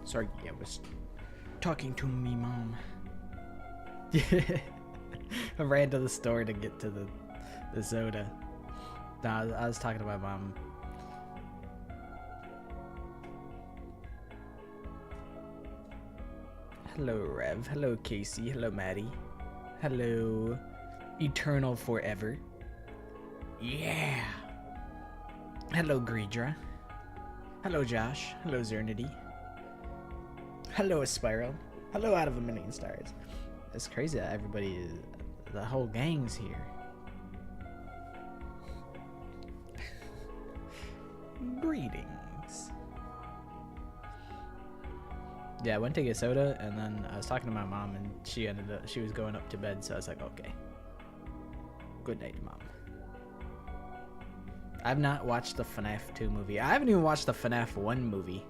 Sorry, I was talking to me mom. I ran to the store to get to the soda. No, I was talking to my mom. Hello, Rev. Hello, Casey. Hello, Maddie. Hello, Eternal Forever. Yeah. Hello, Greedra. Hello, Josh. Hello, Zernity. Hello, Spiral. Hello, Out of a Million Stars. It's crazy that everybody is, the whole gang's here. Greetings. Yeah, I went to get soda, and then I was talking to my mom, and she was going up to bed, so I was like, okay. Good night, Mom. I've not watched the FNAF 2 movie. I haven't even watched the FNAF 1 movie.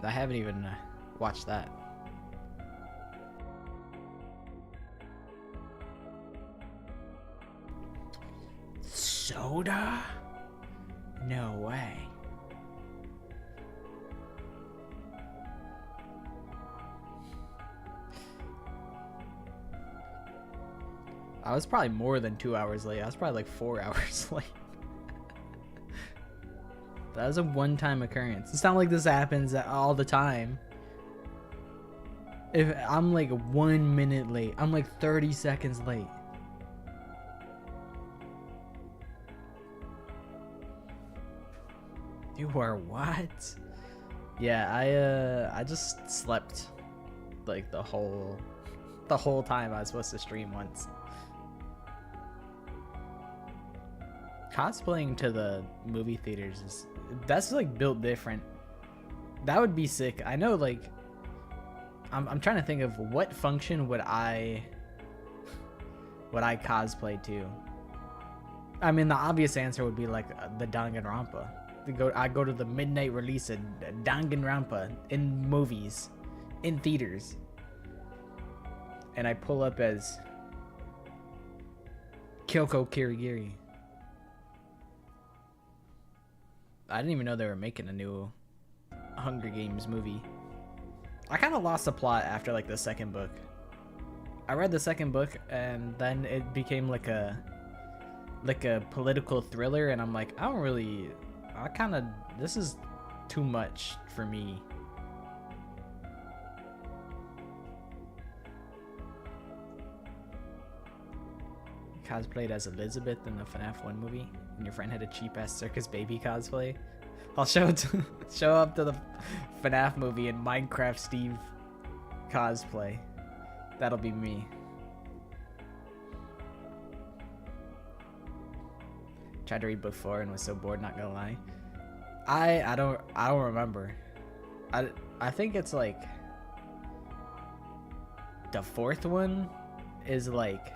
I haven't even watched that. Soda? No way. I was probably more than 2 hours late. I was probably like 4 hours late. That was a one-time occurrence. It's not like this happens all the time. If I'm like 1 minute late, I'm like 30 seconds late. You are what? Yeah, I just slept like the whole time I was supposed to stream once. Cosplaying to the movie theaters that's like built different. That would be sick. I know, like I'm trying to think of what function would I cosplay to. I mean, the obvious answer would be like the Danganronpa. I go to the midnight release of Danganronpa in movies, in theaters, and I pull up as Kyoko Kirigiri. I didn't even know they were making a new Hunger Games movie. I kind of lost the plot after like the second book. I read the second book and then it became like a political thriller, and I'm like, this is too much for me. Cosplayed as Elizabeth in the FNAF 1 movie, and your friend had a cheap-ass Circus Baby cosplay. I'll show up to the FNAF movie in Minecraft Steve cosplay. That'll be me. Tried to read book 4 and was so bored, not gonna lie. I don't remember. I think it's like the fourth one is like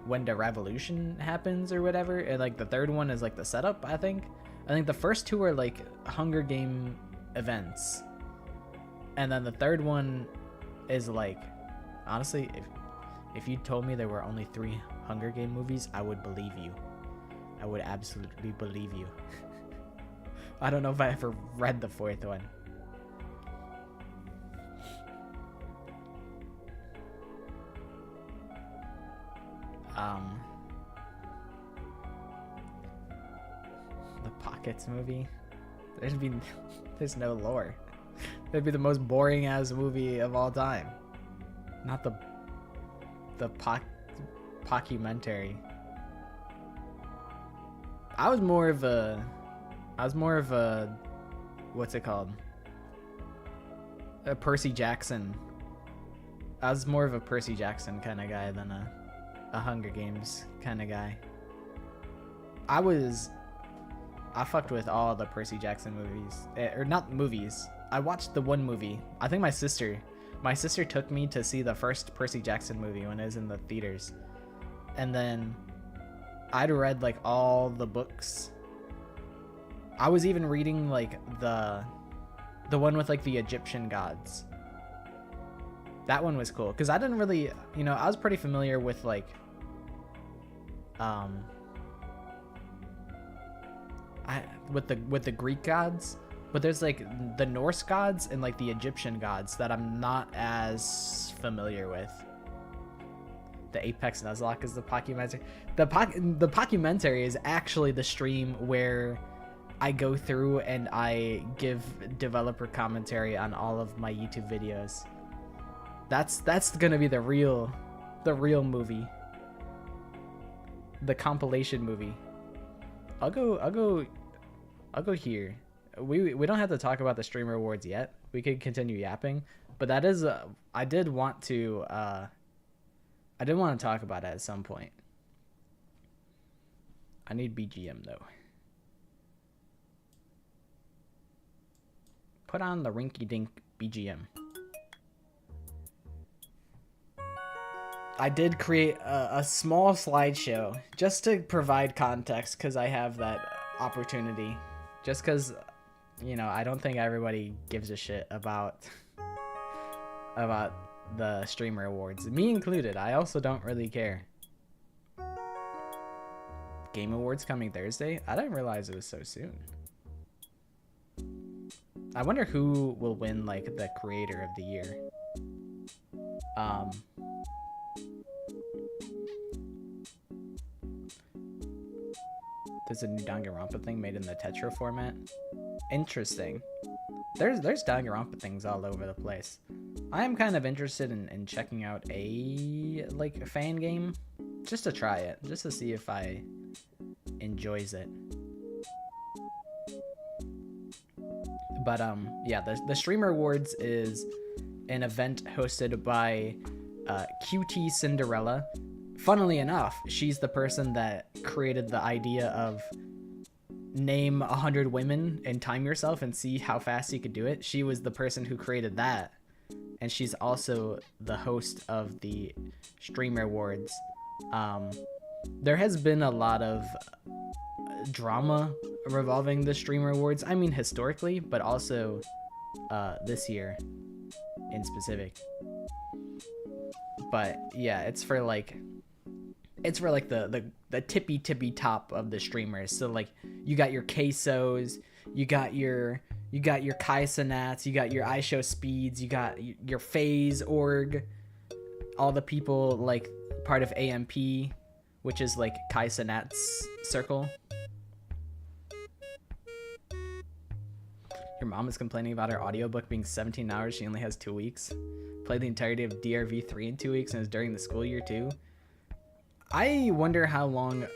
when the revolution happens or whatever, and like the third one is like the setup. I think the first two are like Hunger Game events, and then the third one is like, honestly, if you told me there were only 3 Hunger Game movies, I would believe you. I would absolutely believe you. I don't know if I ever read the fourth one. The Pockets movie. There's no lore. It'd be the most boring ass movie of all time. Not the pockumentary. I was more of a what's it called? A Percy Jackson. I was more of a Percy Jackson kind of guy than a Hunger Games kind of guy. I fucked with all the Percy Jackson movies, or not movies. I watched the one movie. I think my sister took me to see the first Percy Jackson movie when it was in the theaters, and then I'd read like all the books. I was even reading like the one with like the Egyptian gods. That one was cool because I didn't really, I was pretty familiar with like with the Greek gods, but there's like the Norse gods and like the Egyptian gods that I'm not as familiar with. The Apex Nuzlocke is the Pockumentary. The Pockumentary is actually the stream where I go through and I give developer commentary on all of my YouTube videos. That's gonna be the real movie. The compilation movie. I'll go here. We don't have to talk about the streamer awards yet. We could continue yapping, but that is I did want to talk about it at some point. I need BGM though. Put on the rinky dink BGM. I did create a small slideshow just to provide context because I have that opportunity. Just because, you know, I don't think everybody gives a shit about the streamer awards, me included. I also don't really care. Game Awards coming Thursday? I didn't realize it was so soon. I wonder who will win like the creator of the year. There's a new Danganronpa thing made in the Tetra format. Interesting. There's Danganronpa things all over the place. I am kind of interested in checking out a like fan game, just to try it, just to see if I enjoys it. But yeah, the Streamer Awards is an event hosted by QT Cinderella. Funnily enough, she's the person that created the idea of name 100 women and time yourself and see how fast you could do it. She was the person who created that. And she's also the host of the Streamer Awards. There has been a lot of drama revolving the Streamer Awards. I mean, historically, but also this year in specific. But yeah, it's for like the tippy top of the streamers. So like you got your Quesos, you got your Kaisanats, you got your iShow Speeds, you got your FaZe org, all the people like part of AMP, which is like Kaisanats circle. Your mom is complaining about her audiobook being 17 hours. She only has 2 weeks. Played the entirety of DRV3 in 2 weeks and it's during the school year too. I wonder how long.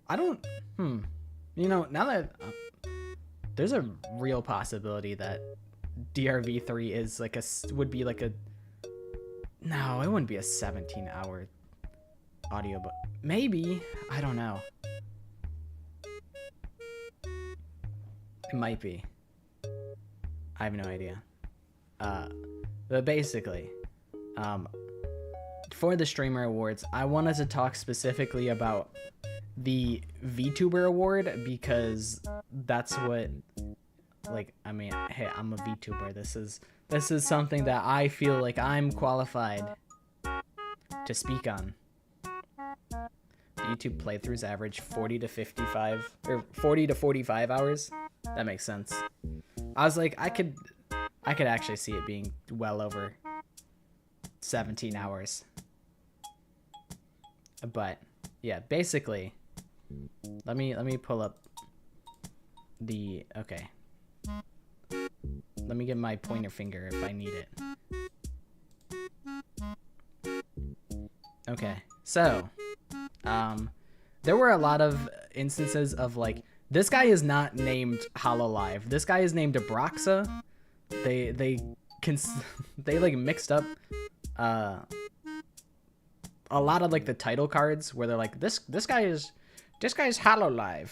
I don't. You know, now that there's a real possibility that DRV3 is like would be like a. No, it wouldn't be a 17-hour audiobook. Maybe, I don't know. It might be. I have no idea. But basically, for the Streamer Awards, I wanted to talk specifically about the VTuber award because that's what, like, I mean, hey, I'm a VTuber. This is something that I feel like I'm qualified to speak on. YouTube playthroughs average 40 to 55 or 40 to 45 hours. That makes sense. I was like, I could actually see it being well over 17 hours. But yeah, basically, let me pull up the, okay. Let me get my pointer finger if I need it. Okay, so there were a lot of instances of like, this guy is not named Hololive. This guy is named Abraxa. They like mixed up a lot of like the title cards where they're like this guy's Hololive,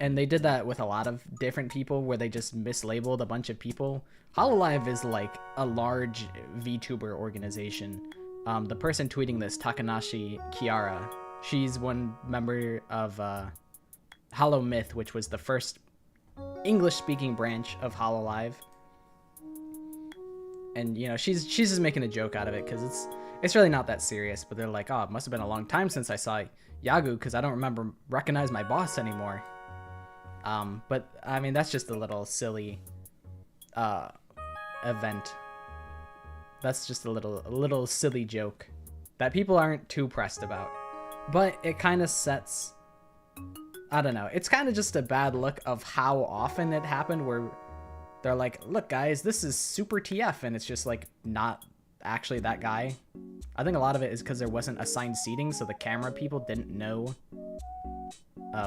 and they did that with a lot of different people where they just mislabeled a bunch of people. Hololive is like a large VTuber organization. The person tweeting this, Takanashi Kiara, she's one member of Hollow Myth, which was the first English-speaking branch of Hololive. And you know, she's just making a joke out of it because it's really not that serious. But they're like, oh, it must have been a long time since I saw Yagu because I don't recognize my boss anymore. But I mean, that's just a little silly event. That's just a little silly joke that people aren't too pressed about. But it kind of sets, I don't know, it's kind of just a bad look of how often it happened, where they're like, look guys, this is super TF, and it's just like not actually that guy. I think a lot of it is because there wasn't assigned seating, so the camera people didn't know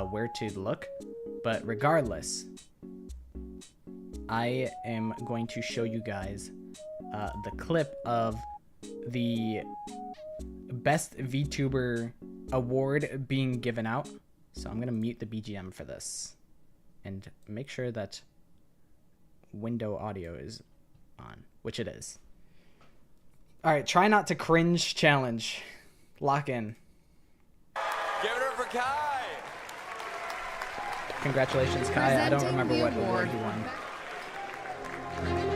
where to look. But regardless, I am going to show you guys the clip of the best VTuber award being given out. So I'm gonna mute the BGM for this and make sure that window audio is on, which it is. All right, try not to cringe challenge. Lock in. Give it up for Kai. Congratulations, Kai. I don't remember what award you won.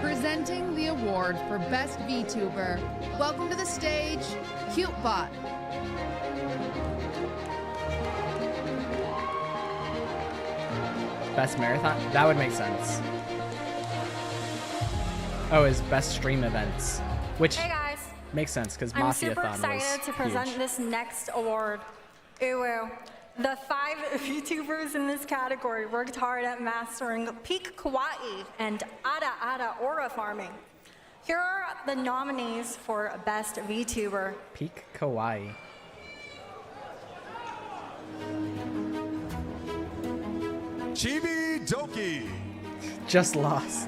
Presenting the award for Best VTuber. Welcome to the stage, CuteBot. Best marathon? That would make sense. Oh, is best stream events, which hey guys, makes sense because I'm Mafia super Thon was excited to present huge. this next award. Uwu. The 5 VTubers in this category worked hard at mastering peak kawaii and ada aura farming. Here are the nominees for Best VTuber. Peak kawaii. Chibi Doki. Just lost.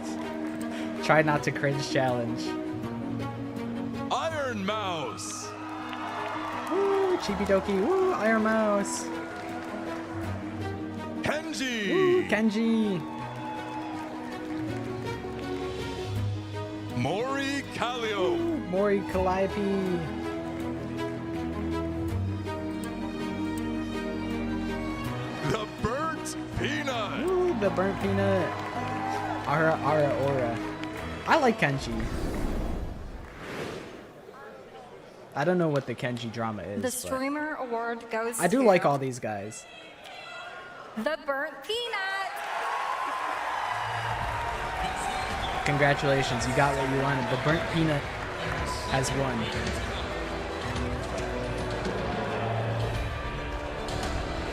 Try not to cringe challenge. Iron Mouse. Woo, Chibi Doki. Woo, Iron Mouse. Kenji. Woo, Kenji. Mori Kallio. Woo, Mori Calliope. The Burnt Peanut. Woo, the burnt peanut. Aura. I like Kenji. I don't know what the Kenji drama is. The Streamer Award goes I do to like all these guys. The Burnt Peanut. Congratulations, you got what you wanted. The burnt peanut has won.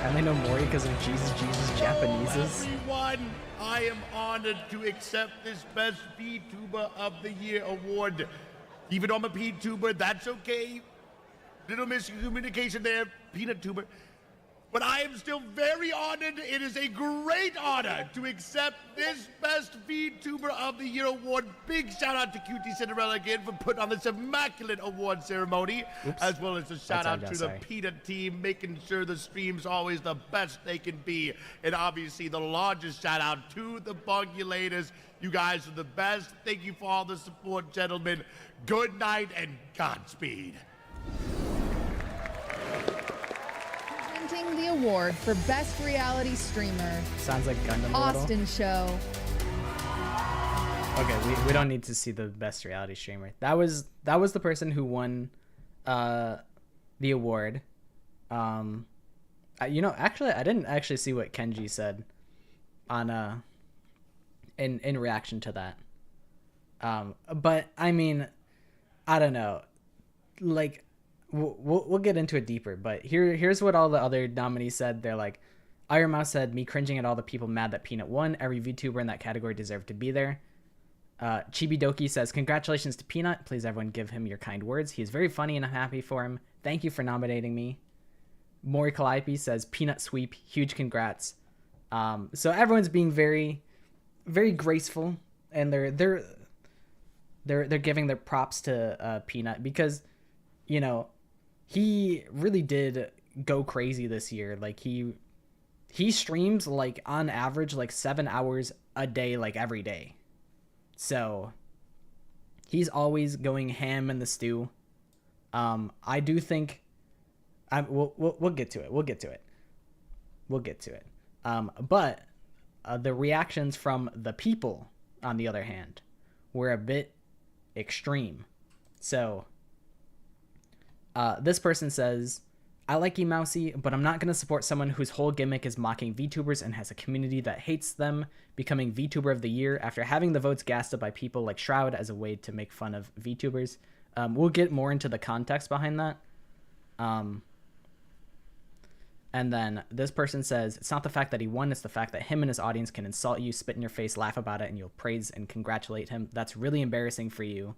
I only know Mori because of Jesus Japaneses. Everyone, I am honored to accept this Best VTuber of the Year award. Even though I'm a PTuber, that's okay. Little miscommunication there, Peanut Tuber. But I am still very honored. It is a great honor to accept this Best VTuber of the Year award. Big shout out to Cutie Cinderella again for putting on this immaculate award ceremony, as well as a shout out to the Peanut team, making sure the stream's always the best they can be. And obviously the largest shout out to the Bungulators. You guys are the best. Thank you for all the support, gentlemen. Good night and Godspeed. Presenting the award for Best Reality Streamer. Sounds like Gundam a little. Austin Show. Okay, we don't need to see the best reality streamer. That was the person who won the award. Actually I didn't actually see what Kenji said on in reaction to that. But I mean, I don't know. Like we'll get into it deeper, but here's what all the other nominees said. They're like, Iron Mouse said, me cringing at all the people mad that Peanut won. Every VTuber in that category deserved to be there. Chibi Doki says, congratulations to Peanut. Please everyone give him your kind words. He is very funny and I'm happy for him. Thank you for nominating me. Mori Calliope says, Peanut sweep. Huge congrats. So everyone's being very, very graceful, and they're giving their props to Peanut because, you know, he really did go crazy this year. Like he streams like on average like 7 hours a day, like every day. So he's always going ham in the stew. I do think we'll get to it. We'll get to it. But the reactions from the people, on the other hand, were a bit extreme. So this person says, I like Mousy, but I'm not going to support someone whose whole gimmick is mocking VTubers and has a community that hates them, becoming VTuber of the year after having the votes gassed up by people like Shroud as a way to make fun of VTubers. We'll get more into the context behind that. And then this person says, it's not the fact that he won, it's the fact that him and his audience can insult you, spit in your face, laugh about it, and you'll praise and congratulate him. That's really embarrassing for you.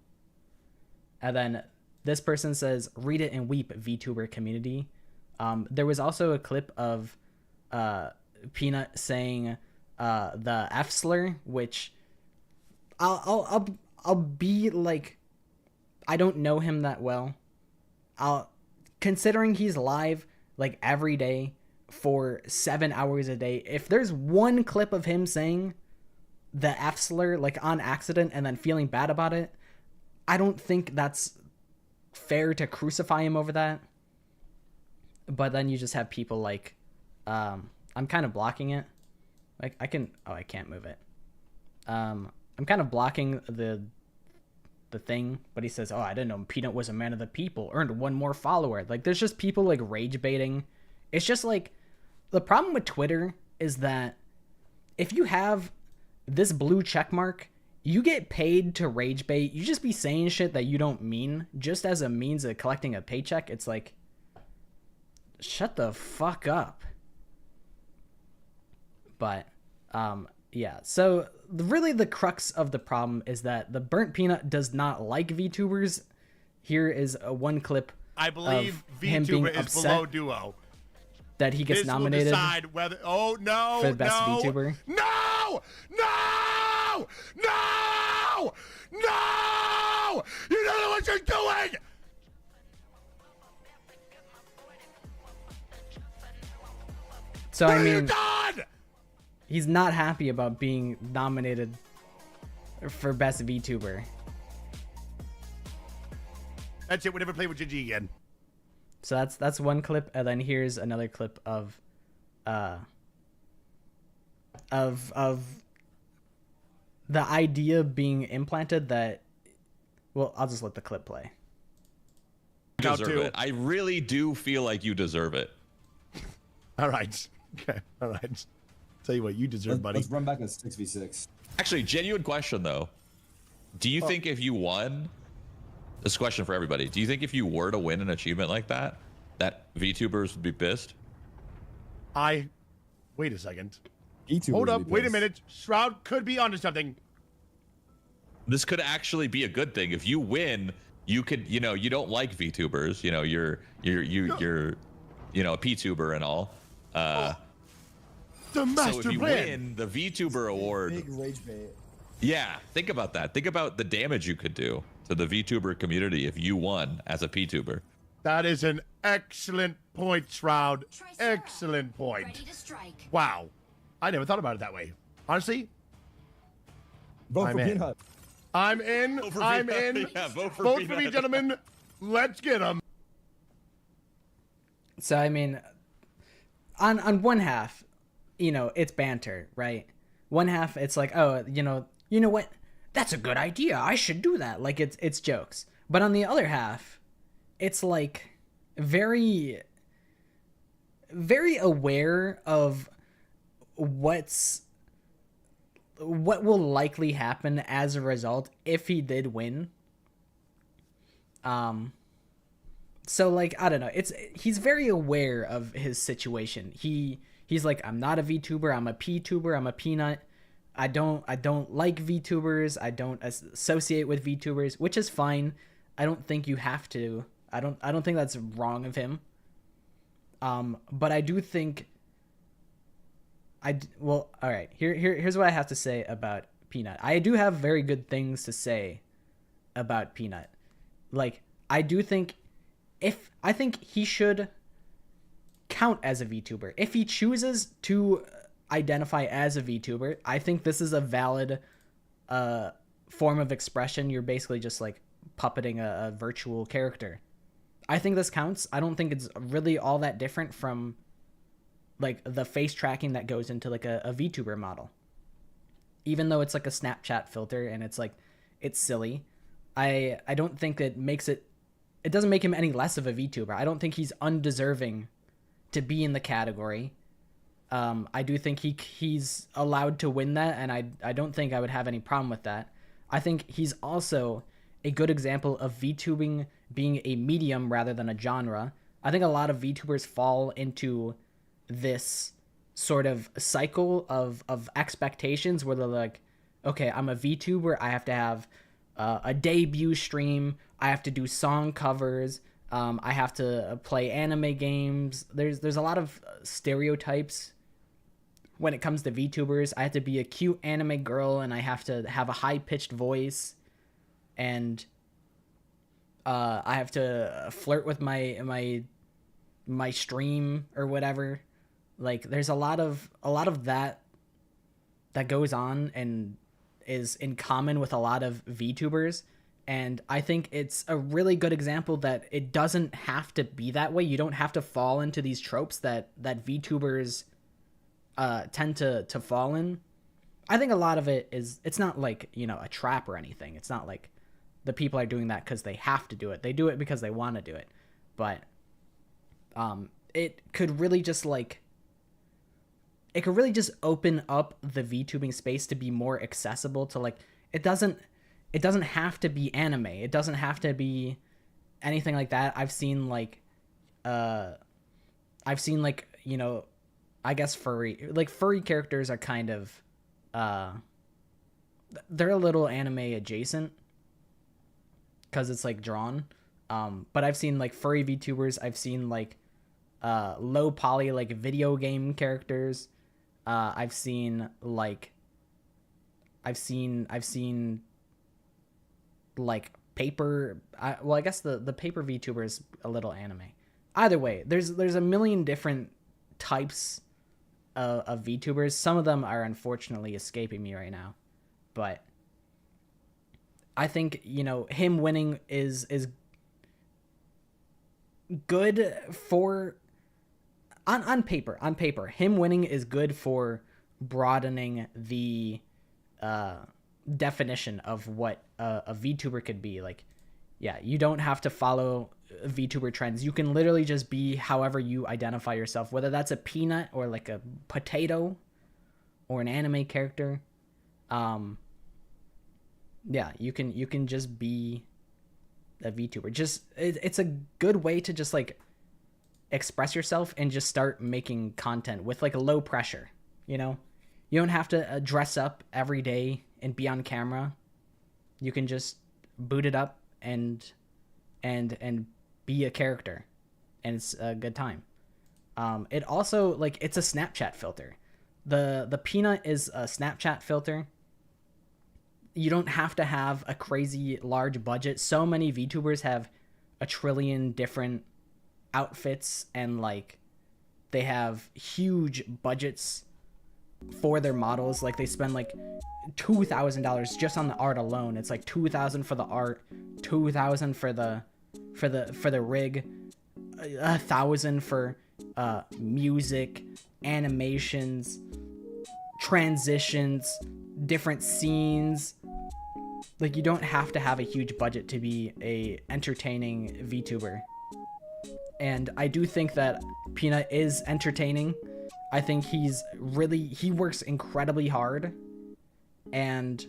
And then this person says, read it and weep, VTuber community. There was also a clip of Peanut saying the F slur, which I'll be like, I don't know him that well. Considering he's live like every day for 7 hours a day, if there's one clip of him saying the F slur like on accident and then feeling bad about it, I don't think that's fair to crucify him over that. But then you just have people like, I'm kind of blocking it. Like I can't move it. I'm kind of blocking the thing, but he says, oh, I didn't know Peanut was a man of the people, earned one more follower. Like there's just people like rage baiting. It's just like, the problem with Twitter is that if you have this blue check mark, you get paid to rage bait. You just be saying shit that you don't mean just as a means of collecting a paycheck. It's like, shut the fuck up. But yeah, so really the crux of the problem is that the Burnt Peanut does not like VTubers. Here is one clip. I believe of him being VTuber is upset below duo. that he gets This will nominated decide whether. Oh no! for the best no, VTuber. No! No! No! No! You don't know what you're doing! So What I have you mean, done? he's not happy about being nominated for best VTuber. That's it. We never play with Gigi again. So that's one clip, and then here's another clip of the idea being implanted that, well, I'll just let the clip play. Now Deserve two. it. I really do feel like you deserve it. All right. Okay. All right. Tell you what, you deserve, buddy. Let's run back a 6v6. Actually, genuine question though. Do you think if you won, this question for everybody, do you think if you were to win an achievement like that, that VTubers would be pissed? Wait a second. E2 Hold would up. be Wait a pissed. minute. Shroud could be onto something. This could actually be a good thing. If you win, you could, you know, you don't like VTubers, you know, you're you know, a P-tuber and all. The So master if you plan. win the VTuber award, Big rage bait. yeah, think about that. Think about the damage you could do to the VTuber community if you won as a P-tuber. That is an excellent point, Shroud. Excellent point. Ready to strike. Wow. I never thought about it that way. Honestly, Vote I'm for in. Peanut. I'm in. Vote for I'm Peanut. in. Yeah, vote for Vote for me, Peanut. gentlemen. Let's get him. So I mean, on one half, you know, it's banter, right? One half, it's like, oh, you know what? That's a good idea. I should do that. Like it's jokes. But on the other half, it's like very, very aware of what will likely happen as a result if he did win. So like, I don't know, he's very aware of his situation. He's like, I'm not a VTuber, I'm a P-tuber, I'm a peanut. I don't like VTubers, I don't associate with VTubers, which is fine. I don't think you have to. I don't think that's wrong of him. But I do think well, all right. Here's what I have to say about Peanut. I do have very good things to say about Peanut. Like, I do think I think he should count as a VTuber. If he chooses to identify as a VTuber, I think this is a valid form of expression. You're basically just like puppeting a virtual character. I think this counts. I don't think it's really all that different from like the face tracking that goes into like a VTuber model. Even though it's like a Snapchat filter and it's like, it's silly. I don't think it makes it it doesn't make him any less of a VTuber. I don't think he's undeserving to be in the category. I do think he's allowed to win that, and I don't think I would have any problem with that. I think he's also a good example of VTubing being a medium rather than a genre. I think a lot of VTubers fall into this sort of cycle of expectations where they're like, okay, I'm a VTuber, I have to have a debut stream, I have to do song covers, I have to play anime games. There's a lot of stereotypes when it comes to VTubers. I have to be a cute anime girl, and I have to have a high-pitched voice, and I have to flirt with my stream or whatever. Like, there's a lot of that goes on and is in common with a lot of VTubers. And I think it's a really good example that it doesn't have to be that way. You don't have to fall into these tropes that VTubers tend to fall in. I think a lot of it is, it's not like, you know, a trap or anything. It's not like the people are doing that because they have to do it. They do it because they want to do it. But it could really just open up the VTubing space to be more accessible to, like, it doesn't have to be anime. It doesn't have to be anything like that. I've seen you know, I guess furry characters are kind of they're a little anime adjacent because it's like drawn. But I've seen like furry VTubers. I've seen like low poly like video game characters. I've seen like paper. I guess the paper VTuber is a little anime. Either way, there's a million different types of VTubers. Some of them are unfortunately escaping me right now, but I think, you know, him winning is good for on paper. On paper, him winning is good for broadening the definition of what a VTuber could be. Like, yeah, you don't have to follow VTuber trends. You can literally just be however you identify yourself, whether that's a peanut or like a potato or an anime character. Yeah, you can just be a VTuber. Just it's a good way to just like express yourself and just start making content with like a low pressure. You know, you don't have to dress up every day and be on camera. You can just boot it up and be a character, and it's a good time. It also, like, it's a Snapchat filter. The peanut is a Snapchat filter. You don't have to have a crazy large budget. So many VTubers have a trillion different outfits, and like they have huge budgets for their models. Like, they spend like $2,000 just on the art alone. It's like $2,000 for the art, $2,000 for the rig, $1,000 for music, animations, transitions, different scenes. Like, you don't have to have a huge budget to be a entertaining VTuber. And I do think that Peanut is entertaining. I think he works incredibly hard, and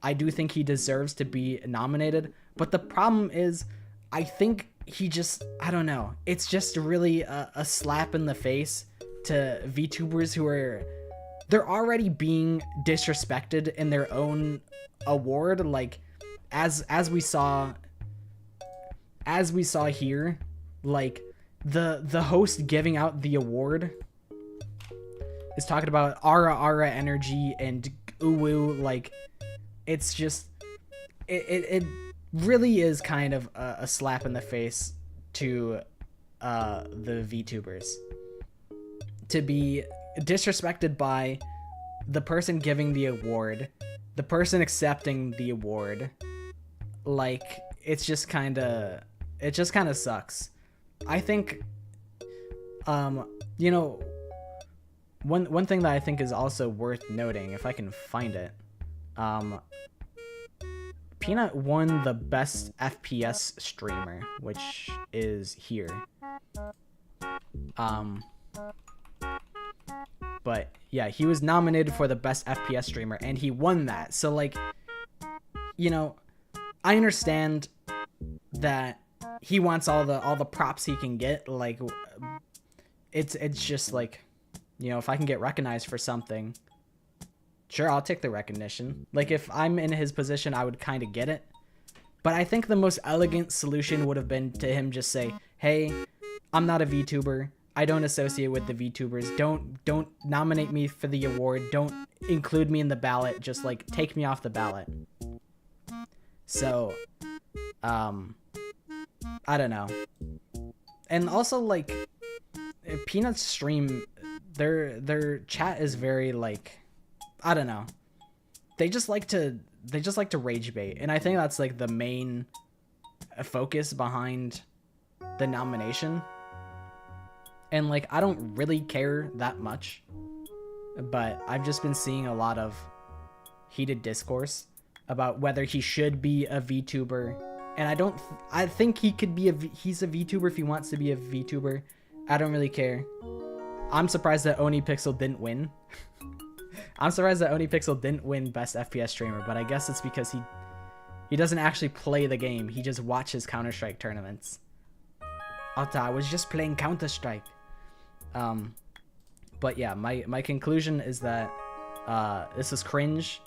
I do think he deserves to be nominated. But the problem is, I think I don't know. It's just really a slap in the face to VTubers who they're already being disrespected in their own award. Like, as we saw here, like the host giving out the award is talking about ara energy and uwu. Like, it's just it really is kind of a slap in the face to the VTubers to be disrespected by the person giving the award, the person accepting the award. Like, it just kind of sucks. I think you know, one thing that I think is also worth noting, if I can find it, Peanut won the best FPS streamer, which is here. But yeah, he was nominated for the best FPS streamer and he won that. So like, you know, I understand that he wants all the props he can get. Like, it's just like, you know, if I can get recognized for something, sure, I'll take the recognition. Like, if I'm in his position, I would kind of get it. But I think the most elegant solution would have been to him just say, hey, I'm not a VTuber. I don't associate with the VTubers. Don't nominate me for the award. Don't include me in the ballot. Just, like, take me off the ballot. So, I don't know. And also, like, Peanut's stream, their chat is very, like, I don't know. They just like to rage bait, and I think that's like the main focus behind the nomination. And like, I don't really care that much, but I've just been seeing a lot of heated discourse about whether he should be a VTuber. And I think he could be he's a VTuber if he wants to be a VTuber. I don't really care. I'm surprised that OniPixel didn't win. I'm surprised that OniPixel didn't win Best FPS Streamer, but I guess it's because he doesn't actually play the game. He just watches Counter-Strike tournaments. Otta, I was just playing Counter-Strike. But yeah, my conclusion is that this is cringe.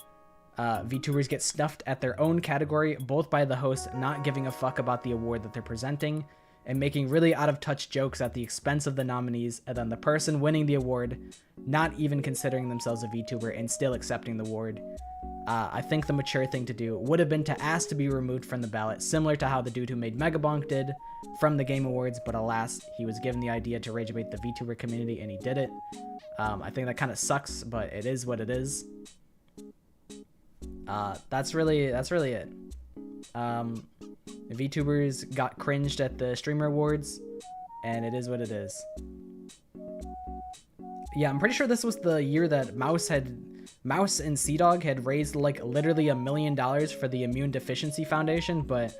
VTubers get stuffed at their own category, both by the host not giving a fuck about the award that they're presenting, and making really out-of-touch jokes at the expense of the nominees, and then the person winning the award not even considering themselves a VTuber and still accepting the award. I think the mature thing to do would have been to ask to be removed from the ballot, similar to how the dude who made Megabonk did from the Game Awards, but alas, he was given the idea to rage bait the VTuber community and he did it. I think that kind of sucks, but it is what it is. That's really it. VTubers got cringed at the Streamer Awards, and it is what it is. Yeah, I'm pretty sure this was the year that Mouse and CDawg had raised like literally $1 million for the Immune Deficiency Foundation, but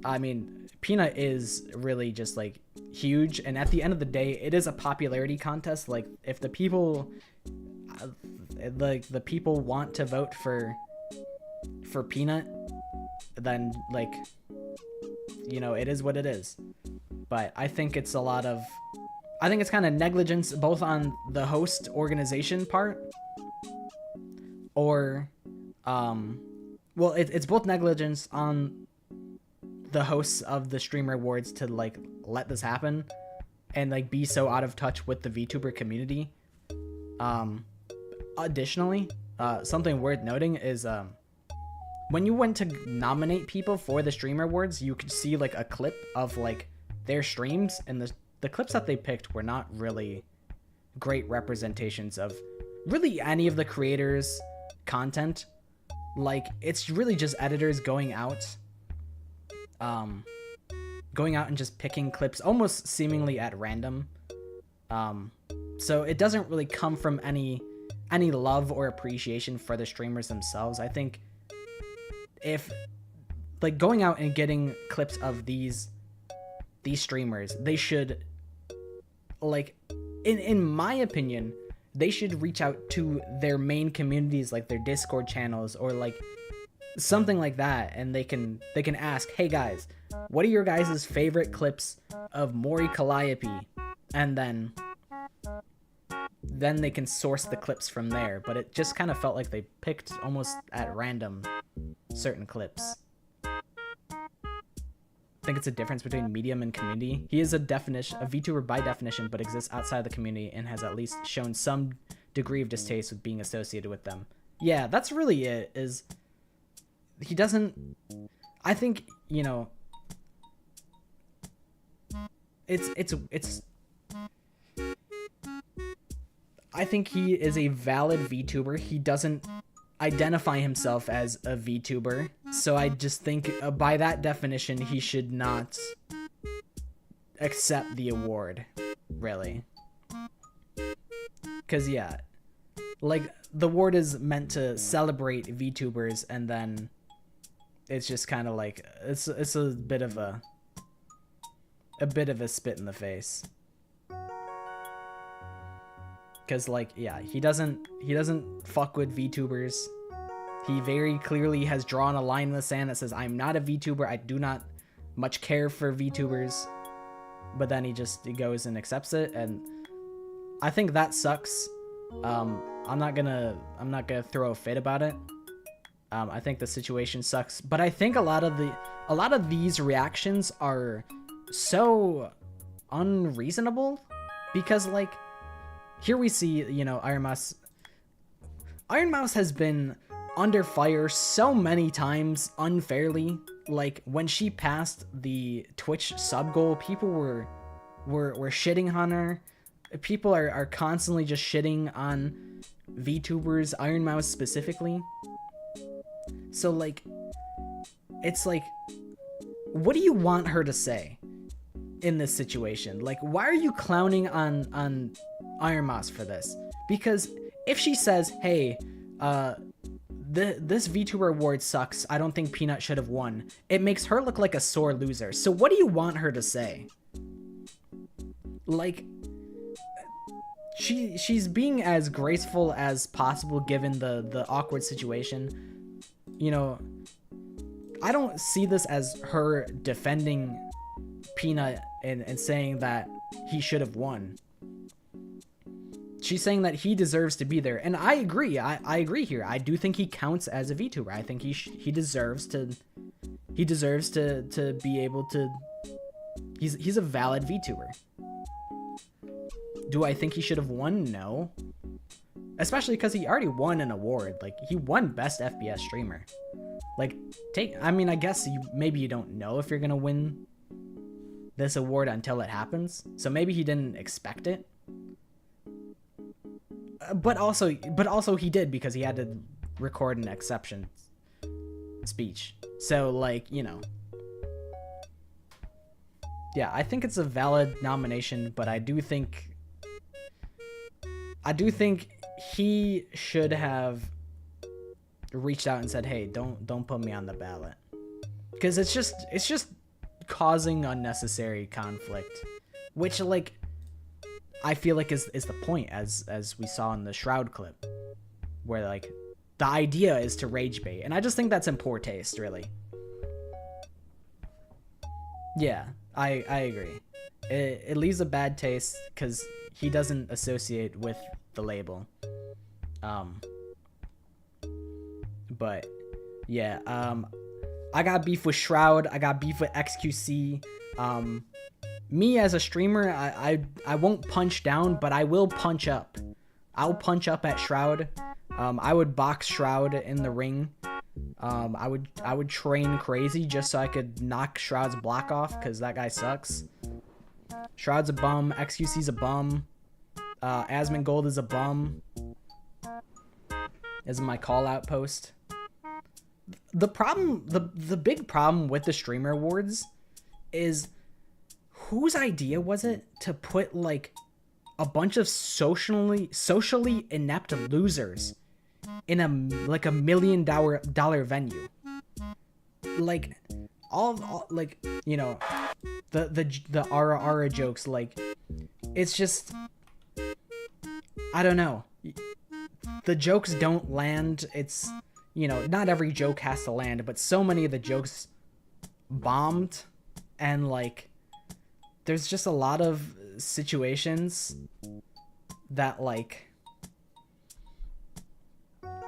I mean, Peanut is really just like huge, and at the end of the day, it is a popularity contest. Like, if the people the people want to vote for Peanut, then like, you know, it is what it is. But I think it's kind of negligence both on the host organization part, or well, it's both negligence on the hosts of the Streamer Awards to like let this happen and like be so out of touch with the VTuber community. Additionally, something worth noting is when you went to nominate people for the Streamer Awards, you could see like a clip of like their streams, and the clips that they picked were not really great representations of really any of the creators' content. Like, it's really just editors going out and just picking clips almost seemingly at random. So it doesn't really come from any love or appreciation for the streamers themselves. I think if like going out and getting clips of these streamers, they should, like, in my opinion, they should reach out to their main communities, like their Discord channels or like something like that, and they can ask, hey guys, what are your guys' favorite clips of Mori Calliope? And then they can source the clips from there. But it just kind of felt like they picked almost at random certain clips. I think it's a difference between medium and community. He is a VTuber by definition, but exists outside the community and has at least shown some degree of distaste with being associated with them. Yeah, that's really it. Is he doesn't... I think, you know... It's... I think he is a valid VTuber. He doesn't identify himself as a VTuber, so I just think by that definition he should not accept the award, really. Because yeah, Like, the award is meant to celebrate VTubers, and then it's just kind of like it's a bit of a spit in the face. Cause like, yeah, he doesn't fuck with VTubers. He very clearly has drawn a line in the sand that says, I'm not a VTuber. I do not much care for VTubers. But then he goes and accepts it, and I think that sucks. I'm not gonna throw a fit about it. I think the situation sucks, but I think a lot of these reactions are so unreasonable, because like, here we see, you know, Iron Mouse has been under fire so many times unfairly. Like, when she passed the Twitch sub goal, people were shitting on her. People are constantly just shitting on VTubers, Iron Mouse specifically. So like, it's like, what do you want her to say in this situation? Like, why are you clowning on Iron Mouse for this? Because if she says, hey, this VTuber award sucks, I don't think Peanut should have won, it makes her look like a sore loser. So what do you want her to say? Like, she's being as graceful as possible given the awkward situation. You know, I don't see this as her defending Peanut and saying that he should have won. She's saying that he deserves to be there, and I agree. I agree here. I do think he counts as a VTuber. I think he deserves to be able to. He's a valid VTuber. Do I think he should have won? No. Especially because he already won an award. Like, he won Best FPS Streamer. Like, I mean, I guess maybe you don't know if you're gonna win this award until it happens. So maybe he didn't expect it. But also he did, because he had to record an acceptance speech. So, like, you know. Yeah, I think it's a valid nomination, but I do think he should have reached out and said, hey, don't put me on the ballot. Because it's just causing unnecessary conflict, which, like, I feel like is the point, as we saw in the Shroud clip, where like the idea is to rage bait, and I just think that's in poor taste, really. Yeah, I agree. It leaves a bad taste because he doesn't associate with the label. But yeah, I got beef with Shroud. I got beef with XQC. Me as a streamer, I won't punch down, but I will punch up. I'll punch up at Shroud. I would box Shroud in the ring. I would train crazy just so I could knock Shroud's block off, because that guy sucks. Shroud's a bum. XQC's a bum. Asmongold is a bum. This is my call out post. The problem, the big problem with the Streamer Awards is, whose idea was it to put like a bunch of socially inept losers in a $1 million venue? Like all like, you know, the ara jokes, like, it's just, I don't know, the jokes don't land. It's, you know, not every joke has to land, but so many of the jokes bombed, and like, there's just a lot of situations that, like,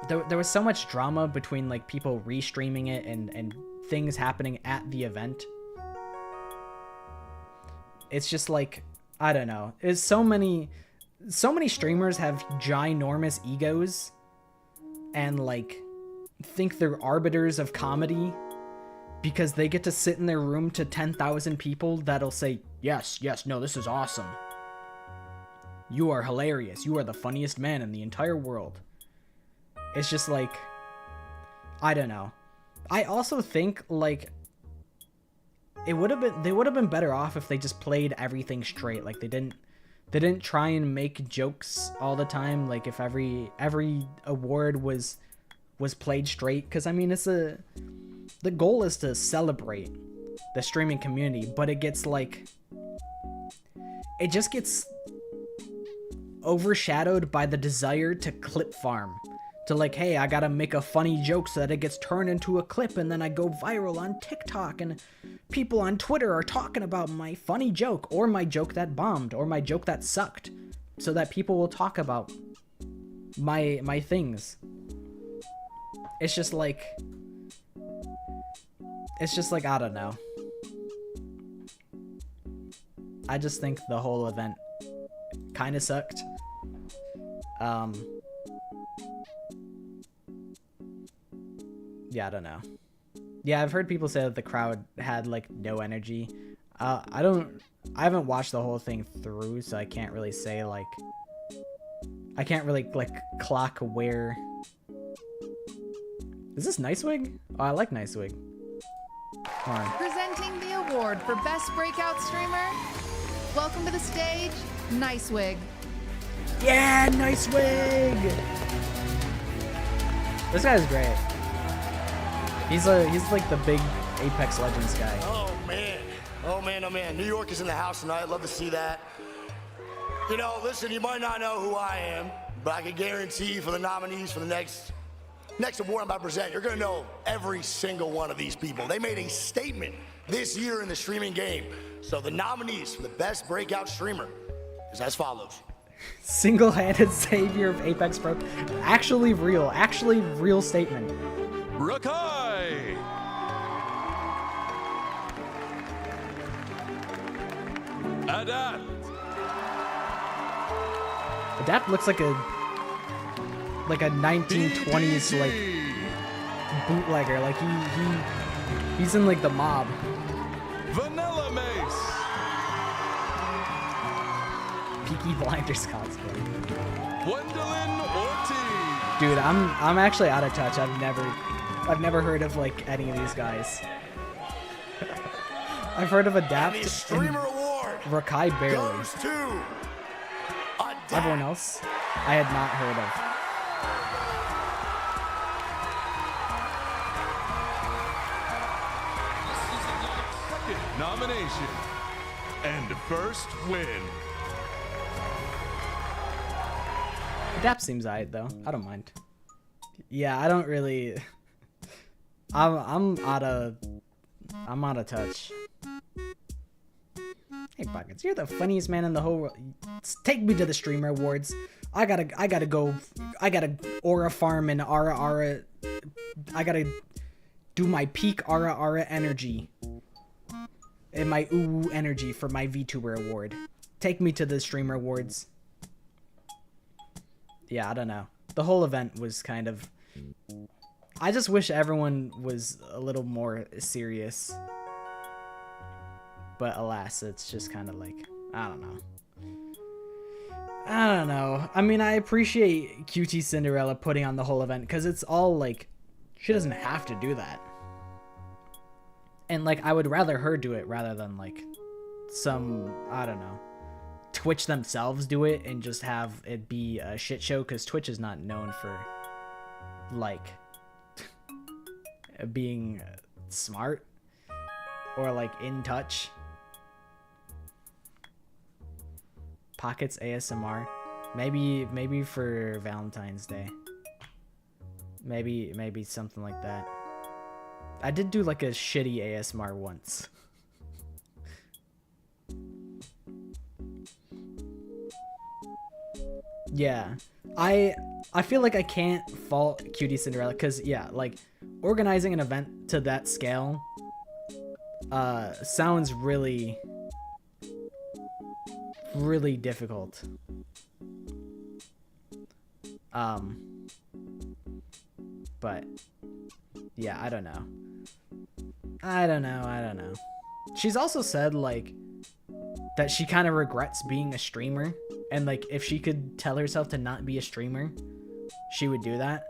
there was so much drama between like people restreaming it and things happening at the event. It's just like, I don't know. It's so many streamers have ginormous egos and like think they're arbiters of comedy because they get to sit in their room to 10,000 people that'll say, yes, no, this is awesome. You are hilarious. You are the funniest man in the entire world. It's just like, I don't know. I also think like they would have been better off if they just played everything straight. Like they didn't they didn't try and make jokes all the time, like if every award was played straight, because I mean the goal is to celebrate the streaming community, but it just gets overshadowed by the desire to clip farm, to like, hey, I gotta make a funny joke so that it gets turned into a clip and then I go viral on TikTok and people on Twitter are talking about my funny joke or my joke that bombed or my joke that sucked, so that people will talk about my things. It's just like I don't know. I just think the whole event kind of sucked. Yeah, I don't know. Yeah, I've heard people say that the crowd had like no energy. I haven't watched the whole thing through, so I can't really say like, I can't really like clock where. Is this Nicewig? Oh, I like Nicewig. Hold on. Presenting the award for Best Breakout Streamer, welcome to the stage, Nicewig. Yeah, Nicewig! This guy's great. He's like the big Apex Legends guy. Oh man, oh man, oh man. New York is in the house tonight. I'd love to see that. You know, listen, you might not know who I am, but I can guarantee for the nominees for the next award I'm about to present, you're gonna know every single one of these people. They made a statement this year in the streaming game. So the nominees for the best breakout streamer is as follows. Single-handed savior of Apex Pro. Actually real statement. Rakai. Adapt. Adapt looks like a 1920s like bootlegger. Like he's in like the mob. Vanilla Mace. Peaky Blinders cosplay. Gwendolyn Ortiz. Dude, I'm actually out of touch. I've never heard of like any of these guys. I've heard of Adapt And the and streamer award Rakai barely. goes to Adapt. Everyone else, I had not heard of. Second nomination. And first win. Adapt seems alright though. I don't mind. Yeah, I don't really. I'm out of touch. Hey Pockets, you're the funniest man in the whole world. Take me to the streamer awards. I gotta aura farm and ara. I gotta do my peak ara energy and my ooh energy for my VTuber award. Take me to the streamer awards. Yeah, I don't know. The whole event was kind of. I just wish everyone was a little more serious. But alas, it's just kind of like, I don't know. I mean, I appreciate QT Cinderella putting on the whole event because it's all like, she doesn't have to do that. And like, I would rather her do it rather than like some, I don't know, Twitch themselves do it and just have it be a shit show, because Twitch is not known for like being smart or like in touch. Pockets ASMR, maybe for Valentine's Day, maybe something like that. I did do like a shitty ASMR once. Yeah, I feel like I can't fault Cutie Cinderella because yeah, like organizing an event to that scale sounds really difficult. But yeah, I don't know. She's also said like that she kind of regrets being a streamer, and like if she could tell herself to not be a streamer, she would do that.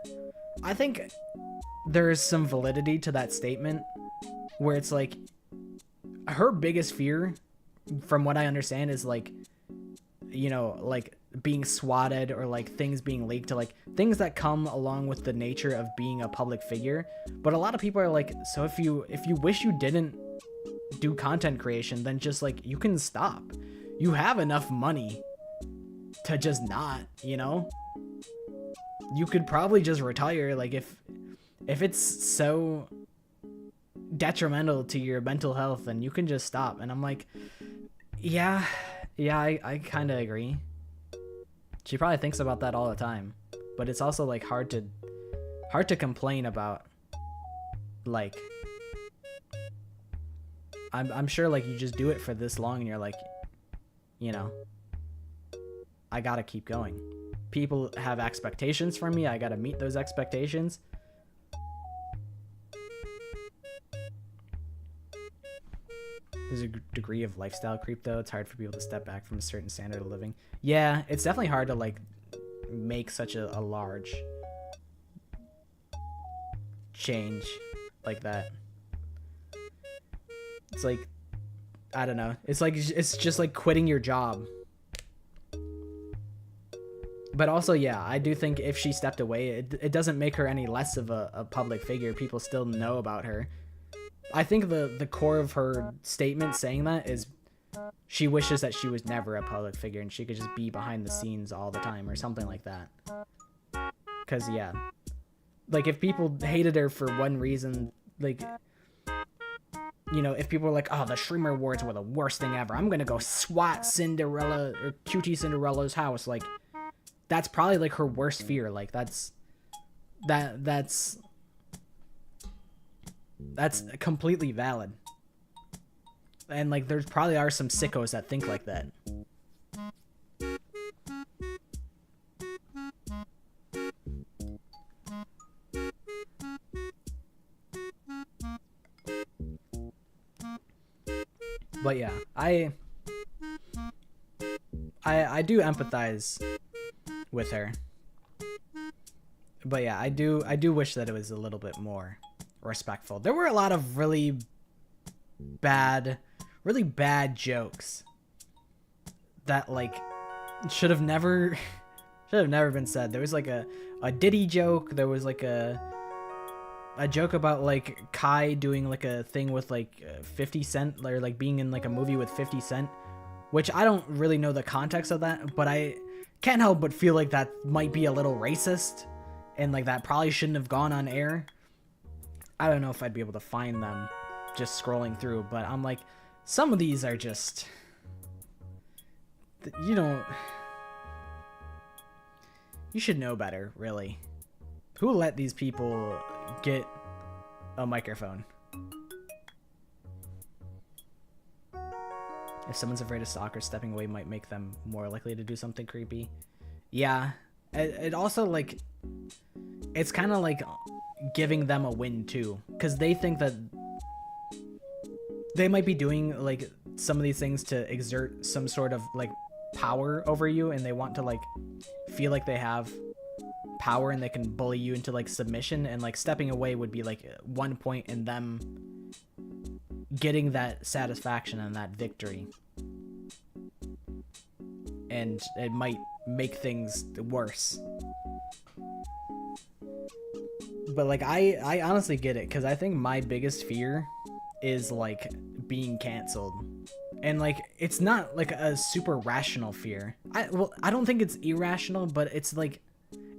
I think there's some validity to that statement where it's like her biggest fear, from what I understand, is like you know, like being swatted or like things being leaked, to like things that come along with the nature of being a public figure. But a lot of people are like, so if you wish you didn't do content creation, then just like you can stop. You have enough money to just not, you know? You could probably just retire. Like if it's so detrimental to your mental health, then you can just stop. And I'm like, yeah, I kind of agree. She probably thinks about that all the time, but it's also like hard to complain about. Like, I'm sure like you just do it for this long and you're like, you know, I gotta keep going. People have expectations from me. I gotta meet those expectations. There's a degree of lifestyle creep though. It's hard for people to step back from a certain standard of living. Yeah, it's definitely hard to like make such a large change like that. It's like, I don't know. It's like, it's just like quitting your job. But also, yeah, I do think if she stepped away, it doesn't make her any less of a public figure. People still know about her. I think the core of her statement saying that is she wishes that she was never a public figure and she could just be behind the scenes all the time or something like that. Because, yeah. Like, if people hated her for one reason, like, you know, if people were like, oh, the Streamer Awards were the worst thing ever, I'm gonna go swat Cinderella or QT Cinderella's house, like, that's probably like her worst fear. Like that's completely valid. And like there's probably are some sickos that think like that. But yeah, I do empathize with her. But yeah, I do wish that it was a little bit more respectful. There were a lot of really bad jokes that like should have never been said. There was like a Diddy joke. There was like a joke about like Kai doing like a thing with like 50 Cent, or like being in like a movie with 50 Cent, which I don't really know the context of that, but I can't help but feel like that might be a little racist, and like that probably shouldn't have gone on air. I don't know if I'd be able to find them just scrolling through, but I'm like, some of these are just, you should know better, really. Who let these people get a microphone? If someone's afraid of soccer, stepping away might make them more likely to do something creepy. Yeah. It also, like, it's kind of like giving them a win, too. Because they think that they might be doing, like, some of these things to exert some sort of, like, power over you. And they want to, like, feel like they have power and they can bully you into, like, submission. And, like, stepping away would be, like, one point in them getting that satisfaction and that victory, and it might make things worse. But like I honestly get it, because I think my biggest fear is like being canceled, and like it's not like a super rational fear. I don't think it's irrational, but it's like,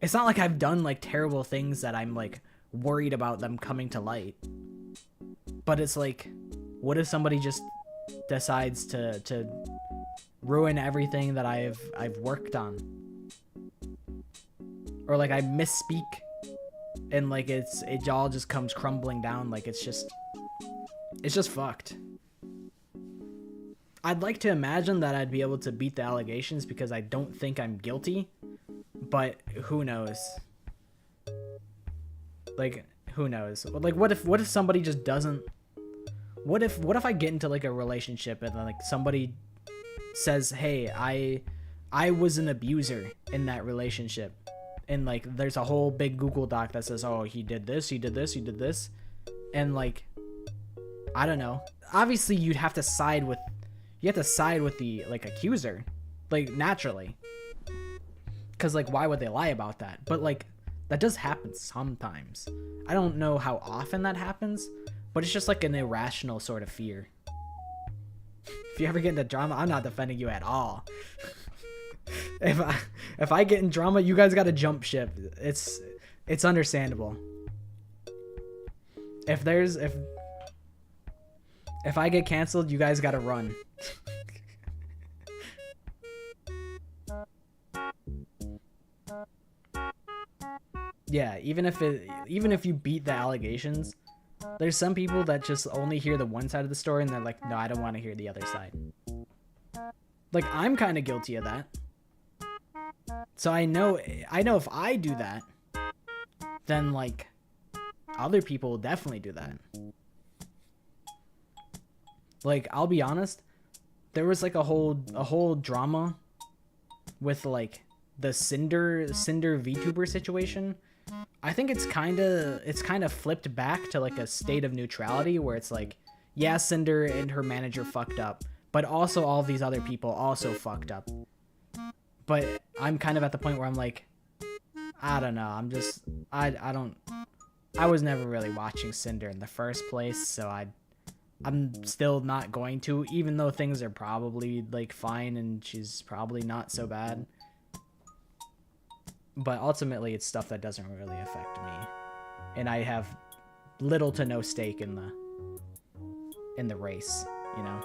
it's not like I've done like terrible things that I'm like worried about them coming to light. But it's like, what if somebody just decides to ruin everything that I've worked on? Or like I misspeak and like it all just comes crumbling down. Like it's just fucked. I'd like to imagine that I'd be able to beat the allegations because I don't think I'm guilty, but who knows? Like, who knows? Like, what if somebody just doesn't? What if I get into like a relationship and then like somebody says, hey, I was an abuser in that relationship, and like there's a whole big Google Doc that says, oh, he did this, he did this, he did this, and like, I don't know. Obviously, you have to side with the like accuser, like naturally. Cause like why would they lie about that? But like that does happen sometimes. I don't know how often that happens, but it's just like an irrational sort of fear. If you ever get into drama, I'm not defending you at all. If I get in drama, you guys gotta jump ship. It's understandable. If I get canceled, you guys gotta run. Yeah, even if you beat the allegations, there's some people that just only hear the one side of the story and they're like, no, I don't want to hear the other side. Like, I'm kind of guilty of that. So I know if I do that, then like other people will definitely do that. Like, I'll be honest, there was like a whole drama with like the Cinder VTuber situation. I think it's kind of flipped back to like a state of neutrality where it's like, yeah, Cinder and her manager fucked up, but also all these other people also fucked up. But I'm kind of at the point where I'm like, I don't know. I was never really watching Cinder in the first place, so I'm still not going to, even though things are probably like fine and she's probably not so bad. But ultimately, it's stuff that doesn't really affect me, and I have little to no stake in the race. You know,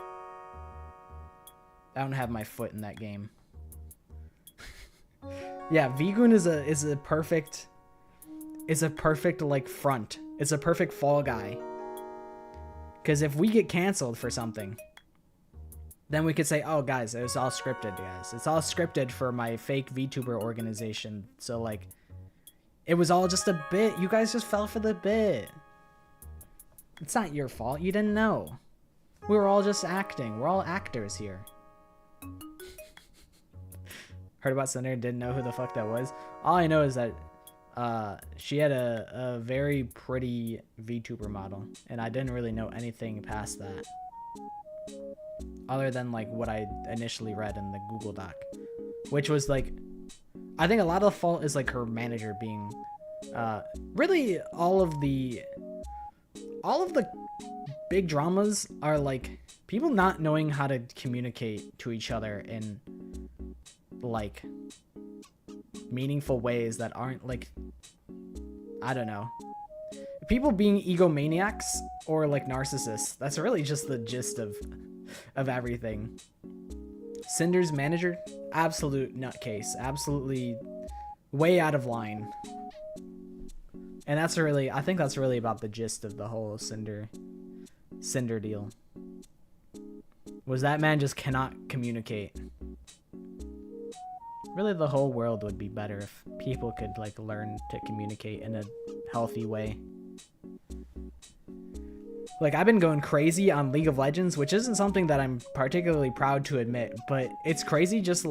I don't have my foot in that game. Yeah, Vigoon is a perfect like front. It's a perfect fall guy. Because if we get canceled for something, then we could say, oh, guys, it was all scripted, guys. It's all scripted for my fake VTuber organization. So, like, it was all just a bit. You guys just fell for the bit. It's not your fault. You didn't know. We were all just acting. We're all actors here. Heard about Cinder and didn't know who the fuck that was. All I know is that she had a very pretty VTuber model. And I didn't really know anything past that. Other than like what I initially read in the Google Doc, which was like, I think a lot of the fault is like her manager being, really all of the big dramas are like people not knowing how to communicate to each other in like meaningful ways that aren't like, I don't know, people being egomaniacs or like narcissists. That's really just the gist of everything. Cinder's manager, absolute nutcase, absolutely way out of line. And that's really, I think that's really about the gist of the whole Cinder deal. Was that man just cannot communicate. Really, the whole world would be better if people could like learn to communicate in a healthy way. Like, I've been going crazy on League of Legends, which isn't something that I'm particularly proud to admit, but it's crazy just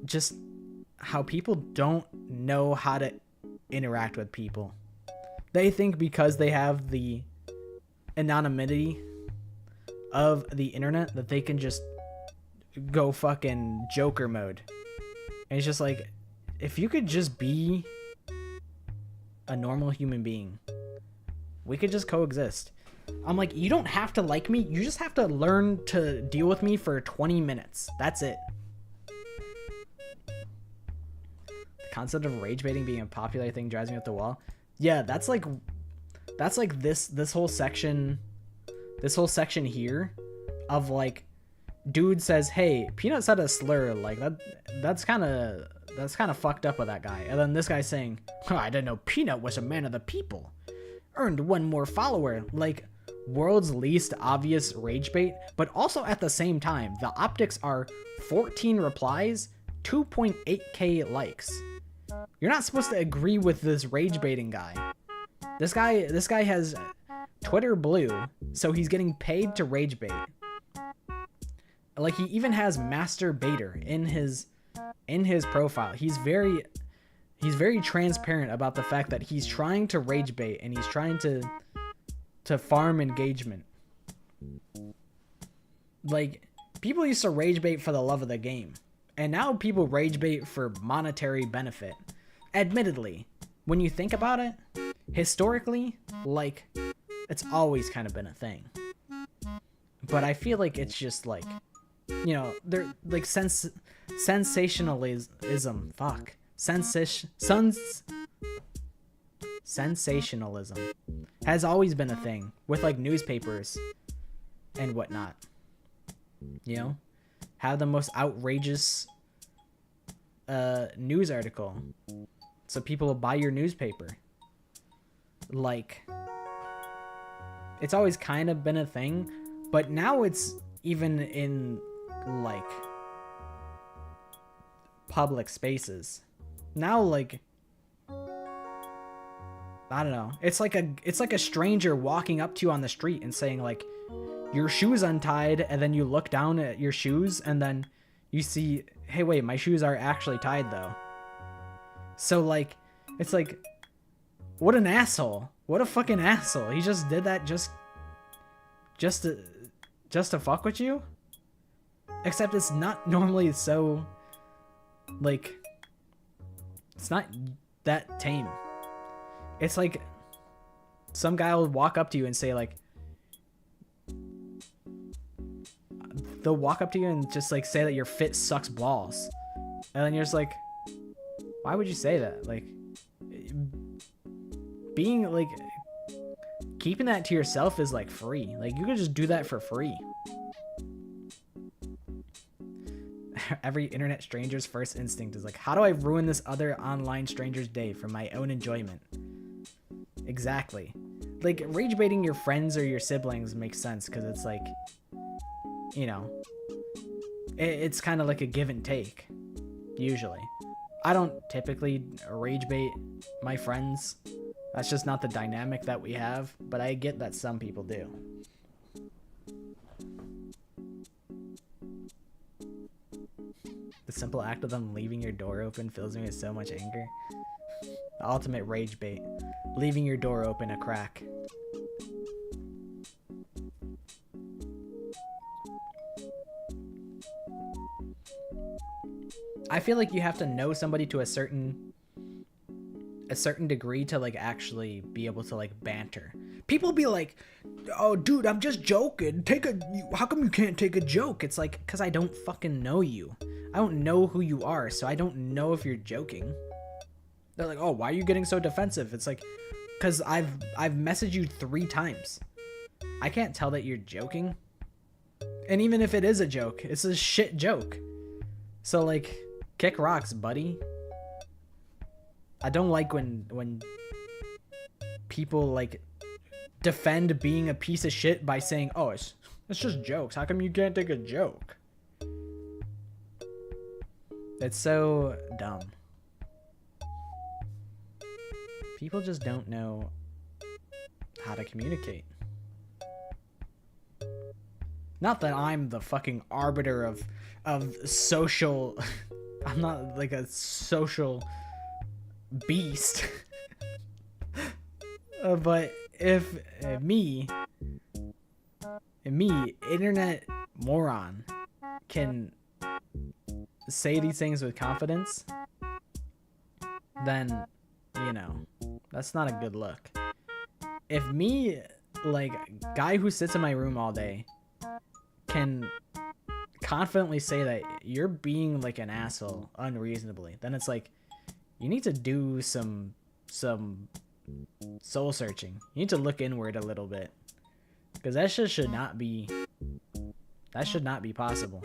just how people don't know how to interact with people. They think because they have the anonymity of the internet that they can just go fucking Joker mode. And it's just like, if you could just be a normal human being, we could just coexist. I'm like, you don't have to like me, you just have to learn to deal with me for 20 minutes. That's it. The concept of rage baiting being a popular thing drives me up the wall. Yeah, that's like this whole section here of like, dude says, hey, Peanut said a slur, like that's kind of fucked up with that guy. And then this guy's saying, I didn't know Peanut was a man of the people. Earned one more follower. Like, world's least obvious rage bait, but also at the same time, the optics are 14 replies, 2.8k likes. You're not supposed to agree with this rage baiting guy. This guy has Twitter Blue, so he's getting paid to rage bait. Like, he even has Master Baiter in his profile. He's very transparent about the fact that he's trying to rage bait and he's trying to farm engagement. Like, people used to rage bait for the love of the game, and now people rage bait for monetary benefit. Admittedly, when you think about it, historically, like, it's always kind of been a thing. But I feel like it's just like, you know, they're like sensationalism. Fuck. Sensationalism has always been a thing with like newspapers and whatnot. You know, have the most outrageous news article, so people will buy your newspaper. Like, it's always kind of been a thing, but now it's even in like public spaces. Now, like, I don't know. It's like a stranger walking up to you on the street and saying like, your shoe's untied, and then you look down at your shoes and then you see, hey, wait, my shoes are actually tied though. So like, it's like, what an asshole. What a fucking asshole. He just did that just to fuck with you? Except it's not normally so, like, it's not that tame. It's like some guy will walk up to you and say like, they'll walk up to you and just like say that your fit sucks balls. And then you're just like, why would you say that? Like, being like, keeping that to yourself is like free. Like, you could just do that for free. Every internet stranger's first instinct is like, how do I ruin this other online stranger's day for my own enjoyment? Exactly. Like, rage baiting your friends or your siblings makes sense because it's like, you know, it's kind of like a give and take, usually. I don't typically rage bait my friends. That's just not the dynamic that we have, but I get that some people do. The simple act of them leaving your door open fills me with so much anger. The ultimate rage bait. Leaving your door open a crack. I feel like you have to know somebody to a certain degree to like actually be able to like banter. People be like, oh dude, I'm just joking, how come you can't take a joke? It's like, because I don't fucking know you. I don't know who you are, so I don't know if you're joking. They're like, oh, why are you getting so defensive? It's like, because I've messaged you 3 times. I can't tell that you're joking. And even if it is a joke, it's a shit joke. So like, kick rocks, buddy. I don't like when people like defend being a piece of shit by saying, oh, it's just jokes. How come you can't take a joke? It's so dumb. People just don't know how to communicate. Not that I'm the fucking arbiter of social... I'm not like a social beast. But if me, internet moron, can say these things with confidence, then, you know, that's not a good look. If me, like, guy who sits in my room all day, can confidently say that you're being like an asshole unreasonably, then it's like, you need to do some soul searching. You need to look inward a little bit, because that shit should not be possible.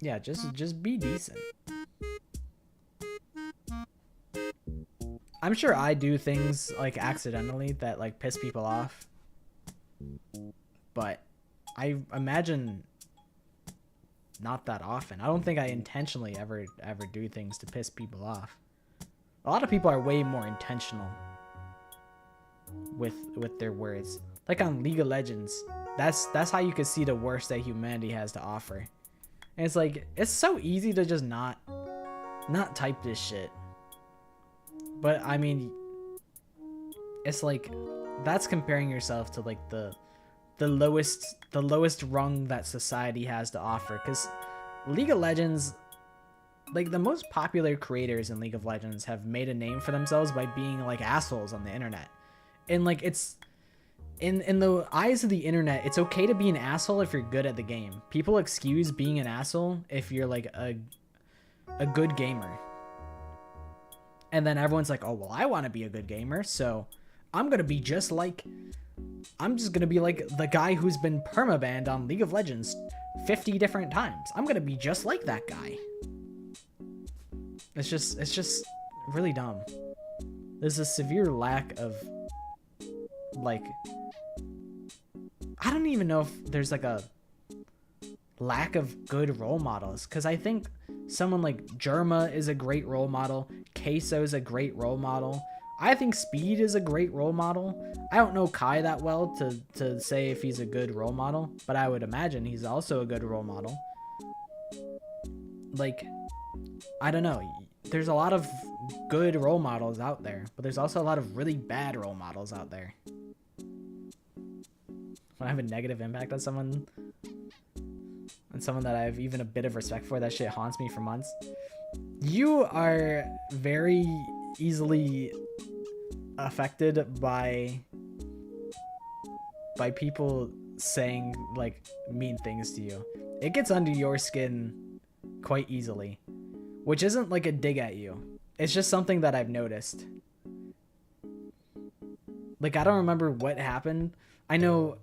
Yeah, just be decent. I'm sure I do things like accidentally that like piss people off, but I imagine not that often. I don't think I intentionally ever do things to piss people off. A lot of people are way more intentional with their words. Like on League of Legends, that's how you can see the worst that humanity has to offer. And it's like, it's so easy to just not type this shit. But I mean, it's like that's comparing yourself to like the lowest rung that society has to offer. Because League of Legends, like the most popular creators in League of Legends have made a name for themselves by being like assholes on the internet. And like it's in the eyes of the internet, it's okay to be an asshole if you're good at the game. People excuse being an asshole if you're like a good gamer. And then everyone's like, oh, well, I want to be a good gamer, so I'm going to be just like... I'm just going to be like the guy who's been permabanned on League of Legends 50 different times. I'm going to be just like that guy. It's just really dumb. There's a severe lack of, like... I don't even know if there's like a lack of good role models, because I think someone like Germa is a great role model. Queso is a great role model. I think Speed is a great role model. I don't know Kai that well to say if he's a good role model, but I would imagine he's also a good role model. Like, I don't know. There's a lot of good role models out there, but there's also a lot of really bad role models out there. When I have a negative impact on someone, that I have even a bit of respect for, that shit haunts me for months. You are very easily affected by people saying like mean things to you. It gets under your skin quite easily, which isn't like a dig at you. It's just something that I've noticed. Like, I don't remember what happened. I know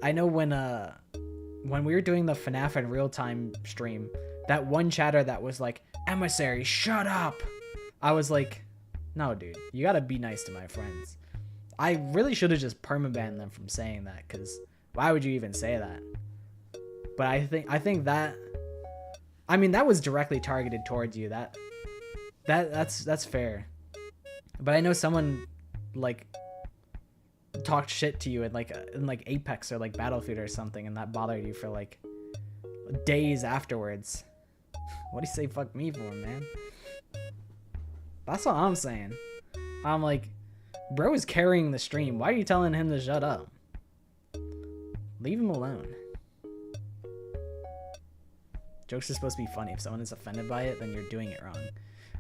when we were doing the FNAF in real time stream, that one chatter that was like, "Emissary, shut up." I was like, no, dude, you gotta be nice to my friends. I really should have just permabanned them from saying that, because why would you even say that? But I think that, I mean, that was directly targeted towards you. That's fair. But I know someone like talked shit to you in like Apex or like Battlefield or something, and that bothered you for like days afterwards. What do you say fuck me for, man? That's what I'm saying. I'm like, bro is carrying the stream. Why are you telling him to shut up? Leave him alone. Jokes are supposed to be funny. If someone is offended by it, then you're doing it wrong.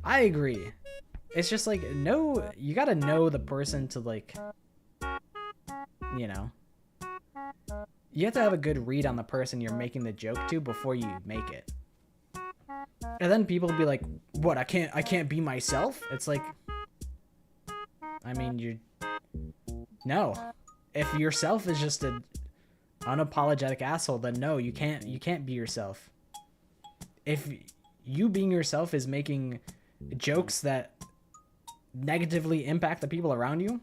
I agree. It's just like, no, you gotta know the person to like, you know, you have to have a good read on the person you're making the joke to before you make it. And then people will be like, what, I can't be myself? It's like, I mean, no. If yourself is just an unapologetic asshole, then no, you can't be yourself. If you being yourself is making jokes that negatively impact the people around you,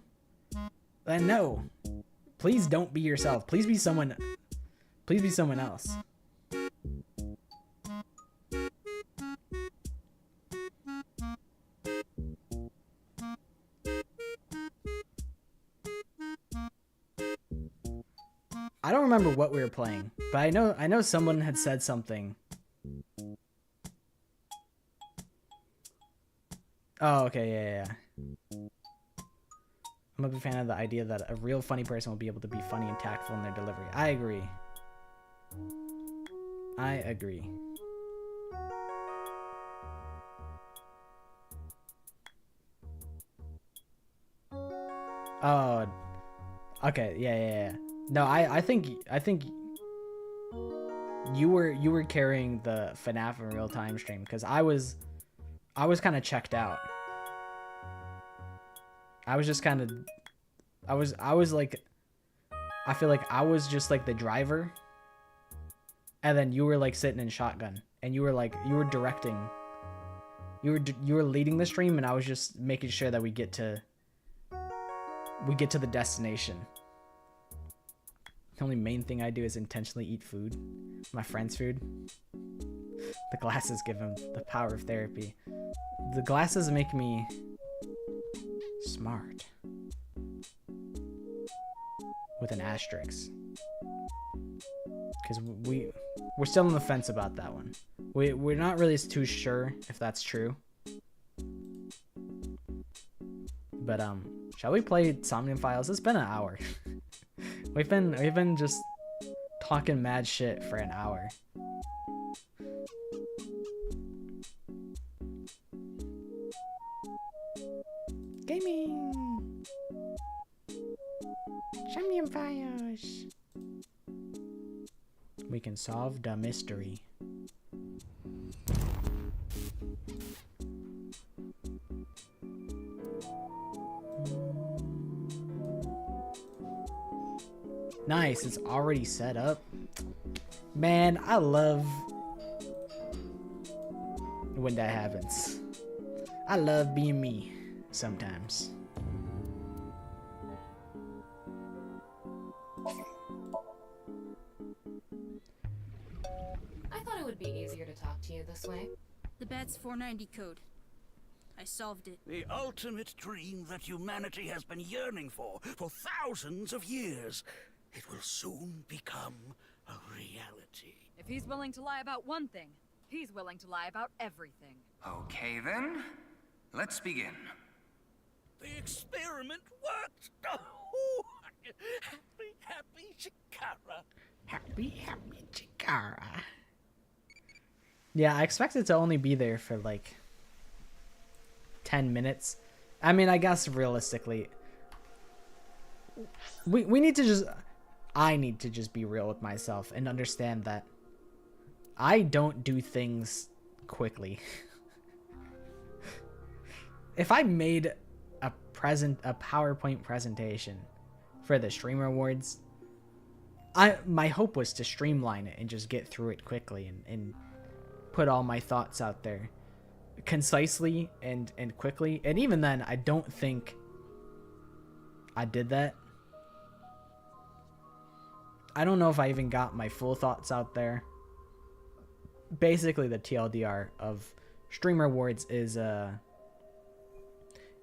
then no. Please don't be yourself. Please be someone else. I don't remember what we were playing, but I know someone had said something. Oh, okay, yeah. I'm a big fan of the idea that a real funny person will be able to be funny and tactful in their delivery. I agree. Oh, okay, yeah. No, I think you were carrying the FNAF in real time stream, because I was kind of checked out. I was just kind of, I was like, I feel like I was just like the driver, and then you were like sitting in shotgun, and you were like, you were directing, you were leading the stream, and I was just making sure that we get to the destination. The only main thing I do is intentionally eat food, my friend's food. The glasses give him the power of therapy. The glasses make me smart. With an asterisk. Because we're still on the fence about that one. We're not really too sure if that's true. But shall we play Somnium Files? It's been an hour. we've been just talking mad shit for an hour. Gaming. Somnium Files. We can solve the mystery. Nice, it's already set up. Man, I love when that happens. I love being me sometimes. I thought it would be easier to talk to you this way. The bat's 490 code. I solved it. The ultimate dream that humanity has been yearning for thousands of years. It will soon become a reality. If he's willing to lie about one thing, he's willing to lie about everything. Okay then, let's begin. The experiment worked! Oh, happy Chikara. Happy Chikara. Yeah, I expect it to only be there for like 10 minutes. I mean, I guess realistically, we need to just... I need to just be real with myself and understand that I don't do things quickly. If I made a PowerPoint presentation for the Streamer Awards, my hope was to streamline it and just get through it quickly and put all my thoughts out there concisely and quickly. And even then, I don't think I did that. I don't know if I even got my full thoughts out there. Basically, the TLDR of Streamer Awards is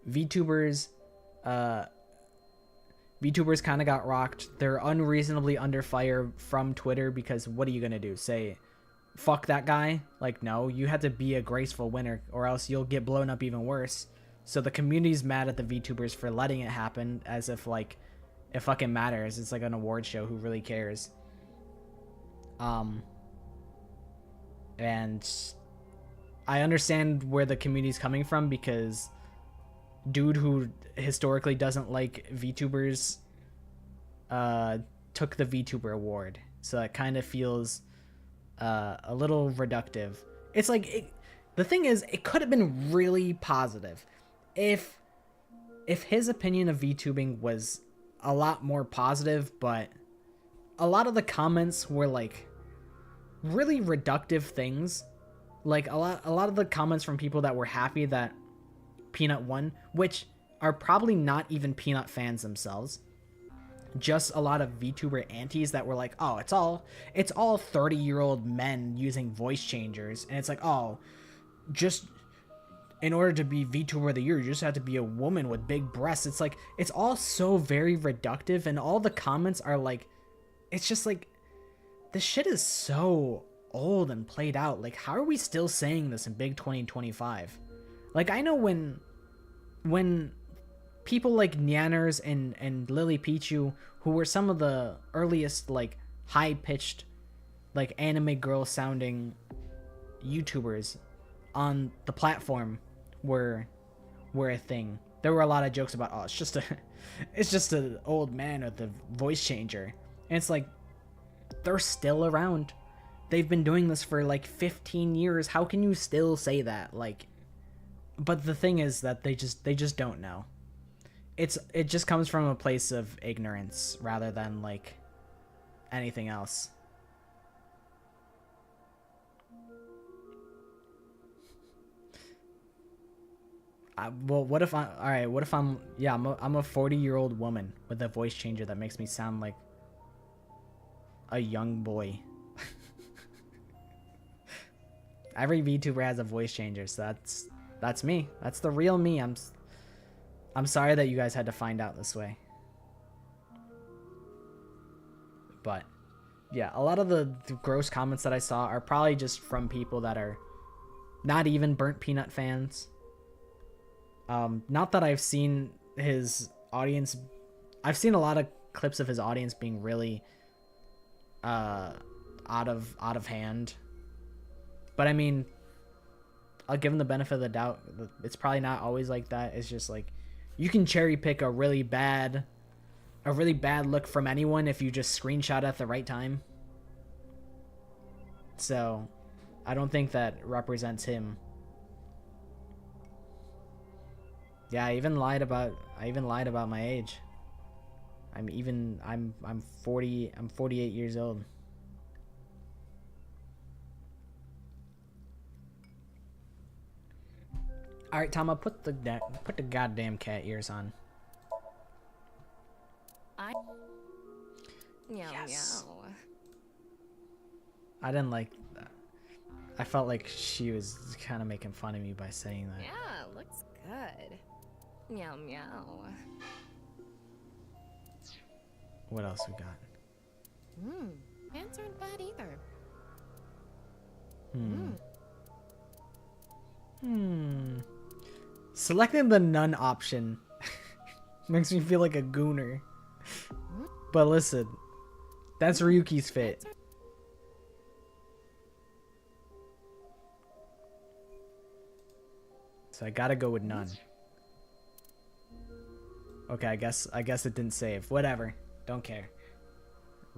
VTubers kind of got rocked. They're unreasonably under fire from Twitter because what are you gonna do? Say, fuck that guy? Like, no, you had to be a graceful winner or else you'll get blown up even worse. So the community's mad at the VTubers for letting it happen as if, like, it fucking matters. It's like an award show. Who really cares? And I understand where the community's coming from because dude who historically doesn't like VTubers took the VTuber award. So it kind of feels a little reductive. It's like, the thing is, it could have been really positive if his opinion of VTubing was a lot more positive, but a lot of the comments were like really reductive things. Like a lot of the comments from people that were happy that Peanut won, which are probably not even Peanut fans themselves. Just a lot of VTuber antis that were like, oh, it's all 30-year-old men using voice changers, and it's like, oh, just in order to be VTuber of the year, you just have to be a woman with big breasts. It's like, it's all so very reductive, and all the comments are like, it's just like, this shit is so old and played out. Like, how are we still saying this in big 2025? Like, I know when people like Nyanners and Lily Pichu, who were some of the earliest, like, high-pitched, like, anime girl sounding YouTubers on the platform were a thing. There were a lot of jokes about, oh, it's just an old man with a voice changer. And it's like, they're still around. They've been doing this for like 15 years. How can you still say that? Like, but the thing is that they just don't know. It just comes from a place of ignorance rather than like anything else. Well, what if I'm a 40-year-old woman with a voice changer that makes me sound like a young boy. Every VTuber has a voice changer, so that's me. That's the real me. I'm sorry that you guys had to find out this way. But yeah, a lot of the gross comments that I saw are probably just from people that are not even Burnt Peanut fans. Not that I've seen his audience. I've seen a lot of clips of his audience being really out of hand. But I mean, I'll give him the benefit of the doubt. It's probably not always like that. It's just like you can cherry pick a really bad look from anyone if you just screenshot at the right time. So I don't think that represents him. Yeah, I even lied about my age. I'm 48 years old. All right, Tama, put the goddamn cat ears on. Meow, Yes. meow. I didn't like that. I felt like she was kind of making fun of me by saying that. Yeah, looks good. Meow, meow. What else we got? Pants aren't bad either. Selecting the none option makes me feel like a gooner. But listen, that's Ryuki's fit. So I gotta go with none. Okay, I guess it didn't save. Whatever. Don't care.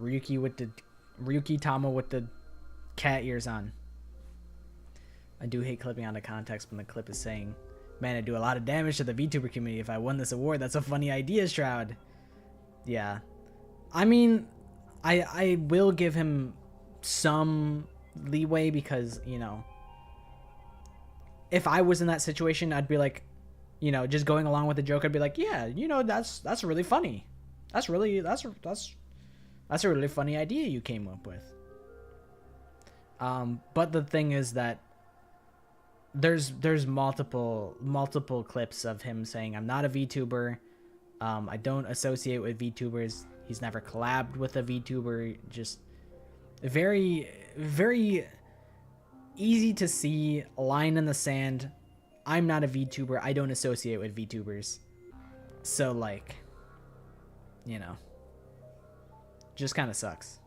Ryuki Tama with the cat ears on. I do hate clipping out of context when the clip is saying, "Man, I do a lot of damage to the VTuber community if I won this award. That's a funny idea, Shroud." Yeah. I mean, I will give him some leeway because, you know, if I was in that situation, I'd be like, you know, just going along with the joke, I'd be like, yeah, you know, that's really funny. That's a really funny idea you came up with. But the thing is that there's multiple clips of him saying, "I'm not a VTuber. I don't associate with VTubers." He's never collabed with a VTuber. Just very, very easy to see line in the sand. I'm not a VTuber. I don't associate with VTubers. So, like, you know, just kind of sucks.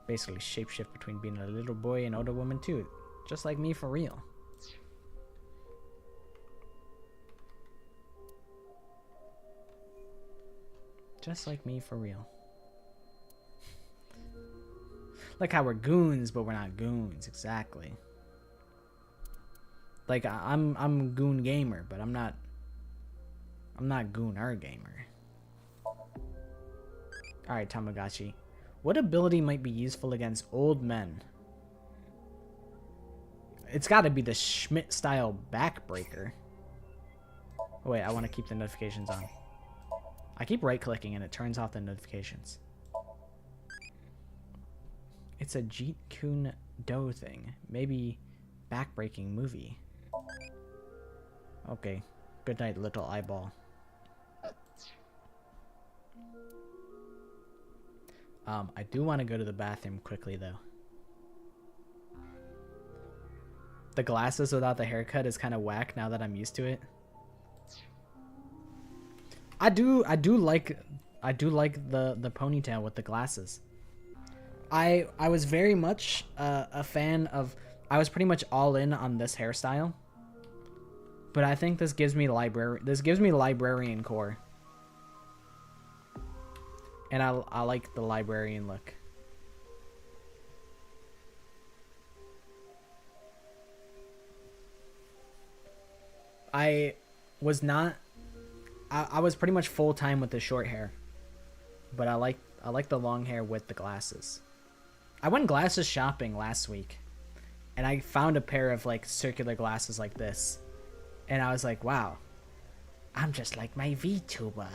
Basically shapeshift between being a little boy and older woman too. Just like me for real. Just like me for real. Like how we're goons, but we're not goons, exactly. Like I'm goon gamer, but I'm not gooner gamer. Alright, Tamagotchi. What ability might be useful against old men? It's gotta be the Schmidt style backbreaker. Oh, wait, I want to keep the notifications on. I keep right clicking and it turns off the notifications. It's a Jeet Kune Do thing. Maybe backbreaking movie. Okay. Good night, little eyeball. I do want to go to the bathroom quickly though. The glasses without the haircut is kind of whack now that I'm used to it. I do like the ponytail with the glasses. I was very much a fan of. I was pretty much all in on this hairstyle, but I think this gives me librarian core, and I like the librarian look. I was not. I was pretty much full time with the short hair, but I like the long hair with the glasses. I went glasses shopping last week, and I found a pair of like circular glasses like this, and I was like, wow, I'm just like my VTuber.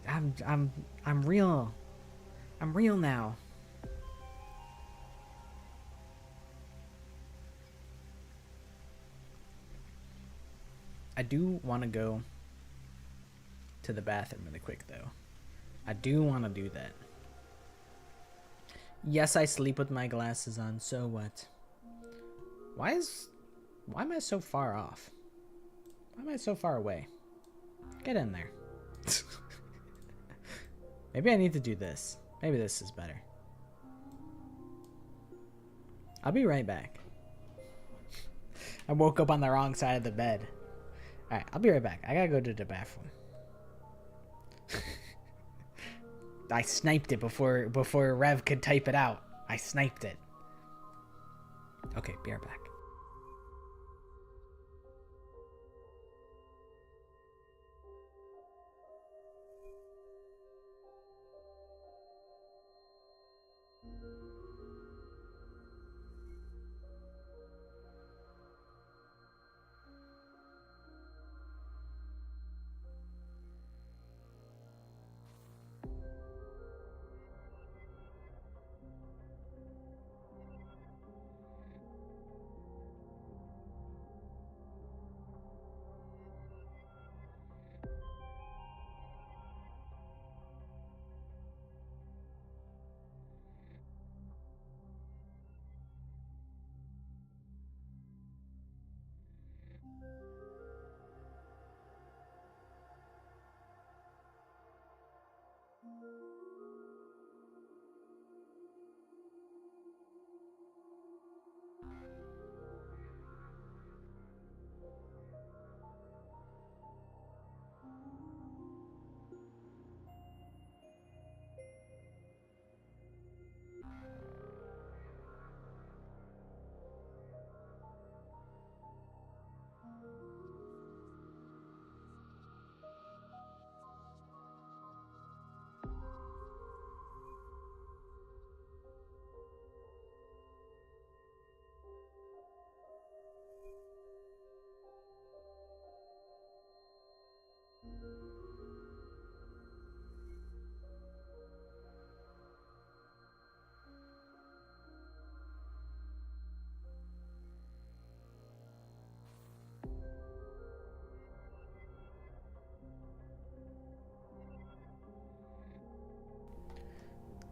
I'm real. I'm real now. I do want to go to the bathroom really quick though. I do want to do that. Yes, I sleep with my glasses on, so what? Why am I so far off? Why am I so far away? Get in there. Maybe I need to do this. Maybe this is better. I'll be right back. I woke up on the wrong side of the bed. Alright, I'll be right back. I gotta go to the bathroom. I sniped it before Rev could type it out. I sniped it. Okay, be right back.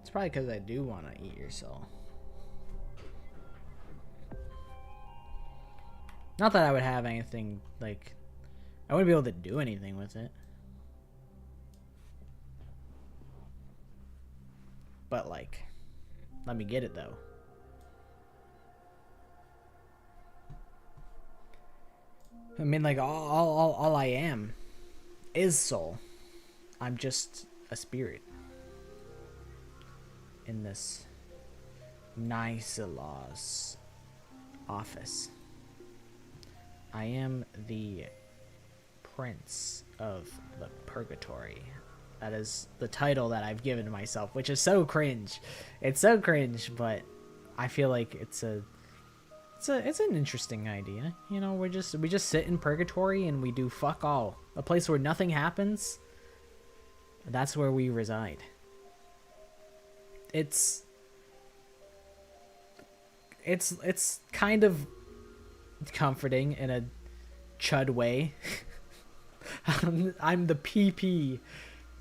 It's probably because I do want to eat your soul. Not that I would have anything, like, I wouldn't be able to do anything with it. But, like, let me get it, though. I mean, like, all I am is soul. I'm just a spirit in this Nicelaw's office. I am the Prince of the Purgatory. That is the title that I've given myself, which is so cringe. It's so cringe, but I feel like it's an interesting idea. You know, we just sit in purgatory and we do fuck all. A place where nothing happens. That's where we reside. It's kind of comforting in a chud way. I'm the PP.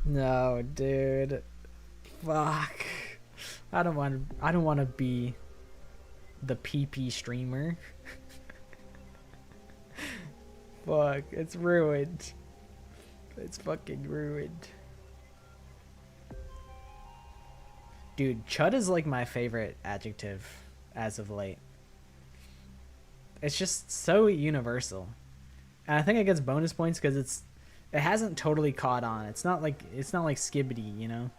No, dude. Fuck. I don't want to be the PP streamer. Fuck, it's ruined. It's fucking ruined. Dude, chud is like my favorite adjective as of late. It's just so universal. And I think it gets bonus points because it hasn't totally caught on. It's not like Skibbity, you know?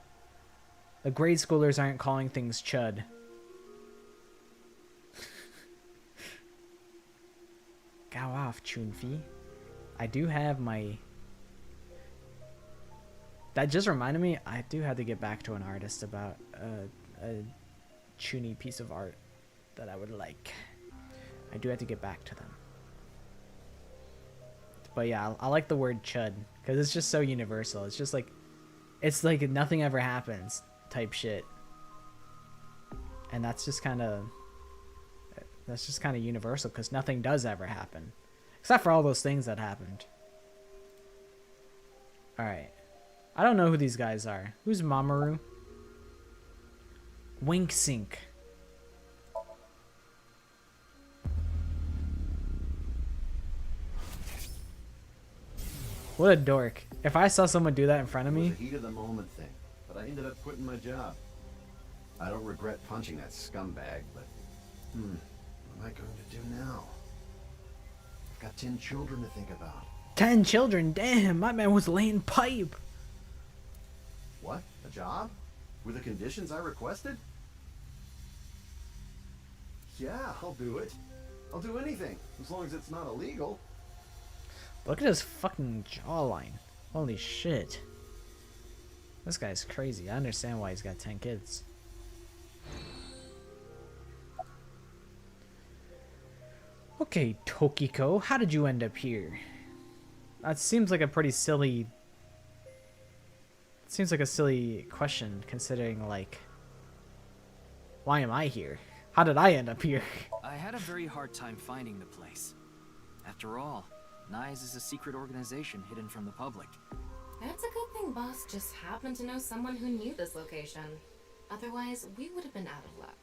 The grade schoolers aren't calling things chud. Go off, Chunfi. I do have my... That just reminded me, I do have to get back to an artist about a Chuny piece of art that I would like. I do have to get back to them. But yeah, I like the word chud because it's just so universal. It's just like, it's like nothing ever happens type shit. And that's just kind of universal because nothing does ever happen. Except for all those things that happened. Alright. I don't know who these guys are. Who's Mamoru? Wink Sink. What a dork. If I saw someone do that in front of It was me, a heat of the moment thing, but I ended up quitting my job. I don't regret punching that scumbag, but what am I going to do now? I've got 10 children to think about. 10 children, damn, my man was laying pipe. What? A job? With the conditions I requested? Yeah, I'll do it. I'll do anything, as long as it's not illegal. Look at his fucking jawline. Holy shit. This guy's crazy. I understand why he's got 10 kids. Okay, Tokiko, how did you end up here? That seems like a pretty silly... It seems like a silly question, considering, like... Why am I here? How did I end up here? I had a very hard time finding the place. After all, NICE is a secret organization hidden from the public. That's a good thing Boss just happened to know someone who knew this location. Otherwise, we would have been out of luck.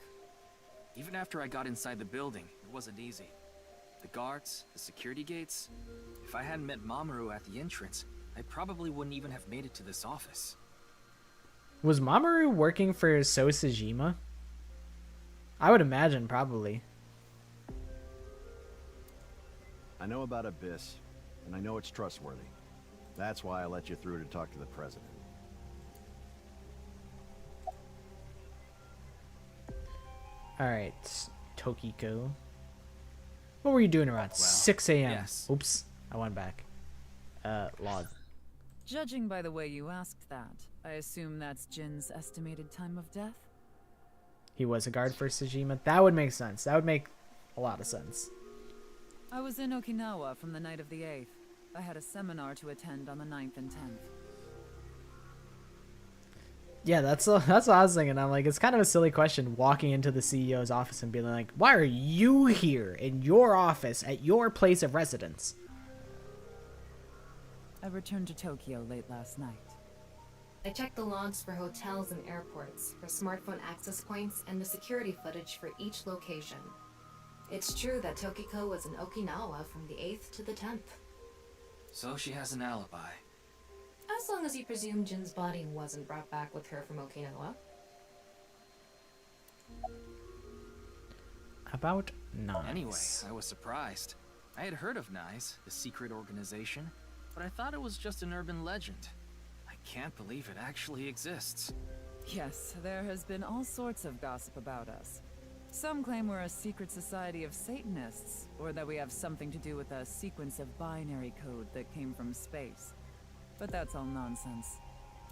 Even after I got inside the building, it wasn't easy. The guards, the security gates... If I hadn't met Mamoru at the entrance, I probably wouldn't even have made it to this office. Was Mamoru working for Sosajima? I would imagine, probably. I know about Abyss, and I know it's trustworthy. That's why I let you through to talk to the president. Alright, Tokiko. What were you doing around 6 a.m.? Yes. Oops, I went back. Log. Judging by the way you asked that, I assume that's Jin's estimated time of death? He was a guard for Sajima. That would make sense. That would make a lot of sense. I was in Okinawa from the night of the 8th. I had a seminar to attend on the 9th and 10th. Yeah, that's what I was thinking. I'm like, it's kind of a silly question walking into the CEO's office and being like, why are you here in your office at your place of residence? I returned to Tokyo late last night. I checked the logs for hotels and airports, for smartphone access points, and the security footage for each location. It's true that Tokiko was in Okinawa from the 8th to the 10th. So she has an alibi. As long as you presume Jin's body wasn't brought back with her from Okinawa. About NICE. Anyway, I was surprised. I had heard of NICE, the secret organization, but I thought it was just an urban legend. I can't believe it actually exists. Yes, there has been all sorts of gossip about us. Some claim we're a secret society of Satanists, or that we have something to do with a sequence of binary code that came from space. But that's all nonsense.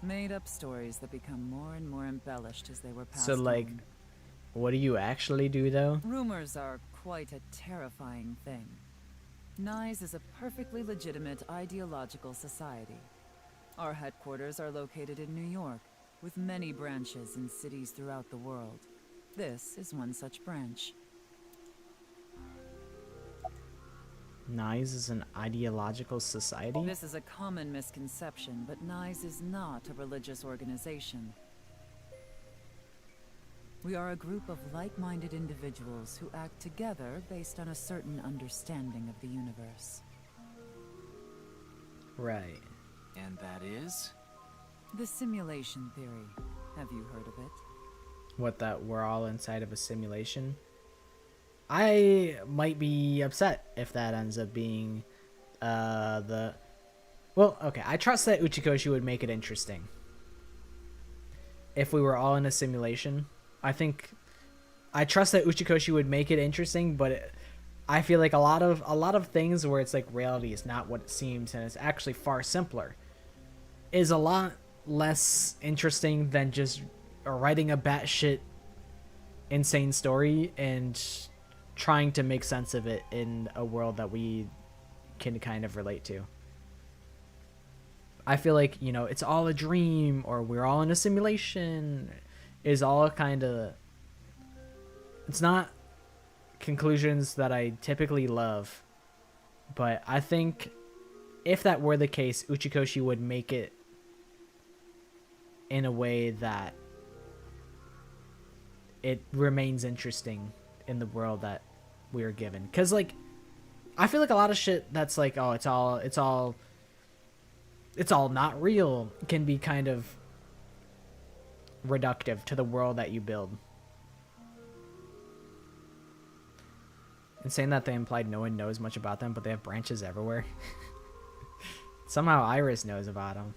Made-up stories that become more and more embellished as they were passed So, like, on. what do you actually do, though? Rumors are quite a terrifying thing. NICE is a perfectly legitimate ideological society. Our headquarters are located in New York, with many branches in cities throughout the world. This is one such branch. NICE is an ideological society? This is a common misconception, but NICE is not a religious organization. We are a group of like-minded individuals who act together based on a certain understanding of the universe. Right. And that is? The simulation theory. Have you heard of it? What, that we're all inside of a simulation? I might be upset if that ends up being the... Well, okay, I trust that Uchikoshi would make it interesting. If we were all in a simulation, I trust that Uchikoshi would make it interesting, but I feel like a lot of things where it's like reality is not what it seems and it's actually far simpler is a lot less interesting than just writing a batshit insane story and trying to make sense of it in a world that we can kind of relate to. I feel like, you know, it's all a dream or we're all in a simulation is all kind of... It's not conclusions that I typically love, but I think if that were the case, Uchikoshi would make it in a way that it remains interesting in the world that we are given. Because, like, I feel like a lot of shit that's like, oh, it's all it's all not real can be kind of reductive to the world that you build. And saying that they implied no one knows much about them, but they have branches everywhere. Somehow Iris knows about them.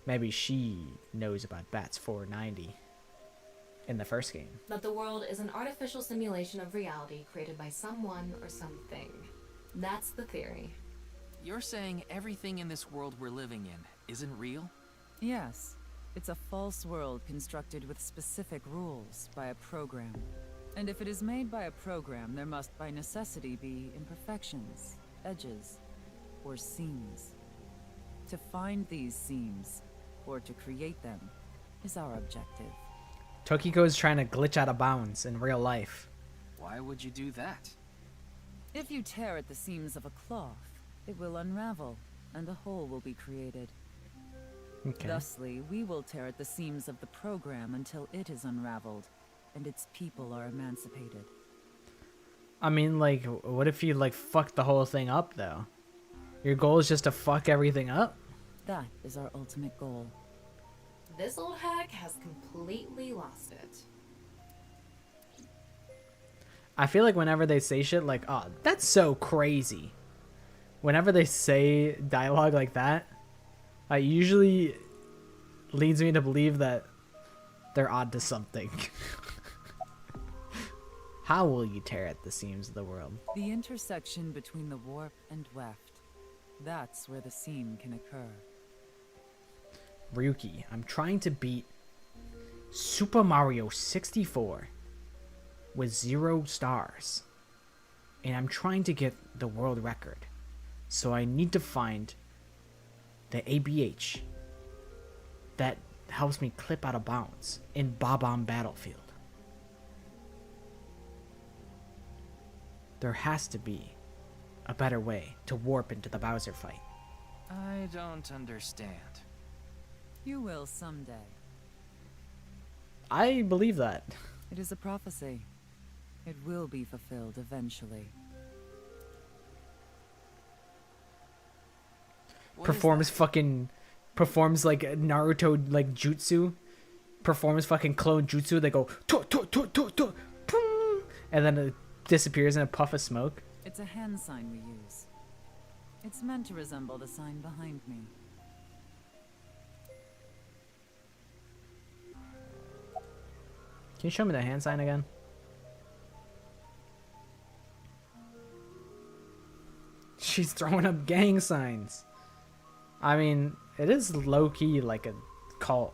Maybe she knows about Bats 490 in the first game. That the world is an artificial simulation of reality created by someone or something. That's the theory. You're saying everything in this world we're living in isn't real? Yes. It's a false world constructed with specific rules by a program. And if it is made by a program, there must by necessity be imperfections, edges, or seams. To find these seams, or to create them, is our objective. Tokiko's trying to glitch out of bounds in real life. Why would you do that? If you tear at the seams of a cloth, it will unravel, and a hole will be created. Okay. Thusly, we will tear at the seams of the program until it is unraveled, and its people are emancipated. I mean, like, what if you, like, fuck the whole thing up, though? Your goal is just to fuck everything up? That is our ultimate goal. This old hack has completely lost it. I feel like whenever they say shit like, oh, that's so crazy. Whenever they say dialogue like that, it usually leads me to believe that they're odd to something. How will you tear at the seams of the world? The intersection between the warp and weft. That's where the seam can occur. Ryuki, I'm trying to beat Super Mario 64 with 0 stars. And I'm trying to get the world record. So I need to find the ABH that helps me clip out of bounds in Bob-omb Battlefield. There has to be a better way to warp into the Bowser fight. I don't understand. You will someday. I believe that. It is a prophecy. It will be fulfilled eventually. Performs like Naruto like jutsu. Performs fucking clone jutsu. They go to to to to to, pum, and then it disappears in a puff of smoke. It's a hand sign we use. It's meant to resemble the sign behind me. Can you show me the hand sign again? She's throwing up gang signs. I mean, it is low-key like a cult.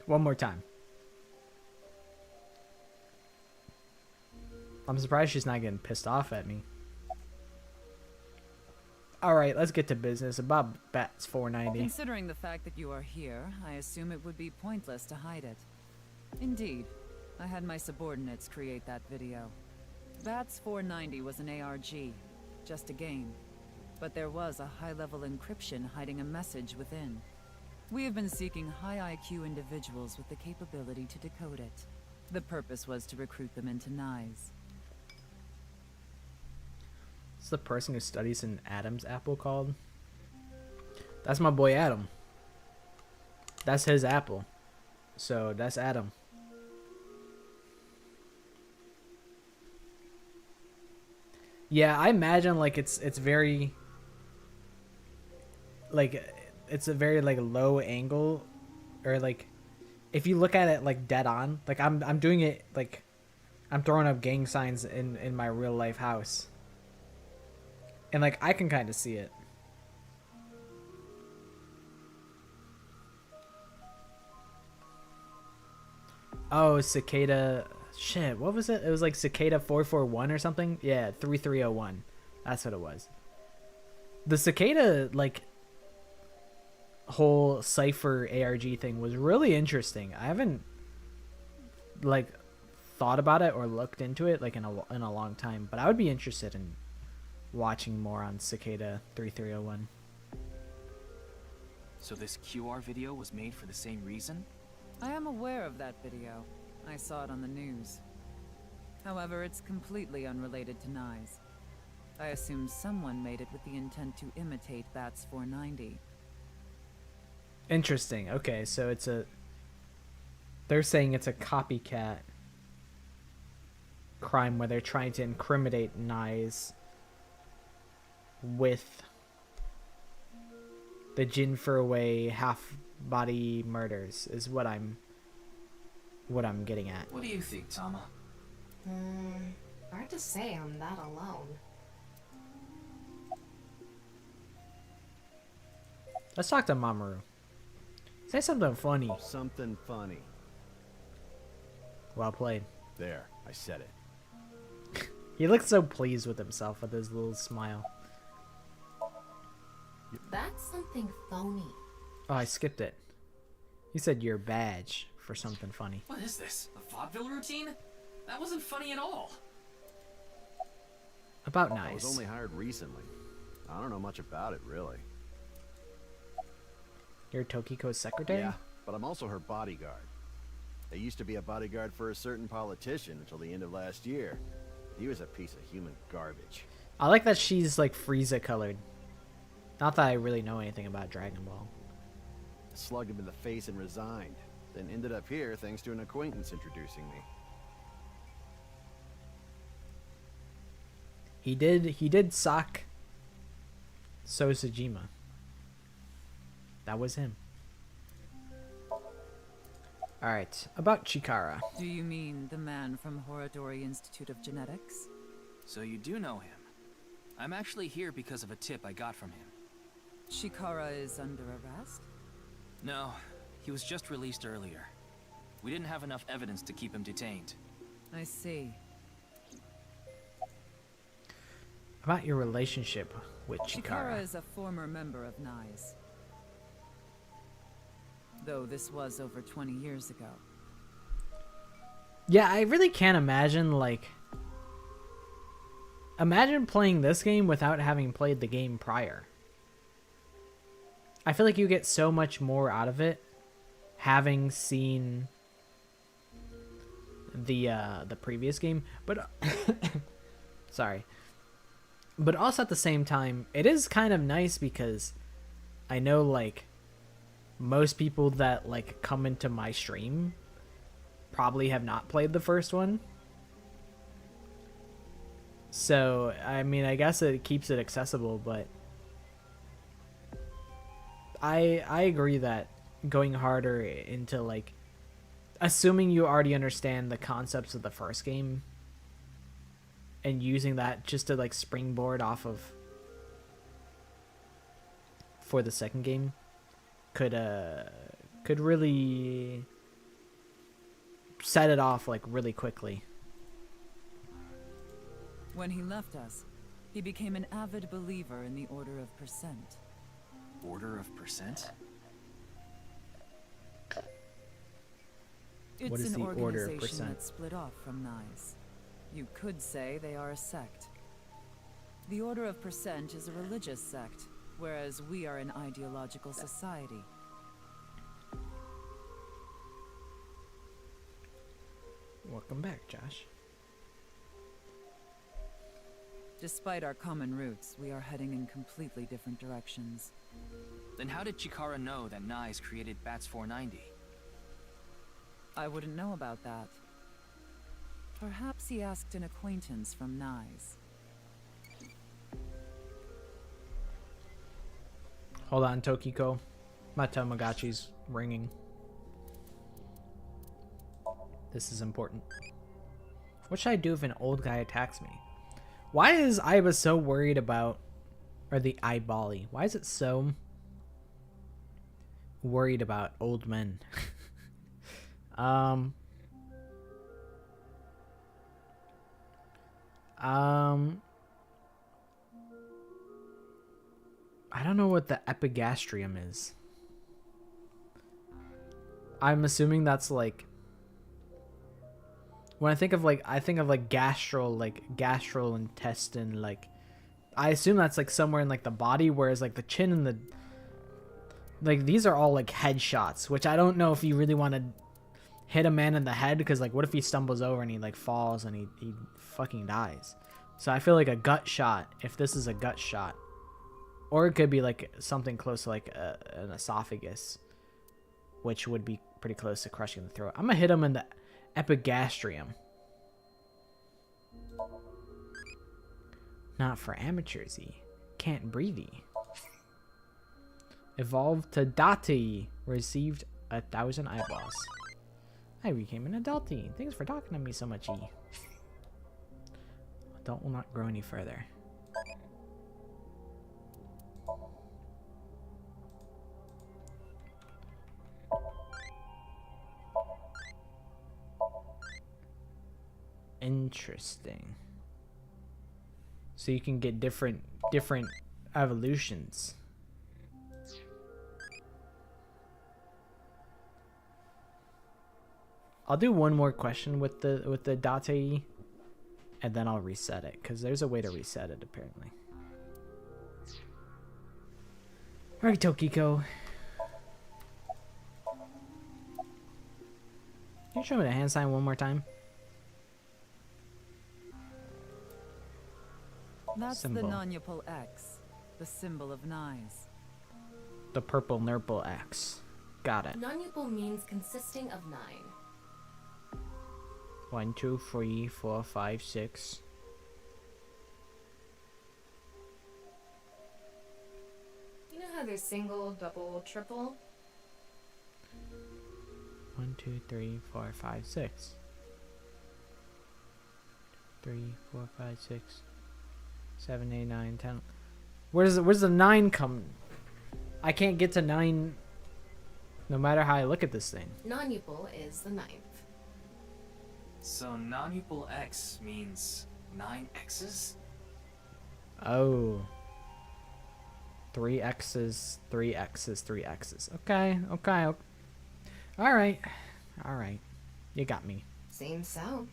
One more time. I'm surprised she's not getting pissed off at me. Alright, let's get to business about Bats 490. Considering the fact that you are here, I assume it would be pointless to hide it. Indeed, I had my subordinates create that video. Bats 490 was an ARG, just a game. But there was a high-level encryption hiding a message within. We have been seeking high IQ individuals with the capability to decode it. The purpose was to recruit them into NICE. What's the person who studies in Adam's apple called? That's my boy Adam. That's his apple. So that's Adam. Yeah, I imagine like it's very like it's a very like low angle, or like if you look at it like dead on, like I'm doing it like I'm throwing up gang signs in my real life house. And like I can kind of see it. Oh, Cicada. Shit, what was it? It was like Cicada 441 or something? Yeah, 3301. That's what it was. The Cicada, like, whole Cypher ARG thing was really interesting. I haven't, like, thought about it or looked into it, like, in a long time. But I would be interested in watching more on Cicada 3301. So this QR video was made for the same reason? I am aware of that video. I saw it on the news. However, it's completely unrelated to NICE. I assume someone made it with the intent to imitate Bats 490. Interesting. Okay, so it's a... They're saying it's a copycat crime where they're trying to incriminate Nyes with the Jin Furway half-body murders is what I'm getting at. What do you think, Tama? Hard to say on that alone. Let's talk to Mamoru. Say something funny. Something funny. Well played. There, I said it. He looks so pleased with himself with his little smile. That's something phony. Oh, I skipped it. You said your badge for something funny. What is this? A vaudeville routine? That wasn't funny at all. About I was nice. only hired recently. I don't know much about it, really. You're Tokiko's secretary? Yeah, but I'm also her bodyguard. I used to be a bodyguard for a certain politician until the end of last year. He was a piece of human garbage. I like that she's like Frieza colored. Not that I really know anything about Dragon Ball. I slugged him in the face and resigned. Then ended up here thanks to an acquaintance introducing me. He did sock Sosajima. That was him. Alright, about Chikara. Do you mean the man from NirvanA Institute of Genetics? So you do know him. I'm actually here because of a tip I got from him. Chikara is under arrest? No, he was just released earlier. We didn't have enough evidence to keep him detained. I see. About your relationship with Chikara. Chikara is a former member of Nyes. Though this was over 20 years ago. Yeah, I really can't imagine, like... Imagine playing this game without having played the game prior. I feel like you get so much more out of it having seen the previous game, but sorry. But also at the same time, it is kind of nice because I know like most people that like come into my stream probably have not played the first one. So, I mean, I guess it keeps it accessible, but I agree that going harder into like assuming you already understand the concepts of the first game and using that just to like springboard off of for the second game could really set it off like really quickly. When he left us, he became an avid believer in the Order of Percent. Order of Percent? It's What is an the Order of organization Percent? that split off from Nyes. You could say they are a sect. The Order of Percent is a religious sect, whereas we are an ideological society. Welcome back, Josh. Despite our common roots, we are heading in completely different directions. Then how did Chikara know that Nyes created Bats 490? I wouldn't know about that. Perhaps he asked an acquaintance from Nyes. Hold on, Tokiko. My Tamagotchi's ringing. This is important. What should I do if an old guy attacks me? Why is Aiba so worried about... Or the Eyebally. Why is it so... worried about old men? I don't know what the epigastrium is. I'm assuming that's like... When I think of like gastrointestine, like I assume that's like somewhere in like the body, whereas like the chin and the like these are all like headshots, which I don't know if you really want to hit a man in the head, because like what if he stumbles over and he like falls and he fucking dies. So I feel like a gut shot, if this is a gut shot, or it could be like something close to like an esophagus, which would be pretty close to crushing the throat. I'm gonna hit him in the epigastrium. Not for amateursy. Can't breathe-y. Evolved to Dati. Received 1,000 eyeballs. I became an adulty. Thanks for talking to me so much, E. Adult will not grow any further. Interesting. So you can get different evolutions. I'll do one more question with the Date, and then I'll reset it, because there's a way to reset it apparently. Alright, Tokiko. Can you show me the hand sign one more time? That's Symbol. the non-Yapol X, the symbol of Nyes. The purple nurple X. Got it. Non-Yapol means consisting of 9. 1, 2, 3, 4, 5, 6. You know how there's single, double, triple? 1, 2, 3, 4, 5, 6. 3, 4, 5, 6. 7, 8, 9, 10. Where's the 9 come? I can't get to 9 no matter how I look at this thing. Non-Yapol is the 9th. So non-Upal X means 9 X's? Oh. 3 X's, 3 X's, 3 X's. Okay. Alright. Alright. You got me. Seems so.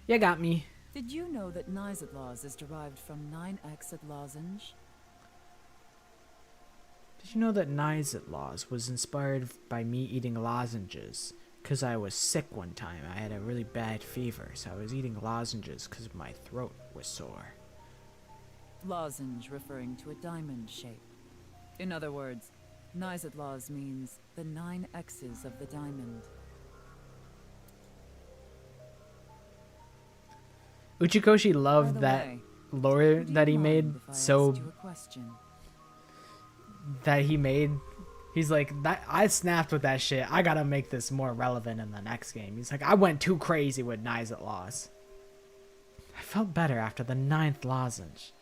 You got me. Did you know that Nyzatlaws is derived from 9X lozenge? Did you know that Nyzatlaws was inspired by me eating lozenges? Because I was sick one time. I had a really bad fever, so I was eating lozenges because my throat was sore. Lozenge referring to a diamond shape. In other words, Nyzatlaws means the 9 X's of the diamond. Uchikoshi By loved the that way, lore would you that he mind made if I so asked you a question? He's like, that I snapped with that shit. I gotta make this more relevant in the next game. He's like, I went too crazy with Nyzatlaws. I felt better after the 9th lozenge.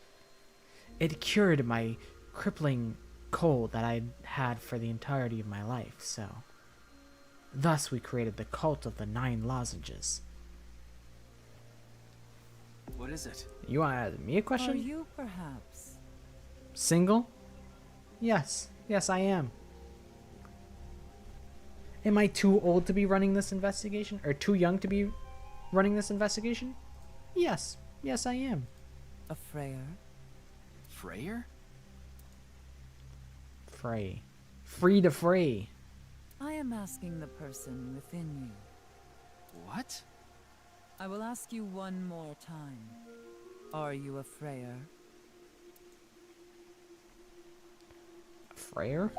It cured my crippling cold that I'd had for the entirety of my life, so. Thus we created the cult of the 9 lozenges. What is it? You want to ask me a question? Are you perhaps Single? Yes. Yes, I am. Am I too old to be running this investigation? Or too young to be running this investigation? Yes. Yes, I am. a Freyr? Freyr? Frey. Free to free. I am asking the person within you. What? I will ask you one more time. Are you a Freyr? Freyr?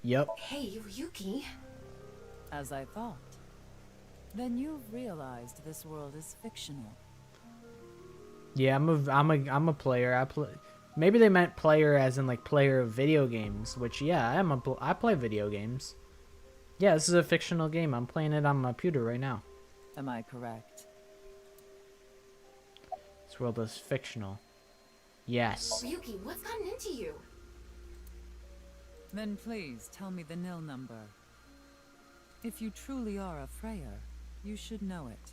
Yep. Hey, Yuki. As I thought. Then you've realized this world is fictional. Yeah, I'm a player. Maybe they meant player as in like player of video games, which yeah, I play video games. Yeah, this is a fictional game. I'm playing it on my computer right now. Am I correct? This world is fictional. Yes. Yuki, what's gotten into you? Then please tell me the nil number. If you truly are a Freyr, you should know it.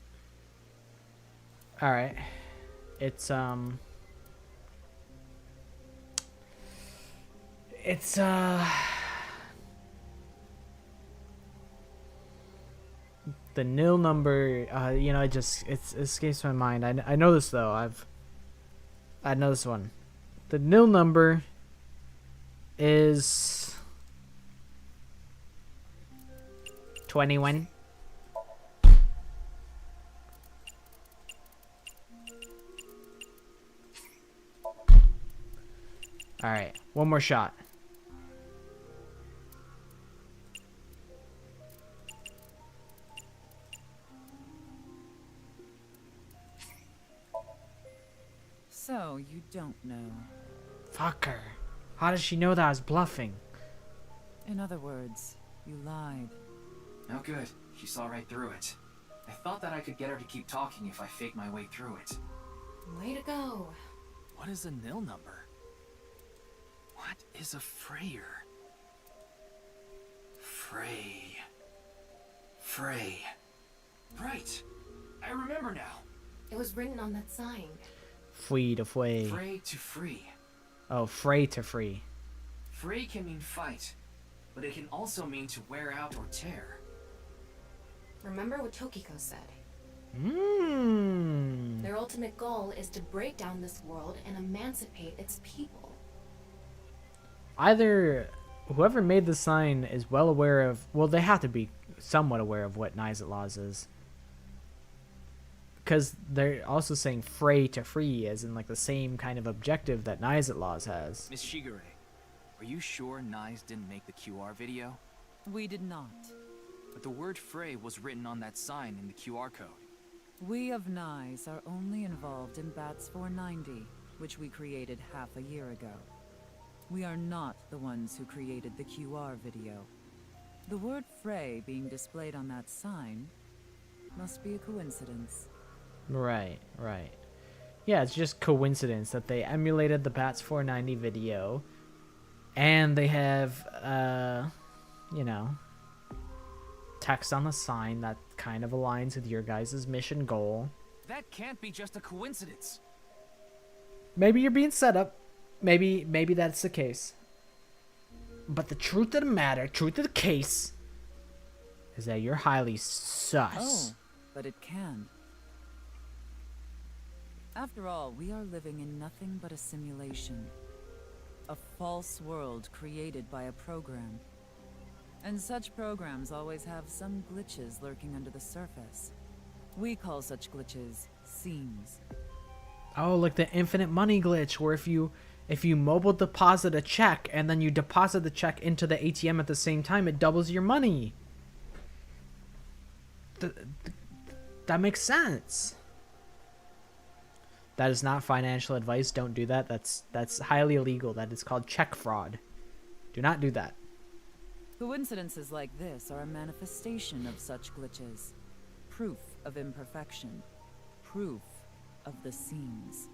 Alright. It's the nil number, you know, it escapes my mind. I know this though. I know this one. The nil number is 21. Alright, one more shot. So, you don't know. Fuck her. How does she know that I was bluffing? In other words, you lied. No good. She saw right through it. I thought that I could get her to keep talking if I faked my way through it. Way to go. What is a nil number? What is a Freyer? Frey. Frey. Right. I remember now. It was written on that sign. Fui to fue. Fray to free. Oh, fray to free. Fray can mean fight, but it can also mean to wear out or tear. Remember what Tokiko said. Mmm. Their ultimate goal is to break down this world and emancipate its people. Either whoever made the sign is well aware of, well, they have to be somewhat aware of what Nizet Laws is. Because they're also saying fray to free, as in like the same kind of objective that Nizet Laws has. Miss Shigure, are you sure Nyes didn't make the QR video? We did not. But the word Fray was written on that sign in the QR code. We of Nyes are only involved in Bats 490, which we created half a year ago. We are not the ones who created the QR video. The word Fray being displayed on that sign must be a coincidence. Right, right. Yeah, it's just coincidence that they emulated the Bats 490 video, and they have, you know, text on the sign that kind of aligns with your guys' mission goal. That can't be just a coincidence. Maybe you're being set up. Maybe that's the case. But the truth of the matter, truth of the case, is that you're highly sus. Oh, but it can. After all, we are living in nothing but a simulation. A false world created by a program. And such programs always have some glitches lurking under the surface. We call such glitches seams. Oh, like the infinite money glitch, where if you mobile deposit a check and then you deposit the check into the ATM at the same time, it doubles your money. That makes sense. That is not financial advice. Don't do that. That's highly illegal. That is called check fraud. Do not do that. Coincidences like this are a manifestation of such glitches. Proof of imperfection. Proof of the seams.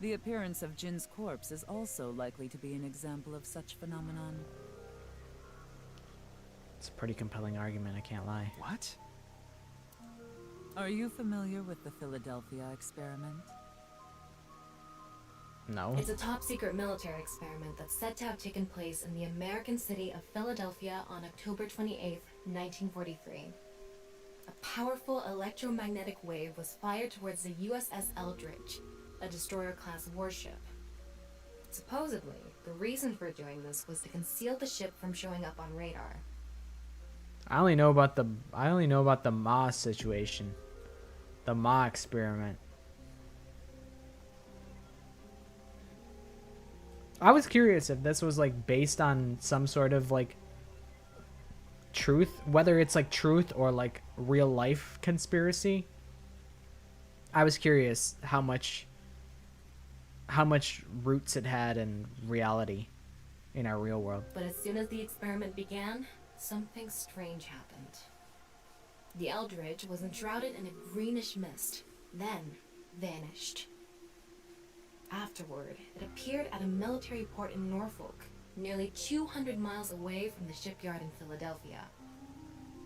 The appearance of Jin's corpse is also likely to be an example of such phenomenon. It's a pretty compelling argument, I can't lie. What? Are you familiar with the Philadelphia experiment? No. It's a top-secret military experiment that's said to have taken place in the American city of Philadelphia on October 28, 1943. A powerful electromagnetic wave was fired towards the USS Eldridge, a destroyer-class warship. Supposedly, the reason for doing this was to conceal the ship from showing up on radar. I only know about the Ma situation. The Ma experiment. I was curious if this was like based on some sort of like truth, whether it's like truth or like real life conspiracy. I was curious how much roots it had in reality in our real world. But as soon as the experiment began, something strange happened. The Eldridge was enshrouded in a greenish mist, then vanished. Afterward, it appeared at a military port in Norfolk, nearly 200 miles away from the shipyard in Philadelphia.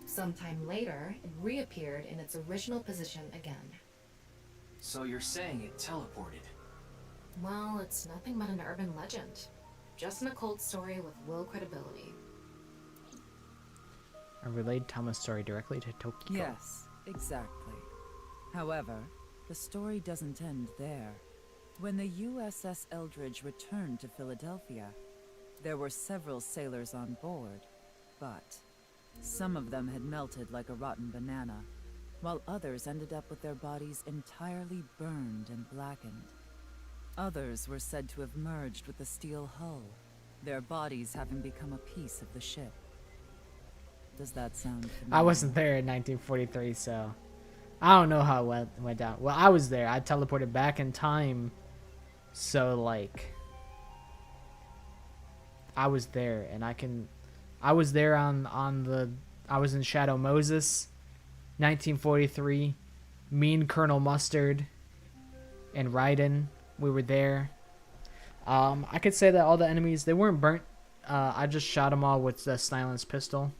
Sometime later, it reappeared in its original position again. So you're saying it teleported? Well, it's nothing but an urban legend. Just an occult story with low credibility. I relayed Tama's story directly to Tokiko. Yes, exactly. However, the story doesn't end there. When the USS Eldridge returned to Philadelphia, there were several sailors on board, but Some of them had melted like a rotten banana, while others ended up with their bodies entirely burned and blackened. Others were said to have merged with the steel hull, their bodies having become a piece of the ship. Does that sound familiar? I wasn't there in 1943, so I don't know how it went down. Well, I was there. I teleported back in time, so like I was there, and I was there I was in Shadow Moses, 1943. Me and Colonel Mustard and Raiden, we were there. I could say that all the enemies, they weren't burnt. I just shot them all with the silenced pistol.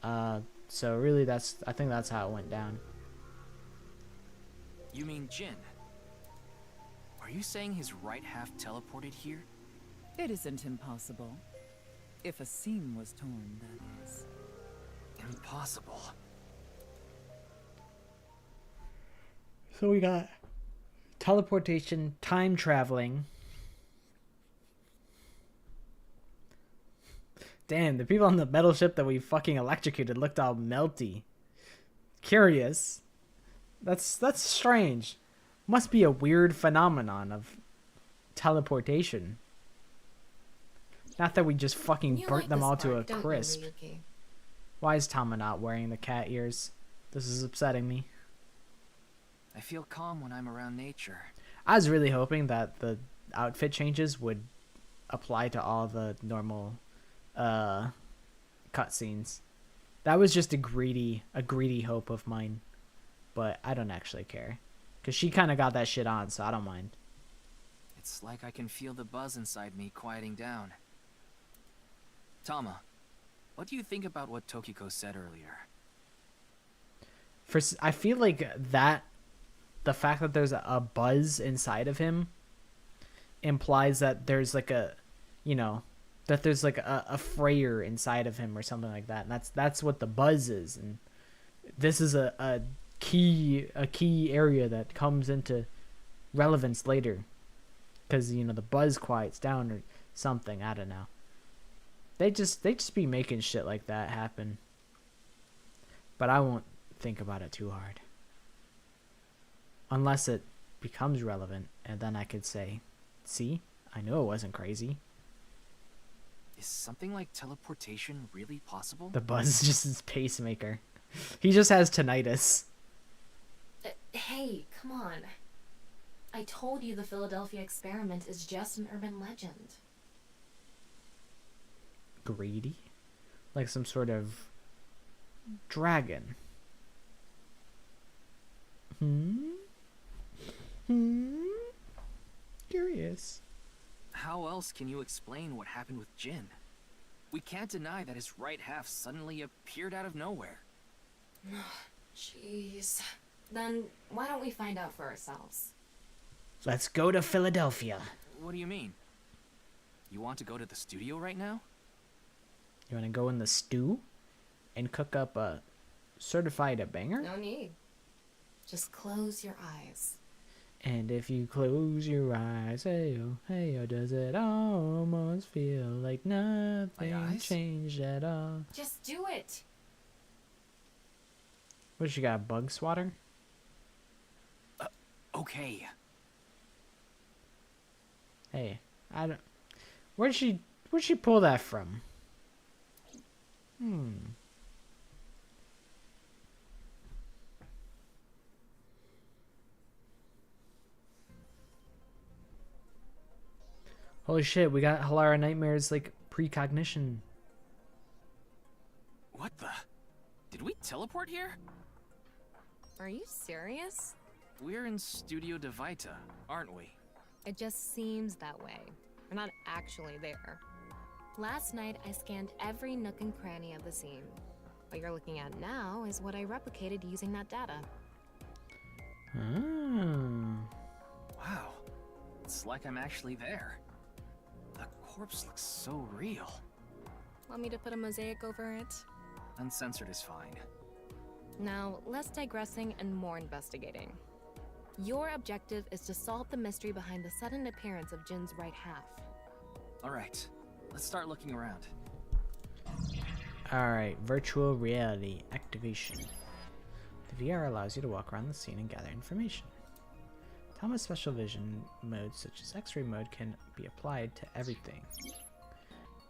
So really I think that's how it went down. You mean Jin? Are you saying his right half teleported here? It isn't impossible. If a seam was torn, that is. Impossible. So we got teleportation, time traveling. Damn, the people on the metal ship that we fucking electrocuted looked all melty. Curious. That's strange. Must be a weird phenomenon of teleportation. Not that we just fucking burnt them all to a crisp. Why is Tama not wearing the cat ears? This is upsetting me. I feel calm when I'm around nature. I was really hoping that the outfit changes would apply to all the normal cutscenes. That was just a greedy hope of mine. But I don't actually care. Because she kind of got that shit on, so I don't mind. It's like I can feel the buzz inside me quieting down. Tama, what do you think about what Tokiko said earlier? I feel like the fact that there's a buzz inside of him implies that there's like that there's like a Freyer inside of him or something like that. And that's what the buzz is. And this is a key area that comes into relevance later. Because, the buzz quiets down or something. I don't know. They just be making shit like that happen. But I won't think about it too hard. Unless it becomes relevant, and then I could say, see, I knew it wasn't crazy. Is something like teleportation really possible? The buzz is just his pacemaker. He just has tinnitus. Hey, come on. I told you the Philadelphia experiment is just an urban legend. Greedy? Like some sort of dragon. Curious. How else can you explain what happened with Jin? We can't deny that his right half suddenly appeared out of nowhere. Jeez. Then why don't we find out for ourselves? Let's go to Philadelphia. What do you mean? You want to go to the studio right now? You want to go in the stew and cook up a certified a banger? No need. Just close your eyes. And if you close your eyes, hey-oh, does it almost feel like nothing changed at all? Just do it. What, she got a bug swatter? Okay. Hey, I don't... Where'd she pull that from? Holy shit, we got Halara Nightmare's, like, precognition. What the? Did we teleport here? Are you serious? We're in Studio Devita, aren't we? It just seems that way. We're not actually there. Last night, I scanned every nook and cranny of the scene. What you're looking at now is what I replicated using that data. Wow. It's like I'm actually there. The corpse looks so real. Want me to put a mosaic over it? Uncensored is fine. Now, less digressing and more investigating. Your objective is to solve the mystery behind the sudden appearance of Jin's right half. Alright, let's start looking around. Alright, virtual reality activation. The VR allows you to walk around the scene and gather information. Tama's special vision modes such as X-ray mode can be applied to everything.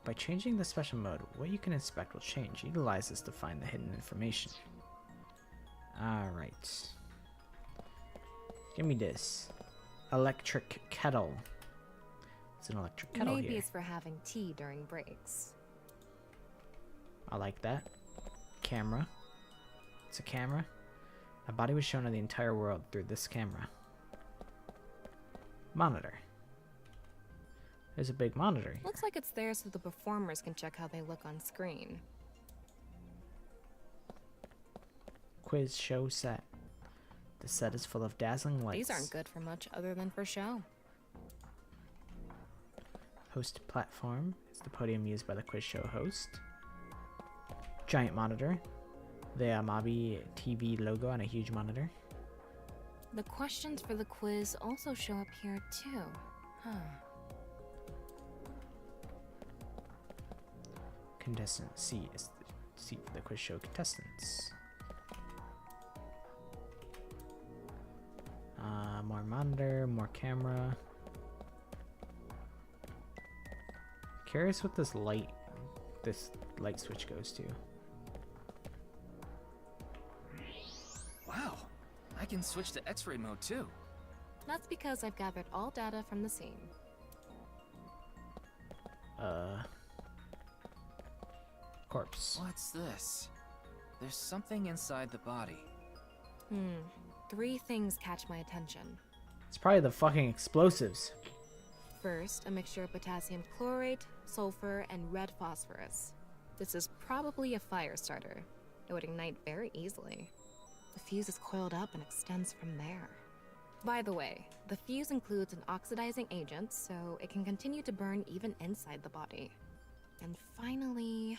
By changing the special mode, what you can inspect will change. Utilize this to find the hidden information. Alright. Give me this. Electric kettle. It's an electric kettle Maybe here. it's for having tea during breaks. I like that. Camera. It's a camera. A body was shown to the entire world through this camera. Monitor. There's a big monitor. Looks like it's there so the performers can check how they look on screen. Quiz show set. The set is full of dazzling lights. These aren't good for much other than for show. Host platform. It's the podium used by the quiz show host. Giant monitor. The Amabi TV logo on a huge monitor. The questions for the quiz also show up here too. Huh. Contestant C is the seat for the quiz show contestants. More monitor, more camera. Curious what this light switch goes to. Wow, I can switch to X-ray mode too. That's because I've gathered all data from the scene. Corpse. What's this? There's something inside the body. 3 things catch my attention. It's probably the fucking explosives. First, a mixture of potassium chlorate, sulfur, and red phosphorus. This is probably a fire starter. It would ignite very easily. The fuse is coiled up and extends from there. By the way, the fuse includes an oxidizing agent, so it can continue to burn even inside the body. And finally,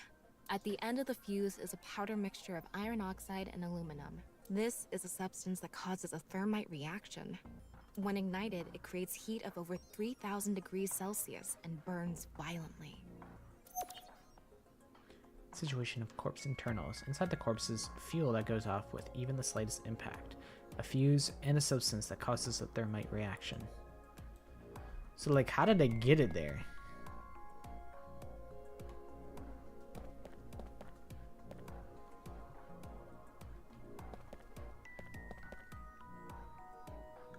at the end of the fuse is a powder mixture of iron oxide and aluminum. This is a substance that causes a thermite reaction. When ignited, it creates heat of over 3,000 degrees Celsius and burns violently. Situation of corpse internals. Inside the corpse is fuel that goes off with even the slightest impact. A fuse and a substance that causes a thermite reaction. So like, how did they get it there?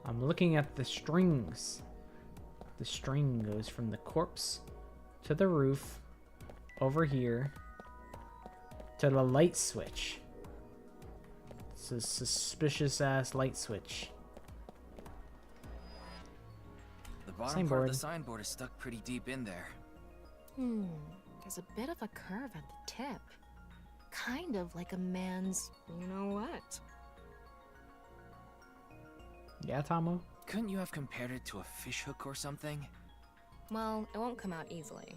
I'm looking at the strings. The string goes from the corpse to the roof, over here, to the light switch. It's a suspicious ass light switch. The bottom part Signboard. of the signboard is stuck pretty deep in there. There's a bit of a curve at the tip. Kind of like a man's, you know what? Yeah, Tomo? Couldn't you have compared it to a fishhook or something? Well, it won't come out easily.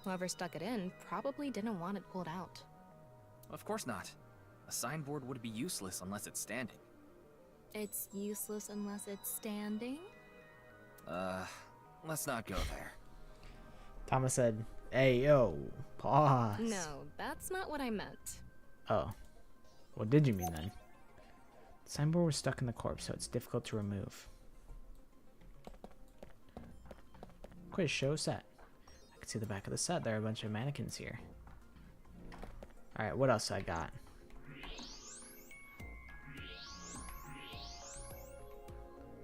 Whoever stuck it in probably didn't want it pulled out. Of course not. A signboard would be useless unless it's standing. It's useless unless it's standing? Let's not go there. Thomas said, "Hey, yo, pause." No, that's not what I meant. Oh. What did you mean then? The signboard was stuck in the corpse, so it's difficult to remove. Quiz show set. I can see the back of the set. There are a bunch of mannequins here. Alright, what else I got?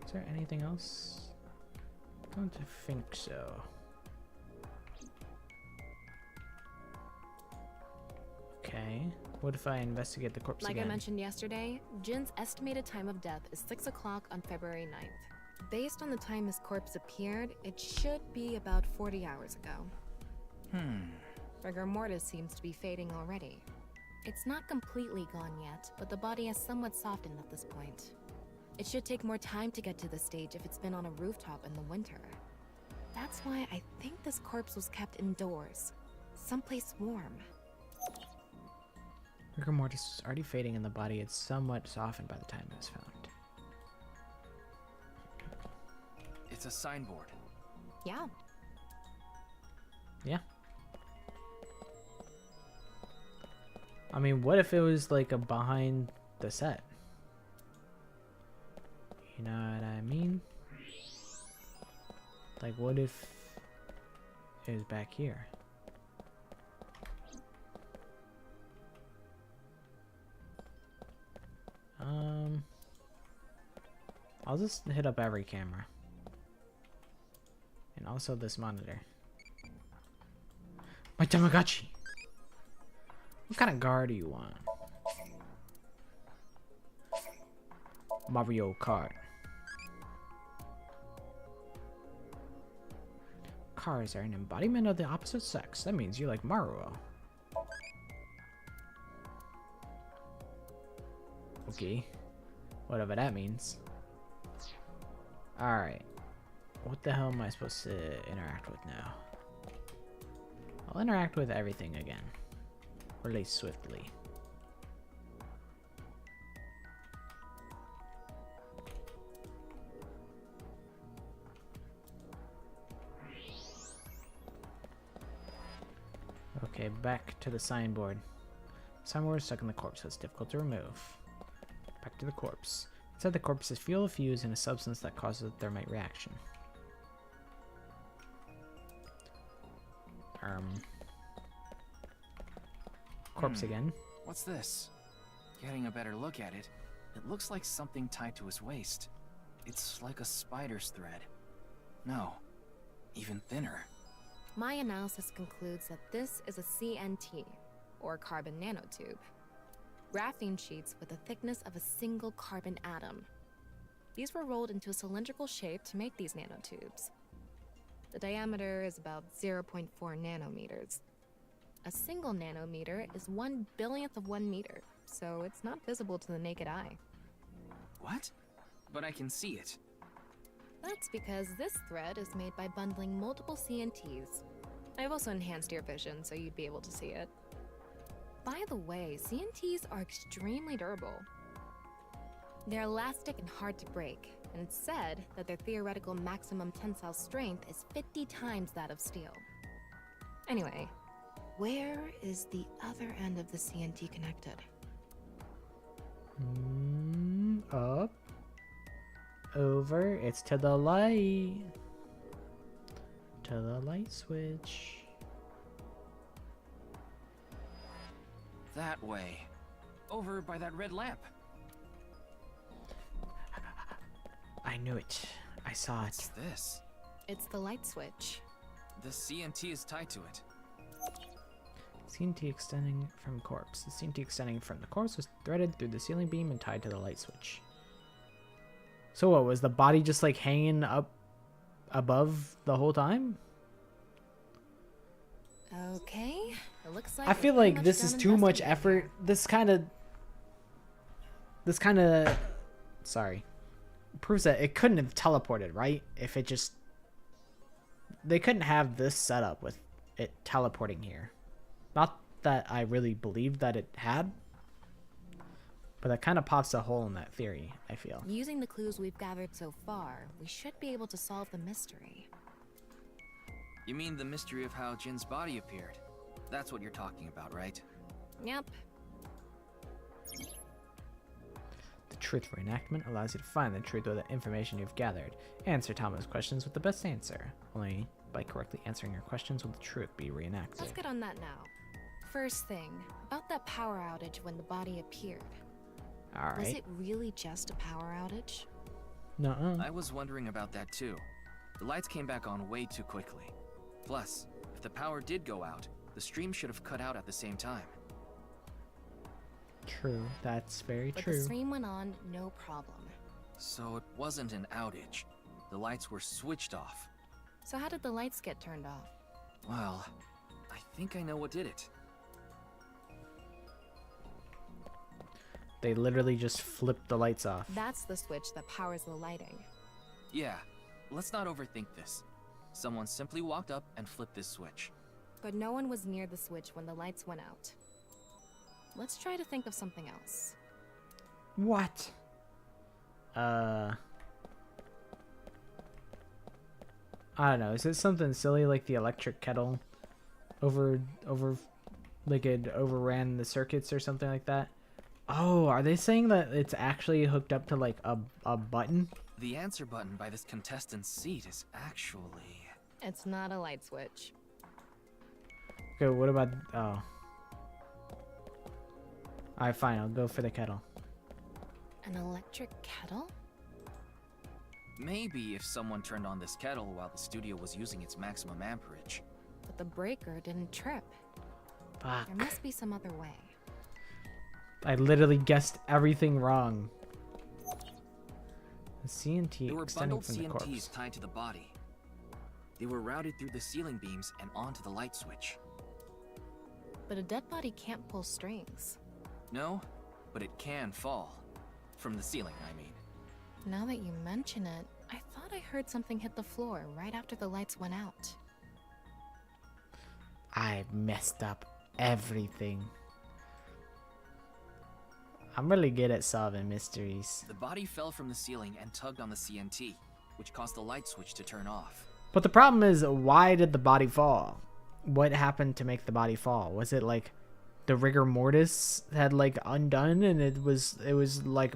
Is there anything else? Don't think so. Okay. What if I investigate the corpse Like again? I mentioned yesterday, Jin's estimated time of death is 6 o'clock on February 9th. Based on the time his corpse appeared, it should be about 40 hours ago. Rigor mortis seems to be fading already. It's not completely gone yet, but the body has somewhat softened at this point. It should take more time to get to this stage if it's been on a rooftop in the winter. That's why I think this corpse was kept indoors, someplace warm. Rigor mortis is already fading and the body is somewhat softened by the time it was found. It's a signboard. Yeah. Yeah. I mean, what if it was like a behind the set? You know what I mean? Like, what if it was back here? I'll just hit up every camera. And also this monitor. My Tamagotchi! What kind of guard do you want? Mario Kart. Cars are an embodiment of the opposite sex. That means you like Mario. Okay. Whatever that means. Alright. What the hell am I supposed to interact with now? I'll interact with everything again. Really swiftly. Okay, back to the signboard. Signboard is stuck in the corpse, so it's difficult to remove. Back to the corpse. Inside the corpse is fuel fused in a substance that causes a thermite reaction. Corpse again. What's this? Getting a better look at it, it looks like something tied to his waist. It's like a spider's thread. No, even thinner. My analysis concludes that this is a CNT, or carbon nanotube. Graphene sheets with the thickness of a single carbon atom. These were rolled into a cylindrical shape to make these nanotubes. The diameter is about 0.4 nanometers. A single nanometer is 1/1000th of 1 meter, so it's not visible to the naked eye. What? But I can see it. That's because this thread is made by bundling multiple CNTs. I've also enhanced your vision so you'd be able to see it. By the way, CNTs are extremely durable. They're elastic and hard to break, and it's said that their theoretical maximum tensile strength is 50 times that of steel. Anyway, where is the other end of the CNT connected? Up. Over. It's to the light. To the light switch. That way. Over by that red lamp. I knew it. I saw it. What's this? It's the light switch. The CNT is tied to it. CNT extending from corpse. The CNT extending from the corpse was threaded through the ceiling beam and tied to the light switch. So what, was the body just like hanging up above the whole time? Okay, it looks like I feel like this is too much effort. This kind of sorry, proves that it couldn't have teleported, right? If it just, they couldn't have this setup with it teleporting here. Not that I really believed that it had, but that kind of pops a hole in that theory, I feel. Using the clues we've gathered so far, we should be able to solve the mystery. You mean the mystery of how Jin's body appeared? That's what you're talking about, right? Yep. The truth reenactment allows you to find the truth with the information you've gathered. Answer Thomas' questions with the best answer. Only by correctly answering your questions will the truth be reenacted. Let's get on that now. First thing, about that power outage when the body appeared. Alright. Was it really just a power outage? Nuh-uh. I was wondering about that too. The lights came back on way too quickly. Plus, if the power did go out, the stream should have cut out at the same time. True, that's very But true. the stream went on, no problem. So it wasn't an outage. The lights were switched off. So how did the lights get turned off? Well, I think I know what did it. They literally just flipped the lights off. That's the switch that powers the lighting. Yeah, let's not overthink this. Someone simply walked up and flipped this switch. But no one was near the switch when the lights went out. Let's try to think of something else. What? I don't know. Is it something silly like the electric kettle Like it overran the circuits or something like that. Oh, are they saying that it's actually hooked up to like a button? The answer button by this contestant's seat is actually... It's not a light switch. Okay, what about... Oh. Alright, fine. I'll go for the kettle. An electric kettle? Maybe if someone turned on this kettle while the studio was using its maximum amperage. But the breaker didn't trip. Fuck. There must be some other way. I literally guessed everything wrong. The CNT There were extending bundled from the CNTs corpse. tied to the body. They were routed through the ceiling beams and onto the light switch. But a dead body can't pull strings. No, but it can fall. From the ceiling, I mean. Now that you mention it, I thought I heard something hit the floor right after the lights went out. I messed up everything. I'm really good at solving mysteries. The body fell from the ceiling and tugged on the CNT, which caused the light switch to turn off. But the problem is, why did the body fall? What happened to make the body fall? Was it like the rigor mortis had like undone and it was like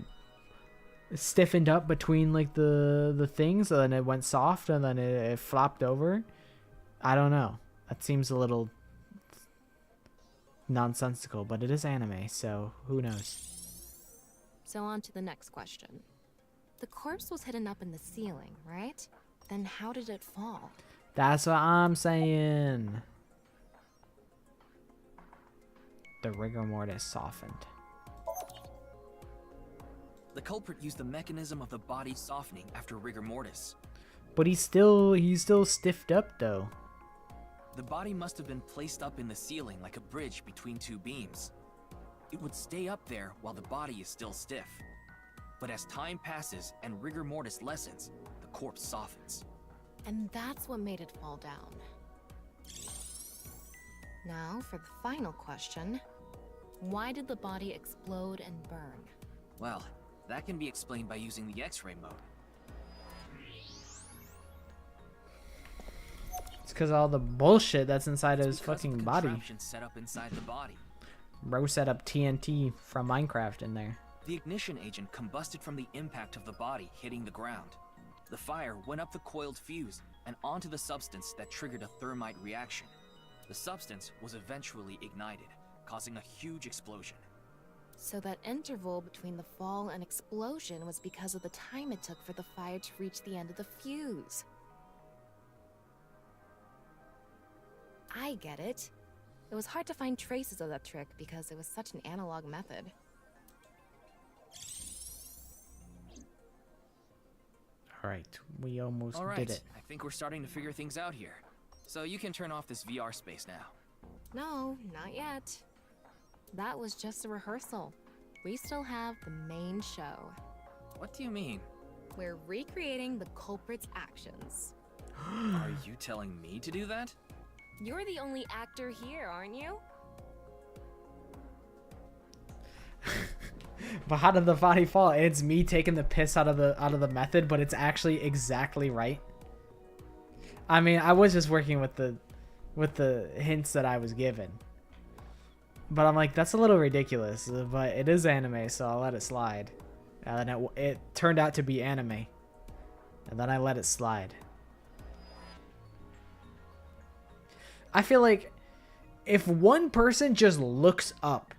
stiffened up between like the things and then it went soft and then it flopped over? I don't know. That seems a little nonsensical, but it is anime, so who knows? So on to the next question. The corpse was hidden up in the ceiling, right? Then how did it fall? That's what I'm saying. The rigor mortis softened. The culprit used the mechanism of the body softening after rigor mortis. But he's still stiffed up though. The body must have been placed up in the ceiling like a bridge between two beams. It would stay up there while the body is still stiff. But as time passes and rigor mortis lessens, the corpse softens. And that's what made it fall down. Now for the final question. Why did the body explode and burn? Well, that can be explained by using the X-ray mode. It's because all the bullshit that's inside of his Because fucking of body. contraptions set up inside the body. Bro set up TNT from Minecraft in there. The ignition agent combusted from the impact of the body hitting the ground. The fire went up the coiled fuse and onto the substance that triggered a thermite reaction. The substance was eventually ignited, causing a huge explosion. So that interval between the fall and explosion was because of the time it took for the fire to reach the end of the fuse. I get it. It was hard to find traces of that trick because it was such an analog method. Alright, we almost All right, did it. I think we're starting to figure things out here. So you can turn off this VR space now. No, not yet. That was just a rehearsal. We still have the main show. What do you mean? We're recreating the culprit's actions. Are you telling me to do that? You're the only actor here, aren't you? But how did the body fall? It's me taking the piss out of the method, but it's actually exactly right. I mean, I was just working with the hints that I was given. But I'm like, that's a little ridiculous. But it is anime, so I'll let it slide. And then it turned out to be anime. And then I let it slide. I feel like if one person just looks up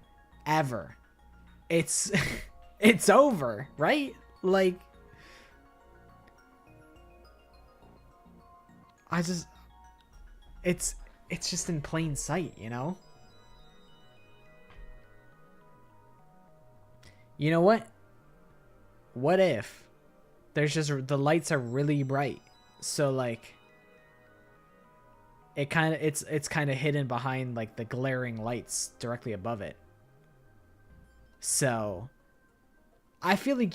ever, it's it's over, right? Like it's just in plain sight, you know? You know what? What if there's just the lights are really bright, so like it's kind of hidden behind like the glaring lights directly above it. So I feel like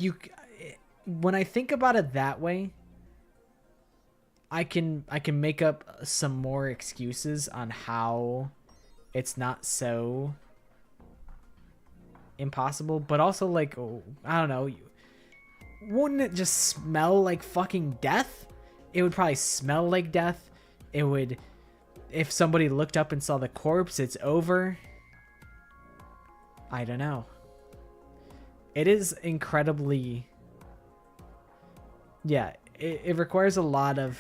when I think about it that way, I can make up some more excuses on how it's not so impossible, but also like, I don't know, wouldn't it just smell like fucking death? It would probably smell like death. It would, if somebody looked up and saw the corpse, it's over. I don't know. It is incredibly... Yeah, it requires a lot of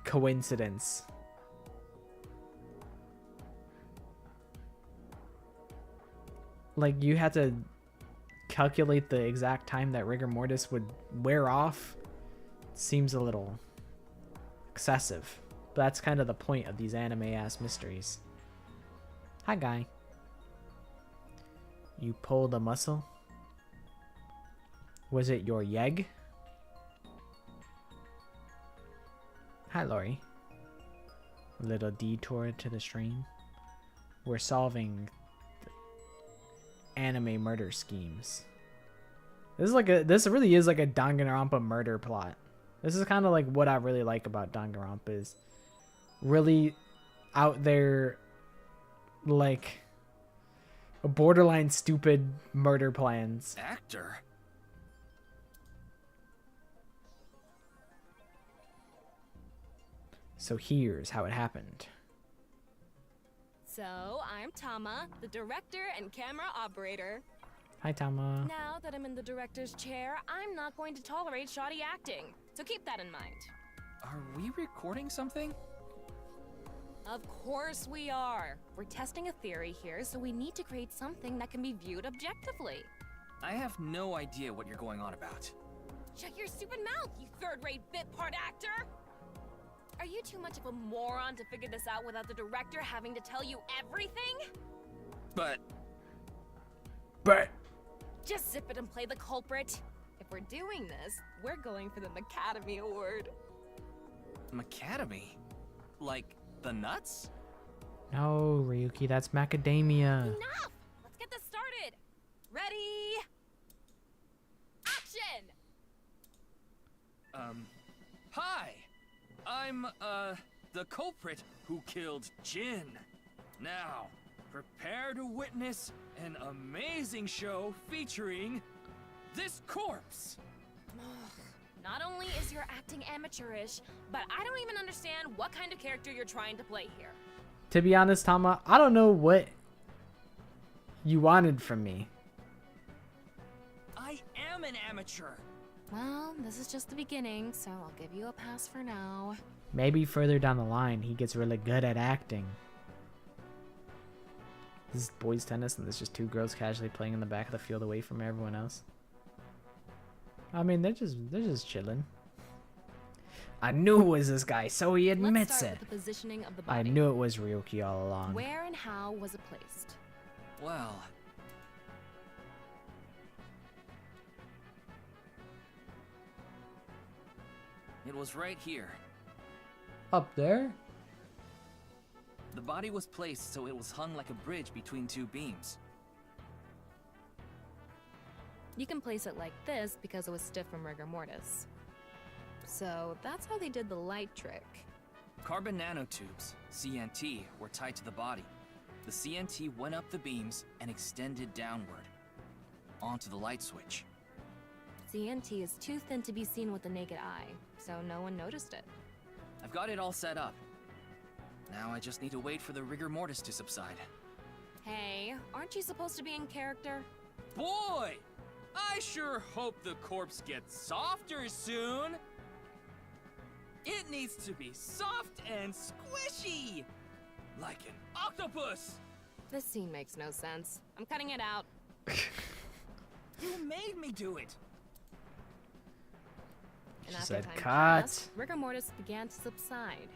coincidence. Like, you had to calculate the exact time that rigor mortis would wear off. Seems a little excessive. But that's kind of the point of these anime-ass mysteries. Hi, guy. You pulled a muscle? Was it your yeg? Hi, Lori. A little detour to the stream. We're solving anime murder schemes. This really is like a Danganronpa murder plot. This is kind of like what I really like about Danganronpa, is really out there, like a borderline stupid murder plans. Actor? So here's how it happened. So, I'm Tama, the director and camera operator. Hi, Tama. Now that I'm in the director's chair, I'm not going to tolerate shoddy acting. So keep that in mind. Are we recording something? Of course we are. We're testing a theory here, so we need to create something that can be viewed objectively. I have no idea what you're going on about. Shut your stupid mouth, you third-rate bit part actor! Are you too much of a moron to figure this out without the director having to tell you everything? But... Just zip it and play the culprit. If we're doing this, we're going for the Macademy Award. Macademy? Like the nuts? No, Ryuki, that's macadamia. Enough! Let's get this started! Ready? Action! Hi! I'm, the culprit who killed Jin. Now, prepare to witness an amazing show featuring this corpse. Not only is your acting amateurish, but I don't even understand what kind of character you're trying to play here. To be honest, Tama, I don't know what you wanted from me. I am an amateur. Well, this is just the beginning, so I'll give you a pass for now. Maybe further down the line, he gets really good at acting. This is boys tennis, and there's just two girls casually playing in the back of the field away from everyone else. I mean, they're just chilling. I knew it was this guy, so he admits Let's start it. with the positioning of the I body. knew it was Ryuki all along. Where and how was it placed? Well... It was right here. Up there? The body was placed so it was hung like a bridge between two beams. You can place it like this because it was stiff from rigor mortis. So that's how they did the light trick. Carbon nanotubes, CNT, were tied to the body. The CNT went up the beams and extended downward, onto the light switch. CNT is too thin to be seen with the naked eye, so no one noticed it. I've got it all set up. Now I just need to wait for the rigor mortis to subside. Hey, aren't you supposed to be in character? Boy! I sure hope the corpse gets softer soon! It needs to be soft and squishy! Like an octopus! This scene makes no sense. I'm cutting it out. You made me do it! And She after said time cut. passed, rigor mortis began to subside.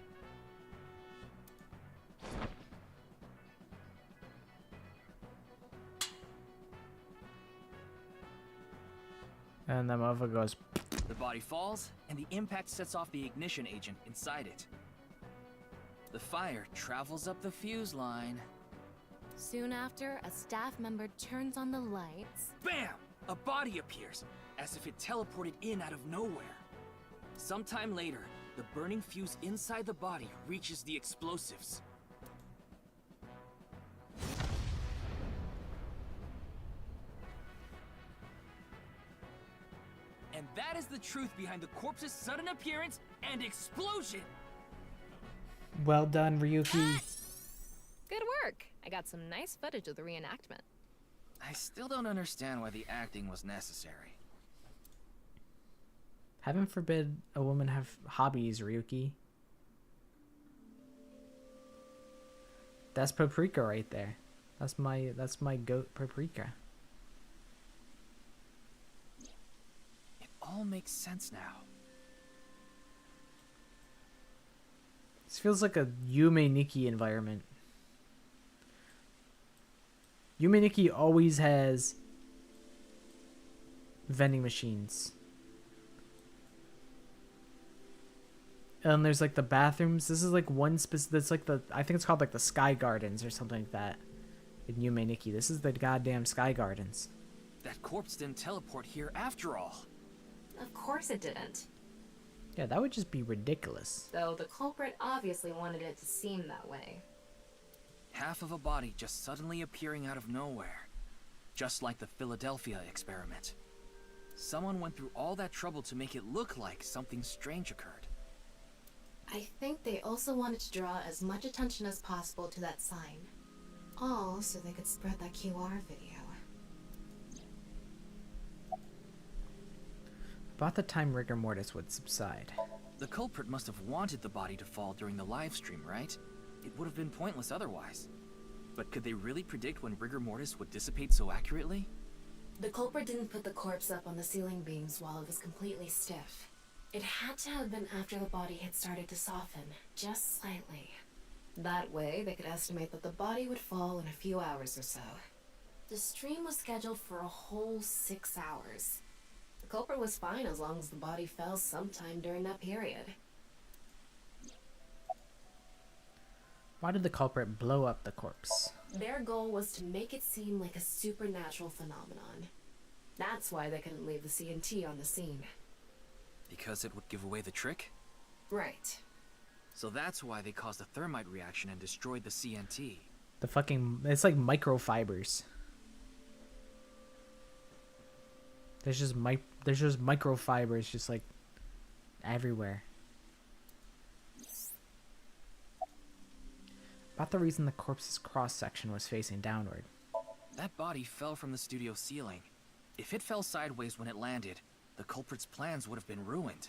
And the motherfucker goes... The body falls, and the impact sets off the ignition agent inside it. The fire travels up the fuse line. Soon after, a staff member turns on the lights. BAM! A body appears, as if it teleported in out of nowhere. Sometime later, the burning fuse inside the body reaches the explosives. And that is the truth behind the corpse's sudden appearance and explosion! Well done, Ryuki. Good work! I got some nice footage of the reenactment. I still don't understand why the acting was necessary. Heaven forbid a woman have hobbies, Ryuki. That's Paprika right there. That's my goat Paprika. It all makes sense now. This feels like a Yume Nikki environment. Yume Nikki always has vending machines. And there's like the bathrooms. This is like one specific. That's like the. I think it's called like the Sky Gardens or something like that. In Yume Nikki, this is the goddamn Sky Gardens. That corpse didn't teleport here after all. Of course it didn't. Yeah, that would just be ridiculous. Though the culprit obviously wanted it to seem that way. Half of a body just suddenly appearing out of nowhere. Just like the Philadelphia experiment. Someone went through all that trouble to make it look like something strange occurred. I think they also wanted to draw as much attention as possible to that sign. All so they could spread that QR video. About the time rigor mortis would subside. The culprit must have wanted the body to fall during the live stream, right? It would have been pointless otherwise. But could they really predict when rigor mortis would dissipate so accurately? The culprit didn't put the corpse up on the ceiling beams while it was completely stiff. It had to have been after the body had started to soften, just slightly. That way, they could estimate that the body would fall in a few hours or so. The stream was scheduled for a whole 6 hours. The culprit was fine as long as the body fell sometime during that period. Why did the culprit blow up the corpse? Their goal was to make it seem like a supernatural phenomenon. That's why they couldn't leave the CNT on the scene. Because it would give away the trick? Right. So that's why they caused a thermite reaction and destroyed the CNT. The fucking... It's like microfibers. There's just microfibers just like everywhere. About the reason the corpse's cross-section was facing downward. That body fell from the studio ceiling. If it fell sideways when it landed, the culprit's plans would have been ruined.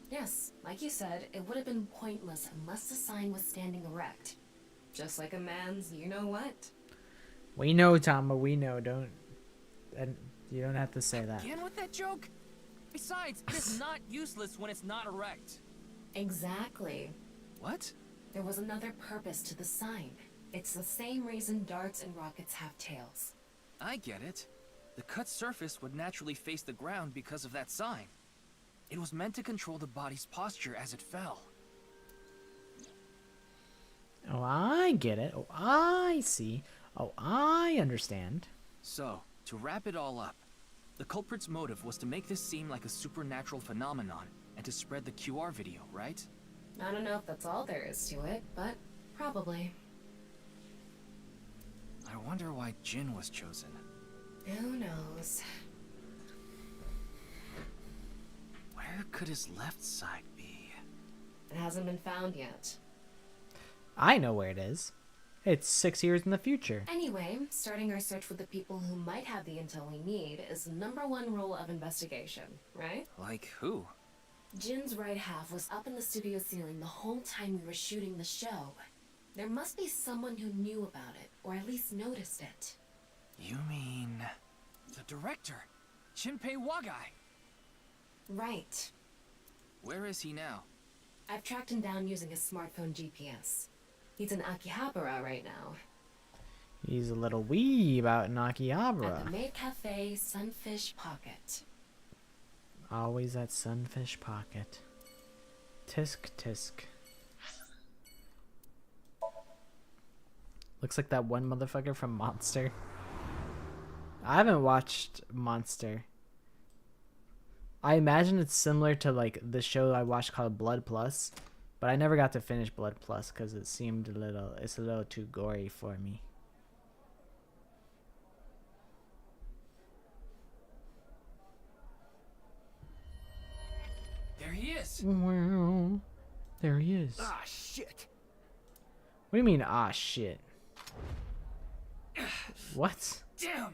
Yes, like you said, it would have been pointless unless the sign was standing erect. Just like a man's you-know-what. We know, Tama, we know. Don't... And you don't have to say that. Again with that joke? Besides, it's not useless when it's not erect. Exactly. What? There was another purpose to the sign. It's the same reason darts and rockets have tails. I get it. The cut surface would naturally face the ground because of that sign. It was meant to control the body's posture as it fell. Oh, I get it. Oh, I see. Oh, I understand. So, to wrap it all up, the culprit's motive was to make this seem like a supernatural phenomenon and to spread the QR video, right? I don't know if that's all there is to it, but probably. I wonder why Jin was chosen. Who knows? Where could his left side be? It hasn't been found yet. I know where it is. It's 6 years in the future. Anyway, starting our search with the people who might have the intel we need is the #1 rule of investigation, right? Like who? Jin's right half was up in the studio ceiling the whole time we were shooting the show. There must be someone who knew about it, or at least noticed it. You mean... the director, Shinpei Wagai? Right. Where is he now? I've tracked him down using his smartphone GPS. He's in Akihabara right now. He's a little weeb out in At the Akihabara. Maid Cafe Sunfish Pocket. Always that sunfish pocket. Tisk tisk. Looks like that one motherfucker from Monster. I haven't watched Monster. I imagine it's similar to like the show I watched called Blood Plus, but I never got to finish Blood Plus because it seemed it's a little too gory for me. There he is! Well, there he is. Ah, shit! What do you mean, ah shit? What? Damn!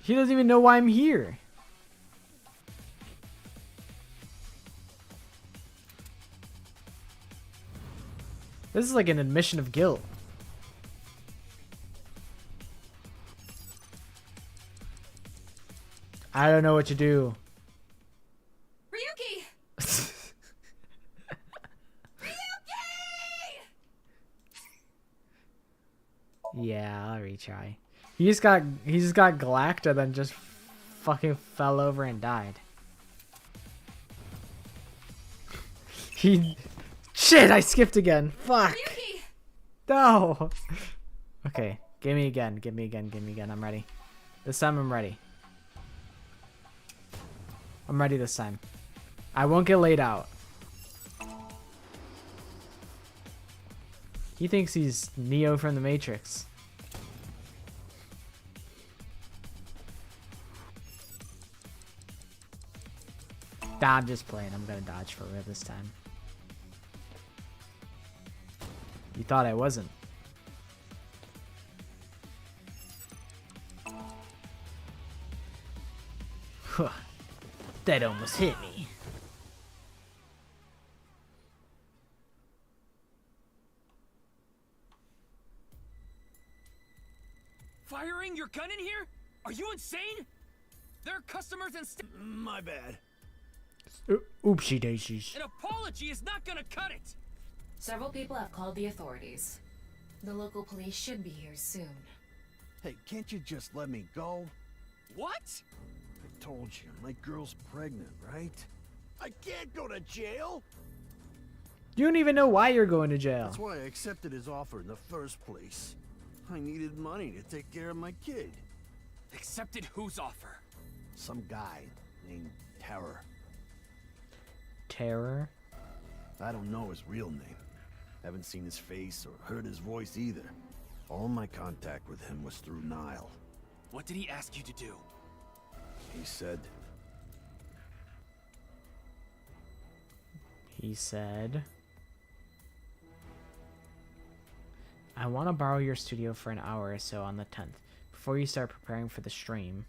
He doesn't even know why I'm here. This is like an admission of guilt. I don't know what to do. Ryuki! Yeah, I'll retry. He just got glacked and then just fucking fell over and died. Shit, I skipped again. Fuck. Ryuki! No. Okay, give me again. I'm ready. This time I'm ready. I'm ready this time. I won't get laid out. He thinks he's Neo from the Matrix. Nah, I'm just playing. I'm gonna dodge for real this time. You thought I wasn't. Huh. That almost hit me. Firing your gun in here? Are you insane? There are customers and My bad. Oopsie daisies. An apology is not gonna cut it. Several people have called the authorities. The local police should be here soon. Hey, can't you just let me go? What? I told you, my girl's pregnant, right? I can't go to jail! You don't even know why you're going to jail. That's why I accepted his offer in the first place. I needed money to take care of my kid. Accepted whose offer? Some guy named Terror. Terror? I don't know his real name. Haven't seen his face or heard his voice either. All my contact with him was through Nile. What did he ask you to do? He said... I want to borrow your studio for an hour or so on the 10th. Before you start preparing for the stream,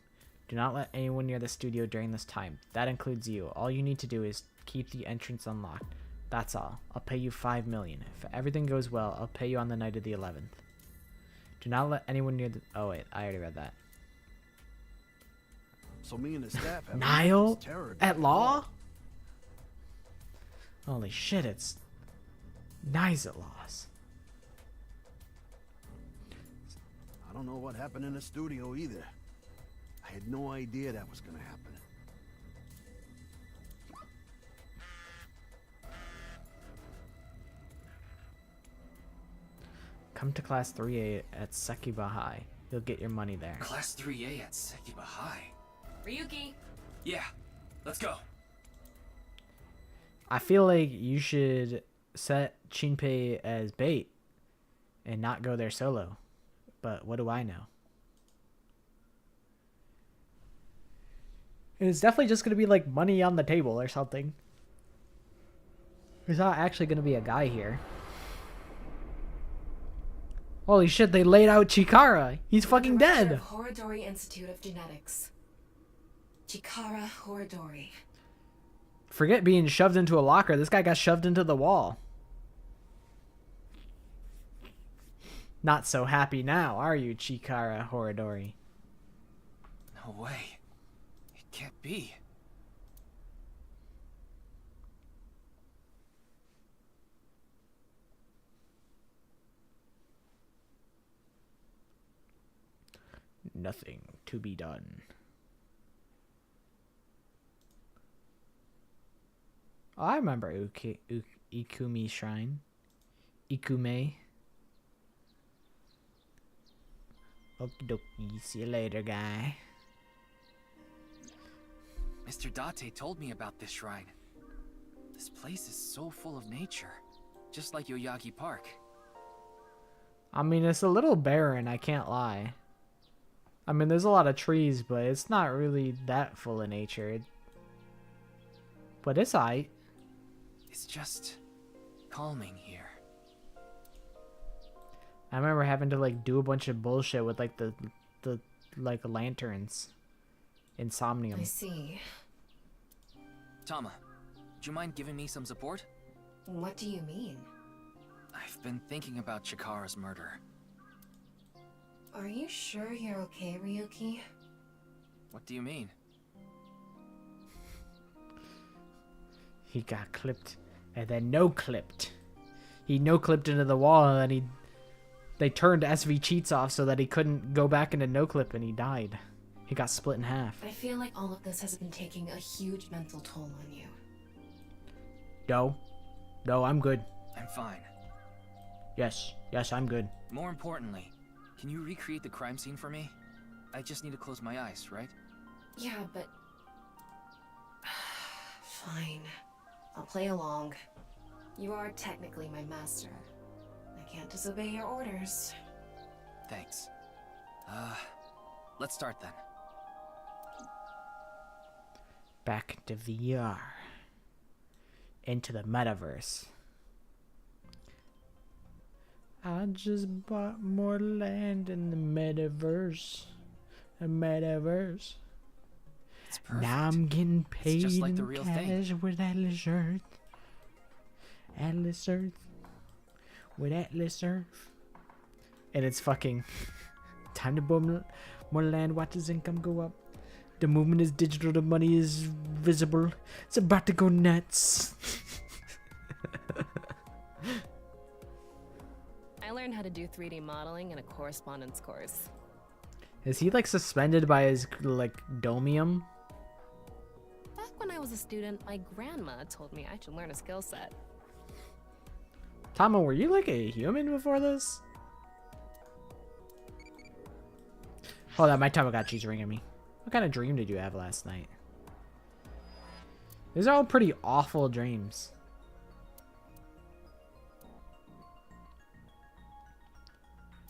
do not let anyone near the studio during this time. That includes you. All you need to do is keep the entrance unlocked. That's all. I'll pay you $5 million. If everything goes well, I'll pay you on the night of the 11th. Do not let anyone near the... Oh wait, I already read that. So me and the staff have... Nile? Terror At law? Holy shit, it's... Nice at laws. I don't know what happened in the studio either. I had no idea that was gonna happen. Come to Class 3A at Sekiba High. You'll get your money there. Class 3A at Sekiba High. Ryuki! Yeah, let's go. I feel like you should set Shinpei as bait and not go there solo. But what do I know? And it's definitely just going to be like money on the table or something. There's not actually going to be a guy here. Holy shit, they laid out Chikara. He's fucking dead. Of NirvanA Institute of Genetics. Chikara Horadori. Forget being shoved into a locker. This guy got shoved into the wall. Not so happy now, are you, Chikara Horadori? No way. It can't be. Nothing to be done. Oh, I remember Ikumi Shrine. Ikume. Okie dokie. See you later, guy. Mr. Date told me about this shrine. This place is so full of nature, just like Yoyagi Park. I mean, it's a little barren, I can't lie. I mean, there's a lot of trees, but it's not really that full of nature. But it's aight. It's just calming here. I remember having to like do a bunch of bullshit with like the like lanterns. Insomnium. I see. Tama, would you mind giving me some support? What do you mean? I've been thinking about Chikara's murder. Are you sure you're okay, Ryuki? What do you mean? He got clipped and then no-clipped. He no-clipped into the wall and then they turned SV cheats off so that he couldn't go back into no-clip and he died. He got split in half. I feel like all of this has been taking a huge mental toll on you. No, I'm good. I'm fine. Yes, I'm good. More importantly, can you recreate the crime scene for me? I just need to close my eyes, right? Yeah, but... Fine. I'll play along. You are technically my master. I can't disobey your orders. Thanks. Let's start then. Back to VR. Into the metaverse. I just bought more land in the metaverse. The metaverse. It's perfect. Now I'm getting paid just like in the real cash thing. with Atlas Earth. Atlas Earth. With Atlas Earth. And it's fucking time to buy more land. Watch his income go up. The movement is digital. The money is visible. It's about to go nuts. I learned how to do 3D modeling in a correspondence course. Is he like suspended by his like domium? Back when I was a student, my grandma told me I should learn a skill set. Tama, were you like a human before this? Hold on, my Tamagotchi's ringing me. What kind of dream did you have last night? These are all pretty awful dreams.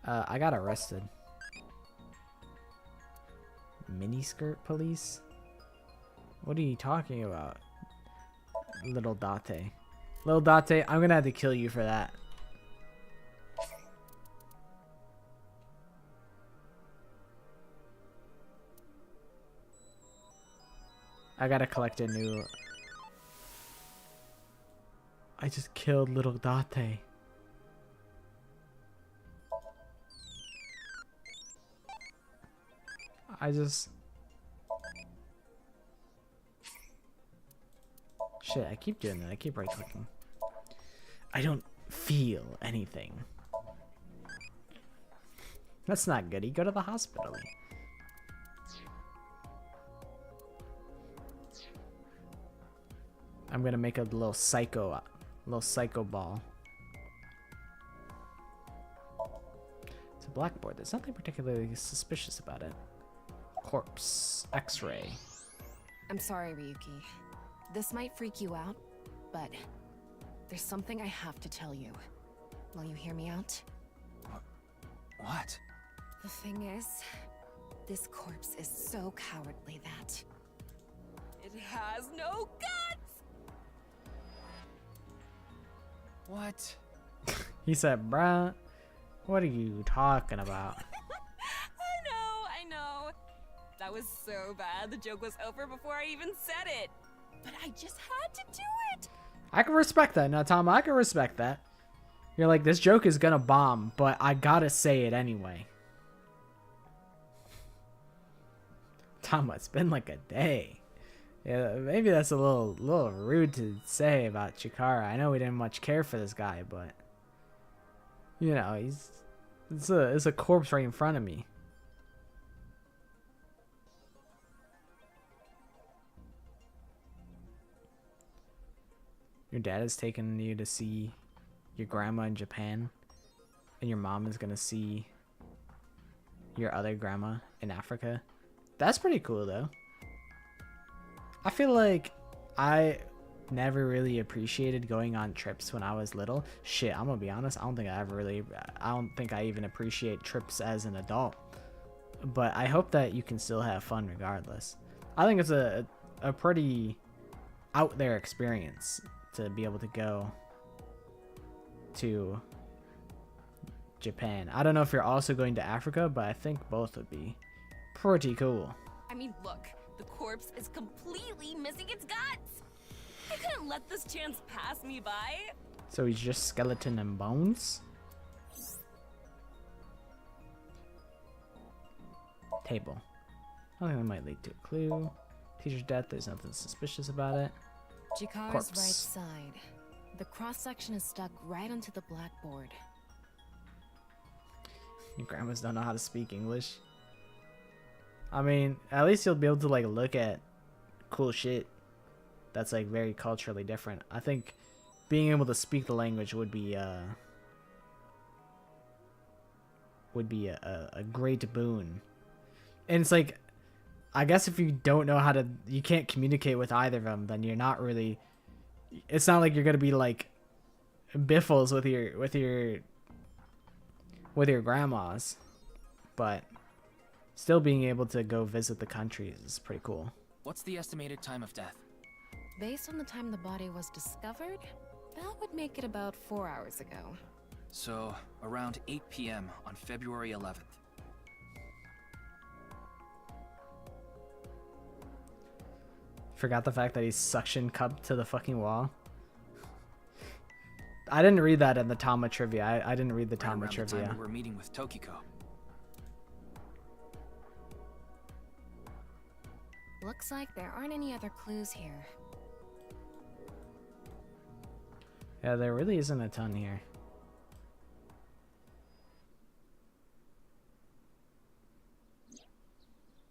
I got arrested. Miniskirt police? What are you talking about? Little Date. Little Date, I'm gonna have to kill you for that. I gotta collect a new... I just killed Little Date. Shit, I keep doing that. I keep right clicking. I don't feel anything. That's not good. You go to the hospital. I'm gonna make a little psycho ball. It's a blackboard. There's nothing particularly suspicious about it. Corpse. X-ray. I'm sorry, Ryuki. This might freak you out, but there's something I have to tell you. Will you hear me out? What? The thing is, this corpse is so cowardly that... It has no guts! What? He said, bruh, what are you talking about? I know. That was so bad. The joke was over before I even said it. But I just had to do it. I can respect that. Now, Tom, I can respect that. You're like, this joke is gonna bomb, but I gotta say it anyway. Tom, it's been like a day. Yeah, maybe that's a little rude to say about Chikara. I know we didn't much care for this guy, but you know, it's a corpse right in front of me. Your dad has taken you to see your grandma in Japan, and your mom is gonna see your other grandma in Africa. That's pretty cool, though. I feel like I never really appreciated going on trips when I was little. Shit, I'm gonna be honest. I don't think I even appreciate trips as an adult. But I hope that you can still have fun regardless. I think it's a pretty out there experience to be able to go to Japan. I don't know if you're also going to Africa, but I think both would be pretty cool. I mean, look, the corpse is completely missing its guts. I couldn't let this chance pass me by. So he's just skeleton and bones? Table. I think that might lead to a clue. Teacher's death, there's nothing suspicious about it. Jakara's Corpse. right side. The cross-section is stuck right onto the blackboard. Your grandmas don't know how to speak English. I mean, at least you'll be able to like look at cool shit that's like very culturally different. I think being able to speak the language would be a great boon. And it's like, I guess if you don't know how to, you can't communicate with either of them, then you're not really, it's not like you're gonna be like biffles with your grandmas, but still being able to go visit the countries is pretty cool. What's the estimated time of death? Based on the time the body was discovered, that would make it about 4 hours ago. So, around 8 p.m. on February 11th. Forgot the fact that he's suction cupped to the fucking wall. I didn't read that in the Tama trivia. I didn't read the Tama Around the time trivia. we were meeting with Tokiko. Looks like there aren't any other clues here. Yeah, there really isn't a ton here.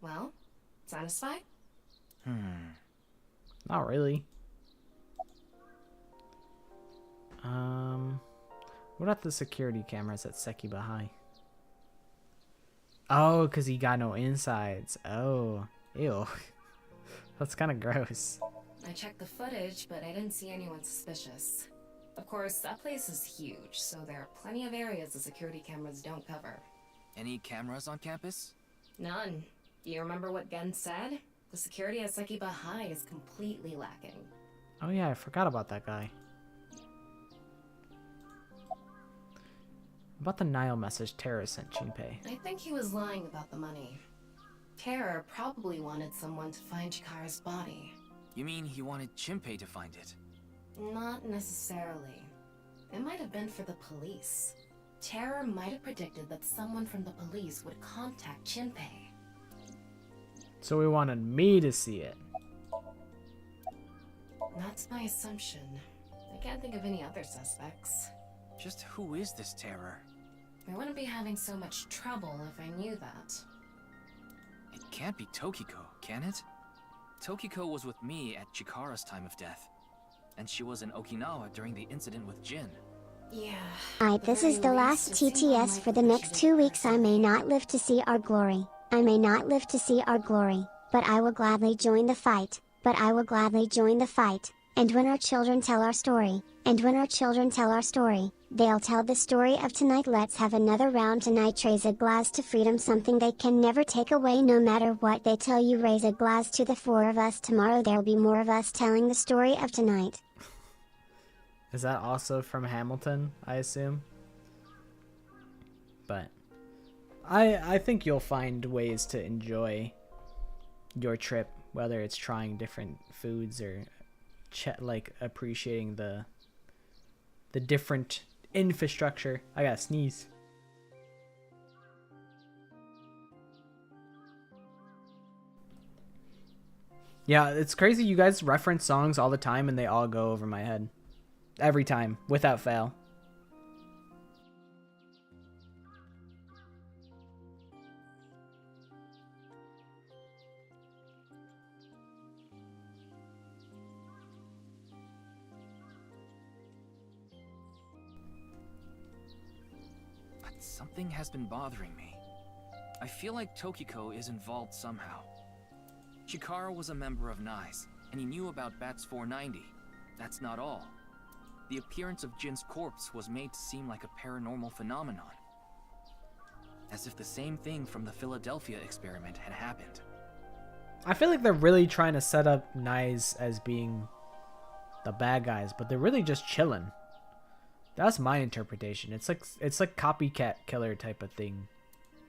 Well, satisfied? Not really. What about the security cameras at Sekiba High? Oh, because he got no insides. Oh, ew. That's kind of gross. I checked the footage, but I didn't see anyone suspicious. Of course, that place is huge, so there are plenty of areas the security cameras don't cover. Any cameras on campus? None. Do you remember what Gen said? The security at Sekiba High is completely lacking. Oh yeah, I forgot about that guy. About the Nile message Terra sent Junpei. I think he was lying about the money. Terror probably wanted someone to find Chikara's body. You mean he wanted Junpei to find it? Not necessarily. It might have been for the police. Terror might have predicted that someone from the police would contact Junpei. So he wanted me to see it. That's my assumption. I can't think of any other suspects. Just who is this Terror? I wouldn't be having so much trouble if I knew that. It can't be Tokiko, can it? Tokiko was with me at Chikara's time of death. And she was in Okinawa during the incident with Jin. Yeah. Alright, this is the last TTS for the next 2 weeks. I may not live to see our glory. I may not live to see our glory, but I will gladly join the fight. But I will gladly join the fight. And when our children tell our story, and when our children tell our story, they'll tell the story of tonight. Let's have another round tonight. Raise a glass to freedom, something they can never take away no matter what they tell you. Raise a glass to the 4 of us. Tomorrow there'll be more of us telling the story of tonight. Is that also from Hamilton, I assume? But I think you'll find ways to enjoy your trip, whether it's trying different foods or like appreciating the different infrastructure. I gotta sneeze. Yeah, it's crazy. You guys reference songs all the time and they all go over my head. Every time, without fail. Something has been bothering me. I feel like Tokiko is involved somehow. Chikara was a member of NICE, and he knew about Bats 490. That's not all. The appearance of Jin's corpse was made to seem like a paranormal phenomenon. As if the same thing from the Philadelphia experiment had happened. I feel like they're really trying to set up NICE as being the bad guys, but they're really just chilling. That's my interpretation. It's like copycat killer type of thing.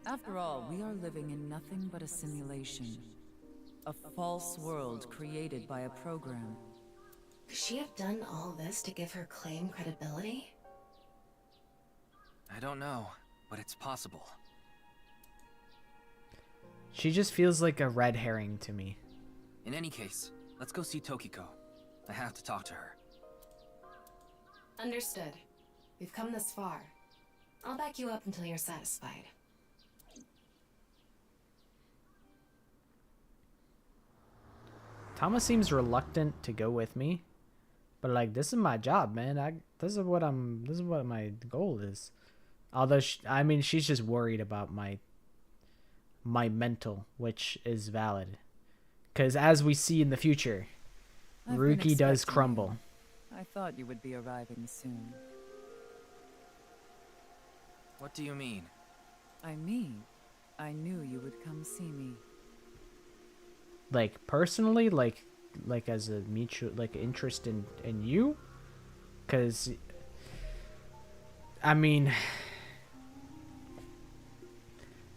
After all, we are living in nothing but a simulation. A false world created by a program. Could she have done all this to give her claim credibility? I don't know, but it's possible. She just feels like a red herring to me. In any case, let's go see Tokiko. I have to talk to her. Understood. We've come this far. I'll back you up until you're satisfied. Thomas seems reluctant to go with me, but like, this is my job, man. This is what my goal is. Although I mean, she's just worried about my mental, which is valid, because as we see in the future, Ruki does crumble. I thought you would be arriving soon. What do you mean? I knew you would come see me. Like personally, like as a mutual interest in you, because I mean,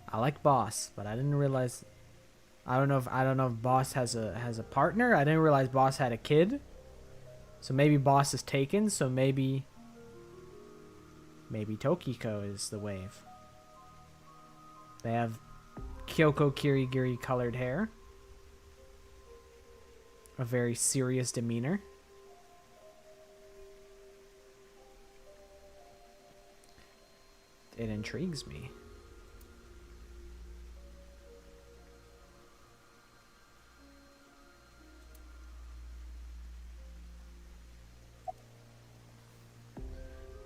I like Boss, but I didn't realize. I don't know if Boss has a partner. I didn't realize Boss had a kid. So maybe Boss is taken. So maybe Tokiko is the wave. They have Kyoko Kirigiri colored hair. A very serious demeanor. It intrigues me.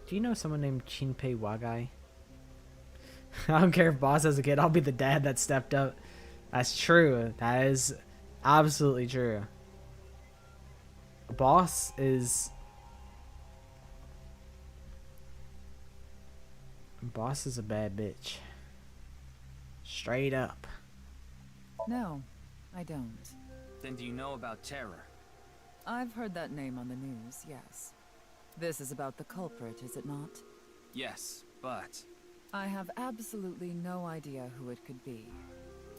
Do you know someone named Shinpei Wagai? I don't care if Boss has a kid. I'll be the dad that stepped up. That's true. That is absolutely true. Boss is a bad bitch. Straight up. No, I don't. Then do you know about Terror? I've heard that name on the news, yes. This is about the culprit, is it not? Yes, but... I have absolutely no idea who it could be.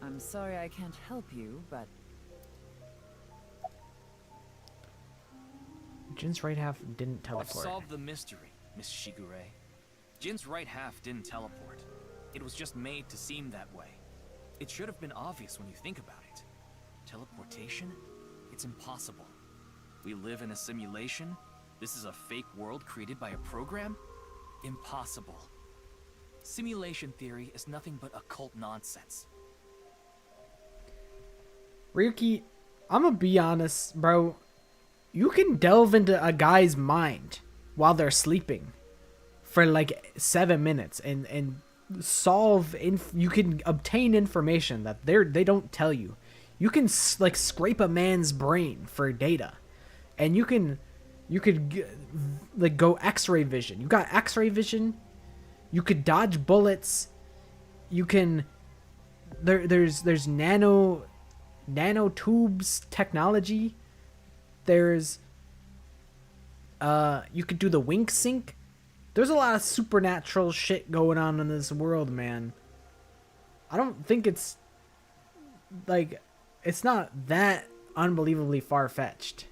I'm sorry I can't help you, but... Jin's right half didn't teleport. I've solved the mystery, Miss Shigure. Jin's right half didn't teleport. It was just made to seem that way. It should have been obvious when you think about it. Teleportation? It's impossible. We live in a simulation? This is a fake world created by a program? Impossible. Simulation theory is nothing but occult nonsense. Ryuki, I'm gonna be honest, bro. You can delve into a guy's mind while they're sleeping for like 7 minutes and solve. You can obtain information that they don't tell you. You can like scrape a man's brain for data, and you could like go X-ray vision. You got X-ray vision. You could dodge bullets. You can. There's nanotubes technology. There's you could do the wink sync. There's a lot of supernatural shit going on in this world, man. I don't think it's like it's not that unbelievably far-fetched.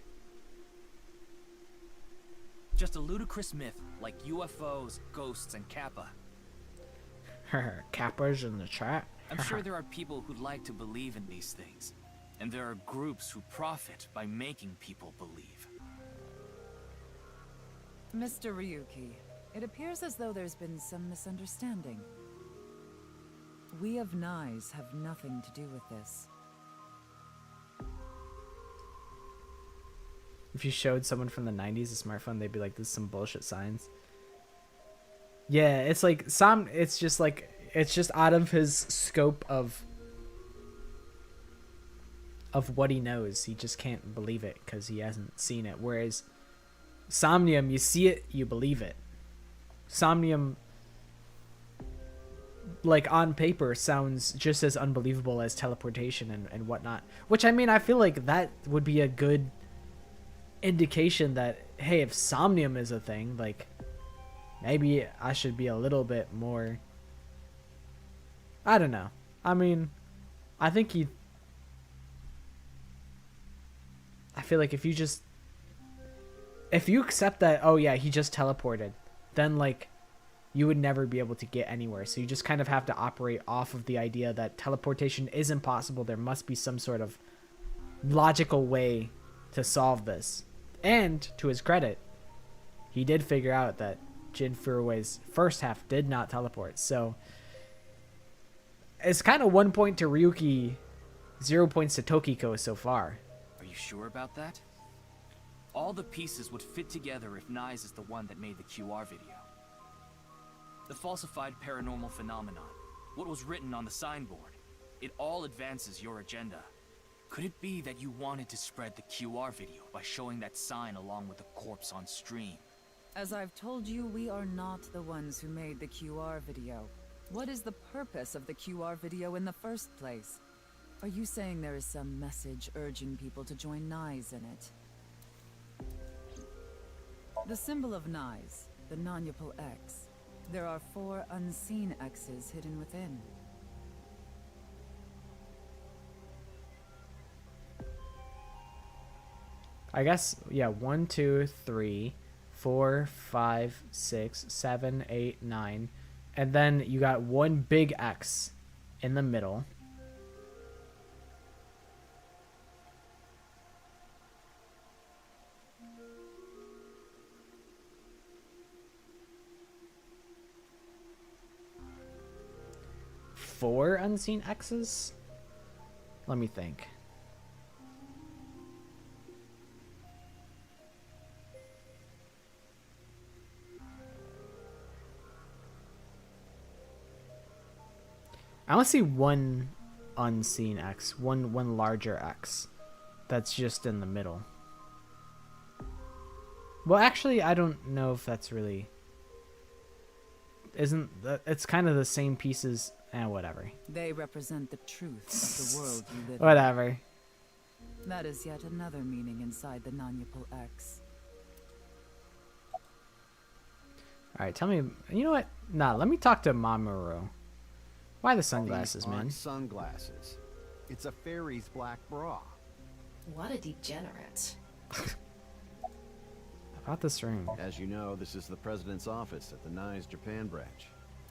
Just a ludicrous myth like UFOs, ghosts, and Kappa. Kappa's in the chat. I'm sure there are people who'd like to believe in these things. And there are groups who profit by making people believe. Mr. Ryuki, it appears as though there's been some misunderstanding. We of Nyes have nothing to do with this. If you showed someone from the 90s a smartphone, they'd be like, this is some bullshit science. Yeah, it's like it's just out of his scope of what he knows. He just can't believe it because he hasn't seen it. Whereas Somnium, you see it, you believe it. Somnium, like on paper, sounds just as unbelievable as teleportation and whatnot. Which, I mean, I feel like that would be a good indication that, hey, if Somnium is a thing, like, maybe I should be a little bit more... I don't know. I mean, I think feel like if you accept that, oh yeah, he just teleported, then like you would never be able to get anywhere. So you just kind of have to operate off of the idea that teleportation is impossible. There must be some sort of logical way to solve this. And to his credit, he did figure out that Jin Furui's first half did not teleport. So it's kind of 1 point to Ryuki, 0 points to Tokiko so far. Are you sure about that? All the pieces would fit together if Nyes is the one that made the QR video. The falsified paranormal phenomenon, what was written on the signboard, it all advances your agenda. Could it be that you wanted to spread the QR video by showing that sign along with the corpse on stream? As I've told you, we are not the ones who made the QR video. What is the purpose of the QR video in the first place? Are you saying there is some message urging people to join Nyes in it? The symbol of Nyes, the non-Yapal X. There are 4 unseen X's hidden within. I guess, yeah, 1, 2, 3, 4, 5, 6, 7, 8, 9. And then you got one big X in the middle. Four unseen X's? Let me think. I only see one unseen X, one larger X that's just in the middle. Well, actually, I don't know if that's really... Isn't that... It's kind of the same pieces... whatever. They represent the truth of the world you live Whatever. in. That is yet another meaning inside the non-Yapal X. Alright, tell me... You know what? Nah, let me talk to Mamoru. Why the sunglasses, These aren't man? Sunglasses. It's a fairy's black bra. What a degenerate. About this ring. As you know, this is the president's office at the Nyes Japan branch.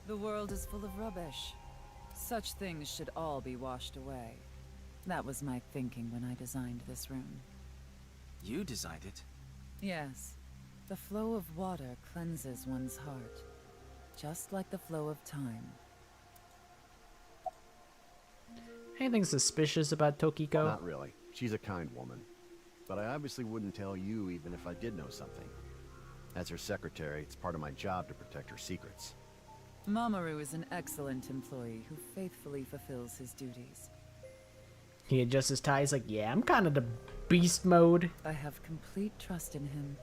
The world is full of rubbish. Such things should all be washed away. That was my thinking when I designed this room. You designed it? Yes. The flow of water cleanses one's heart. Just like the flow of time. Anything suspicious about Tokiko? Not really. She's a kind woman. But I obviously wouldn't tell you even if I did know something. As her secretary, it's part of my job to protect her secrets. Mamoru is an excellent employee who faithfully fulfills his duties. He adjusts his tie. He's like, yeah, I'm kind of the beast mode. I have complete trust in him.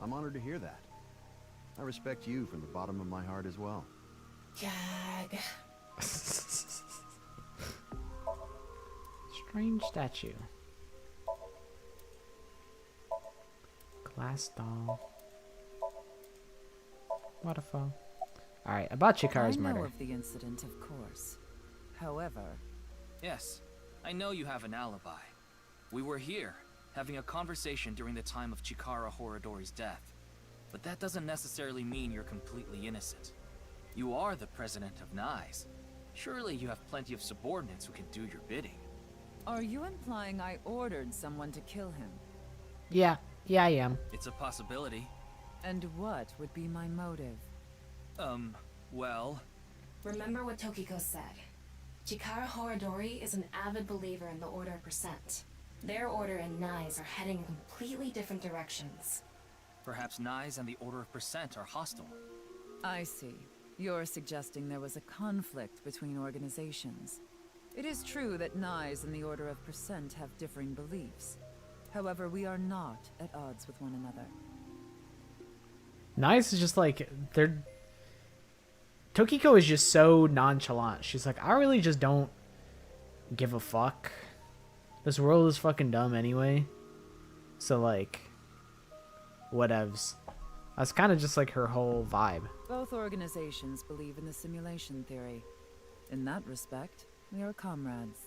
I'm honored to hear that. I respect you from the bottom of my heart as well. Gag. Strange statue. Glass doll. Waterfall. Alright, about Chikara's I know murder. of the incident, of course. However... Yes, I know you have an alibi. We were here, having a conversation during the time of Chikara Horadori's death. But that doesn't necessarily mean you're completely innocent. You are the president of Nyes. Surely you have plenty of subordinates who can do your bidding. Are you implying I ordered someone to kill him? Yeah, I am. It's a possibility. And what would be my motive? Well... Remember what Tokiko said. Chikara Horadori is an avid believer in the Order of Percent. Their order and Nyes are heading in completely different directions. Perhaps Nyes and the Order of Percent are hostile. I see. You're suggesting there was a conflict between organizations. It is true that Nyes and the Order of Percent have differing beliefs. However, we are not at odds with one another. Nice is just like, they're... Tokiko is just so nonchalant. She's like, I really just don't give a fuck. This world is fucking dumb anyway. So like, whatevs. That's kind of just like her whole vibe. Both organizations believe in the simulation theory. In that respect, we are comrades.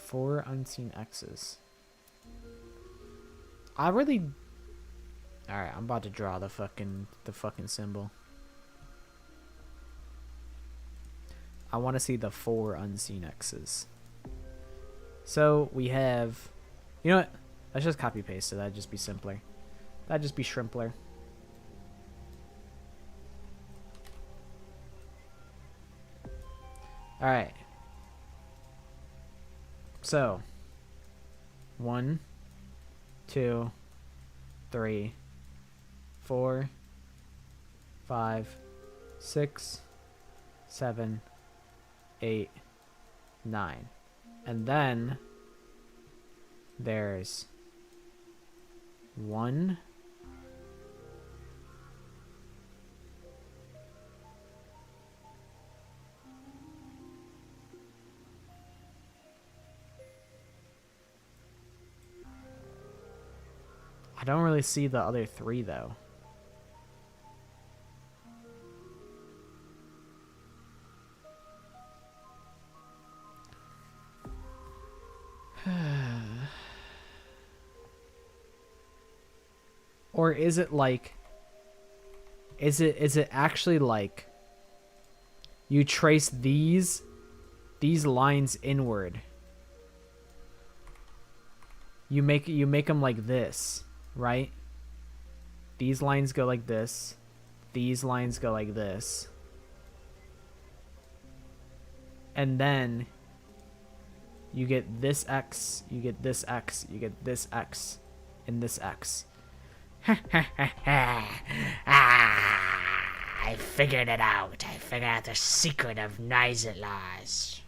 4 unseen X's. I really... Alright, I'm about to draw the fucking symbol. I want to see the 4 unseen X's. So, we have... You know what? Let's just copy paste it. That'd just be simpler. That'd just be shrimpler. Alright. So, 1, 2, 3, 4, 5, 6, 7, 8, 9. And then there's 1, I don't really see the other 3 though. Or is it like, is it actually like you trace these lines inward? You make them like this, right? These lines go like this. These lines go like this. And then you get this X, you get this X, you get this X, and this X. I figured it out. I figured out the secret of Niset laws.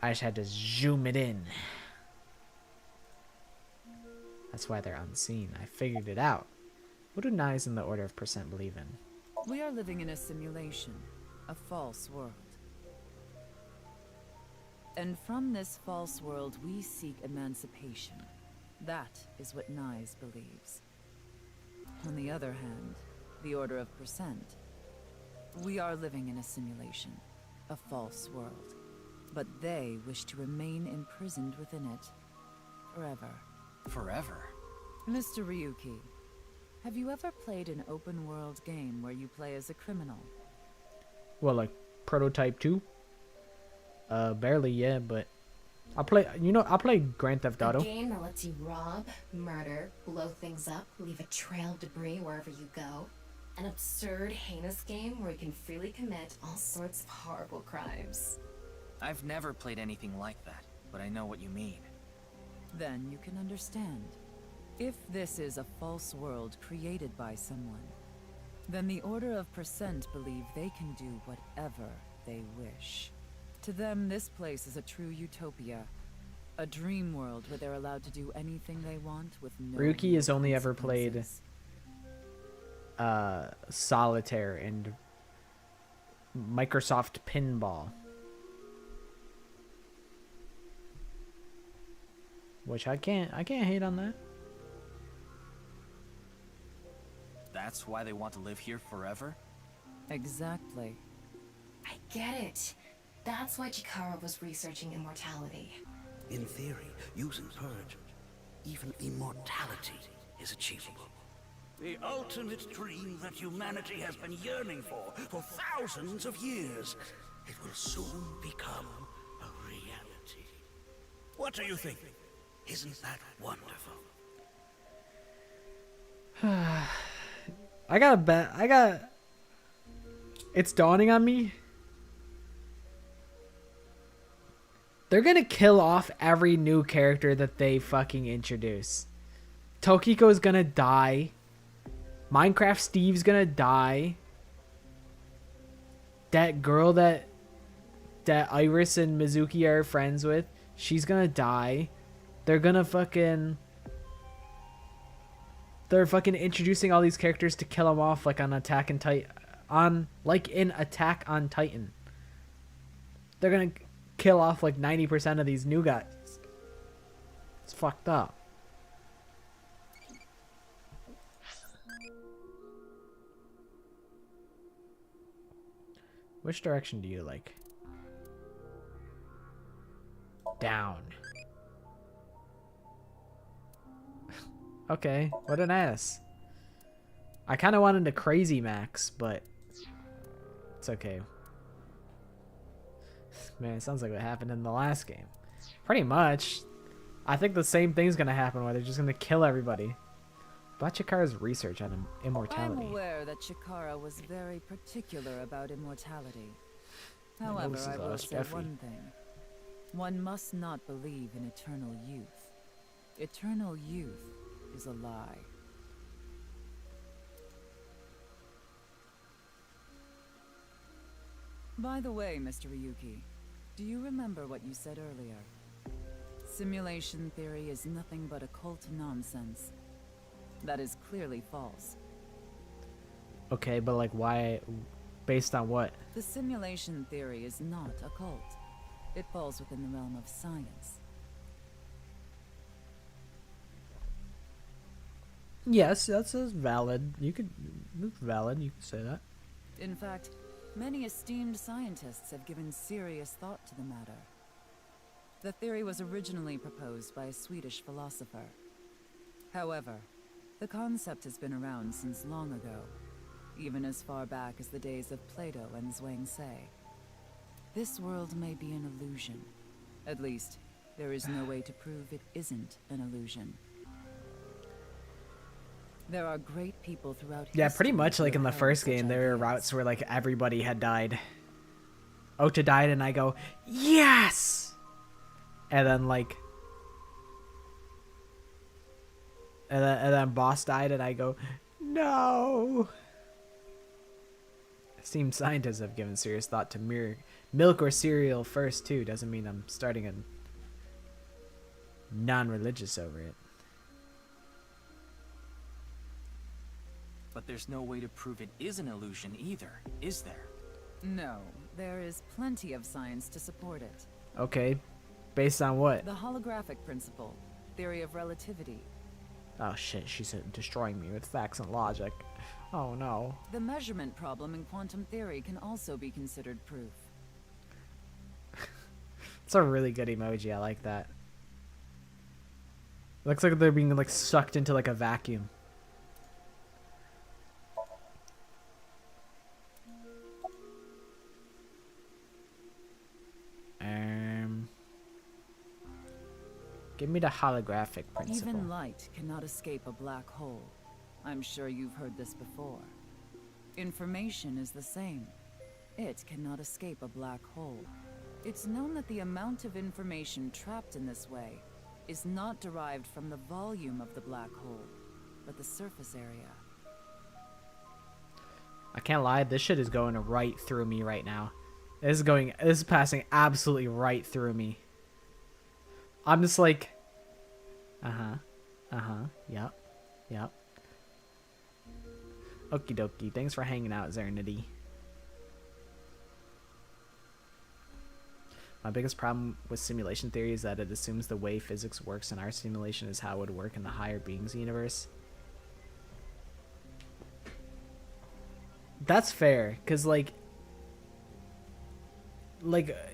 I just had to zoom it in. That's why they're unseen. I figured it out. What do Nyes in the order of percent believe in? We are living in a simulation, a false world. And from this false world, we seek emancipation. That is what Nyes believes. On the other hand, the order of percent. We are living in a simulation, a false world. But they wish to remain imprisoned within it. Forever. Forever? Mr. Ryuki, have you ever played an open world game where you play as a criminal? Well, like Prototype 2? Barely, yeah, but I play Grand Theft Auto. A game that lets you rob, murder, blow things up, leave a trail of debris wherever you go. An absurd, heinous game where you can freely commit all sorts of horrible crimes. I've never played anything like that, but I know what you mean. Then you can understand. If this is a false world created by someone, then the Order of Percent believe they can do whatever they wish. To them, this place is a true utopia. A dream world where they're allowed to do anything they want with no Ryuki has only ever played Solitaire and Microsoft Pinball. Which I can't hate on that. That's why they want to live here forever? Exactly. I get it. That's why Chikara was researching immortality. In theory, using Purge, even immortality is achievable. The ultimate dream that humanity has been yearning for thousands of years. It will soon become a reality. What do you think? Isn't that wonderful? I gotta bet. It's dawning on me. They're gonna kill off every new character that they fucking introduce. Tokiko's gonna die. Minecraft Steve's gonna die. That girl that Iris and Mizuki are friends with, she's gonna die. They're fucking introducing all these characters to kill them off, like on Attack on Titan, like in Attack on Titan. They're gonna kill off like 90% of these new guys. It's fucked up. Which direction do you like? Down. Okay, what an ass. I kind of wanted a crazy max, but it's okay. Man, it sounds like what happened in the last game. Pretty much. I think the same thing's gonna happen where they're just gonna kill everybody. About Chikara's research on immortality. I'm aware that Chikara was very particular about immortality. However, this is I will say Steffi. one thing. One must not believe in eternal youth. Eternal youth is a lie. By the way, Mr. Ryuki, do you remember what you said earlier? Simulation theory is nothing but occult nonsense. That is clearly false. Okay, but like why? Based on what? The simulation theory is not occult. It falls within the realm of science. Yes, that's valid. That's valid. You could say that. In fact, many esteemed scientists have given serious thought to the matter. The theory was originally proposed by a Swedish philosopher. However, the concept has been around since long ago, even as far back as the days of Plato and Zhuangzi. This world may be an illusion. At least, there is no way to prove it isn't an illusion. There are great people throughout history. Yeah, pretty much like in the who first held such game, there were ideas. routes where like everybody had died. Ota died, and I go, yes! And then like, and then Boss died, and I go, no. Esteemed scientists have given serious thought to milk or cereal first too. Doesn't mean I'm starting a non-religious over it. But there's no way to prove it is an illusion either, is there? No, there is plenty of science to support it. Okay, based on what? The holographic principle, theory of relativity. Oh shit, she's destroying me with facts and logic. Oh no. The measurement problem in quantum theory can also be considered proof. It's a really good emoji. I like that. Looks like they're being like sucked into like a vacuum. Give me the holographic principle. Even light cannot escape a black hole. I'm sure you've heard this before. Information is the same. It cannot escape a black hole. It's known that the amount of information trapped in this way is not derived from the volume of the black hole, but the surface area. I can't lie, this shit is going right through me right now. This is passing absolutely right through me. I'm just like, yep. Okie dokie, thanks for hanging out, Zernity. My biggest problem with simulation theory is that it assumes the way physics works in our simulation is how it would work in the higher beings universe. That's fair, because like,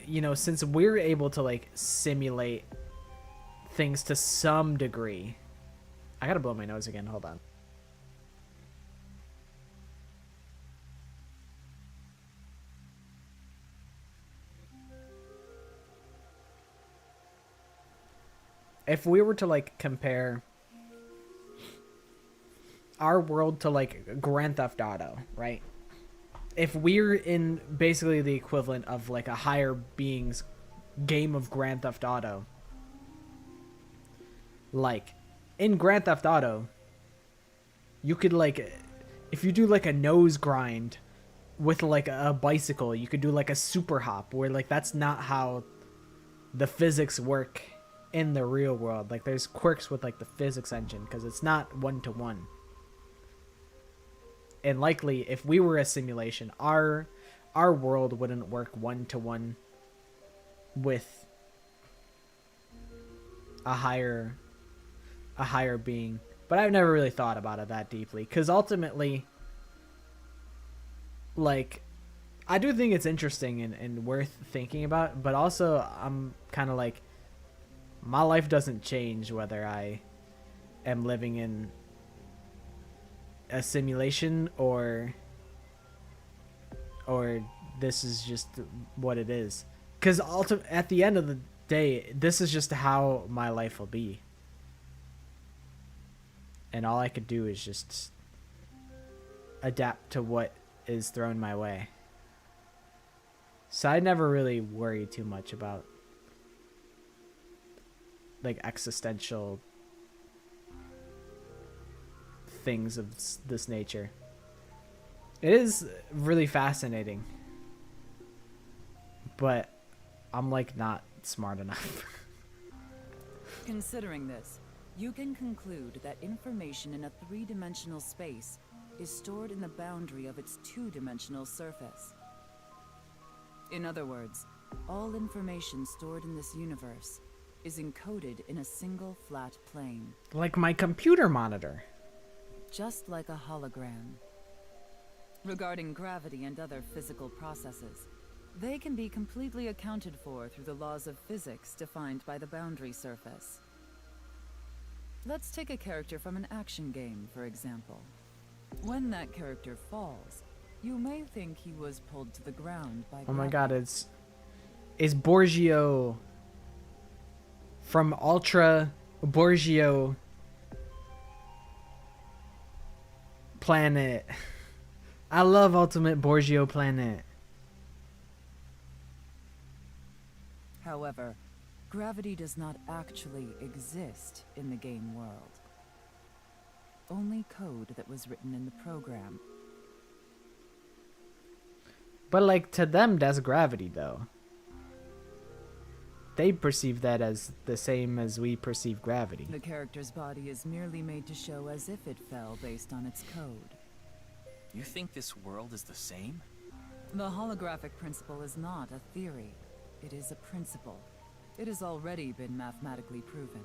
you know, since we're able to like simulate things to some degree. I gotta blow my nose again, hold on. If we were to like compare our world to like Grand Theft Auto, right? If we're in basically the equivalent of like a higher being's game of Grand Theft Auto, like in Grand Theft Auto, you could like, if you do like a nose grind with like a bicycle, you could do like a super hop where like that's not how the physics work in the real world. Like there's quirks with like the physics engine because it's not one-to-one. And likely if we were a simulation, our world wouldn't work one-to-one with a higher being. But I've never really thought about it that deeply because ultimately, like, I do think it's interesting and worth thinking about, but also I'm kind of like, my life doesn't change whether I am living in a simulation or this is just what it is. Because at the end of the day, this is just how my life will be. And all I could do is just adapt to what is thrown my way. So I never really worry too much about like existential things of this nature. It is really fascinating, but I'm like not smart enough. Considering this, you can conclude that information in a three-dimensional space is stored in the boundary of its two-dimensional surface. In other words, all information stored in this universe is encoded in a single flat plane. Like my computer monitor. Just like a hologram. Regarding gravity and other physical processes, they can be completely accounted for through the laws of physics defined by the boundary surface. Let's take a character from an action game, for example. When that character falls, you may think he was pulled to the ground by Oh my god, it's Borgio from Ultra Borgio Planet. I love Ultimate Borgio Planet. However, gravity does not actually exist in the game world. Only code that was written in the program. But like to them, that's gravity though. They perceive that as the same as we perceive gravity. The character's body is merely made to show as if it fell based on its code. You think this world is the same? The holographic principle is not a theory. It is a principle. It has already been mathematically proven.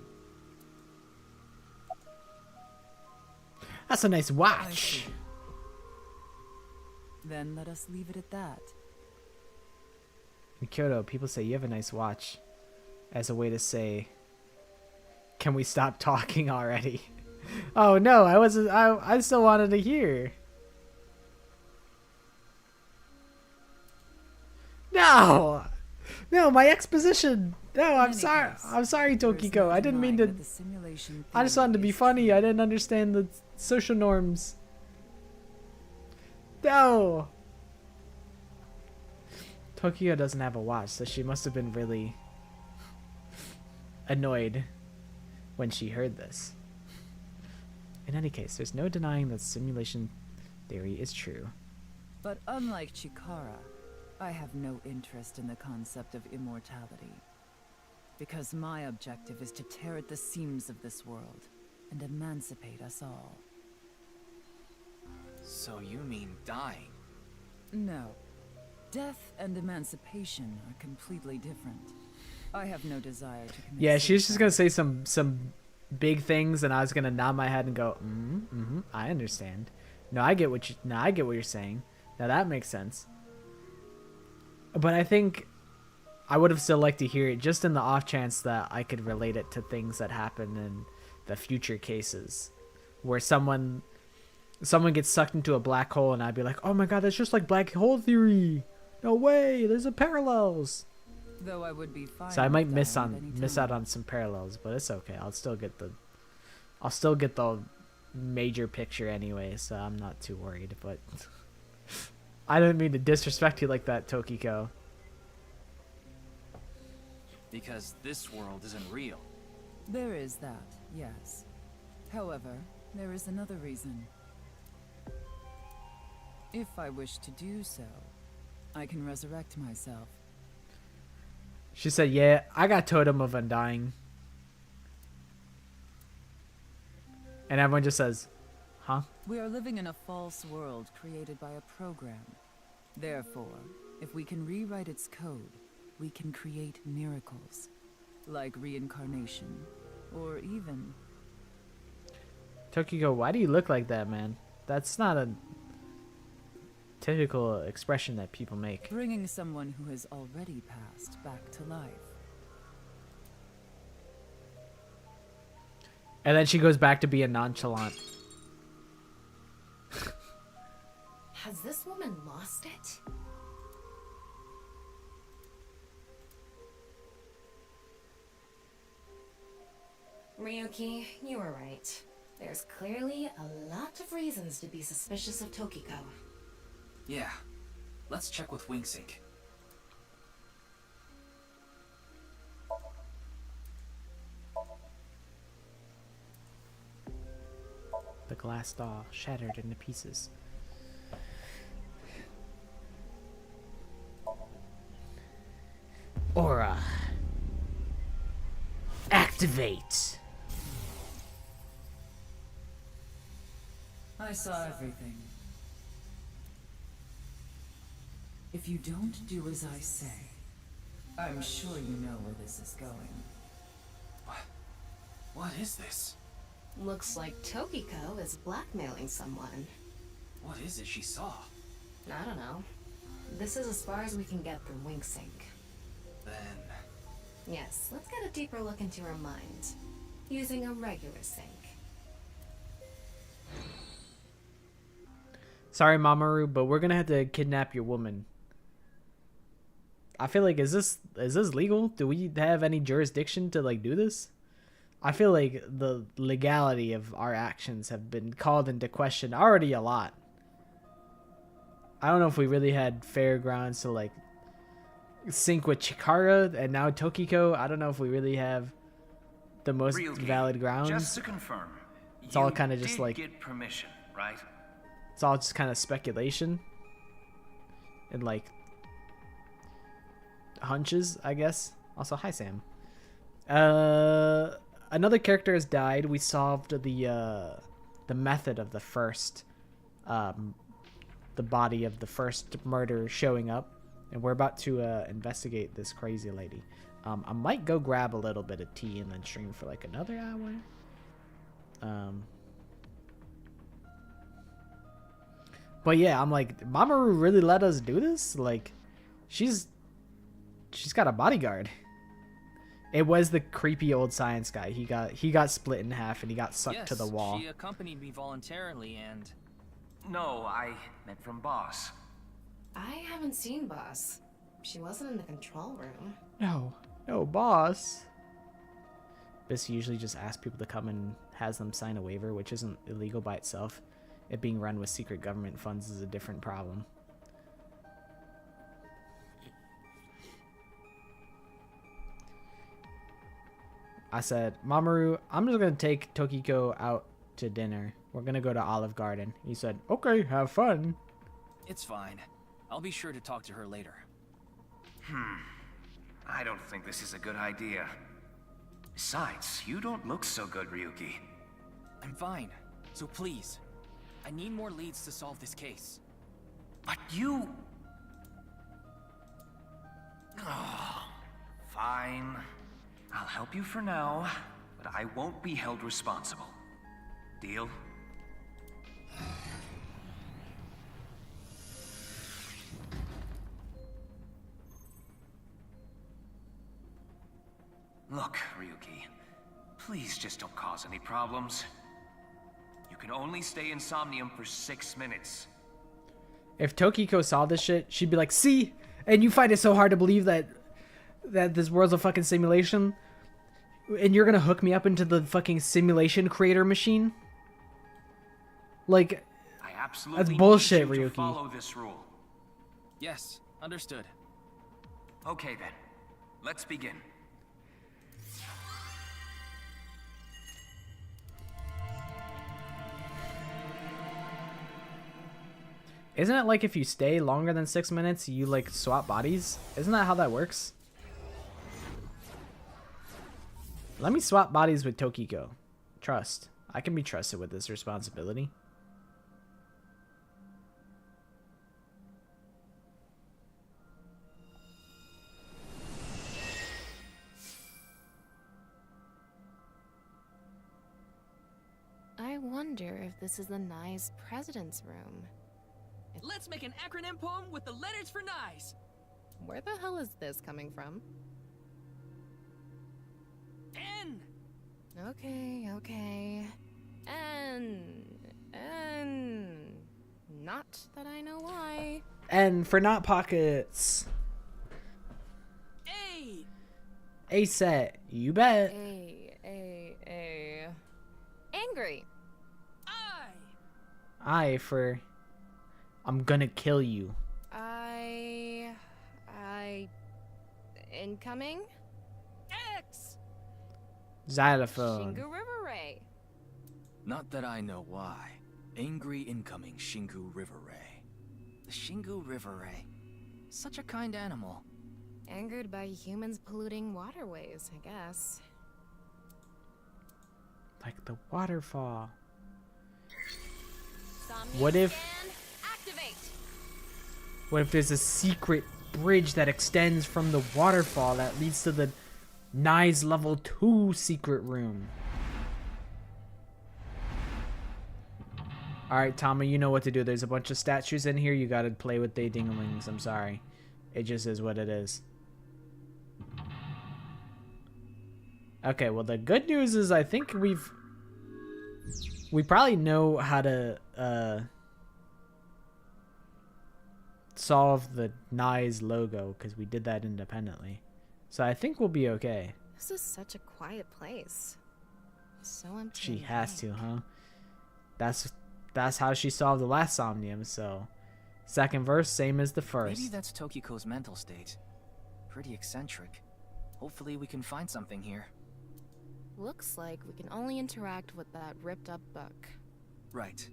That's a nice watch. Then let us leave it at that. In Kyoto, people say you have a nice watch as a way to say, can we stop talking already? Oh no, I still wanted to hear. No, my exposition. No, I'm sorry. I'm sorry, Tokiko. I didn't mean to. I just wanted to be funny. I didn't understand the social norms. No. Tokyo doesn't have a watch, so she must have been really annoyed when she heard this. In any case, there's no denying that simulation theory is true. But unlike Chikara, I have no interest in the concept of immortality. Because my objective is to tear at the seams of this world and emancipate us all. So you mean dying? No. Death and emancipation are completely different. I have no desire to commit Yeah, she was just suicide. gonna say some big things, and I was gonna nod my head and go, I understand. No, I get what you're saying. Now that makes sense. But I think I would have still liked to hear it, just in the off chance that I could relate it to things that happen in the future cases, where someone gets sucked into a black hole, and I'd be like, oh my god, that's just like black hole theory. No way, there's a parallels. Though I would be fine. So I might with miss that at any out time. on some parallels, but it's okay. I'll still get the major picture anyway, so I'm not too worried. But I didn't mean to disrespect you like that, Tokiko. Because this world isn't real. There is that, yes. However, there is another reason. If I wish to do so, I can resurrect myself. She said, yeah, I got Totem of Undying. And everyone just says, huh? We are living in a false world created by a program. Therefore, if we can rewrite its code, we can create miracles. Like reincarnation, or even... Tokiko, why do you look like that, man? That's not a typical expression that people make. Bringing someone who has already passed back to life. And then she goes back to being nonchalant. Has this woman lost it? Ryuki, you were right. There's clearly a lot of reasons to be suspicious of Tokiko. Yeah. Let's check with WingSync. The glass doll shattered into pieces. Aura. Activate. I saw everything. If you don't do as I say, I'm sure you know where this is going. What is this? Looks like Tokiko is blackmailing someone. What is it she saw? I don't know. This is as far as we can get from WingSync. Then... Yes, let's get a deeper look into her mind. Using a regular sync. Sorry, Mamoru, but we're gonna have to kidnap your woman. I feel like is this legal? Do we have any jurisdiction to like do this? I feel like the legality of our actions have been called into question already a lot. I don't know if we really had fair grounds to like sync with Chikara and now Tokiko. I don't know if we really have the most Ryuki, valid grounds. Just to confirm, it's all kind of just did like get permission, right? it's all just kind of speculation and like hunches, I guess. Also, hi Sam. Another character has died. We solved the method of the first, the body of the first murder showing up, and we're about to investigate this crazy lady. I might go grab a little bit of tea and then stream for like another hour. But yeah, I'm like, Mamoru really let us do this? Like, she's got a bodyguard. It was the creepy old science guy. He got split in half and he got sucked to the wall. She accompanied me voluntarily and... No, I meant from Boss. I haven't seen Boss. She wasn't in the control room. No, boss. This usually just asks people to come and has them sign a waiver, which isn't illegal by itself. It being run with secret government funds is a different problem. I said, Mamoru, I'm just going to take Tokiko out to dinner. We're going to go to Olive Garden. He said, okay, have fun. It's fine. I'll be sure to talk to her later. I don't think this is a good idea. Besides, you don't look so good, Ryuki. I'm fine. So please, I need more leads to solve this case. But you... Oh, fine. I'll help you for now, but I won't be held responsible. Deal? Look, Ryuki, please just don't cause any problems. You can only stay in Somnium for 6 minutes. If Tokiko saw this shit, she'd be like, see? And you find it so hard to believe that this world's a fucking simulation? And you're gonna hook me up into the fucking simulation creator machine? Like, I absolutely that's bullshit, need you to Ryuki. follow this rule. Yes, understood. Okay then, let's begin. Isn't it like if you stay longer than 6 minutes, you like swap bodies? Isn't that how that works? Let me swap bodies with Tokiko. Trust. I can be trusted with this responsibility. I wonder if this is the Nye's president's room. and let's make an acronym poem with the letters for nice. Where the hell is this coming from? N. Okay. N. Not that I know why. And for not pockets. A. A set. You bet. A. Angry. I for I'm gonna kill you. I. Incoming. X. Xylophone. Shingu River Ray. Not that I know why. Angry incoming Shingu River Ray. The Shingu River Ray. Such a kind animal. Angered by humans polluting waterways, I guess. Like the waterfall. Somnium What if scan, activate. What if there's a secret bridge that extends from the waterfall that leads to the Nye's level 2 secret room? Alright, Tama, you know what to do. There's a bunch of statues in here. You gotta play with they dinglings. I'm sorry. It just is what it is. Okay, well, the good news is I think we probably know how to solve the Nye's logo because we did that independently. So I think we'll be okay. This is such a quiet place. So empty. She has to, huh? That's how she solved the last Somnium, so second verse, same as the first. Maybe that's Tokiko's mental state. Pretty eccentric. Hopefully we can find something here. Looks like we can only interact with that ripped up book. Right.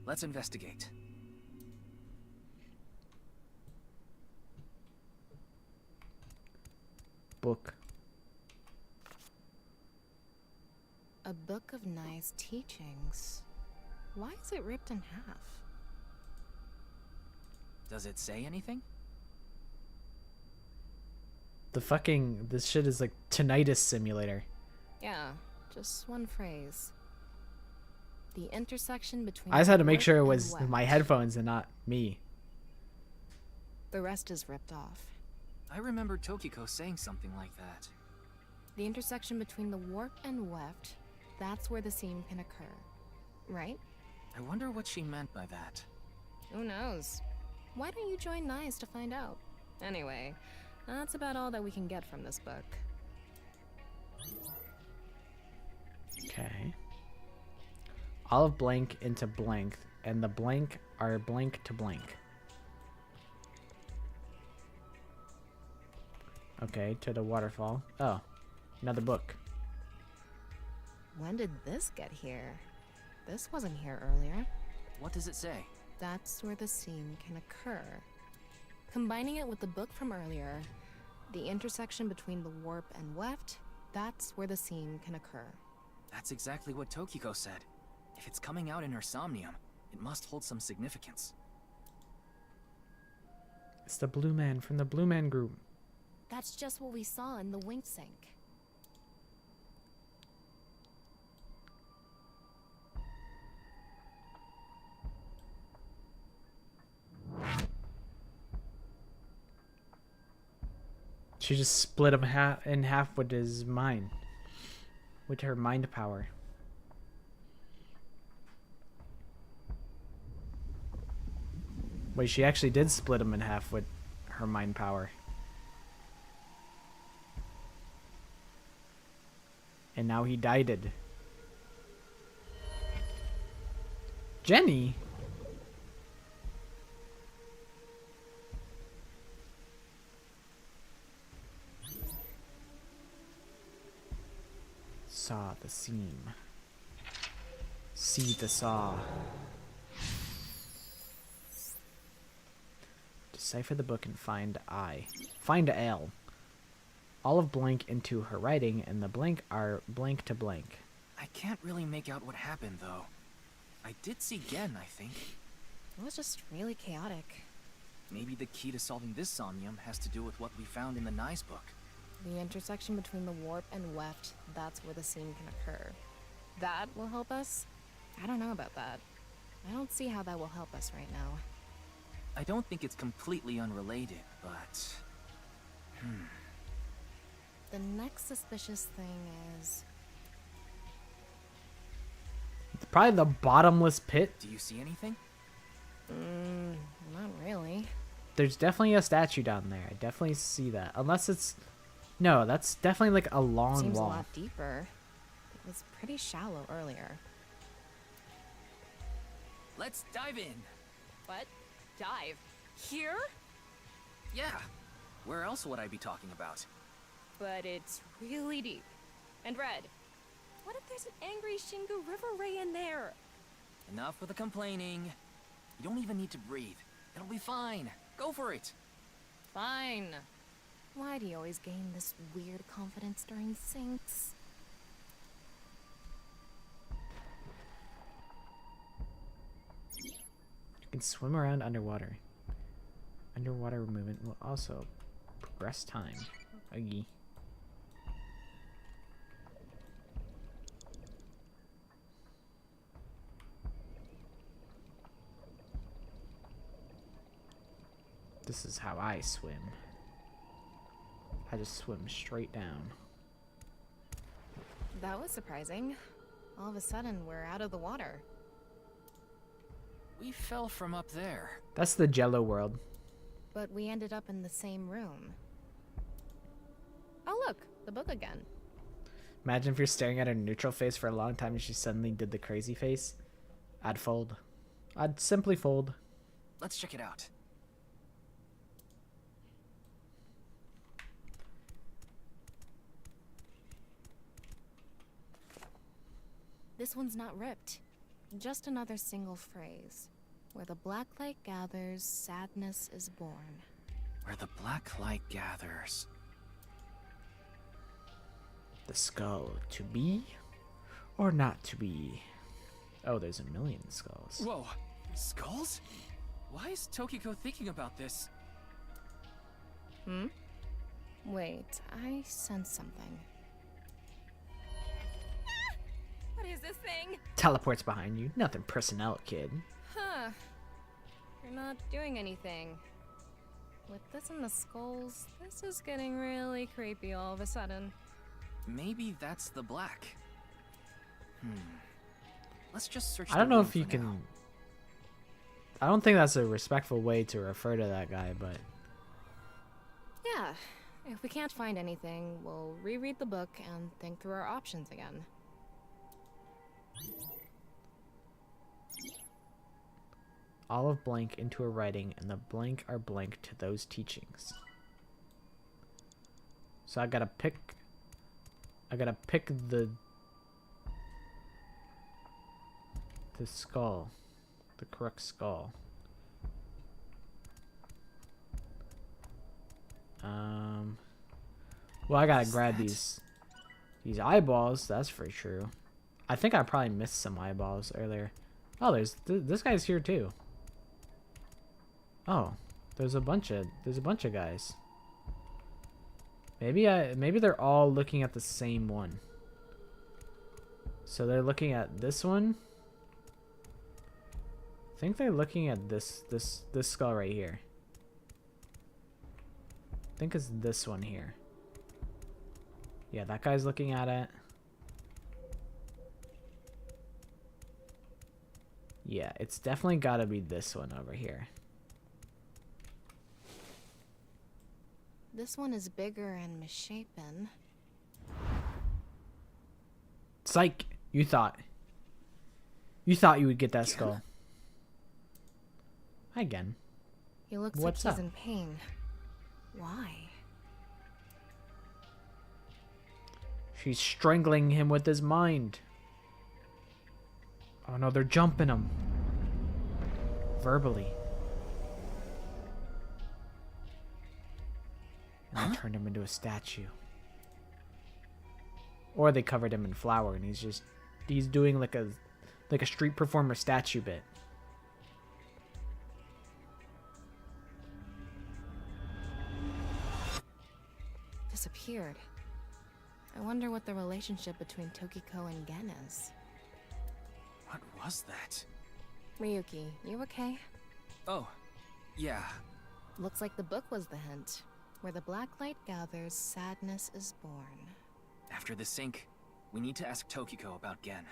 Let's investigate. Book. A book of Nye's teachings. Why is it ripped in half? Does it say anything? This shit is like tinnitus simulator. Yeah, just one phrase. The intersection between. I just had to make north sure it and was west. my headphones and not me. The rest is ripped off. I remember Tokiko saying something like that. The intersection between the warp and weft, that's where the seam can occur. Right? I wonder what she meant by that. Who knows? Why don't you join Nye's to find out? Anyway, that's about all that we can get from this book. Okay. All of blank into blank, and the blank are blank to blank. Okay, to the waterfall. Oh, another book. When did this get here? This wasn't here earlier. What does it say? That's where the seam can occur. Combining it with the book from earlier, the intersection between the warp and weft, that's where the seam can occur. That's exactly what Tokiko said. If it's coming out in her Somnium, it must hold some significance. It's the Blue Man from the Blue Man group. That's just what we saw in the wink sink. She just split him in half with his mind. With her mind power. Wait, she actually did split him in half with her mind power. And now he died. Jenny? Saw the seam. See the saw. Decipher the book and find I. Find L. All of blank into her writing, and the blank are blank to blank. I can't really make out what happened, though. I did see Gen, I think. It was just really chaotic. Maybe the key to solving this Somnium has to do with what we found in the Nye's book. The intersection between the warp and weft, that's where the seam can occur. That will help us? I don't know about that. I don't see how that will help us right now. I don't think it's completely unrelated, but... The next suspicious thing is... It's probably the bottomless pit. Do you see anything? Not really. There's definitely a statue down there. I definitely see that. Unless it's... No, that's definitely like a long Seems wall. a lot deeper. It was pretty shallow earlier. Let's dive in. What? Dive? Here? Yeah. Where else would I be talking about? But it's really deep. And red. What if there's an angry Shingu River Ray in there? Enough with the complaining. You don't even need to breathe. It'll be fine. Go for it. Fine. Why do you always gain this weird confidence during syncs? You can swim around underwater. Underwater movement will also progress time. Aggie. This is how I swim. I just swim straight down. That was surprising. All of a sudden, we're out of the water. We fell from up there. That's the Jello world. But we ended up in the same room. Oh look, the book again. Imagine if you're staring at her neutral face for a long time and she suddenly did the crazy face. I'd fold. I'd simply fold. Let's check it out. This one's not ripped. Just another single phrase. Where the black light gathers, sadness is born. Where the black light gathers. The skull to be or not to be. Oh, there's a million skulls. Whoa, skulls? Why is Tokiko thinking about this? Wait, I sense something. What is this thing? Teleports behind you. Nothing personnel, kid. Huh. You're not doing anything. With this and the skulls, this is getting really creepy all of a sudden. Maybe that's the black. Let's just search. I don't know the room if you for can... now. I don't think that's a respectful way to refer to that guy, but... Yeah. If we can't find anything, we'll reread the book and think through our options again. All of blank into a writing, and the blank are blank to those teachings. So I gotta pick the skull. The correct skull. Well, I gotta grab these eyeballs, that's for true. I think I probably missed some eyeballs earlier. Oh, there's this guy's here too. Oh, there's a bunch of guys. Maybe they're all looking at the same one. So they're looking at this one. I think they're looking at this skull right here. I think it's this one here. Yeah, that guy's looking at it. Yeah, it's definitely gotta be this one over here. This one is bigger and misshapen. Psych! You thought you would get that skull. Hi again. He looks What's like he's up? in pain. Why? She's strangling him with his mind. Oh no, they're jumping him. Verbally. And they turned him into a statue. Or they covered him in flour and he's doing like a street performer statue bit. Disappeared. I wonder what the relationship between Tokiko and Gen is. What was that? Ryuki, you okay? Oh, Yeah. Looks like the book was the hint. Where the black light gathers, sadness is born. After the sync, we need to ask Tokiko about Gen.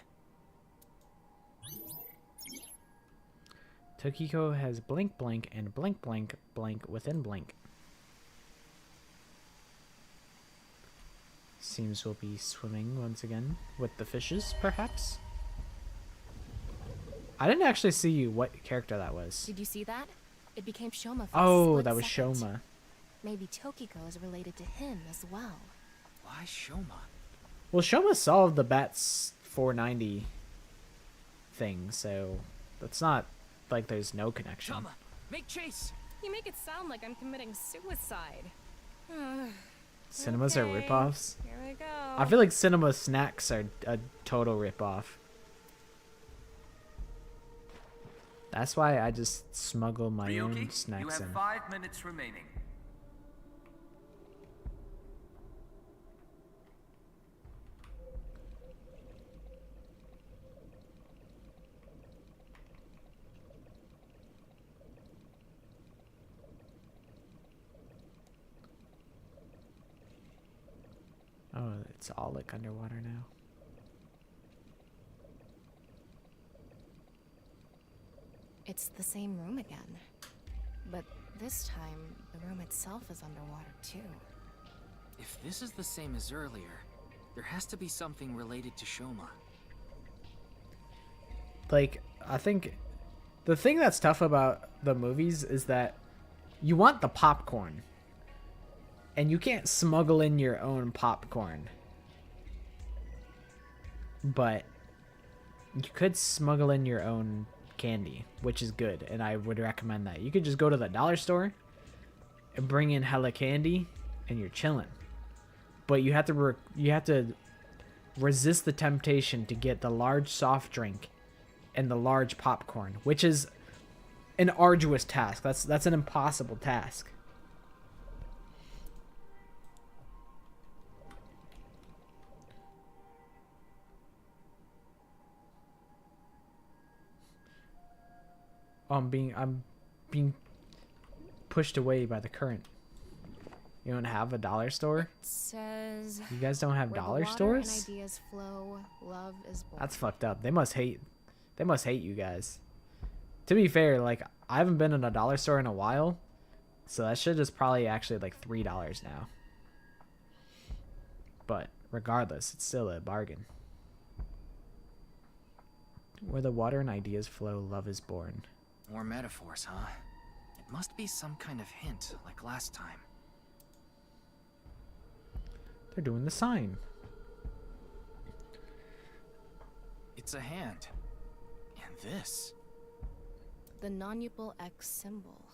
Tokiko has blink blank and blink blank blank within blink. Seems we'll be swimming once again with the fishes, perhaps? I didn't actually see what character that was. Did you see that? It became Shoma for a Oh, split that was second. Shoma. Maybe Tokiko is related to him as well. Why Shoma? Well, Shoma solved the Bats 490 thing, so that's not like there's no connection. Shoma, make chase! You make it sound like I'm committing suicide. Cinemas are Okay, ripoffs. Here we go. I feel like cinema snacks are a total ripoff. That's why I just smuggle my own Ryuki, you snacks have in. 5 minutes remaining. Oh, it's all like underwater now. It's the same room again. But this time, the room itself is underwater too. If this is the same as earlier, there has to be something related to Shoma. Like, I think the thing that's tough about the movies is that you want the popcorn. And you can't smuggle in your own popcorn. But you could smuggle in your own candy, which is good, and I would recommend that. You could just go to the dollar store and bring in hella candy, and you're chilling. But you have to resist the temptation to get the large soft drink and the large popcorn, which is an arduous task. That's an impossible task. I'm being pushed away by the current. You don't have a dollar store? It says You guys don't have where dollar the water stores? And ideas flow, love is born. That's fucked up. They must hate you guys. To be fair, like, I haven't been in a dollar store in a while, so that shit is probably actually like $3 now. But regardless, it's still a bargain. Where the water and ideas flow, love is born. More metaphors, huh? It must be some kind of hint, like last time. They're doing the sign. It's a hand. And this. The non-upal X symbol.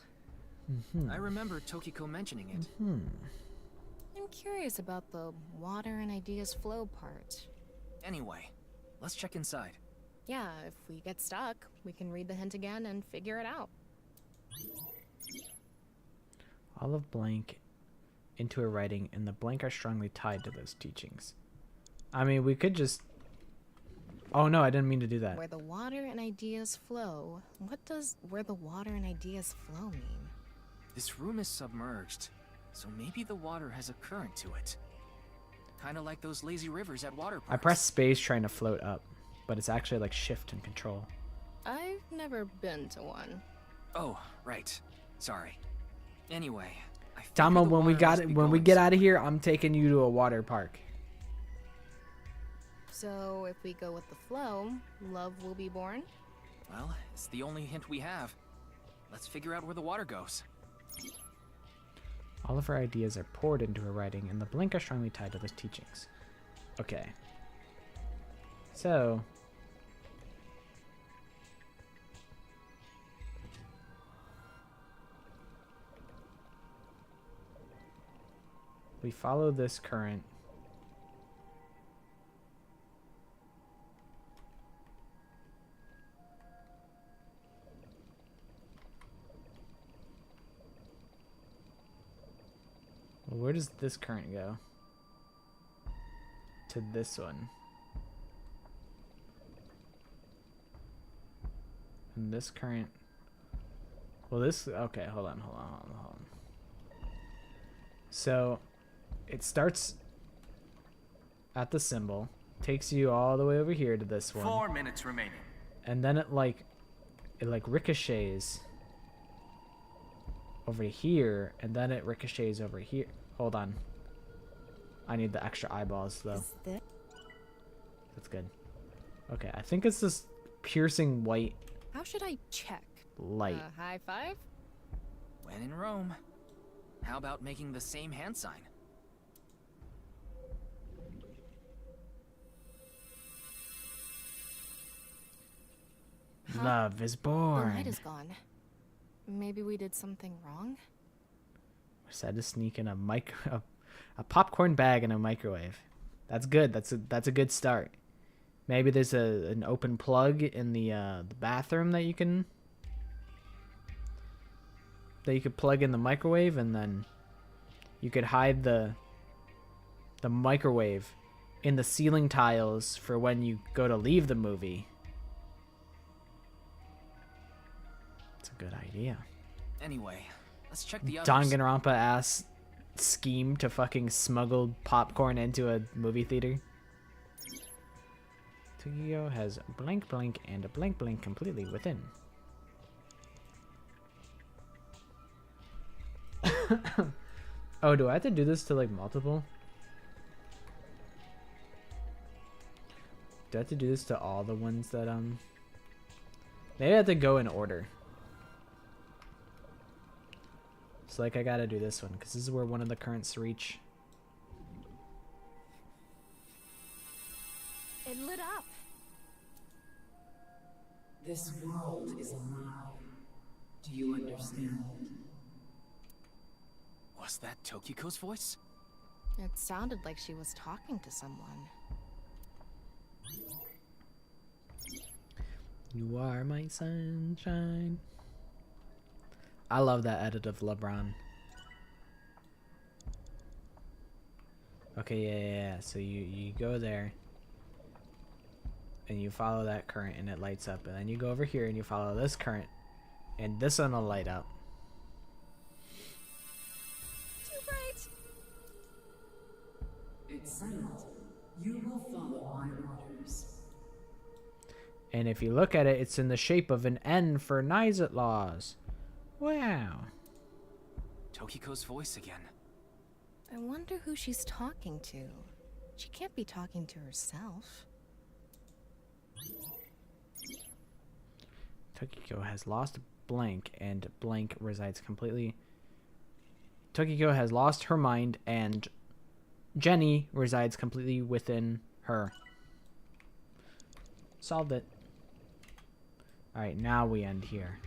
I remember Tokiko mentioning it. I'm curious about the water and ideas flow part. Anyway, let's check inside. Yeah, if we get stuck, we can read the hint again and figure it out. All of blank into a writing, and the blank are strongly tied to those teachings. I mean, we could just... Oh no, I didn't mean to do that. Where the water and ideas flow. What does where the water and ideas flow mean? This room is submerged, so maybe the water has a current to it. Kind of like those lazy rivers at water parks. I pressed space trying to float up, but it's actually like shift and control. I've never been to one. Oh, right. Sorry. Anyway, I figure Tama, the when we water got must it, be when we going get out of here, I'm taking you to a water park. So if we go with the flow, love will be born? Well, it's the only hint we have. Let's figure out where the water goes. All of her ideas are poured into her writing, and the blank are strongly tied to those teachings. Okay. So... we follow this current. Well, where does this current go? To this one. And this current Well, this... Okay, hold on. So, it starts at the symbol, takes you all the way over here to this one. 4 minutes remaining. And then it ricochets over here, and then it ricochets over here. Hold on. I need the extra eyeballs, though. That's good. Okay, I think it's this piercing white How should I check? light. High five? When in Rome, how about making the same hand sign? Love is The born. light is gone. Maybe we did something wrong? I said to sneak in a popcorn bag in a microwave. That's good. That's a good start. Maybe there's an open plug in the bathroom that you could plug in the microwave, and then you could hide the microwave in the ceiling tiles for when you go to leave the movie. It's a good idea. Anyway, let's check the others. Danganronpa ass scheme to fucking smuggle popcorn into a movie theater. Tokyo has blank blank and a blank blank completely within. Oh, do I have to do this to like multiple? Do I have to do this to all the ones that maybe I have to go in order. So like I gotta do this one because this is where one of the currents reach. It lit up. This world is alive. Do you understand? Was that Tokiko's voice? It sounded like she was talking to someone. You are my sunshine. I love that edit of LeBron. Okay, yeah. So you go there. And you follow that current and it lights up. And then you go over here and you follow this current. And this one will light up. Too bright. It's silent. You will follow my orders. And if you look at it, it's in the shape of an N for Nizet laws. Wow. Tokiko's voice again. I wonder who she's talking to. She can't be talking to herself. Tokiko has lost blank, and blank resides completely. Tokiko has lost her mind, and Jenny resides completely within her. Solved it. Alright, now we end here.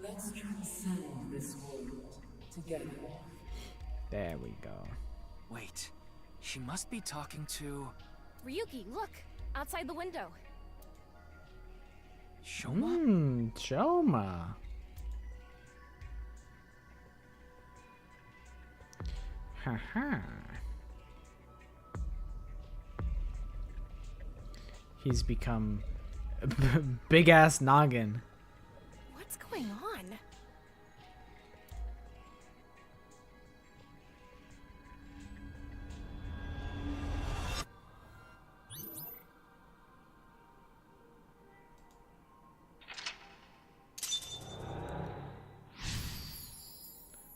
Let's transcend this world together. There we go. Wait, she must be talking to Ryuki, look! Outside the window. Shoma? Shoma. Haha. He's become a big ass noggin. What's going on?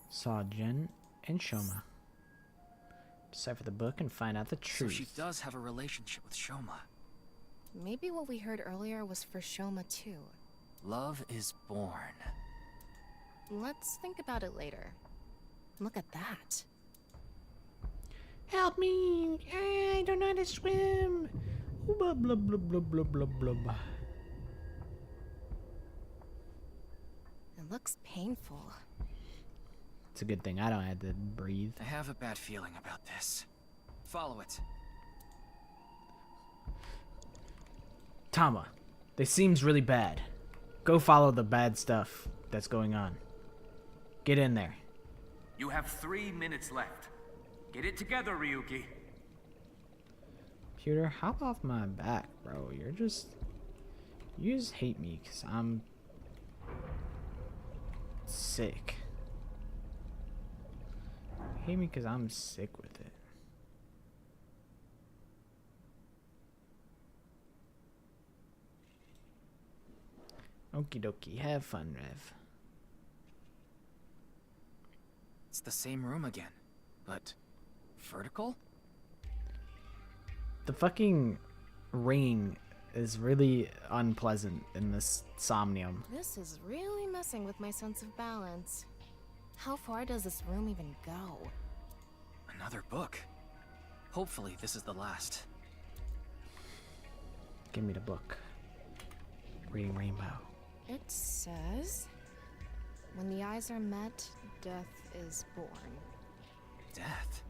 Saw Jen and Shoma. Decipher the book and find out the So truth. she does have a relationship with Shoma. Maybe what we heard earlier was for Shoma too. Love is born. Let's think about it later. Look at that. Help me! I don't know how to swim. Blah blah blah blah blah blah blah. It looks painful. It's a good thing I don't have to breathe. I have a bad feeling about this. Follow it. Tama, this seems really bad. Go follow the bad stuff that's going on. Get in there. You have 3 minutes left. Get it together, Ryuki. Computer, hop off my back, bro. You just hate me because I'm sick. You hate me because I'm sick with it. Okie dokie, have fun, Rev. It's the same room again, but vertical? The fucking ringing is really unpleasant in this Somnium. This is really messing with my sense of balance. How far does this room even go? Another book. Hopefully this is the last. Give me the book. Reading Rainbow. It says, when the eyes are met, death is born. Death?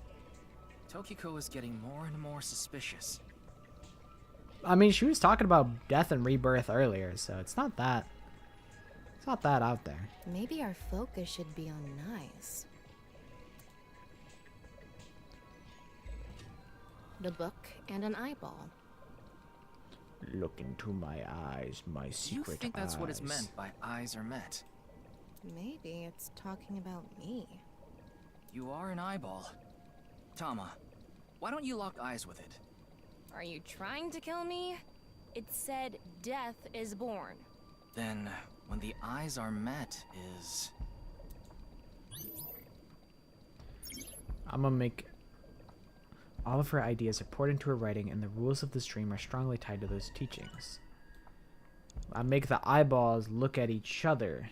Tokiko is getting more and more suspicious. I mean, she was talking about death and rebirth earlier, so it's not that out there. Maybe our focus should be on Nice. The book and an eyeball. Look into my eyes, my secret You think that's eyes. what is meant by eyes are met? Maybe it's talking about me. You are an eyeball. Tama, why don't you lock eyes with it? Are you trying to kill me? It said death is born. Then, when the eyes are met is... I'm gonna make all of her ideas are poured into her writing, and the rules of the stream are strongly tied to those teachings. I make the eyeballs look at each other,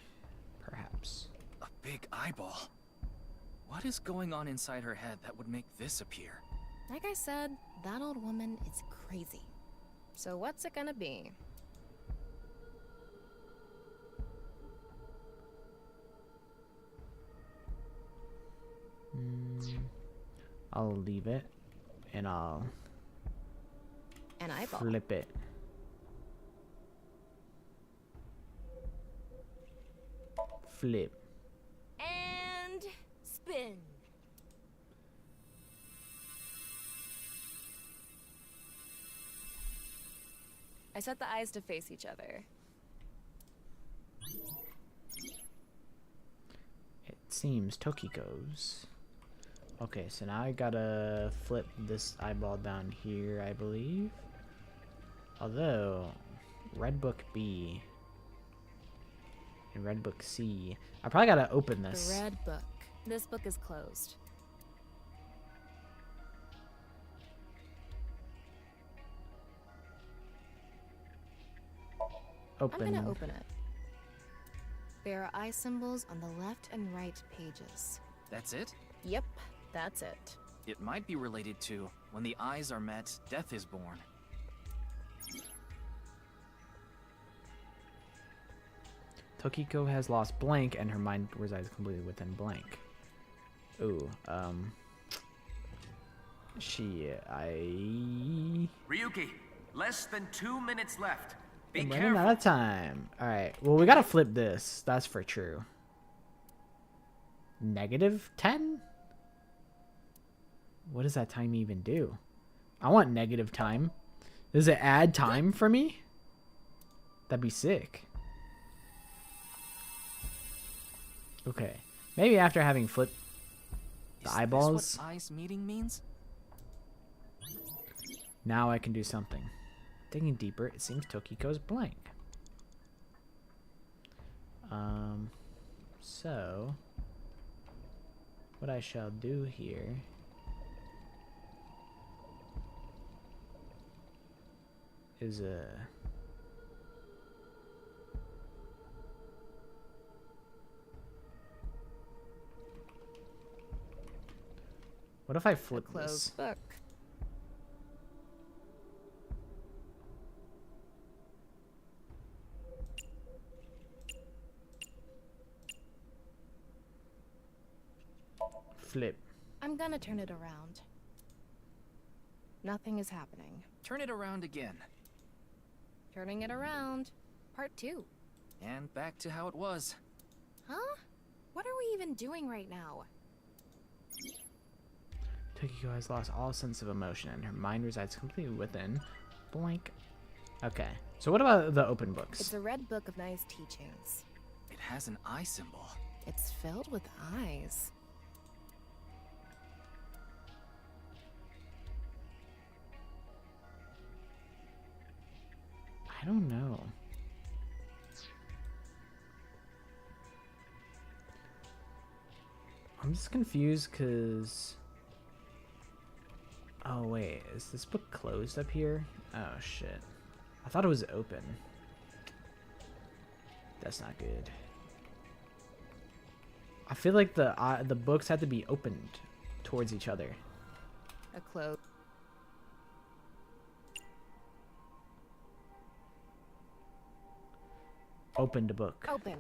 perhaps. A big eyeball? What is going on inside her head that would make this appear? Like I said, that old woman is crazy. So what's it gonna be? I'll leave it, and I'll An eyeball. flip it. Flip. And spin. I set the eyes to face each other. It seems Tokiko's. Okay, so now I gotta flip this eyeball down here, I believe. Although, Red Book B and Red Book C. I probably gotta open this. The red book. This book is closed. Open. I'm gonna open it. There are eye symbols on the left and right pages. That's it? Yep, that's it. It might be related to, when the eyes are met, death is born. Tokiko has lost blank, and her mind resides completely within blank. Ooh, Ryuki, less than 2 minutes left. Be I'm running careful. out of time. Alright, well, we gotta flip this. That's for true. -10? What does that time even do? I want negative time. Does it add time for me? That'd be sick. Okay. Maybe after having flipped the eyeballs, Is this what eyes meeting means? now I can do something. Digging deeper, it seems Tokiko's blank. So what I shall do here is what if I flip this? Closed book. Flip. I'm gonna turn it around. Nothing is happening. Turn it around again. Turning it around. Part 2. And back to how it was. Huh? What are we even doing right now? Tokiko has lost all sense of emotion, and her mind resides completely within blank. Okay. So what about the open books? It's a red book of nice teachings. It has an eye symbol. It's filled with eyes. I don't know. I'm just confused because... Oh wait, is this book closed up here? Oh shit. I thought it was open. That's not good. I feel like the books had to be opened towards each other. A close. Opened a book. Open.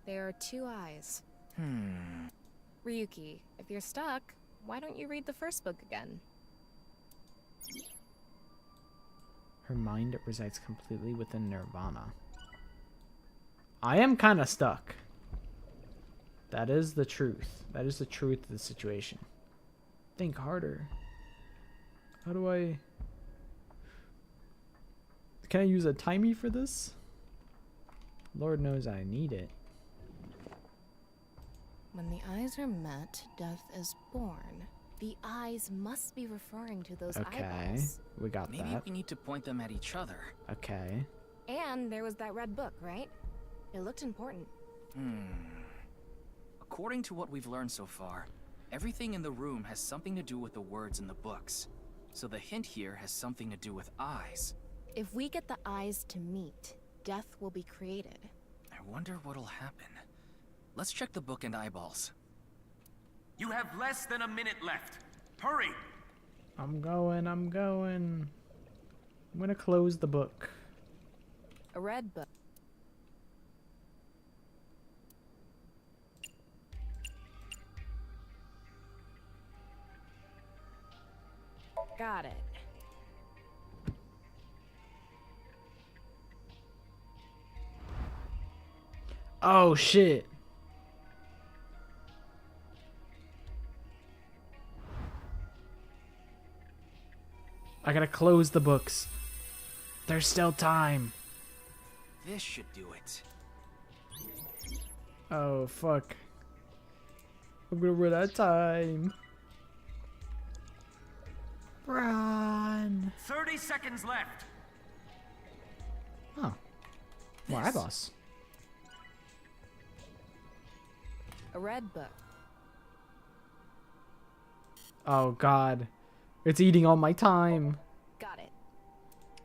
There are two eyes. Ryuki, if you're stuck, why don't you read the first book again? Her mind resides completely within Nirvana. I am kind of stuck. That is the truth. That is the truth of the situation. Think harder. How do I... Can I use a timey for this? Lord knows I need it. When the eyes are met, death is born. The eyes must be referring to those eyeballs. We got Maybe that. we need to point them at each other. Okay. And there was that red book, right? It looked important. According to what we've learned so far, everything in the room has something to do with the words in the books. So the hint here has something to do with eyes. If we get the eyes to meet, death will be created. I wonder what'll happen. Let's check the book and eyeballs. You have less than a minute left. Hurry! I'm going. I'm gonna close the book. A red book. Got it. Oh shit. I gotta close the books. There's still time. This should do it. Oh fuck. I'm gonna run out of time. Run. 30 seconds left. Oh. More eyeballs. A red book. Oh god. It's eating all my time. Got it.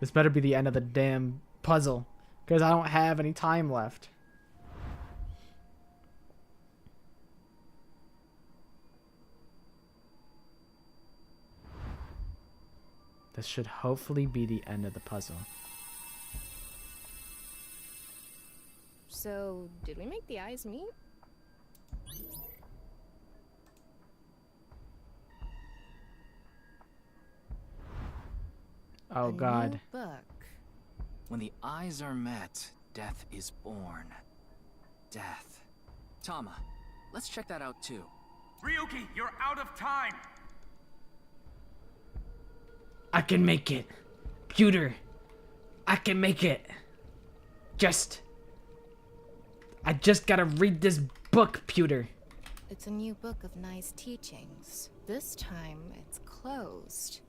This better be the end of the damn puzzle, because I don't have any time left. This should hopefully be the end of the puzzle. So, did we make the eyes meet? Oh god. New book. When the eyes are met, death is born. Death. Tama, let's check that out too. Ryuki, you're out of time. I can make it. Pewter. I can make it. I just gotta read this book, Pewter. It's a new book of nice teachings. This time, it's closed.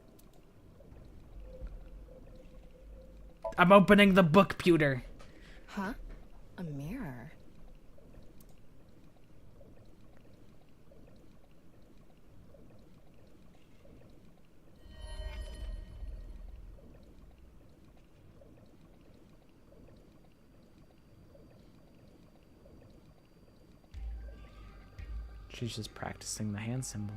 I'm opening the book, Pewter. Huh? A mirror. She's just practicing the hand symbol.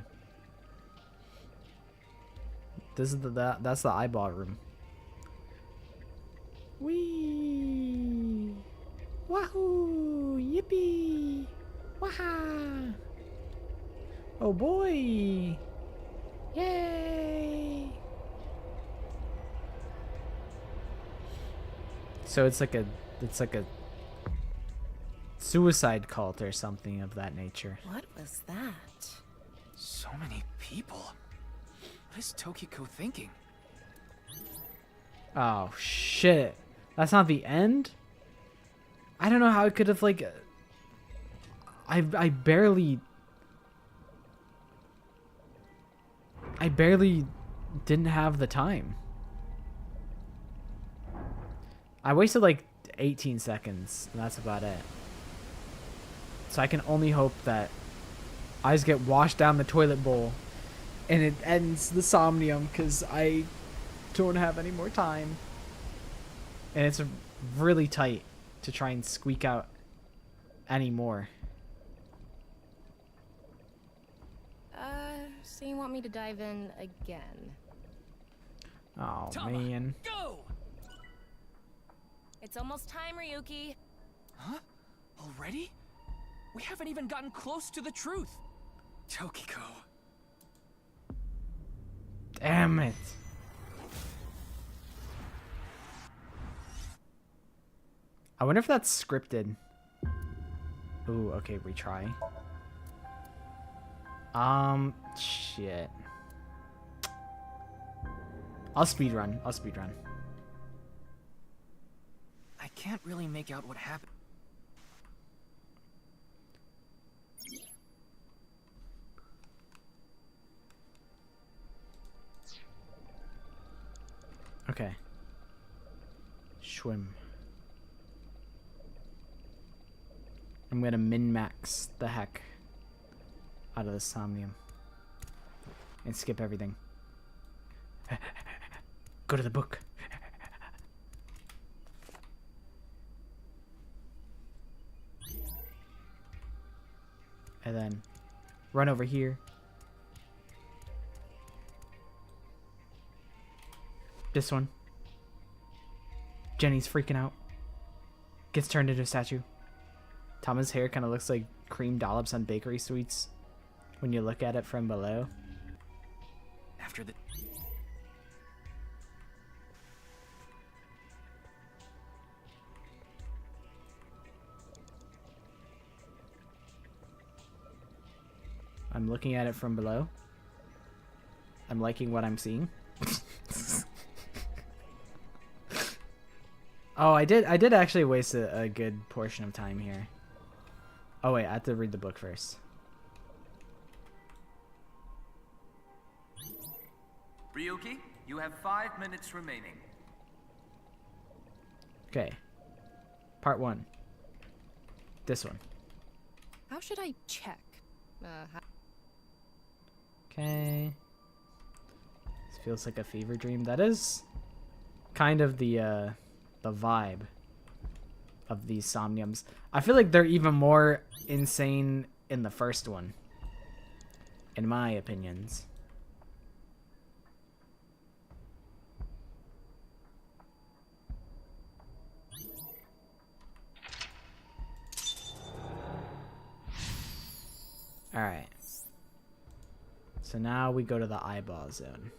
This is that's the eyeball room. Wee! Wahoo! Yippee! Waha! Oh boy! Yay! So it's like a suicide cult or something of that nature. What was that? people. What is Tokiko thinking? Oh shit. That's not the end? I don't know how it could have like I barely didn't have the time. I wasted like 18 seconds, and that's about it. So I can only hope that I just get washed down the toilet bowl and it ends the Somnium, because I don't have any more time. And it's really tight to try and squeak out any more. So you want me to dive in again? Oh, Tama, man. Go! It's almost time, Ryuki. Huh? Already? We haven't even gotten close to the truth. Tokiko. Damn it. I wonder if that's scripted. Ooh, okay, retry. Shit. I'll speedrun. I can't really make out what happened. Okay. Swim. I'm gonna min-max the heck out of the Somnium. And skip everything. Go to the book. And then run over here. This one. Jenny's freaking out. Gets turned into a statue. Tama's hair kind of looks like cream dollops on bakery sweets when you look at it from below. After the... I'm looking at it from below. I'm liking what I'm seeing. Oh, I did actually waste a good portion of time here. Oh wait, I have to read the book first. Ryuki, you have 5 minutes remaining. Okay. Part 1. This one. How should I check? Okay. This feels like a fever dream. That is kind of the vibe of these Somniums. I feel like they're even more insane in the first one, in my opinions. Alright. So now we go to the eyeball zone.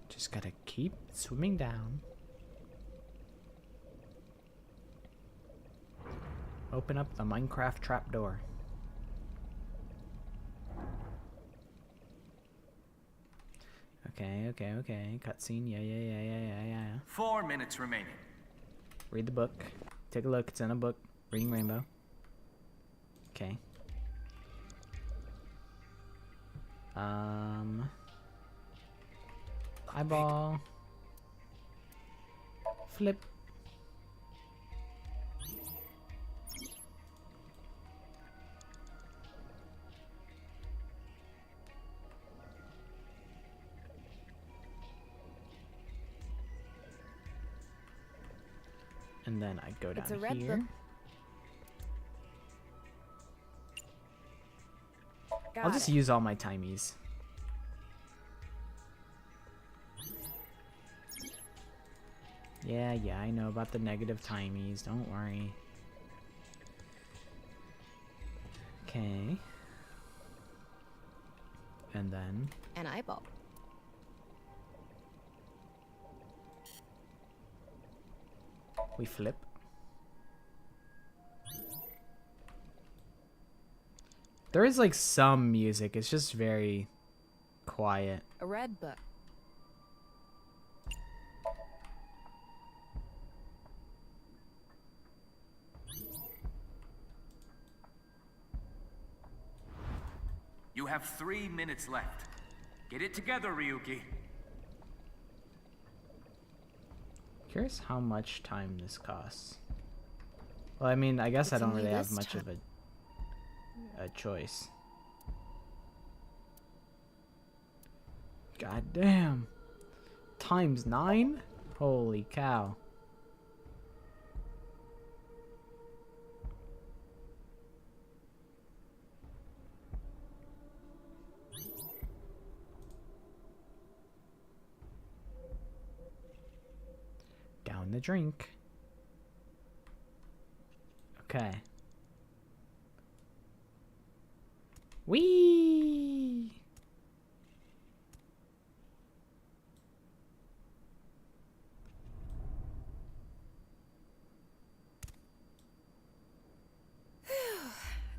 Just gotta keep swimming down. Open up the Minecraft trapdoor. Okay. Cutscene. Yeah. 4 minutes remaining. Read the book. Take a look. It's in a book. Reading Rainbow. Okay. Eyeball. Flip. And then I go down It's a red here. book. I'll just use all my timies. Yeah, I know about the negative timies. Don't worry. Okay. And then... An eyeball. We flip. There is like some music. It's just very quiet. A red book. You have 3 minutes left. Get it together, Ryuki. Curious how much time this costs. Well, I mean, I guess It's I don't only really have this much time. of a choice. God damn. Times 9? Holy cow. Down the drink. Okay. Whee!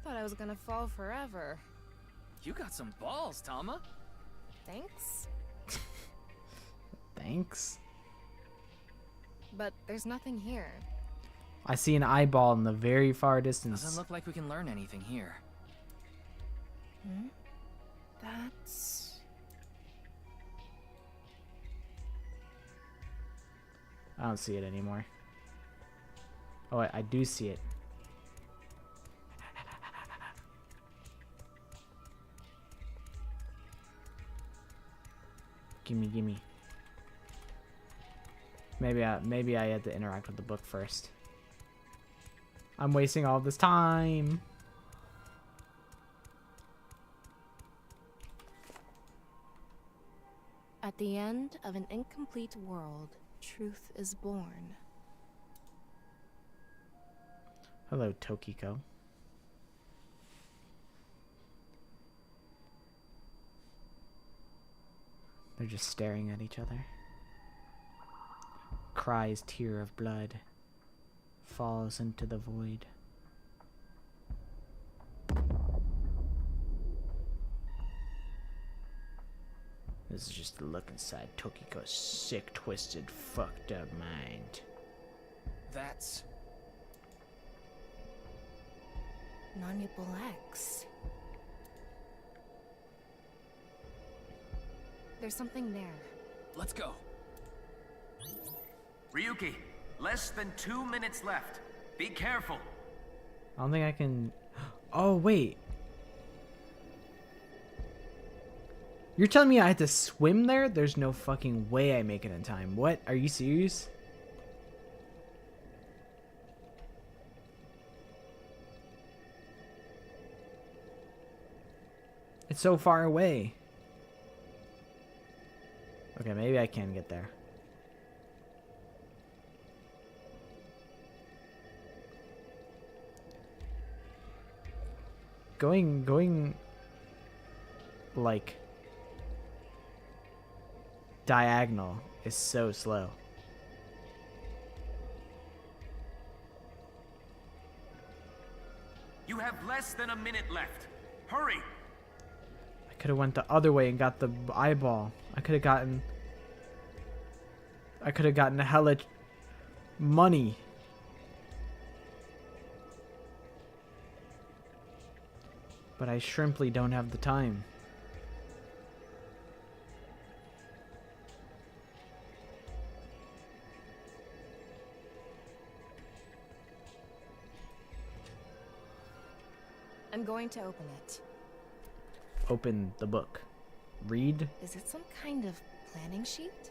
Thought I was gonna fall forever. You got some balls, Tama. Thanks. Thanks. But there's nothing here. I see an eyeball in the very far distance. Doesn't look like we can learn anything here. Hmm? That's... I don't see it anymore. Oh, wait, I do see it. Gimme, gimme. Maybe I had to interact with the book first. I'm wasting all this time. At the end of an incomplete world, truth is born. Hello, Tokiko. They're just staring at each other. Cries tear of blood. Falls into the void. This is just a look inside Tokiko's sick, twisted, fucked up mind. That's... Non-Nuple X. There's something there. Let's go. Ryuki, less than 2 minutes left. Be careful. I don't think I can... Oh, wait. You're telling me I had to swim there? There's no fucking way I make it in time. What? Are you serious? It's so far away. Okay, maybe I can get there. Going like diagonal is so slow. You have less than a minute left. Hurry. I could have went the other way and got the eyeball. I could have gotten hella money. But I shrimply don't have the time. I'm going to open it. Open the book. Read Is it some kind of planning sheet?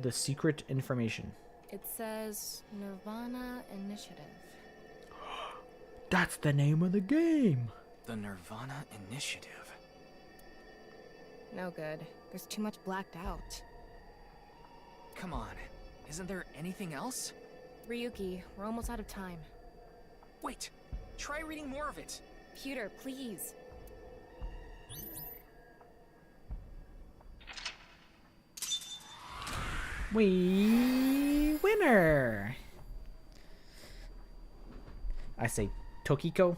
the secret information. It says NirvanA Initiative. That's the name of the game. The NirvanA Initiative. No good. There's too much blacked out. Come on. Isn't there anything else? Ryuki, we're almost out of time. Wait. Try reading more of it. Pewter, please. We winner. I say, Tokiko,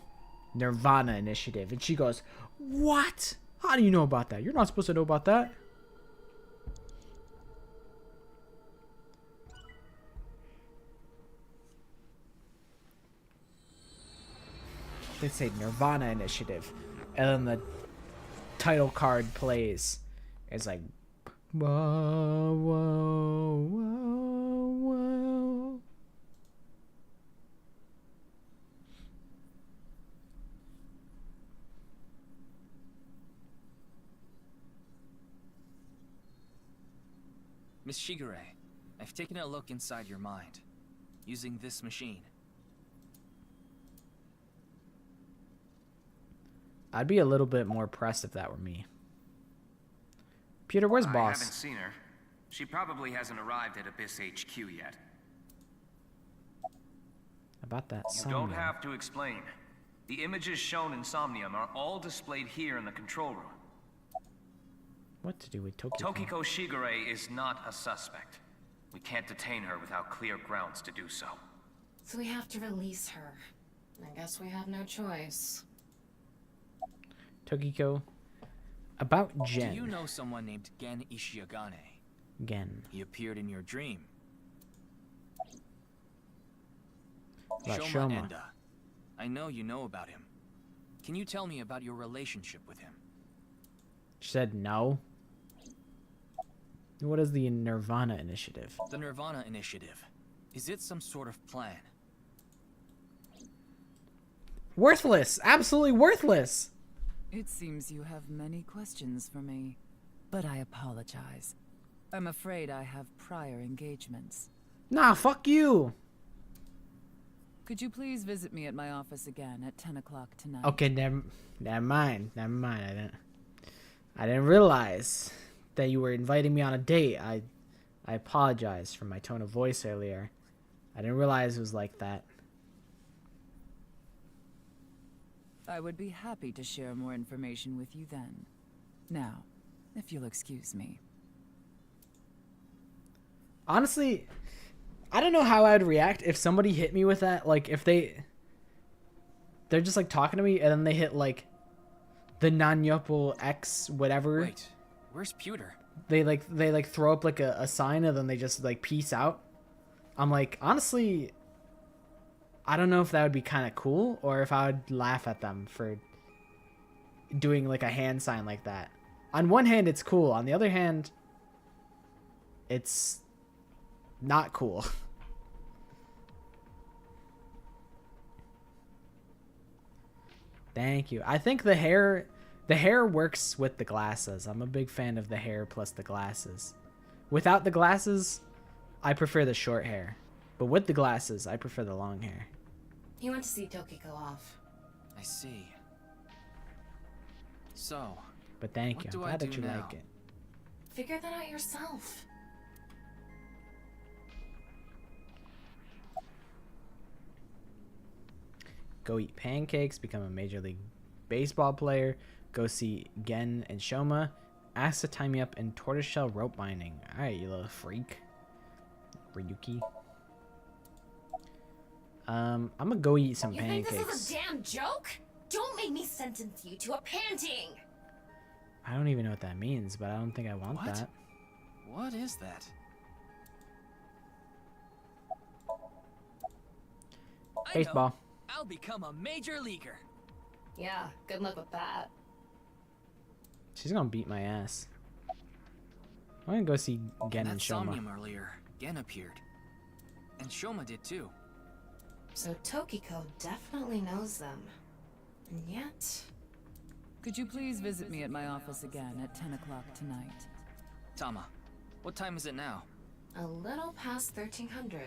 NirvanA Initiative. And she goes, what? How do you know about that? You're not supposed to know about that. They say NirvanA Initiative. And then the title card plays. It's like, whoa, whoa, whoa, whoa. Miss Shigure, I've taken a look inside your mind, using this machine. I'd be a little bit more pressed if that were me. Peter, where's I Boss? haven't seen her. She probably hasn't arrived at Abyss HQ yet. About that You don't Somnium. have to explain. The images shown in Somnium are all displayed here in the control room. What to do with Tokiko? Tokiko Shigure is not a suspect. We can't detain her without clear grounds to do so. So we have to release her. I guess we have no choice. Tokiko. About Gen. Do you know someone named Gen Ishiagane? Gen. He appeared in your dream. About Shoma Shoma. Enda. I know you know about him. Can you tell me about your relationship with him? She said no. What is the NirvanA Initiative? The NirvanA Initiative. Is it some sort of plan? Worthless! Absolutely worthless! It seems you have many questions for me, but I apologize. I'm afraid I have prior engagements. Nah, fuck you! Could you please visit me at my office again at 10 o'clock tonight? Okay, never mind. I didn't realize that you were inviting me on a date. I apologize for my tone of voice earlier. I didn't realize it was like that. I would be happy to share more information with you then. Now, if you'll excuse me. Honestly, I don't know how I'd react if somebody hit me with that. Like, if they're just like talking to me and then they hit like the non-yopo X whatever. Wait, where's Pewter? They throw up like a sign and then they just like peace out. I'm like, honestly, I don't know if that would be kind of cool or if I would laugh at them for doing like a hand sign like that. On one hand, it's cool. On the other hand, it's not cool. Thank you. I think the hair works with the glasses. I'm a big fan of the hair plus the glasses. Without the glasses, I prefer the short hair. But with the glasses, I prefer the long hair. He went to see Tokiko off. I see. So, But thank what you. do I'm I glad that do you now? like it. Figure that out yourself. Go eat pancakes, become a Major League Baseball player, go see Gen and Shoma, ask to tie me up in tortoiseshell rope binding. Alright, you little freak. Ryuki. I'm gonna go eat some You pancakes. think this is a damn joke? Don't make me sentence you to a panting! I don't even know what that means, but I don't think I want What? that. What is that? I know. Baseball. I'll become a major leaguer. Yeah, good luck with that. She's gonna beat my ass. I'm gonna go see Gen That and Shoma. Somnium earlier, Gen appeared. And Shoma did too. So Tokiko definitely knows them. And yet... Could you please visit me at my office again at 10 o'clock tonight? Tama, what time is it now? A little past 1300.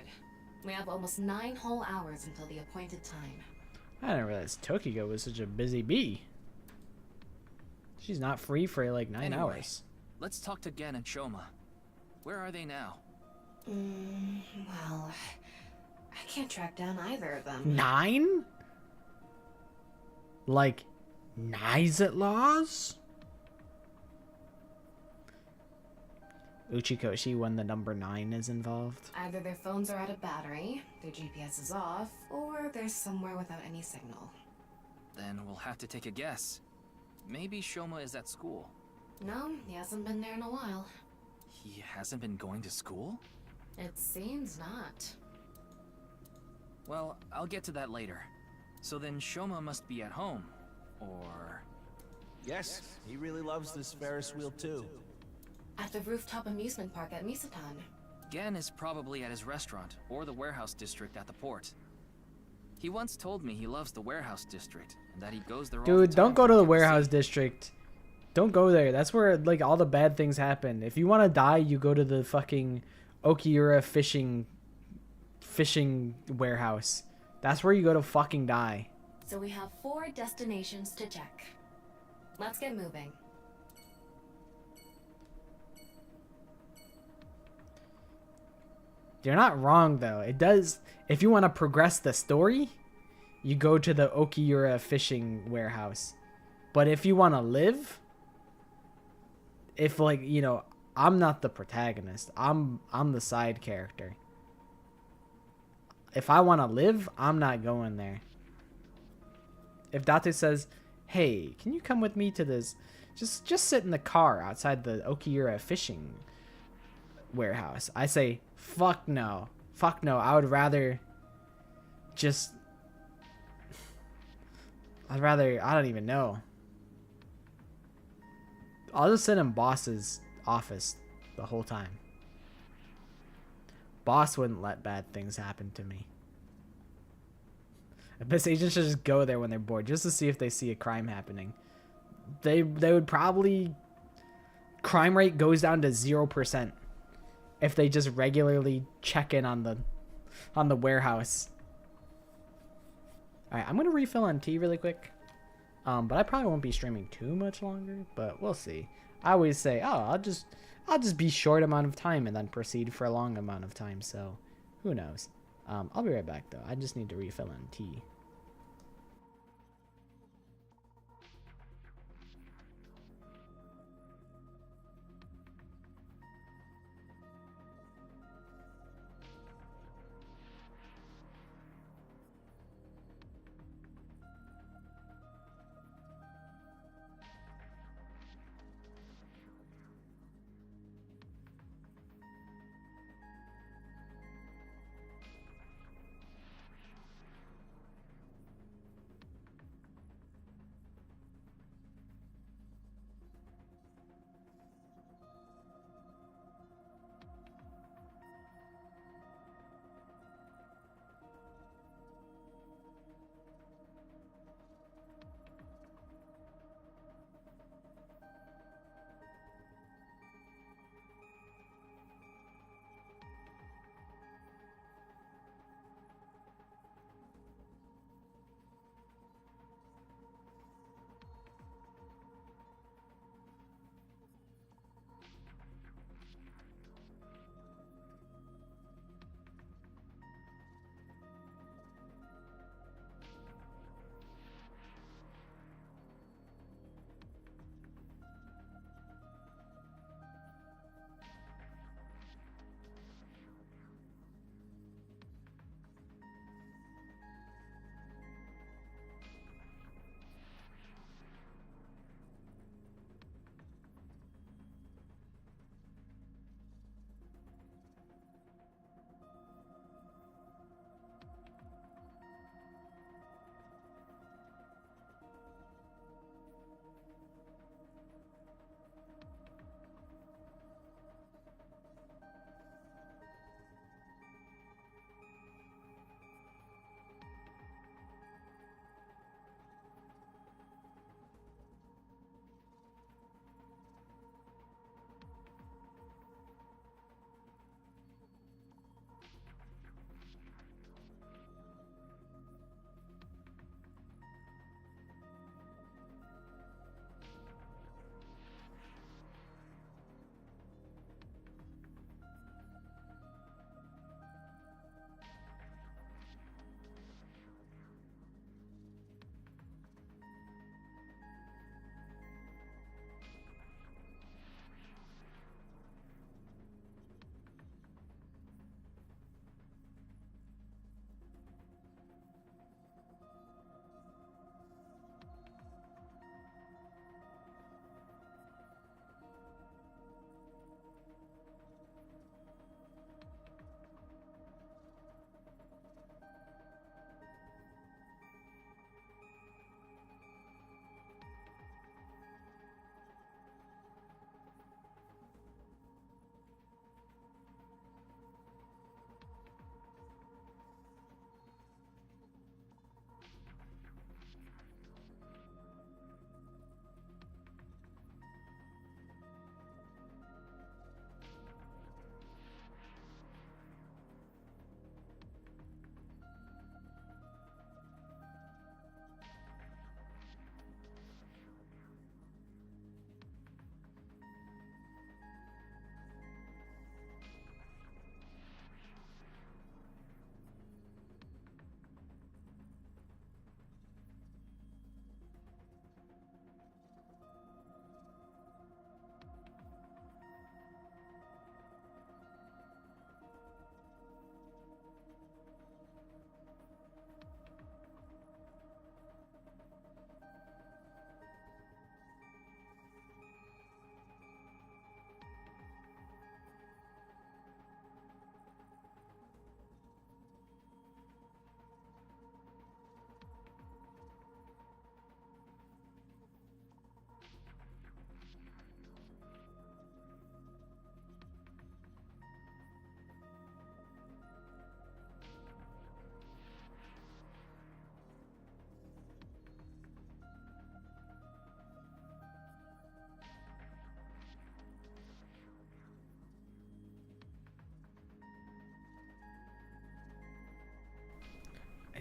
We have almost 9 whole hours until the appointed time. I didn't realize Tokiko was such a busy bee. She's not free for like 9 Anyway, hours. Let's talk to Gen and Shoma. Where are they now? Well, I can't track down either of them. 9? Like, Nizet laws? Uchikoshi when the number 9 is involved. Either their phones are out of battery, their GPS is off, or they're somewhere without any signal. Then we'll have to take a guess. Maybe Shoma is at school. No, he hasn't been there in a while. He hasn't been going to school? It seems not. Well, I'll get to that later. So then Shoma must be at home. Or... Yes, he really loves this Ferris wheel too. At the rooftop amusement park at Misatan. Gen is probably at his restaurant, or the warehouse district at the port. He once told me he loves the warehouse district, and that he goes there all the Dude, time don't go for to the people warehouse see. district. Don't go there. That's where like all the bad things happen. If you want to die, you go to the fucking Okiura fishing warehouse. That's where you go to fucking die. So we have 4 destinations to check. Let's get moving. You're not wrong though. It does. If you want to progress the story, you go to the Okiura fishing warehouse. But if you want to live, if like, you know, I'm not the protagonist. I'm the side character. If I want to live, I'm not going there. If Date says, "Hey, can you come with me to this? Just sit in the car outside the Okiura fishing warehouse." I say, "Fuck no. Fuck no. I would rather just I don't even know. I'll just sit in boss's office the whole time. Boss wouldn't let bad things happen to me. Best agents should just go there when they're bored, just to see if they see a crime happening. They would probably... Crime rate goes down to 0% if they just regularly check in on the warehouse. Alright, I'm going to refill on tea really quick. But I probably won't be streaming too much longer, but we'll see. I always say, oh, I'll just be short amount of time and then proceed for a long amount of time, so who knows. I'll be right back though. I just need to refill on tea.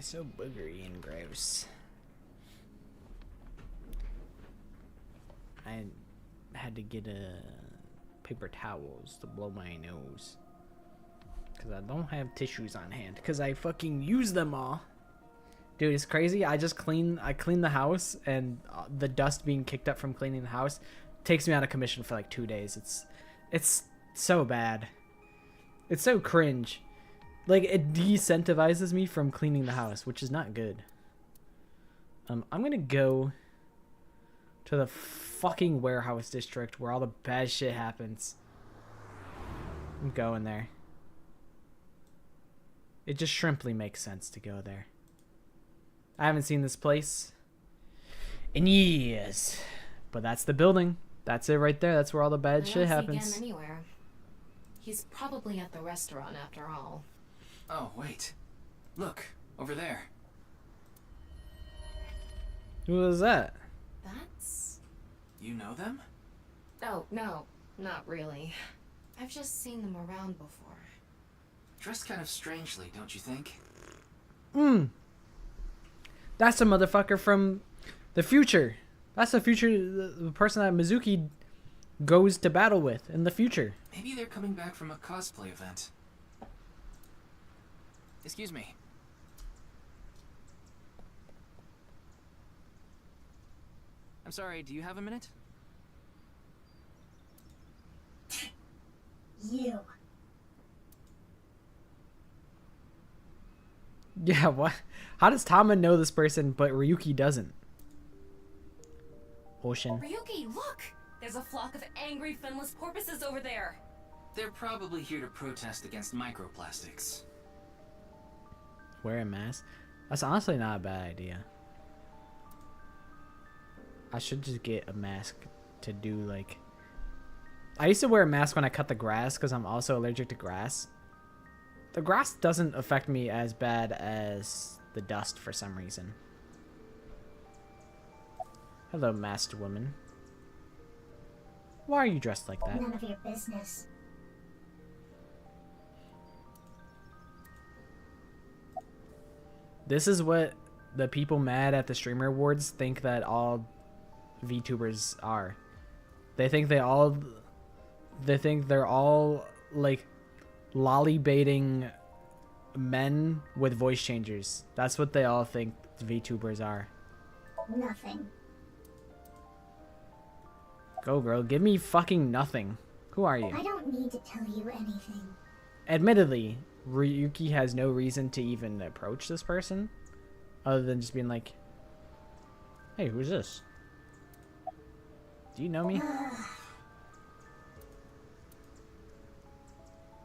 so boogery and gross. I had to get paper towels to blow my nose. Because I don't have tissues on hand. Because I fucking use them all. Dude, it's crazy. I clean the house, and the dust being kicked up from cleaning the house takes me out of commission for like 2 days. It's so bad. It's so cringe. Like, it decentivizes me from cleaning the house, which is not good. I'm gonna go to the fucking warehouse district where all the bad shit happens. I'm going there. It just shrimply makes sense to go there. I haven't seen this place in years, but that's the building. That's it right there. That's where all the bad shit happens. Again anywhere. He's probably at the restaurant after all. Oh, wait. Look, over there. Who was that? That's... You know them? Oh, no. Not really. I've just seen them around before. Dressed kind of strangely, don't you think? That's a motherfucker from the future. That's the future, the person that Mizuki goes to battle with in the future. Maybe they're coming back from a cosplay event. Excuse me. I'm sorry, do you have a minute? You. Yeah, what? How does Tama know this person, but Ryuki doesn't? Ocean. Ryuki, look! There's a flock of angry finless porpoises over there. They're probably here to protest against microplastics. Wear a mask? That's honestly not a bad idea. I should just get a mask to do like... I used to wear a mask when I cut the grass because I'm also allergic to grass. The grass doesn't affect me as bad as the dust for some reason. Hello, masked woman. Why are you dressed like that? None of your business. This is what the people mad at the Streamer Awards think that all VTubers are. They think they're all like lolly-baiting men with voice changers. That's what they all think VTubers are. Nothing. Go, girl. Give me fucking nothing. Who are you? I don't need to tell you anything. Admittedly, Ryuki has no reason to even approach this person other than just being like, hey, who's this? Do you know me?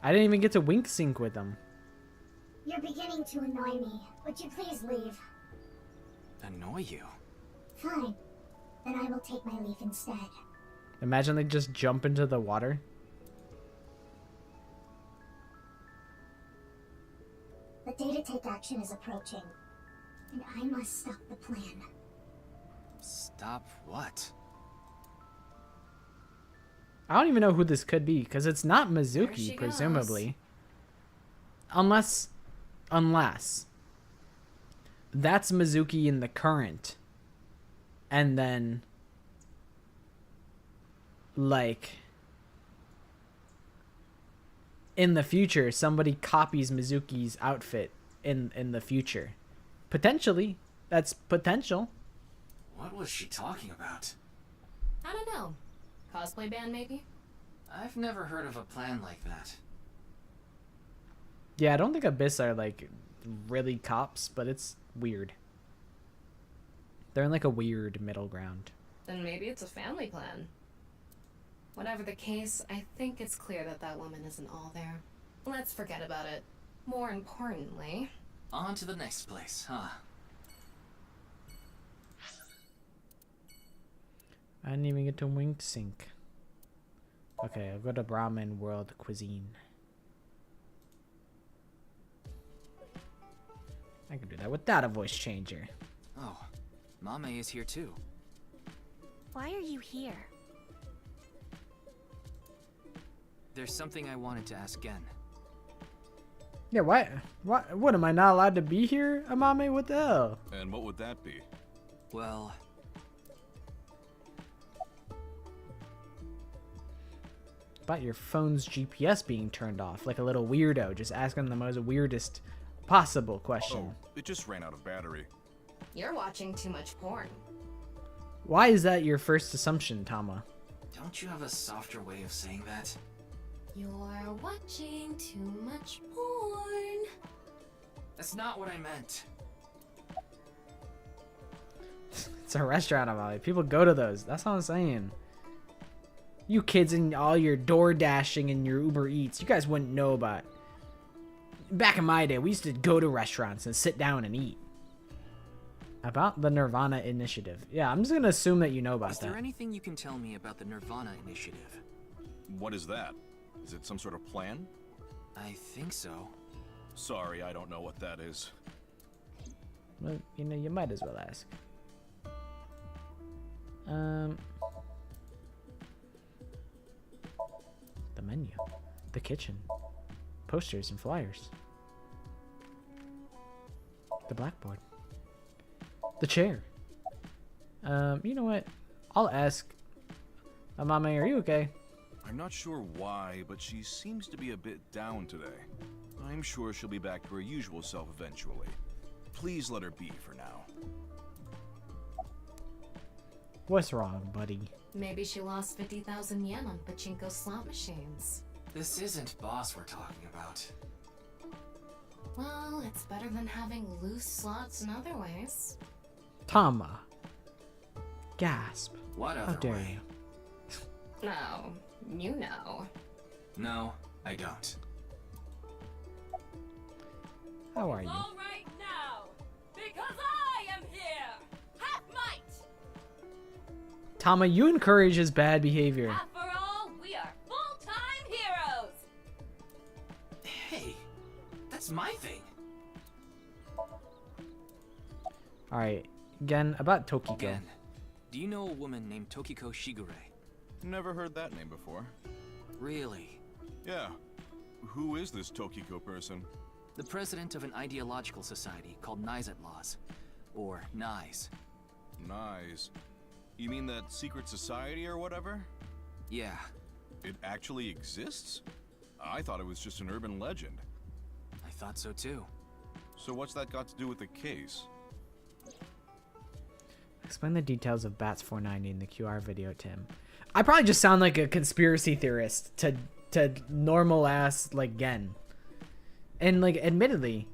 I didn't even get to wink sync with them. You're beginning to annoy me. Would you please leave? Annoy you? Fine. Then I will take my leave instead. Imagine they just jump into the water. The day to take action is approaching, and I must stop the plan. Stop what? I don't even know who this could be, because it's not There she Mizuki, goes. presumably. Unless that's Mizuki in the current. And then, like, in the future, somebody copies Mizuki's outfit in the future. Potentially. That's potential. What was she talking about? I don't know. Cosplay band, maybe? I've never heard of a plan like that. Yeah, I don't think Abyss are, like, really cops, but it's weird. They're in, like, a weird middle ground. Then maybe it's a family plan. Whatever the case, I think it's clear that that woman isn't all there. Let's forget about it. More importantly... On to the next place, huh? I didn't even get to wink sync. Okay, I'll go to Ramen World Cuisine. I can do that without a voice changer. Oh, Mame is here too. Why are you here? There's something I wanted to ask Gen. Yeah, what am I not allowed to be here, Amame? What the hell? And what would that be? Well, About your phone's GPS being turned off, like a little weirdo, just asking the most weirdest possible question. Oh, it just ran out of battery. You're watching too much porn. Why is that your first assumption, Tama? don't you have a softer way of saying that? You're watching too much porn. That's not what I meant. It's a restaurant, Amali. People go to those. That's what I'm saying. You kids and all your door dashing and your Uber Eats, you guys wouldn't know about. Back in my day, we used to go to restaurants and sit down and eat. About the NirvanA Initiative. Yeah, I'm just gonna assume that you know about Is that. there anything you can tell me about the NirvanA Initiative? What is that? Is it some sort of plan? I think so. Sorry, I don't know what that is. Well, you know, you might as well ask. The menu, the kitchen, posters and flyers, the blackboard, the chair. You know what? I'll ask. Amame, are you okay? I'm not sure why, but she seems to be a bit down today. I'm sure she'll be back to her usual self eventually. Please let her be for now. What's wrong, buddy? Maybe she lost 50,000 yen on pachinko slot machines. This isn't boss we're talking about. Well, it's better than having loose slots in other ways. Tama. Gasp. What How other dare way? you? No, you know. No, I don't. How are you? All right now, because I am here. Half might. Tama, you encourage his bad behavior. After all, we are full-time heroes. Hey, that's my thing. Alright, again, about Tokiko. Again, do you know a woman named Tokiko Shigure? Never heard that name before. Really? Yeah. Who is this Tokiko person? The president of an ideological society called Nizet Laws, or NIZE. Nice. You mean that secret society or whatever? Yeah. It actually exists? I thought it was just an urban legend. I thought so too. So what's that got to do with the case? Explain the details of Bats 490 in the QR video, Tim. I probably just sound like a conspiracy theorist to normal ass like Gen. And like admittedly,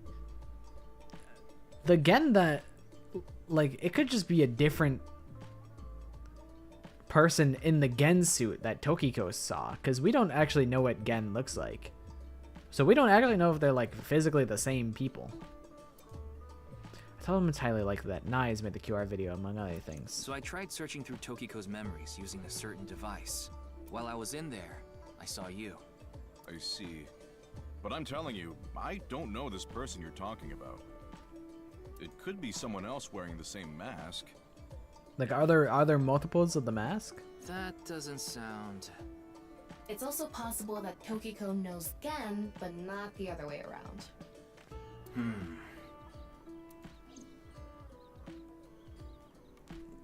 the Gen that like it could just be a different person in the Gen suit that Tokiko saw, because we don't actually know what Gen looks like. So we don't actually know if they're like physically the same people. I told him it's highly likely that Nai's made the QR video, among other things. So I tried searching through Tokiko's memories using a certain device. While I was in there, I saw you. I see. But I'm telling you, I don't know this person you're talking about. It could be someone else wearing the same mask. Like, are there multiples of the mask? That doesn't sound... It's also possible that Tokiko knows Gen, but not the other way around.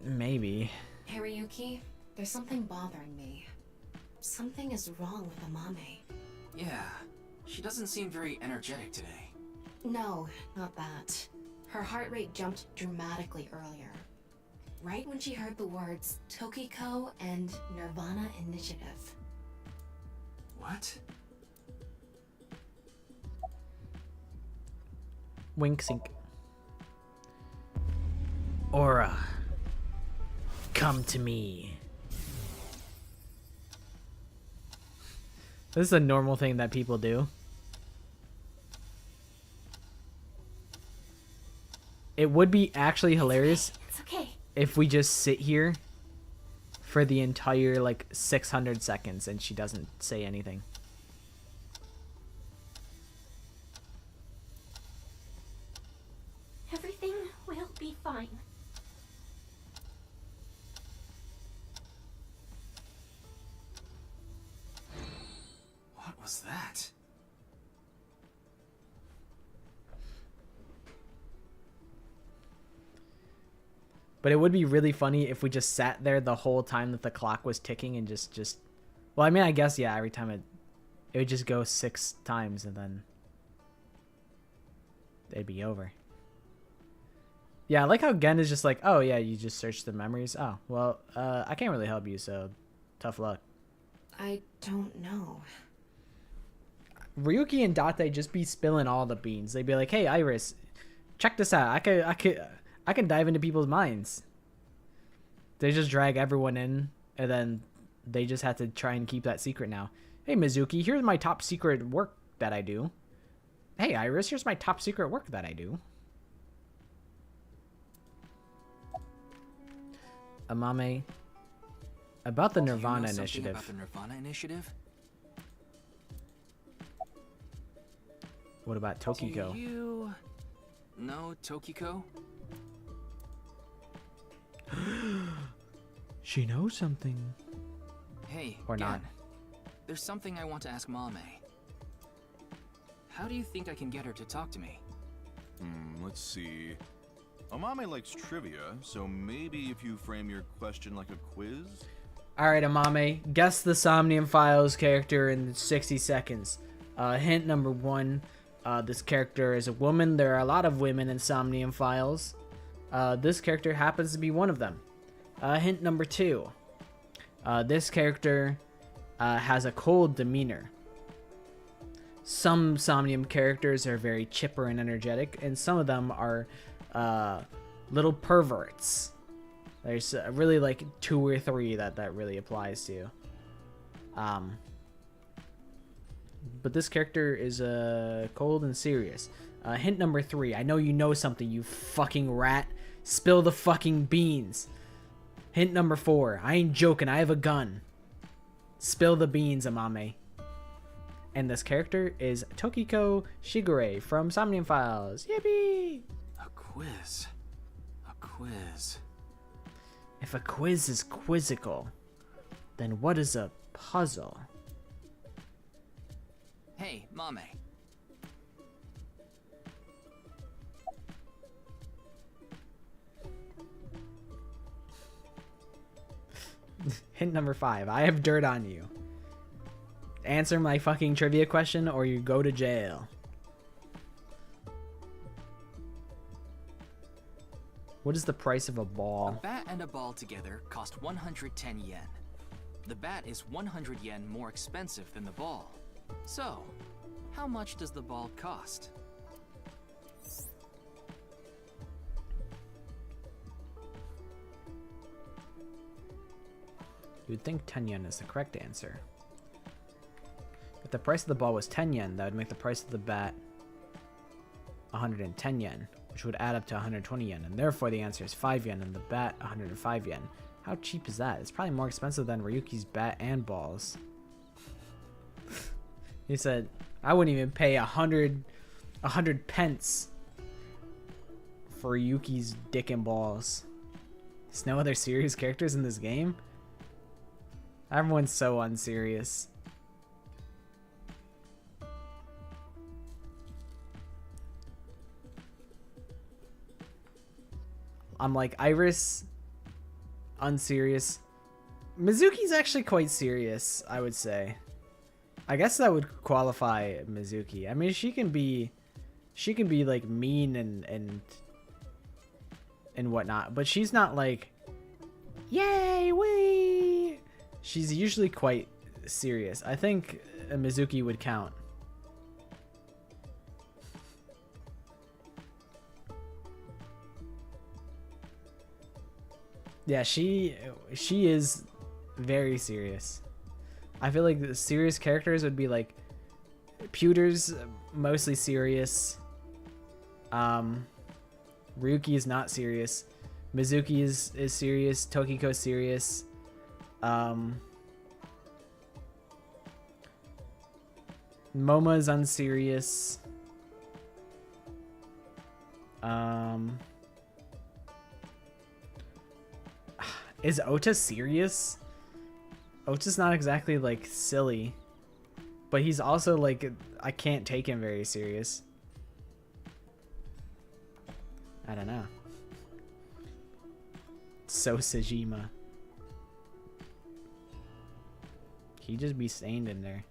Maybe. Hariyuki, there's something bothering me. Something is wrong with Amame. Yeah, she doesn't seem very energetic today. No, not that. Her heart rate jumped dramatically earlier. Right when she heard the words Tokiko and NirvanA Initiative. What? Wink sink. Aura. Come to me. This is a normal thing that people do. It would be actually hilarious It's okay. if we just sit here for the entire like 600 seconds and she doesn't say anything. Everything will be fine. What was that? But it would be really funny if we just sat there the whole time that the clock was ticking and just well, I mean, I guess, yeah, every time it would just go 6 times and then it'd be over. Yeah, I like how Gen is just like, oh yeah, you just search the memories. Oh, well, I can't really help you, so tough luck. I don't know. Ryuki and Date just be spilling all the beans. They'd be like, hey, Iris, check this out. I can dive into people's minds. They just drag everyone in, and then they just have to try and keep that secret now. Hey, Mizuki, here's my top secret work that I do. Hey, Iris, here's my top secret work that I do. Amame, about the NirvanA Initiative. About the NirvanA Initiative? What about Tokiko? Do you know Tokiko? She knows something. Hey, or Gen, not. There's something I want to ask Mame. How do you think I can get her to talk to me? Let's see. Amame likes trivia, so maybe if you frame your question like a quiz? Alright, Amame, guess the Somnium Files character in 60 seconds. Hint number 1, this character is a woman. There are a lot of women in Somnium Files. This character happens to be one of them. Hint number 2, this character has a cold demeanor. Some Somnium characters are very chipper and energetic, and some of them are little perverts. There's really like 2 or 3 that really applies to. But this character is cold and serious. Hint number 3. I know you know something, you fucking rat. Spill the fucking beans. Hint number 4. I ain't joking, I have a gun. Spill the beans, Amame. And this character is Tokiko Shigure from Somnium Files. Yippee! A quiz. A quiz. If a quiz is quizzical, then what is a puzzle? Hey, Mame. Hint number 5. I have dirt on you. Answer my fucking trivia question or you go to jail. What is the price of a ball? A bat and a ball together cost 110 yen. The bat is 100 yen more expensive than the ball. So, how much does the ball cost? You'd think 10 yen is the correct answer. If the price of the ball was 10 yen, that would make the price of the bat 110 yen, which would add up to 120 yen, and therefore the answer is 5 yen and the bat 105 yen. How cheap is that? It's probably more expensive than Ryuki's bat and balls. He said, I wouldn't even pay 100 pence for Ryuki's dick and balls. There's no other serious characters in this game? Everyone's so unserious. I'm like, Iris, unserious. Mizuki's actually quite serious, I would say. I guess that would qualify Mizuki. I mean, she can be like mean and whatnot, but she's not like, yay, wee. She's usually quite serious. I think Mizuki would count. Yeah, she is very serious. I feel like the serious characters would be like Pewter's mostly serious. Ryuki is not serious. Mizuki is serious. Tokiko's serious. Moma is unserious. Is Ota serious? Ota's not exactly like silly, but he's also like, I can't take him very serious. I don't know. So Sajima. He just be stained in there.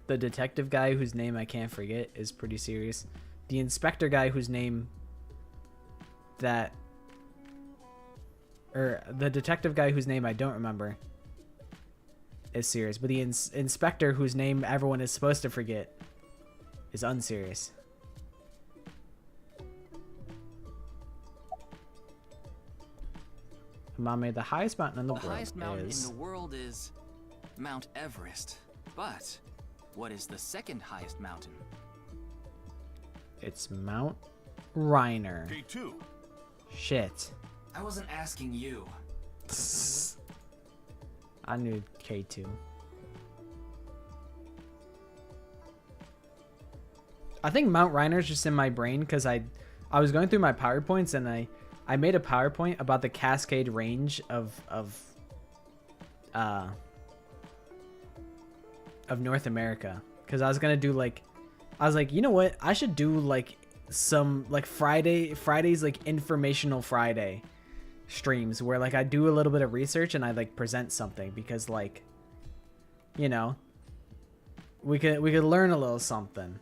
The detective guy whose name I can't forget is pretty serious. The inspector guy whose name that... Or the detective guy whose name I don't remember is serious. But the inspector whose name everyone is supposed to forget is unserious. Mame, the highest mountain in the world highest mountain is... in the world is Mount Everest. But what is the second highest mountain? It's Mount Reiner. K2. Shit. I wasn't asking you. I knew K2. I think Mount Reiner's just in my brain because I was going through my PowerPoints and I made a PowerPoint about the Cascade Range of North America, because I was gonna do like, I was like, you know what, I should do like some like Fridays like informational Friday streams where like I do a little bit of research and I like present something, because like, you know, we could learn a little something.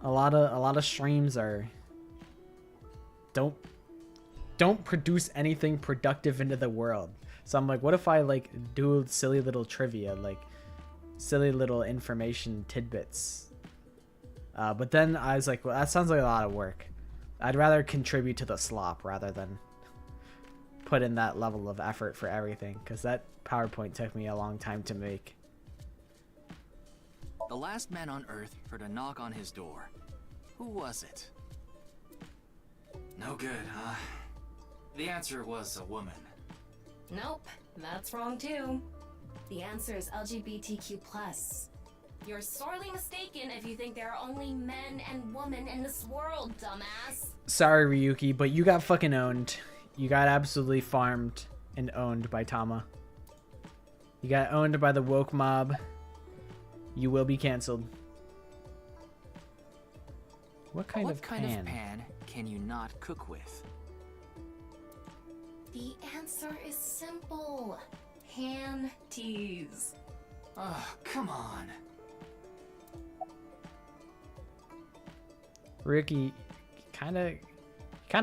A lot of streams are don't produce anything productive into the world. So I'm like, what if I like do silly little trivia, like silly little information tidbits? But then I was like, well, that sounds like a lot of work. I'd rather contribute to the slop rather than put in that level of effort for everything, because that PowerPoint took me a long time to make. The last man on Earth heard a knock on his door. Who was it? No good, huh? The answer was a woman. Nope, that's wrong too. The answer is LGBTQ+. You're sorely mistaken if you think there are only men and women in this world, dumbass. Sorry, Ryuki, but you got fucking owned. You got absolutely farmed and owned by Tama. You got owned by the woke mob. You will be canceled. What kind of pan can you not cook with? The answer is simple. Panties. Oh, come on. Ryuki, kind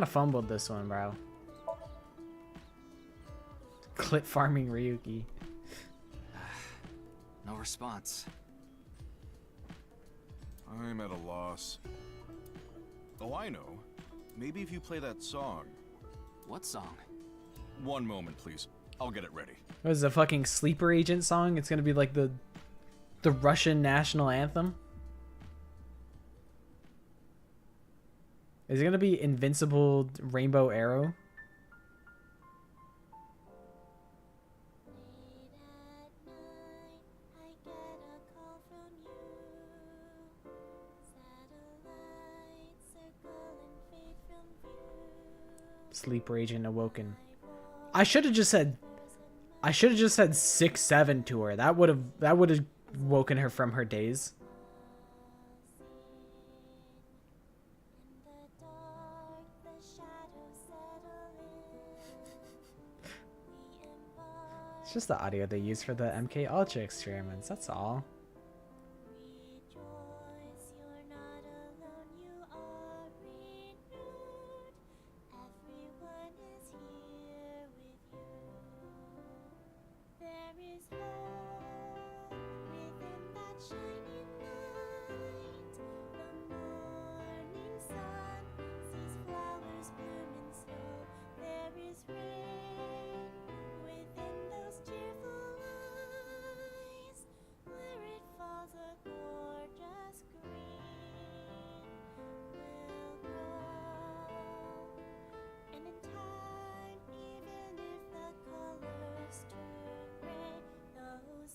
of fumbled this one, bro. Clip farming Ryuki. No response. I'm at a loss. Oh, I know. Maybe if you play that song. What song? One moment, please. I'll get it ready. What is it, a fucking sleeper agent song? It's gonna be like the Russian national anthem? Is it gonna be Invincible Rainbow Arrow? Sleeper agent awoken. I should have just said 6-7 to her. That would have woken her from her daze. It's just the audio they use for the MK Ultra experiments, that's all.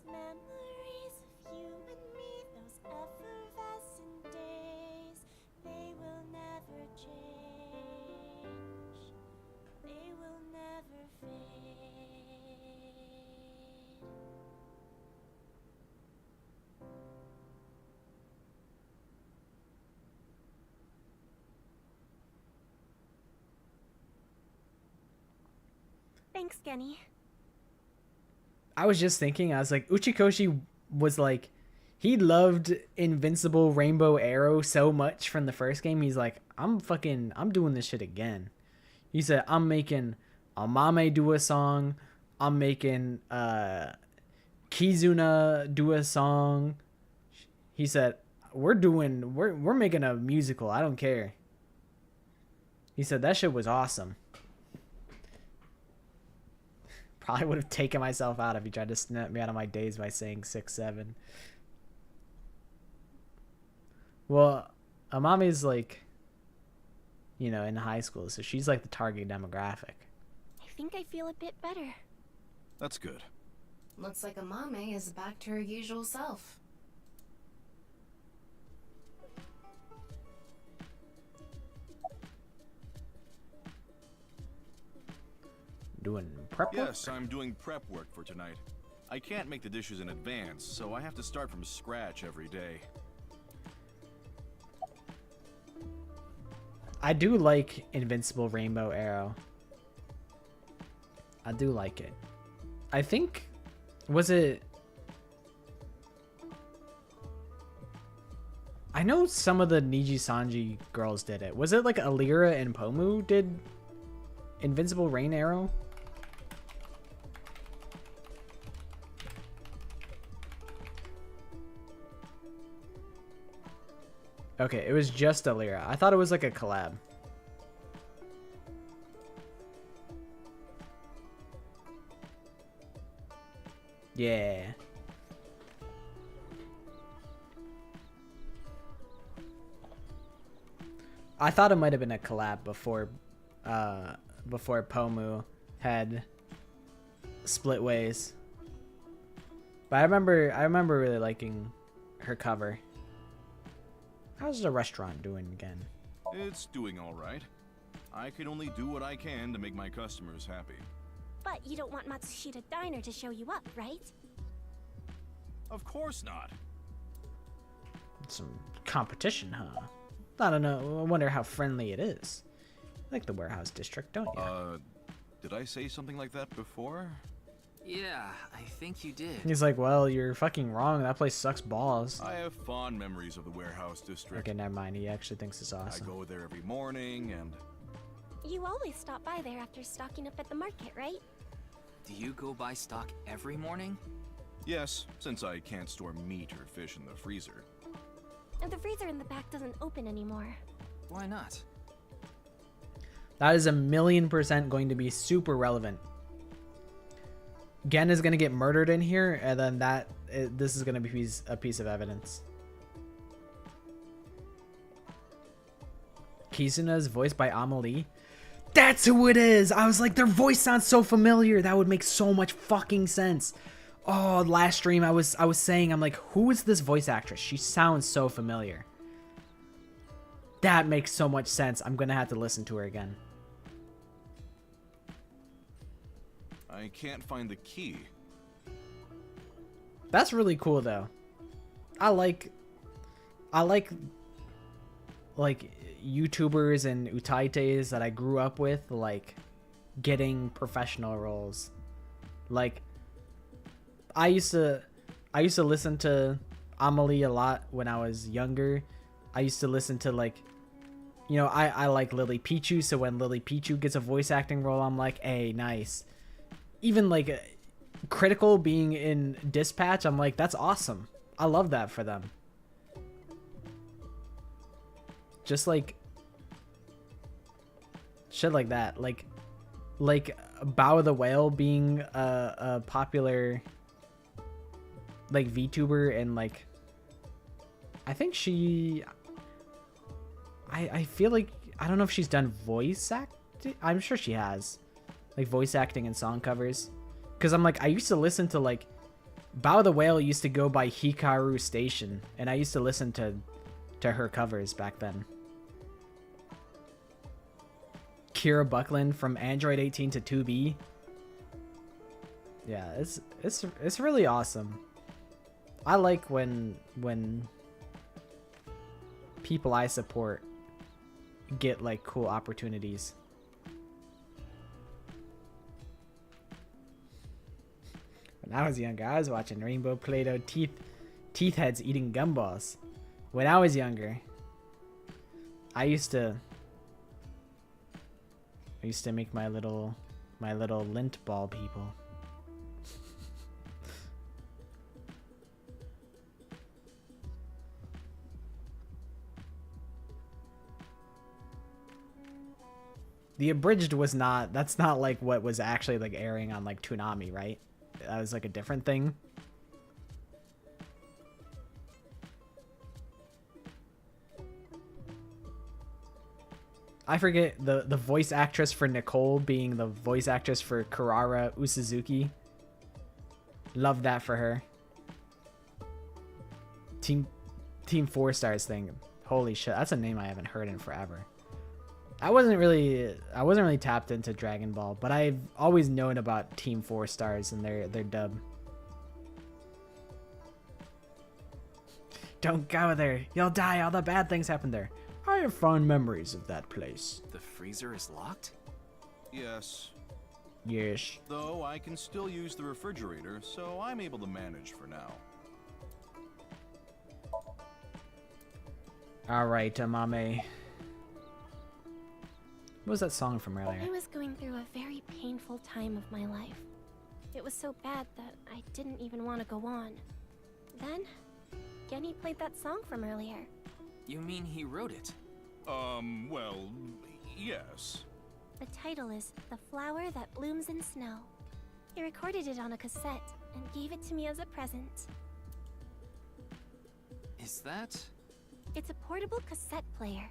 Memories of you and me. Thanks, Genny. I was just thinking, I was like, Uchikoshi was like, he loved Invincible Rainbow Arrow so much from the first game. He's like, I'm doing this shit again. He said, I'm making Amame do a song. I'm making Kizuna do a song. He said, we're making a musical. I don't care. He said that shit was awesome. Probably would have taken myself out if he tried to snap me out of my days by saying 6'7". Well, Amame's like, you know, in high school, so she's like the target demographic. I think I feel a bit better. That's good. Looks like Amame is back to her usual self. Doing prep work? Yes, I'm doing prep work for tonight. I can't make the dishes in advance, so I have to start from scratch every day. I do like Invincible Rainbow Arrow. I do like it. I think, was it... I know some of the Niji Sanji girls did it. Was it like Alira and Pomu did Invincible Rain Arrow? Okay, it was just Alira. I thought it was like a collab. Yeah. I thought it might have been a collab before Pomu had split ways. But I remember really liking her cover. How's the restaurant doing again? It's doing all right. I can only do what I can to make my customers happy. But you don't want Matsushita Diner to show you up, right? Of course not. Some competition, huh? I don't know. I wonder how friendly it is. Like the warehouse district, don't you? Did I say something like that before? Yeah, I think you did. He's like, well, you're fucking wrong. That place sucks balls. I have fond memories of the warehouse district. Okay, never mind. He actually thinks it's awesome. I go there every morning and... You always stop by there after stocking up at the market, right? Do you go buy stock every morning? Yes, since I can't store meat or fish in the freezer. And the freezer in the back doesn't open anymore. Why not? That is 1,000,000% going to be super relevant. Gen is going to get murdered in here, and then this is going to be a piece of evidence. Kizuna is voiced by Amelie. That's who it is! I was like, their voice sounds so familiar. That would make so much fucking sense. Oh, last stream I was saying, I'm like, who is this voice actress? She sounds so familiar. That makes so much sense. I'm going to have to listen to her again. I can't find the key. That's really cool though. I like YouTubers and utaites that I grew up with, like, getting professional roles. Like, I used to listen to Amelie a lot when I was younger. I used to listen to, like, you know, I like Lily Pichu, so when Lily Pichu gets a voice acting role, I'm like, hey, nice. Even like Critical being in Dispatch, I'm like, that's awesome. I love that for them. Just like shit like that, like Bow of the Whale being a popular like VTuber, and like I think she, I feel like, I don't know if she's done voice acting. I'm sure she has, like voice acting and song covers, because I'm like, I used to listen to, like, Bow of the Whale used to go by Hikaru Station, and I used to listen to her covers back then. Kira Buckland from Android 18 to 2B. Yeah, it's really awesome. I like when people I support get like cool opportunities. When I was younger, I was watching Rainbow Play-Doh teeth heads eating gumballs. When I was younger, I used to make my little lint ball people. The abridged was not, that's not like what was actually like airing on like Toonami, right? That was like a different thing. I forget the voice actress for Nicole being the voice actress for Karara Usuzuki. Love that for her. Team 4 Stars thing. Holy shit, that's a name I haven't heard in forever. I wasn't really tapped into Dragon Ball, but I've always known about Team 4 Stars and their dub. Don't go there. You'll die. All the bad things happen there. I have fond memories of that place. The freezer is locked? Yes. Yes. Though I can still use the refrigerator, so I'm able to manage for now. All right, Amame. What was that song from earlier? I was going through a very painful time of my life. It was so bad that I didn't even want to go on. Then, Genny played that song from earlier. You mean he wrote it? Well, yes. The title is The Flower That Blooms in Snow. He recorded it on a cassette and gave it to me as a present. Is that? It's a portable cassette player.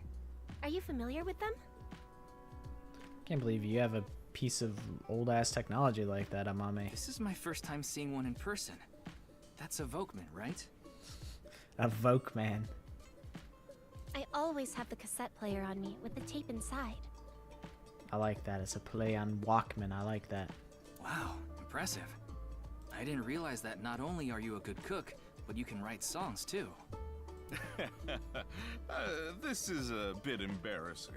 Are you familiar with them? Can't believe you have a piece of old-ass technology like that, Amame. This is my first time seeing one in person. That's a Volkman, right? A Volkman. I always have the cassette player on me with the tape inside. I like that. It's a play on Walkman. I like that. Wow, impressive. I didn't realize that not only are you a good cook, but you can write songs too. This is a bit embarrassing.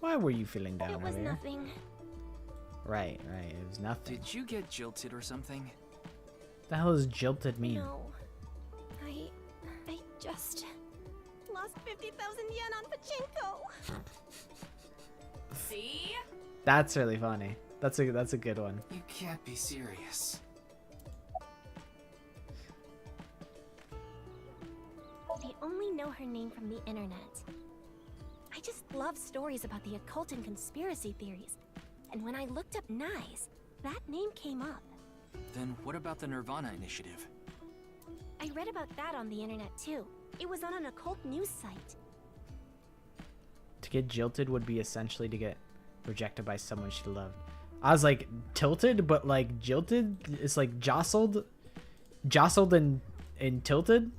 Why were you feeling down It was earlier? nothing. Right. It was nothing. Did you get jilted or something? The hell does jilted mean? No. I just lost 50,000 yen on pachinko. See? That's really funny. That's a good one. You can't be serious. They only know her name from the internet. I just love stories about the occult and conspiracy theories. And when I looked up Nyes, that name came up. Then what about the NirvanA Initiative? I read about that on the internet too. It was on an occult news site. To get jilted would be essentially to get rejected by someone she loved. I was like tilted, but like jilted. It's like jostled and tilted.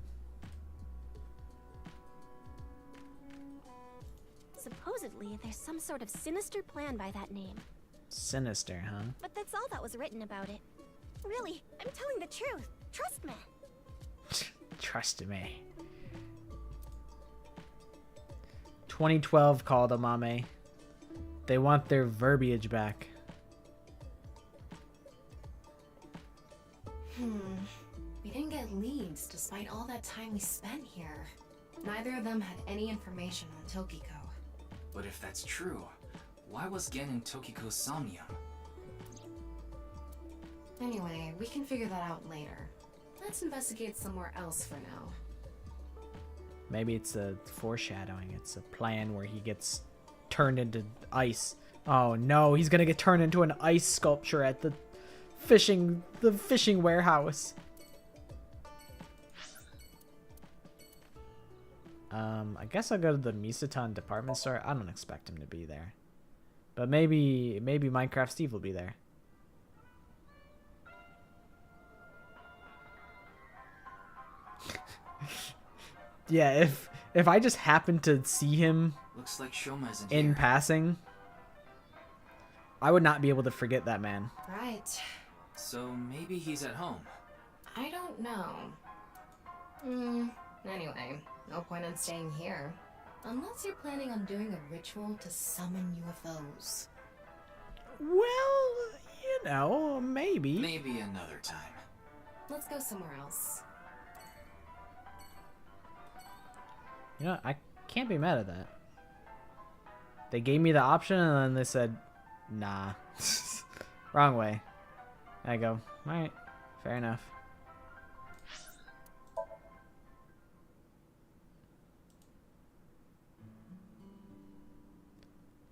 Supposedly, there's some sort of sinister plan by that name. Sinister, huh? But that's all that was written about it. Really, I'm telling the truth. Trust me. Trust me. 2012 called Amame. They want their verbiage back. We didn't get leads despite all that time we spent here. Neither of them had any information on Tokiko. But if that's true, why was Gen in Tokiko's Somnium? Anyway, we can figure that out later. Let's investigate somewhere else for now. Maybe it's a foreshadowing. It's a plan where he gets turned into ice. Oh no, he's gonna get turned into an ice sculpture at the fishing warehouse. I guess I'll go to the Misatan department store. I don't expect him to be there. But maybe Minecraft Steve will be there. Yeah, if I just happen to see him Looks like Shoma isn't in here. passing, I would not be able to forget that man. Right. So maybe he's at home. I don't know. Anyway, no point in staying here. Unless you're planning on doing a ritual to summon UFOs. Well, you know, maybe. Maybe another time. Let's go somewhere else. You know, I can't be mad at that. They gave me the option and then they said, nah. Wrong way. I go, alright, fair enough.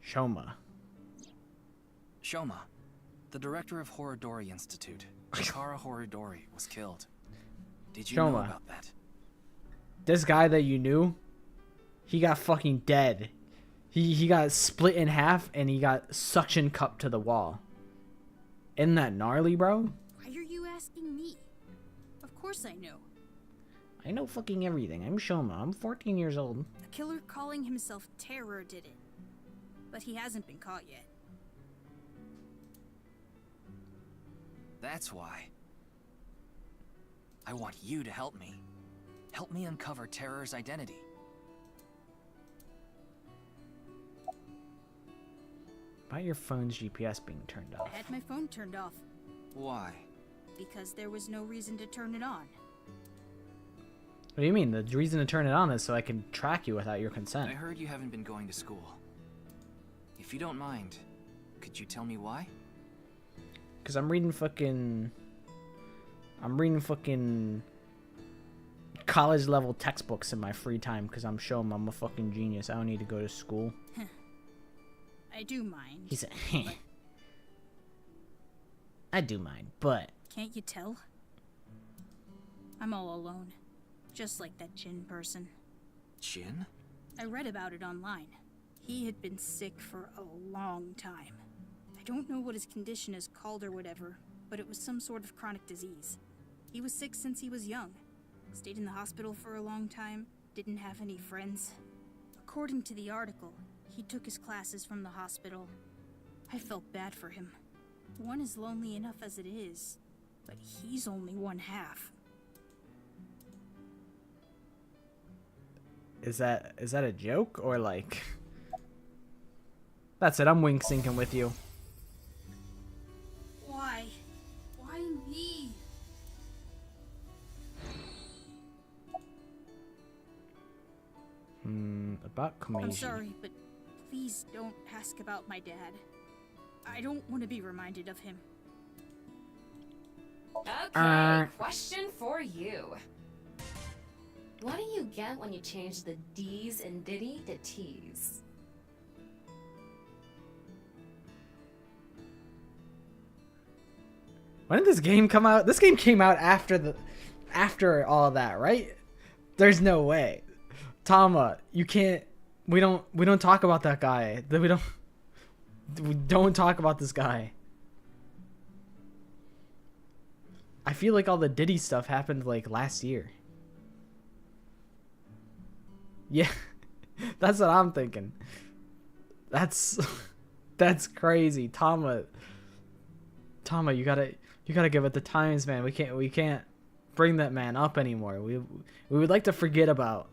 Shoma. Shoma, the director of Horodori Institute, Shikara Horodori, was killed. Did you know Shoma. about that? This guy that you knew, he got fucking dead. He got split in half and he got suction cupped to the wall. Isn't that gnarly, bro? Why are you asking me? Of course I know. I know fucking everything. I'm Shoma. I'm 14 years old. A killer calling himself Terror did it. But he hasn't been caught yet. That's why. I want you to help me. Help me uncover Terror's identity. About your phone's GPS being turned off. I had my phone turned off. Why? Because there was no reason to turn it on. What do you mean? The reason to turn it on is so I can track you without your consent. I heard you haven't been going to school. If you don't mind, could you tell me why? Because I'm reading fucking college level textbooks in my free time because I'm showing I'm a fucking genius. I don't need to go to school. I do mind. He said, I do mind, but... Can't you tell? I'm all alone. Just like that Jin person. Jin? I read about it online. He had been sick for a long time. I don't know what his condition is called or whatever, but it was some sort of chronic disease. He was sick since he was young. Stayed in the hospital for a long time. Didn't have any friends. According to the article, he took his classes from the hospital. I felt bad for him. One is lonely enough as it is, but he's only one half. Is that a joke or like... That's it, I'm wink syncing with you. Why? Why me? About Komeiji. I'm sorry, but please don't ask about my dad. I don't want to be reminded of him. Okay, question for you. What do you get when you change the D's in Diddy to T's? When did this game come out? This game came out after all of that, right? There's no way. Tama, you can't. We don't talk about that guy. We don't talk about this guy. I feel like all the Diddy stuff happened like last year. Yeah, that's what I'm thinking. That's crazy. Tama, you gotta give it the times, man. We can't bring that man up anymore. We would like to forget about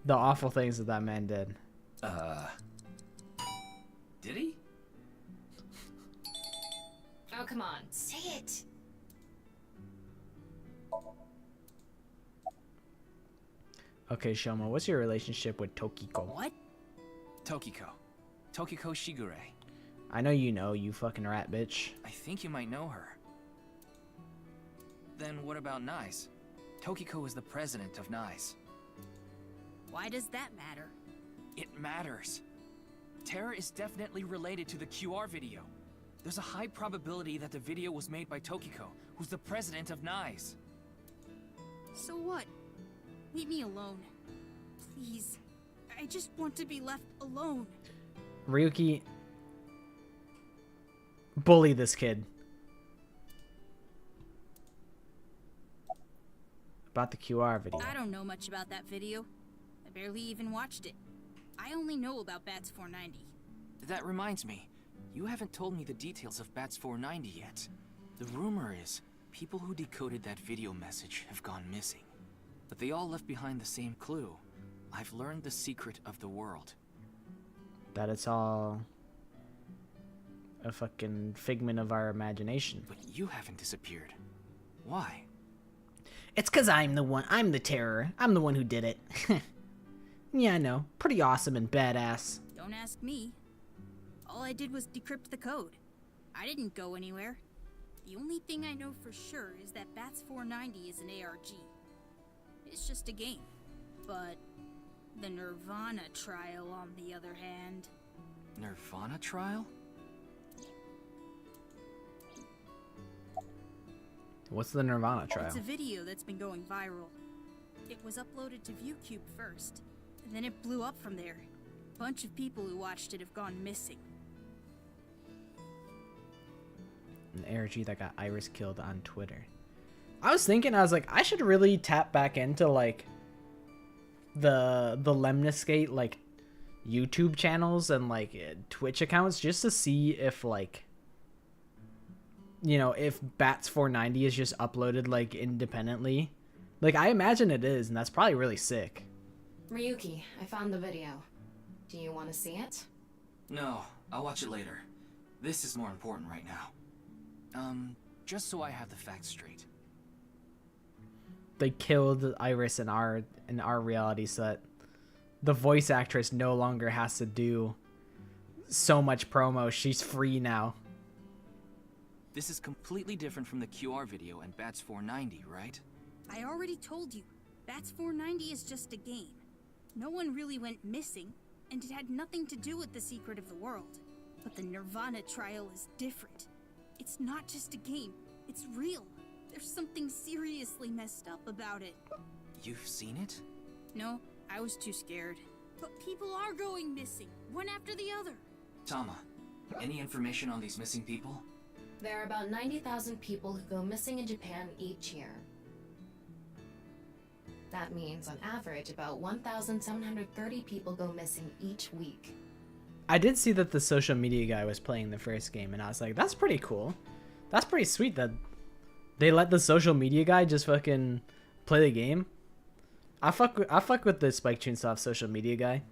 the awful things that man did. Did he? Oh, come on, say it. Okay, Shoma, what's your relationship with Tokiko? What? Tokiko Shigure. I know you know, you fucking rat bitch. I think you might know her. Then what about NICE? Tokiko is the president of NICE. Why does that matter? It matters. Terror is definitely related to the QR video. There's a high probability that the video was made by Tokiko, who's the president of NICE. So what? Leave me alone. Please. I just want to be left alone. Ryuki, bully this kid. About the QR video. I don't know much about that video. I barely even watched it. I only know about Bats 490. That reminds me, you haven't told me the details of Bats 490 yet. The rumor is, people who decoded that video message have gone missing. But they all left behind the same clue. I've learned the secret of the world. That it's all a fucking figment of our imagination. But you haven't disappeared. Why? It's 'cause I'm the terror. I'm the one who did it. Yeah, I know. Pretty awesome and badass. Don't ask me. All I did was decrypt the code. I didn't go anywhere. The only thing I know for sure is that Bats 490 is an ARG. It's just a game. But the NirvanA trial, on the other hand... NirvanA trial? What's the NirvanA trial? It's a video that's been going viral. It was uploaded to ViewCube first, and then it blew up from there. A bunch of people who watched it have gone missing. An ARG that got Iris killed on Twitter. I was like, I should really tap back into like the Lemniscate like YouTube channels and like Twitch accounts just to see if like, you know, if Bats 490 is just uploaded like independently. Like I imagine it is, and that's probably really sick. Ryuki, I found the video. Do you want to see it? No, I'll watch it later. This is more important right now. Just so I have the facts straight. They killed Iris in our reality set. The voice actress no longer has to do so much promo. She's free now. This is completely different from the QR video and Bats 490, right? I already told you, Bats 490 is just a game. No one really went missing, and it had nothing to do with the secret of the world. But the NirvanA trial is different. It's not just a game, it's real. There's something seriously messed up about it. You've seen it? No, I was too scared. But people are going missing, one after the other. Tama, any information on these missing people? There are about 90,000 people who go missing in Japan each year. That means, on average, about 1,730 people go missing each week. I did see that the social media guy was playing the first game, and I was like, that's pretty cool. That's pretty sweet that they let the social media guy just fucking play the game. I fuck with the Spike Chunsoft social media guy.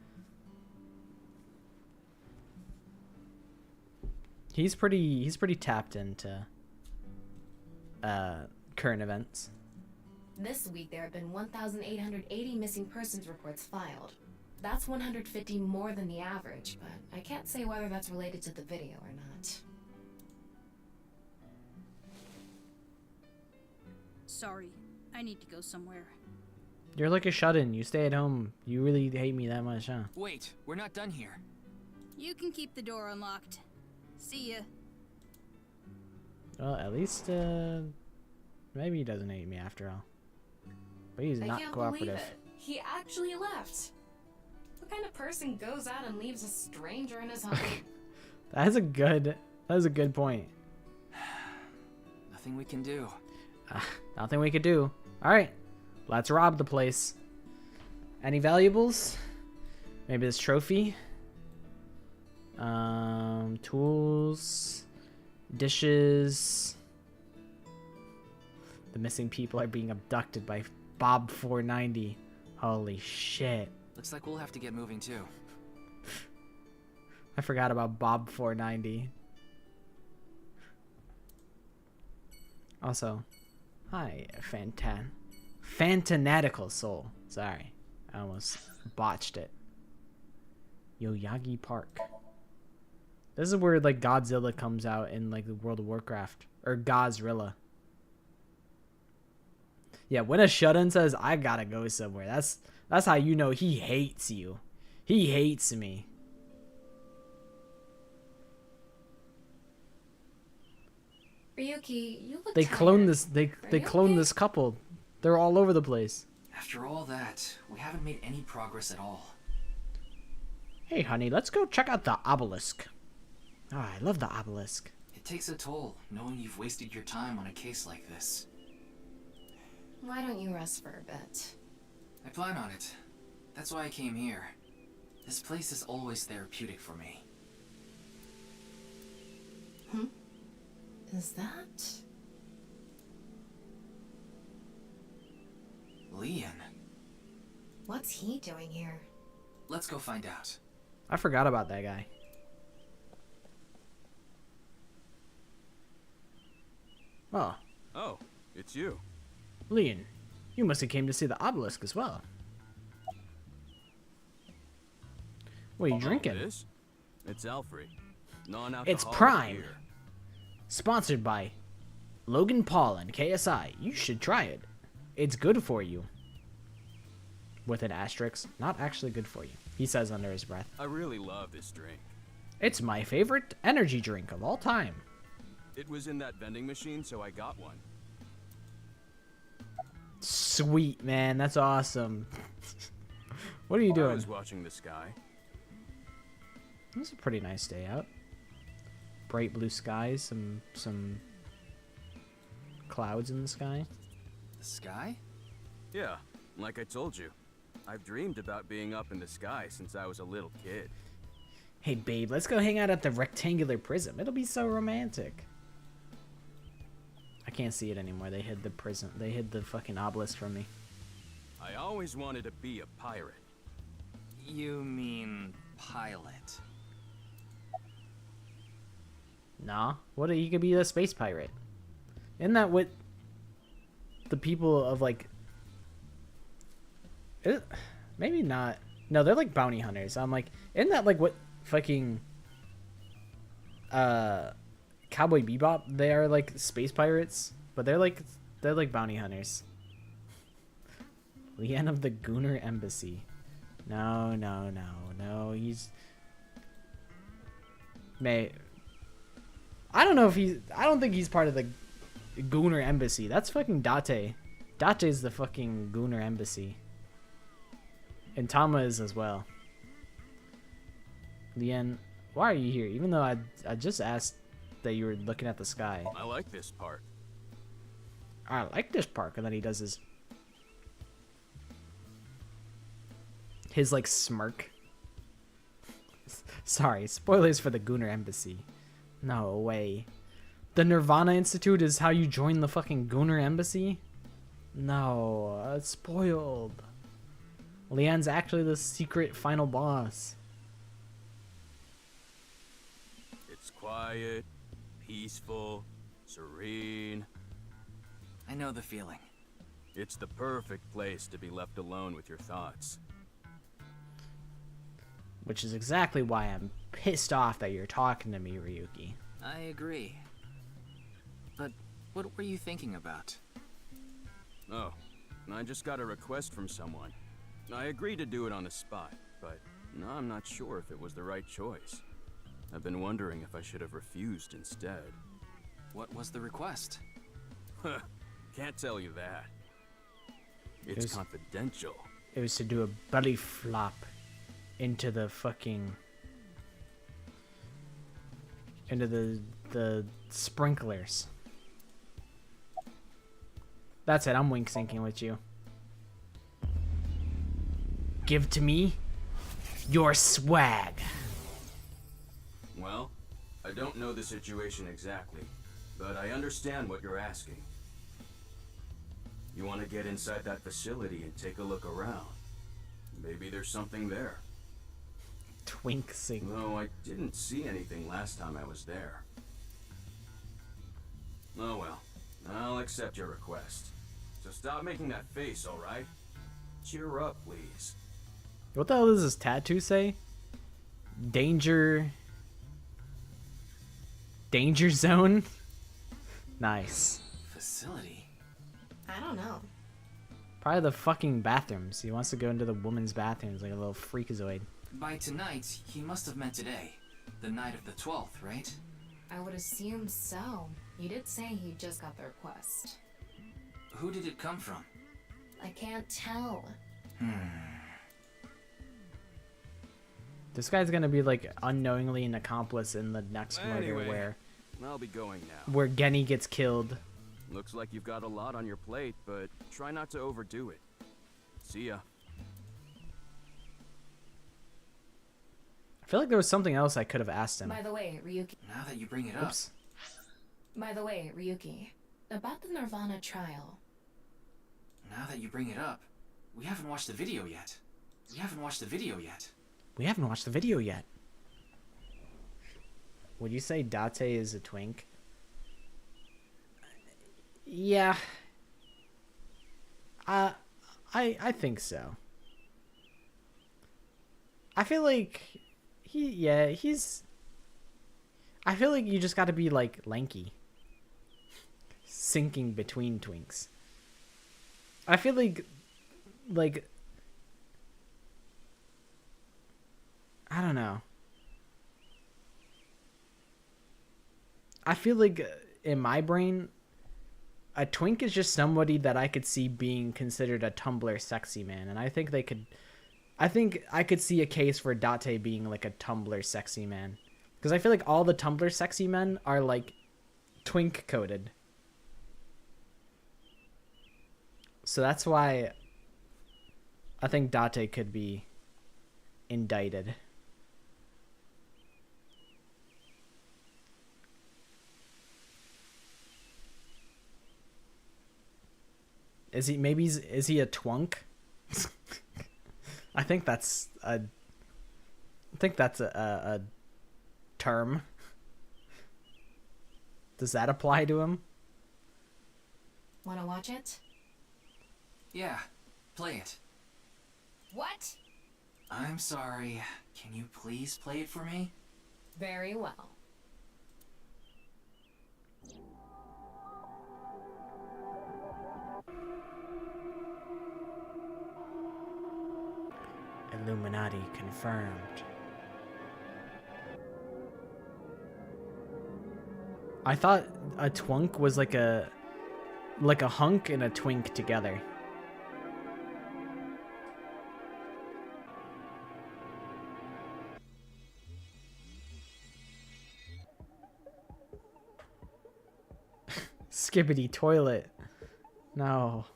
He's pretty tapped into current events. This week, there have been 1,880 missing persons reports filed. That's 150 more than the average, but I can't say whether that's related to the video or not. Sorry, I need to go somewhere. You're like a shut-in. You stay at home. You really hate me that much, huh? Wait, we're not done here. You can keep the door unlocked. See ya. Well, at least, maybe he doesn't hate me after all. But he's not cooperative. I can't believe it. He actually left. What kind of person goes out and leaves a stranger in his home? That is a good point. Nothing we can do. Nothing we could do. All right, let's rob the place. Any valuables? Maybe this trophy. Tools, dishes. The missing people are being abducted by Bob 490. Holy shit. Looks like we'll have to get moving too. I forgot about Bob 490. Also, hi, Fantanatical Soul. Sorry, I almost botched it. Yoyagi Park. This is where like Godzilla comes out in like the World of Warcraft, or Gozrilla. Yeah, when a shut-in says I gotta go somewhere, that's how you know he hates you. He hates me. Ryuki, you look They tired. clone this. They you clone okay? this couple. They're all over the place. After all that, we haven't made any progress at all. Hey, honey, let's go check out the obelisk. Oh, I love the obelisk. It takes a toll, knowing you've wasted your time on a case like this. Why don't you rest for a bit? I plan on it. That's why I came here. This place is always therapeutic for me. Is that... Leon. What's he doing here? Let's go find out. I forgot about that guy. Oh. Oh, it's you. Leon, you must have came to see the obelisk as well. What are you drinking? This? It's Alfred. Non-alcoholic It's Prime. beer. Sponsored by Logan Paul and KSI. You should try it. It's good for you. With an asterisk, not actually good for you. He says under his breath. I really love this drink. It's my favorite energy drink of all time. It was in that vending machine, so I got one. Sweet, man. That's awesome. What are you I doing? was watching the sky. It's a pretty nice day out. Bright blue skies, some clouds in the sky. The sky? Yeah, like I told you. I've dreamed about being up in the sky since I was a little kid. Hey, babe, let's go hang out at the rectangular prism. It'll be so romantic. I can't see it anymore. They hid the prism. They hid the fucking obelisk from me. I always wanted to be a pirate. You mean pilot? Nah. What? You could be a space pirate. Isn't that what the people of like... Maybe not. No, they're like bounty hunters. I'm like, isn't that like what fucking Cowboy Bebop? They are like space pirates, but they're like bounty hunters. Leanne of the Gooner Embassy. No, no, no, no. He's I don't know if he's... I don't think he's part of the Gooner Embassy. That's fucking Date. Date's the fucking Gooner Embassy. And Tama is as well. Leanne, why are you here? Even though I just asked that you were looking at the sky. I like this part. I like this part. And then he does his like smirk. Sorry, spoilers for the Gooner Embassy. No way. The NirvanA Institute is how you join the fucking Gooner Embassy? No, it's spoiled. Leanne's actually the secret final boss. It's quiet, peaceful, serene. I know the feeling. It's the perfect place to be left alone with your thoughts. Which is exactly why I'm pissed off that you're talking to me, Ryuki. I agree. But what were you thinking about? Oh, I just got a request from someone. I agreed to do it on the spot, but now I'm not sure if it was the right choice. I've been wondering if I should have refused instead. What was the request? Can't tell you that. It's confidential. It was to do a belly flop into the fucking... into the sprinklers. That's it, I'm wink syncing with you. Give to me your swag. Well, I don't know the situation exactly, but I understand what you're asking. You want to get inside that facility and take a look around. Maybe there's something there. Twink sing. Though I didn't see anything last time I was there. Oh well, I'll accept your request. So stop making that face, alright? Cheer up, please. What the hell does this tattoo say? Danger zone? Nice. Facility? I don't know. Probably the fucking bathrooms. He wants to go into the woman's bathrooms like a little freakazoid. By tonight, he must have meant today. The night of the 12th, right? I would assume so. You did say he just got the request. Who did it come from? I can't tell. This guy's gonna be like unknowingly an accomplice in the next murder Anyway, I'll be going now. where Genny gets killed. Looks like you've got a lot on your plate, but try not to overdo it. See ya. I feel like there was something else I could have asked him. By the way, Ryuki. Now that you bring it up. Oops. By the way, Ryuki. About the NirvanA trial. Now that you bring it up, we haven't watched the video yet. We haven't watched the video yet. We haven't watched the video yet. Would you say Date is a twink? Yeah. I think so. I feel like he's I feel like you just got to be like lanky. Sinking between twinks. I feel like I don't know. I feel like in my brain, a twink is just somebody that I could see being considered a Tumblr sexy man, and I think I could see a case for Date being like a Tumblr sexy man, because I feel like all the Tumblr sexy men are like twink coded. So that's why I think Date could be indicted. Is he a twunk? I think that's a term. Does that apply to him? Wanna watch it? Yeah, play it. What? I'm sorry. Can you please play it for me? Very well. Illuminati confirmed. I thought a twunk was like a hunk and a twink together. Skibbity toilet. No.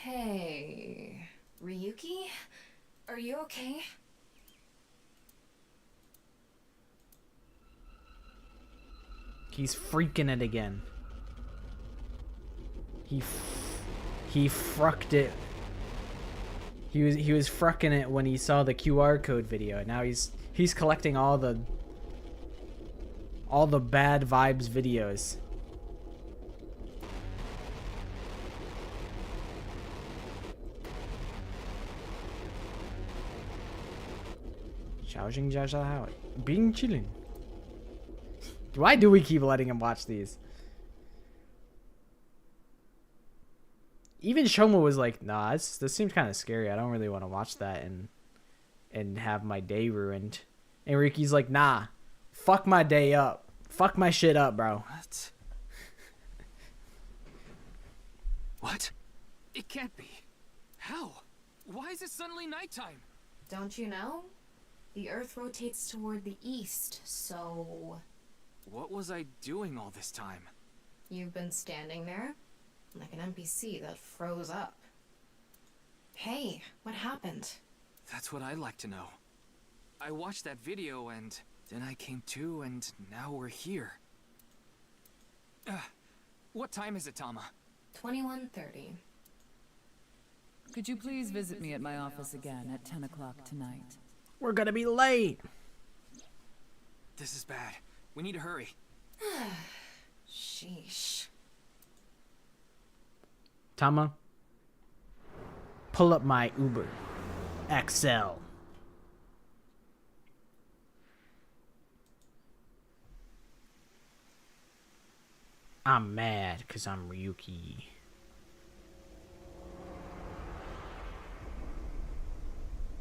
Hey, Ryuki? Are you okay? He's freaking it again. He frucked it. He was frucking it when he saw the QR code video. And now he's collecting all the bad vibes videos. Being chilling. Why do we keep letting him watch these? Even Shoma was like, nah, this seems kind of scary. I don't really want to watch that and have my day ruined. And Ricky's like, nah, fuck my day up. Fuck my shit up, bro. What? What? It can't be. How? Why is it suddenly nighttime? Don't you know? The Earth rotates toward the east, so... What was I doing all this time? You've been standing there, like an NPC that froze up. Hey, what happened? That's what I'd like to know. I watched that video and then I came to and now we're here. What time is it, Tama? 21:30. Could you please visit me at my office again at 10 o'clock tonight? We're gonna be late. This is bad. We need to hurry. Sheesh. Tama, pull up my Uber XL. I'm mad because I'm Ryuki.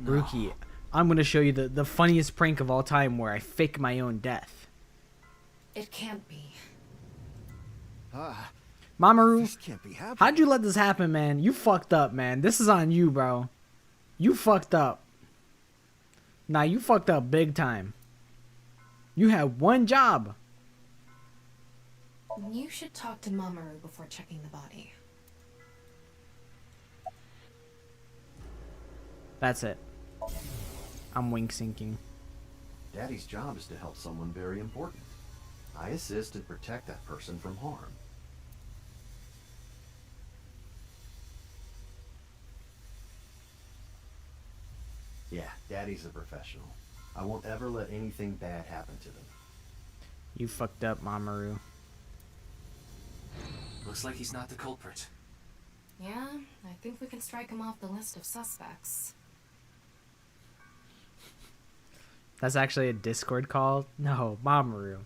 No. Ryuki, I'm going to show you the funniest prank of all time where I fake my own death. It can't be. Mamoru, this can't be happening. How'd you let this happen, man? You fucked up, man. This is on you, bro. You fucked up. Nah, you fucked up big time. You had one job. You should talk to Mamoru before checking the body. That's it. I'm wink syncing. Daddy's job is to help someone very important. I assist and protect that person from harm. Yeah, Daddy's a professional. I won't ever let anything bad happen to them. You fucked up, Mamoru. Looks like he's not the culprit. Yeah, I think we can strike him off the list of suspects. That's actually a Discord call? No, Mamoru.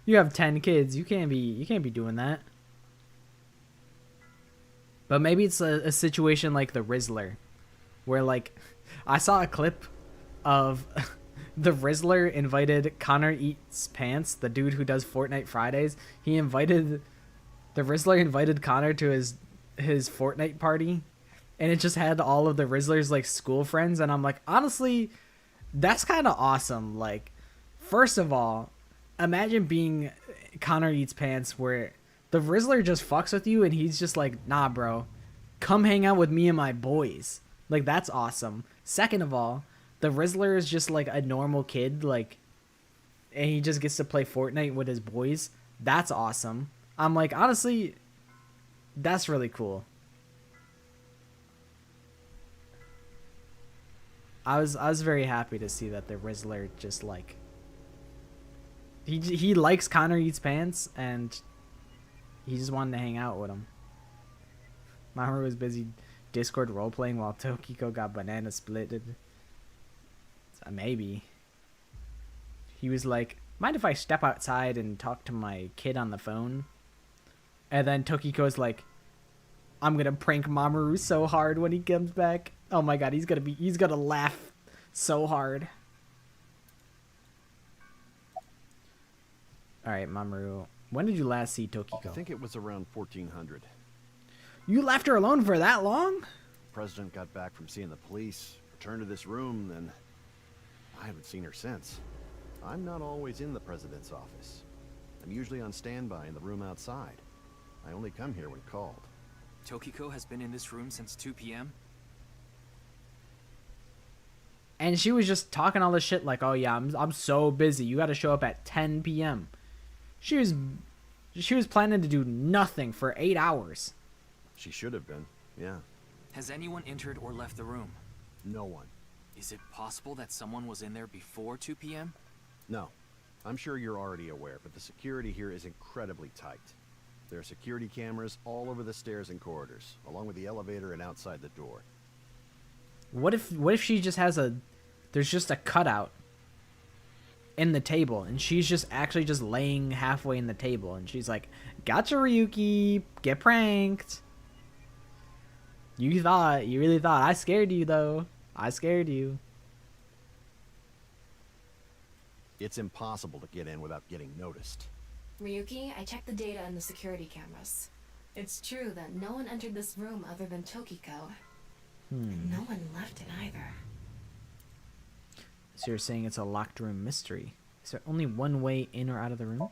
You have 10 kids. You can't be doing that. But maybe it's a situation like the Rizzler, where like I saw a clip of the Rizzler invited Connor Eats Pants, the dude who does Fortnite Fridays. The Rizzler invited Connor to his Fortnite party, and it just had all of the Rizzler's like school friends, and I'm like, honestly, that's kind of awesome. Like, first of all, imagine being Connor Eats Pants, where the Rizzler just fucks with you and he's just like, nah, bro, come hang out with me and my boys. Like, that's awesome. Second of all, the Rizzler is just like a normal kid, like, and he just gets to play Fortnite with his boys. That's awesome. I'm like, honestly, that's really cool. I was very happy to see that the Rizzler just like he likes Connor Eats Pants, and he just wanted to hang out with him. Mamoru was busy Discord role-playing while Tokiko got banana splitted. So maybe. He was like, mind if I step outside and talk to my kid on the phone? And then Tokiko's like, I'm gonna prank Mamoru so hard when he comes back. Oh my god, he's gonna laugh so hard. Alright, Mamoru. When did you last see Tokiko? I think it was around 1400. You left her alone for that long? The president got back from seeing the police, returned to this room, then I haven't seen her since. I'm not always in the president's office. I'm usually on standby in the room outside. I only come here when called. Tokiko has been in this room since 2 p.m.? And she was just talking all this shit like, oh yeah, I'm so busy. You gotta show up at 10 p.m. She was planning to do nothing for 8 hours. She should have been, yeah. Has anyone entered or left the room? No one. Is it possible that someone was in there before 2 p.m.? No. I'm sure you're already aware, but the security here is incredibly tight. There are security cameras all over the stairs and corridors, along with the elevator and outside the door. What if she just has there's just a cutout in the table, and she's just actually just laying halfway in the table, and she's like, gotcha, Ryuki, get pranked. You really thought I scared you, though. I scared you. It's impossible to get in without getting noticed. Ryuki, I checked the data on the security cameras. It's true that no one entered this room other than Tokiko. And no one left it either. So you're saying it's a locked room mystery. Is there only one way in or out of the room?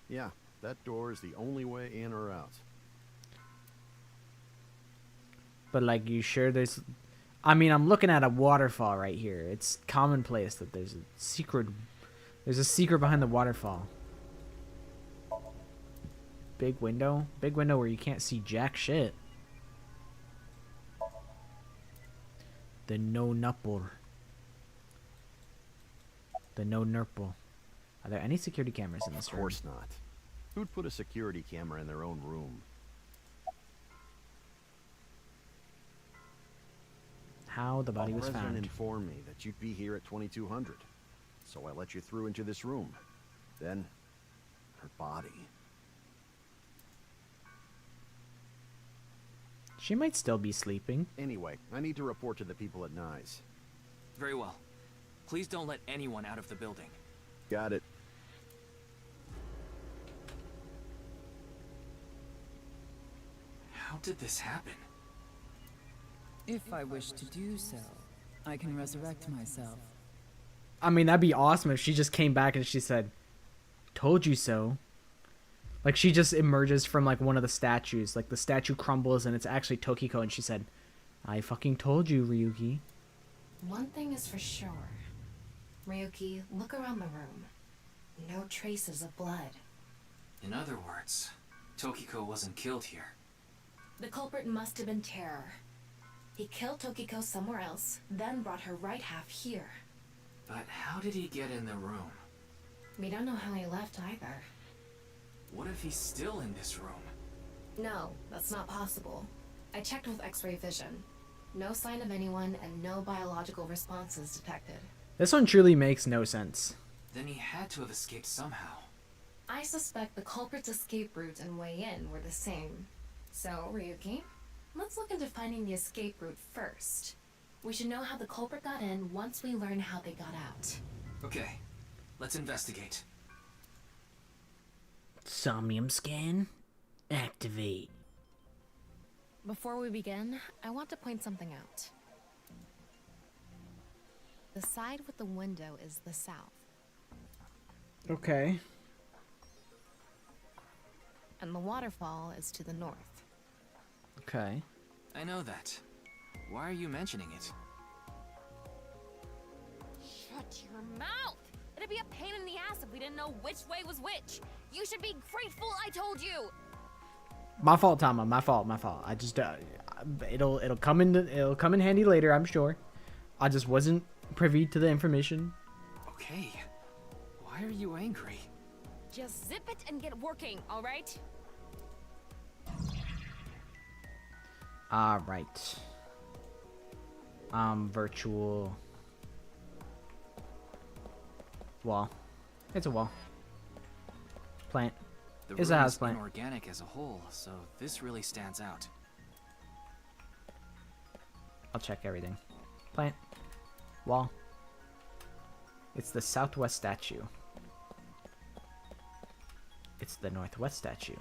Yeah, that door is the only way in or out. But like, you sure there's... I mean, I'm looking at a waterfall right here. It's commonplace that there's a secret behind the waterfall. Big window where you can't see jack shit. The no nupple. The no nurple. Are there any security cameras in this room? Of course not. Who'd put a security camera in their own room? How the body was found. The president informed me that you'd be here at 2200, so I let you through into this room. Then, her body. She might still be sleeping. Anyway, I need to report to the people at Nyes. Very well. Please don't let anyone out of the building. Got it. How did this happen? If I wish to do so, I can resurrect myself. I mean, that'd be awesome if she just came back and she said, told you so. Like, she just emerges from, like, one of the statues. Like, the statue crumbles, and it's actually Tokiko, and she said, I fucking told you, Ryuki. One thing is for sure. Ryuki, look around the room. No traces of blood. In other words, Tokiko wasn't killed here. The culprit must have been Terror. He killed Tokiko somewhere else, then brought her right half here. But how did he get in the room? We don't know how he left either. What if he's still in this room? No, that's not possible. I checked with X-ray vision. No sign of anyone and no biological responses detected. This one truly makes no sense. Then he had to have escaped somehow. I suspect the culprit's escape route and way in were the same. So, Ryuki, let's look into finding the escape route first. We should know how the culprit got in once we learn how they got out. Okay, let's investigate. Somnium scan? Activate. Before we begin, I want to point something out. The side with the window is the south. Okay. And the waterfall is to the north. Okay. I know that. Why are you mentioning it? Shut your mouth! It'd be a pain in the ass if we didn't know which way was which. You should be grateful I told you. My fault, Tama. My fault. I just it'll come in handy later, I'm sure. I just wasn't privy to the information. Okay. Why are you angry? Just zip it and get working, all right? All right. Virtual wall. It's a wall. Plant. The It's a room house is plant. inorganic as a whole, so this really stands out. I'll check everything. Plant. Wall. It's the southwest statue. It's the northwest statue.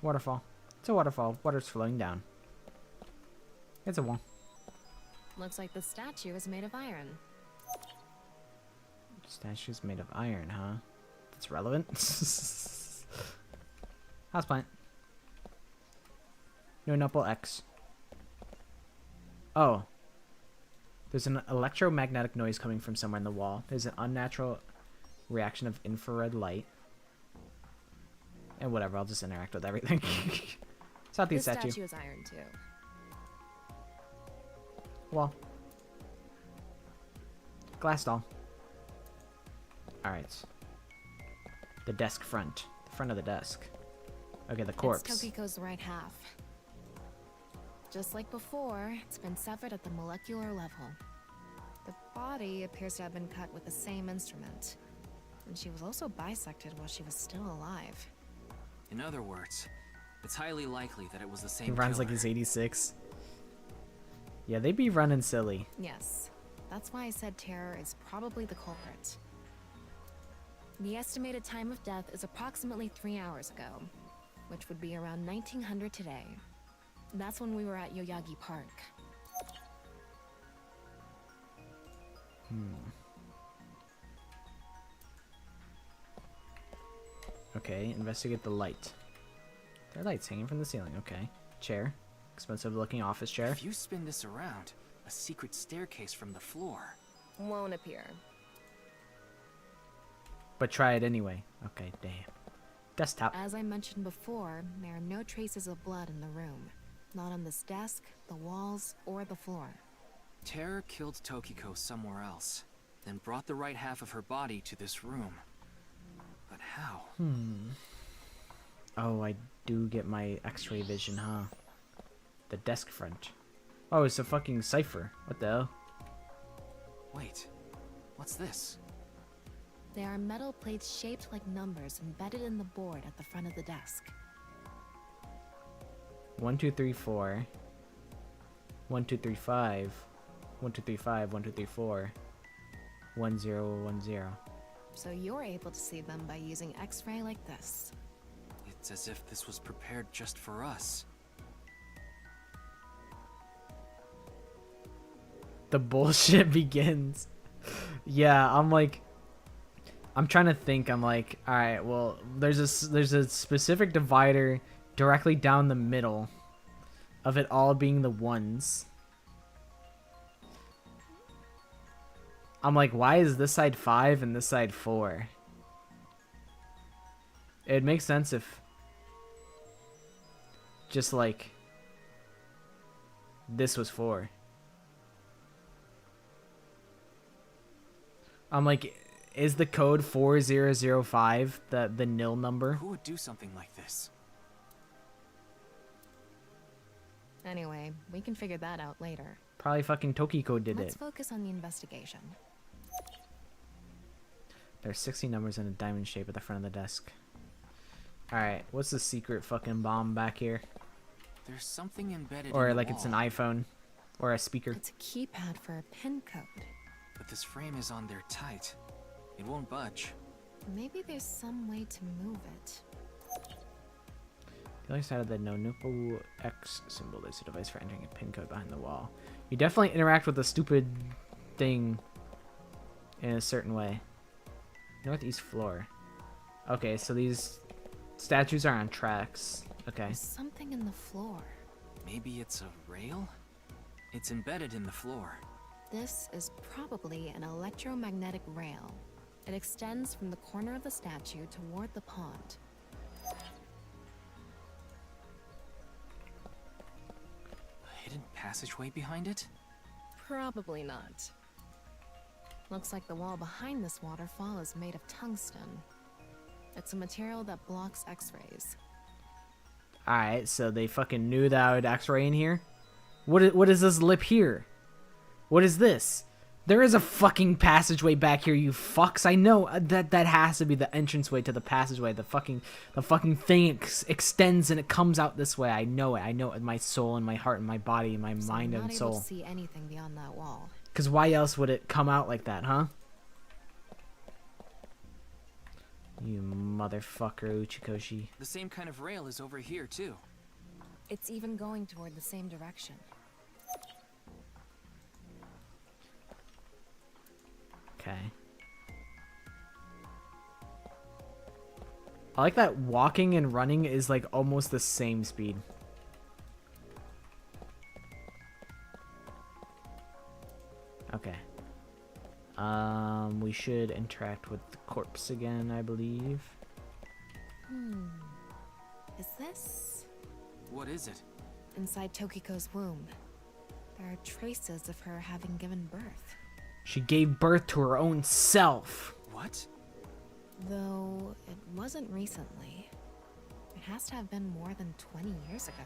Waterfall. It's a waterfall. Water's flowing down. It's a wall. Looks like the statue is made of iron. Statue's made of iron, huh? That's relevant. Houseplant. No nupple X. Oh. There's an electromagnetic noise coming from somewhere in the wall. There's an unnatural reaction of infrared light. And whatever, I'll just interact with everything. Southeast This statue. statue is iron too. Wall. Glass doll. Alright. The desk front. The front of the desk. Okay, the corpse. It's Tokiko's right half. Just like before, it's been severed at the molecular level. The body appears to have been cut with the same instrument. And she was also bisected while she was still alive. In other words, it's highly likely that it was the same He runs killer. like he's 86. Yeah, they be running silly. Yes, that's why I said Terror is probably the culprit. The estimated time of death is approximately 3 hours ago, which would be around 1900 today. That's when we were at Yoyagi Park. Okay, investigate the light. There are lights hanging from the ceiling. Okay. Chair. Expensive looking office chair. If you spin this around, a secret staircase from the floor. Won't appear. But try it anyway. Okay, damn. Desktop. As I mentioned before, there are no traces of blood in the room. Not on this desk, the walls, or the floor. Terror killed Tokiko somewhere else, then brought the right half of her body to this room. But how? Oh, I do get my x-ray vision, huh? The desk front. Oh, it's a fucking cipher. What the hell? Wait, what's this? There are metal plates shaped like numbers embedded in the board at the front of the desk. 1, 2, 3, 4. 1, 2, 3, 5. 1, 2, 3, 5. 1, 2, 3, 4. 1, 0, 1, 0. So you're able to see them by using X-ray like this. It's as if this was prepared just for us. The bullshit begins. Yeah, I'm like, I'm trying to think. I'm like, all right, well, there's a specific divider directly down the middle of it all being the ones. I'm like, why is this side 5 and this side 4? It makes sense if just like this was 4. I'm like, is the code 4005 the nil number? Who would do something like this? Anyway, we can figure that out later. Probably fucking Tokiko did Let's it. focus on the investigation. There's 60 numbers in a diamond shape at the front of the desk. Alright, what's the secret fucking bomb back here? There's something embedded Or in the like it's an wall. iPhone. Or a speaker. It's a keypad for a pin code. But this frame is on there tight. It won't budge. Maybe there's some way to move it. The other side of the Nonupo X symbol is a device for entering a pin code behind the wall. You definitely interact with the stupid thing in a certain way. Northeast floor. Okay, so these statues are on tracks. Okay. There's something in the floor. Maybe it's a rail? It's embedded in the floor. This is probably an electromagnetic rail. It extends from the corner of the statue toward the pond. A hidden passageway behind it? Probably not. Looks like the wall behind this waterfall is made of tungsten. It's a material that blocks X-rays. Alright, so they fucking knew that I would X-ray in here? What is this lip here? What is this? There is a fucking passageway back here, you fucks. I know that has to be the entranceway to the passageway. The fucking thing extends and it comes out this way. I know it. I know it with my soul and my heart and my body and my mind and I'm not soul. able to see anything beyond that wall. Because why else would it come out like that, huh? You motherfucker, Uchikoshi. The same kind of rail is over here, too. It's even going toward the same direction. Okay. I like that walking and running is like almost the same speed. Okay. We should interact with the corpse again, I believe. Is this? What is it? Inside Tokiko's womb. There are traces of her having given birth. She gave birth to her own self. What? Though it wasn't recently. It has to have been more than 20 years ago.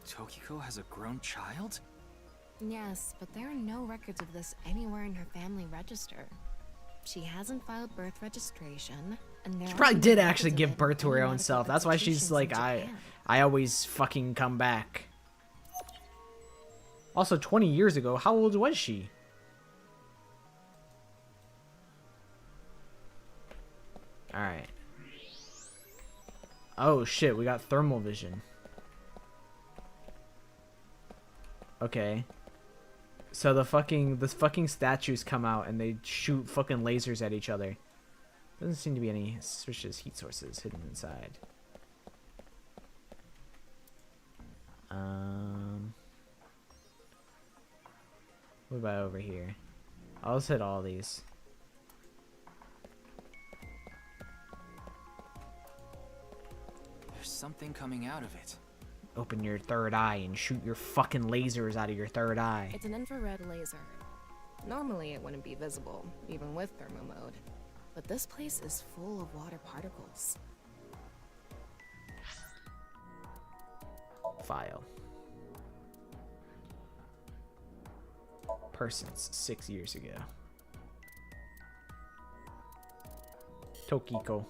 Tokiko has a grown child? Yes, but there are no records of this anywhere in her family register. She hasn't filed birth registration, and there She are probably no did records actually of give it birth to in her any own medical self. That's why she's institutions like, in Japan. I always fucking come back. Also, 20 years ago, how old was she? Alright. Oh shit, we got thermal vision. Okay. So the fucking statues come out and they shoot fucking lasers at each other. Doesn't seem to be any suspicious heat sources hidden inside. What about over here? I'll just hit all these. There's something coming out of it. Open your third eye and shoot your fucking lasers out of your third eye. It's an infrared laser. Normally it wouldn't be visible, even with thermo mode. But this place is full of water particles. File. Persons 6 years ago. Tokiko.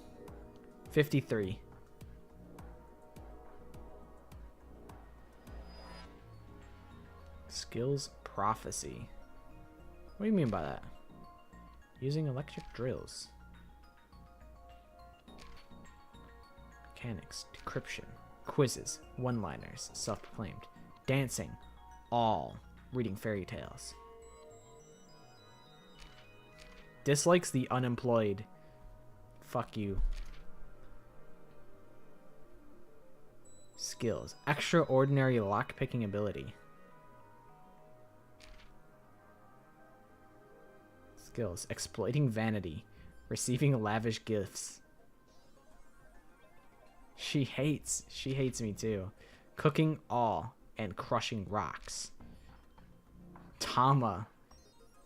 53. Skills prophecy. What do you mean by that? Using electric drills. Mechanics, decryption, quizzes, one-liners, self-proclaimed, dancing, all reading fairy tales. Dislikes the unemployed. Fuck you. Skills. Extraordinary lockpicking ability. Skills. Exploiting vanity. Receiving lavish gifts. She hates me too. Cooking all and crushing rocks. Tama.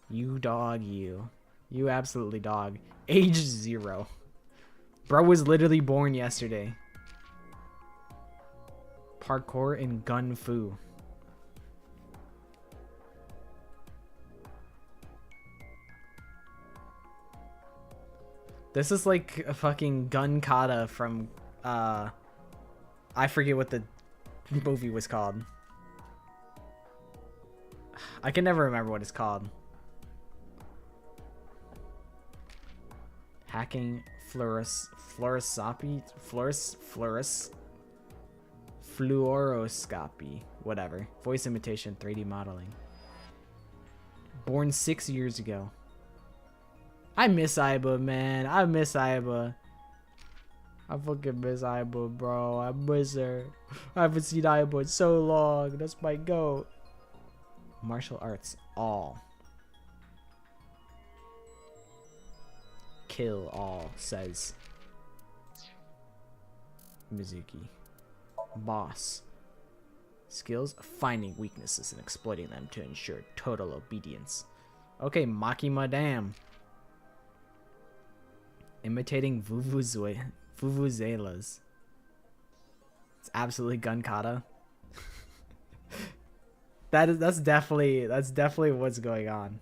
You dog, you. You absolutely dog. Age 0. Bro was literally born yesterday. Parkour and gun fu. This is like a fucking gun kata from I forget what the movie was called. I can never remember what it's called. Hacking fluoroscopy, whatever. Voice imitation, 3D modeling. Born 6 years ago. I miss Aiba, man. I miss Aiba. I fucking miss Aiba, bro. I miss her. I haven't seen Aiba in so long. That's my goat. Martial arts, all. Kill all, says Mizuki. Boss. Skills, finding weaknesses and exploiting them to ensure total obedience. Okay, Maki Madame. Imitating vuvuzelas. It's absolutely gun kata. That's definitely what's going on.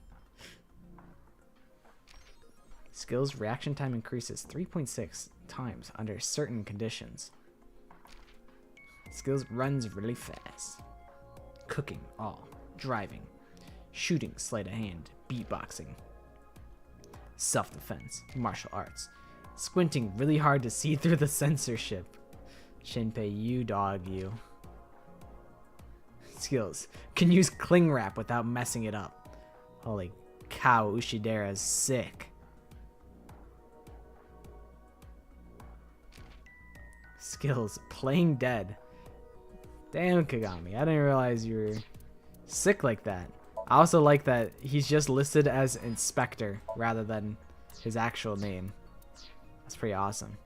Skills reaction time increases 3.6 times under certain conditions. Skills runs really fast. Cooking, all. Driving. Shooting, sleight of hand. Beatboxing. Self-defense. Martial arts. Squinting really hard to see through the censorship. Shinpei, you dog, you. Skills. Can use cling wrap without messing it up. Holy cow, Ushidera is sick. Skills. Playing dead. Damn, Kagami. I didn't realize you were sick like that. I also like that he's just listed as Inspector rather than his actual name. That's pretty awesome.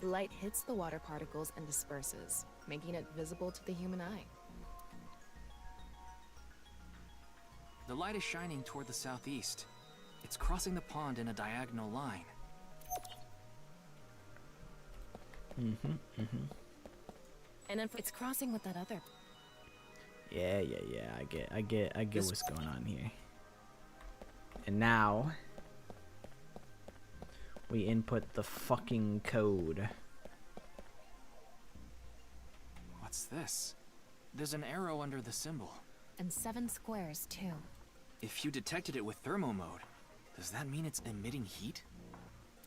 The light hits the water particles and disperses, making it visible to the human eye. The light is shining toward the southeast. It's crossing the pond in a diagonal line. And then it's crossing with that other. Yeah. I get what's going on here. And now we input the fucking code. What's this? There's an arrow under the symbol. And 7 squares, too. If you detected it with thermo mode, does that mean it's emitting heat?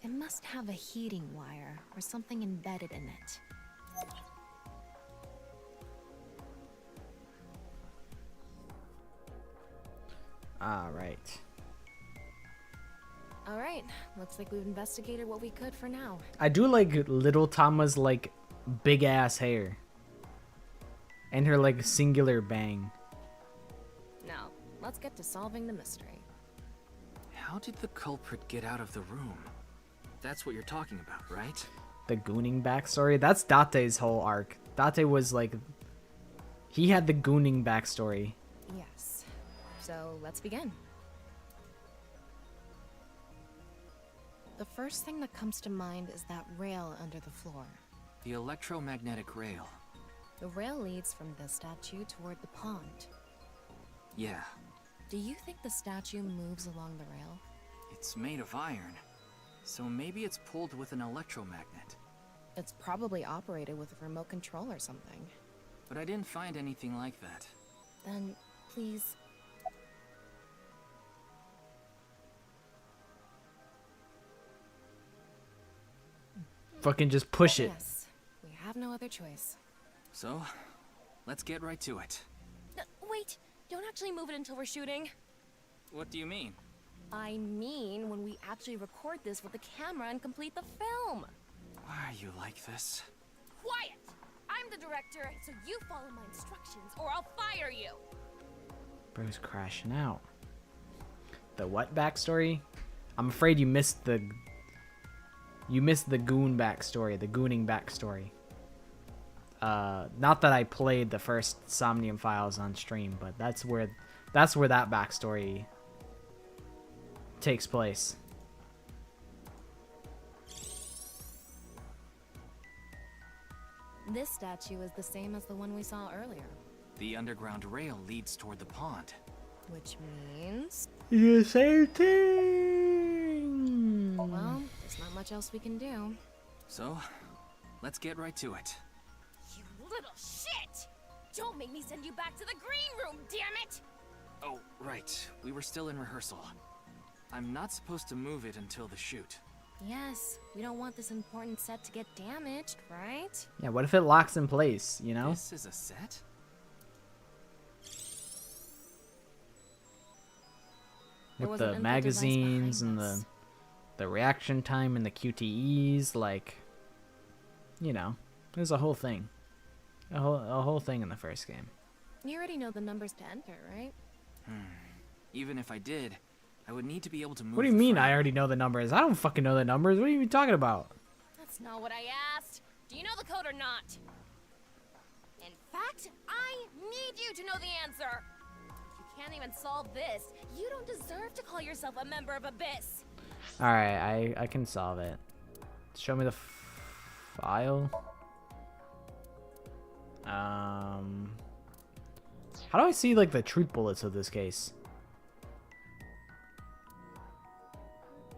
It must have a heating wire or something embedded in it. Alright. Alright, looks like we've investigated what we could for now. I do like little Tama's like big ass hair. And her like singular bang. Now, let's get to solving the mystery. How did the culprit get out of the room? That's what you're talking about, right? The gooning backstory? That's Date's whole arc. Date was like... He had the gooning backstory. Yes. So, let's begin. The first thing that comes to mind is that rail under the floor. The electromagnetic rail. The rail leads from the statue toward the pond. Yeah. Do you think the statue moves along the rail? It's made of iron, so maybe it's pulled with an electromagnet. It's probably operated with a remote control or something. But I didn't find anything like that. Then, please... Fucking just push it. Yes, we have no other choice. So, let's get right to it. Wait, Don't actually move it until we're shooting. What do you mean? I mean, when we actually record this with the camera and complete the film. Why are you like this? Quiet! I'm the director, so you follow my instructions or I'll fire you. Bro's crashing out. The what backstory? I'm afraid you missed the goon backstory, the gooning backstory. Not that I played the first Somnium Files on stream, but that's where that backstory takes place. This statue is the same as the one we saw earlier. The underground rail leads toward the pond. Which means... The same thing! Well, there's not much else we can do. So, let's get right to it. You little shit! Don't make me send you back to the green room, damn it! Oh, right. We were still in rehearsal. I'm not supposed to move it until the shoot. Yes, we don't want this important set to get damaged, right? Yeah, what if it locks in place, you know? This is a set? With the magazines and the reaction time and the QTEs, like, you know, there's a whole thing. A whole thing in the first game. You already know the numbers to enter, right? Even if I did, I would need to be able to move. What do you mean I already know the numbers? I don't fucking know the numbers. What are you even talking about? That's not what I asked. Do you know the code or not? In fact, I need you to know the answer. If you can't even solve this, you don't deserve to call yourself a member of Abyss. Alright, I can solve it. Show me the file. How do I see, like, the truth bullets of this case?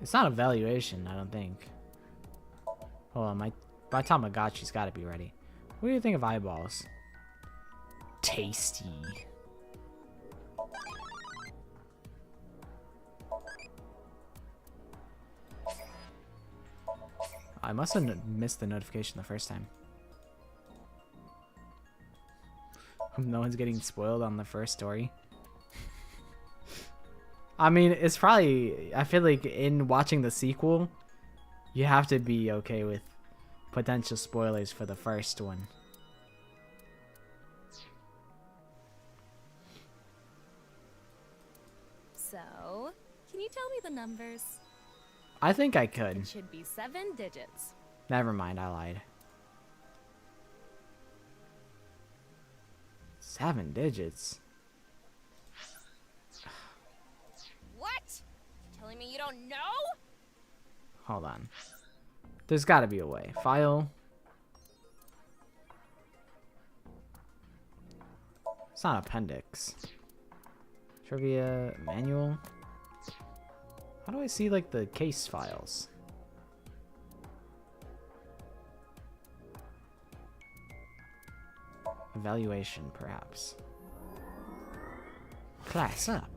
It's not evaluation, I don't think. Hold on, my Tamagotchi's gotta be ready. What do you think of eyeballs? Tasty. I must have missed the notification the first time. No one's getting spoiled on the first story. I mean, it's probably... I feel like in watching the sequel, you have to be okay with potential spoilers for the first one. So, can you tell me the numbers? I think I could. It should be 7 digits. Never mind, I lied. 7 digits? What? You telling me you don't know? Hold on. There's gotta be a way. File. It's not appendix. Trivia manual. How do I see, like, the case files? Evaluation, perhaps. Class up.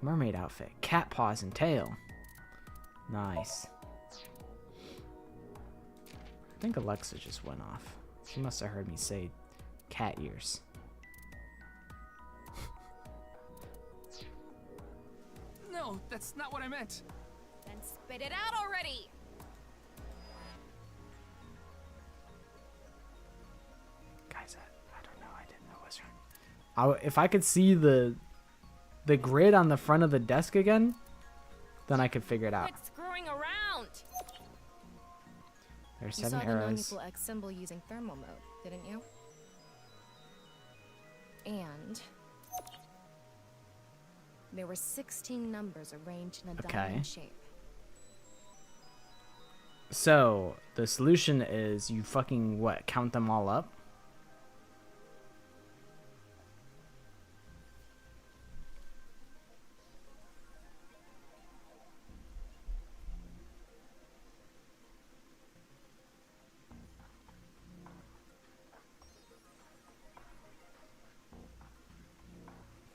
Mermaid outfit. Cat paws and tail. Nice. I think Alexa just went off. She must have heard me say cat ears. No, that's not what I meant. Then spit it out already. Guys, I don't know. I didn't know what's wrong. If I could see the grid on the front of the desk again, then I could figure it out. Quit screwing around. There's You 7 saw the arrows. non-equal X symbol using thermal mode, didn't you? And there were 16 numbers arranged in a diamond shape. So the solution is you fucking what? Count them all up?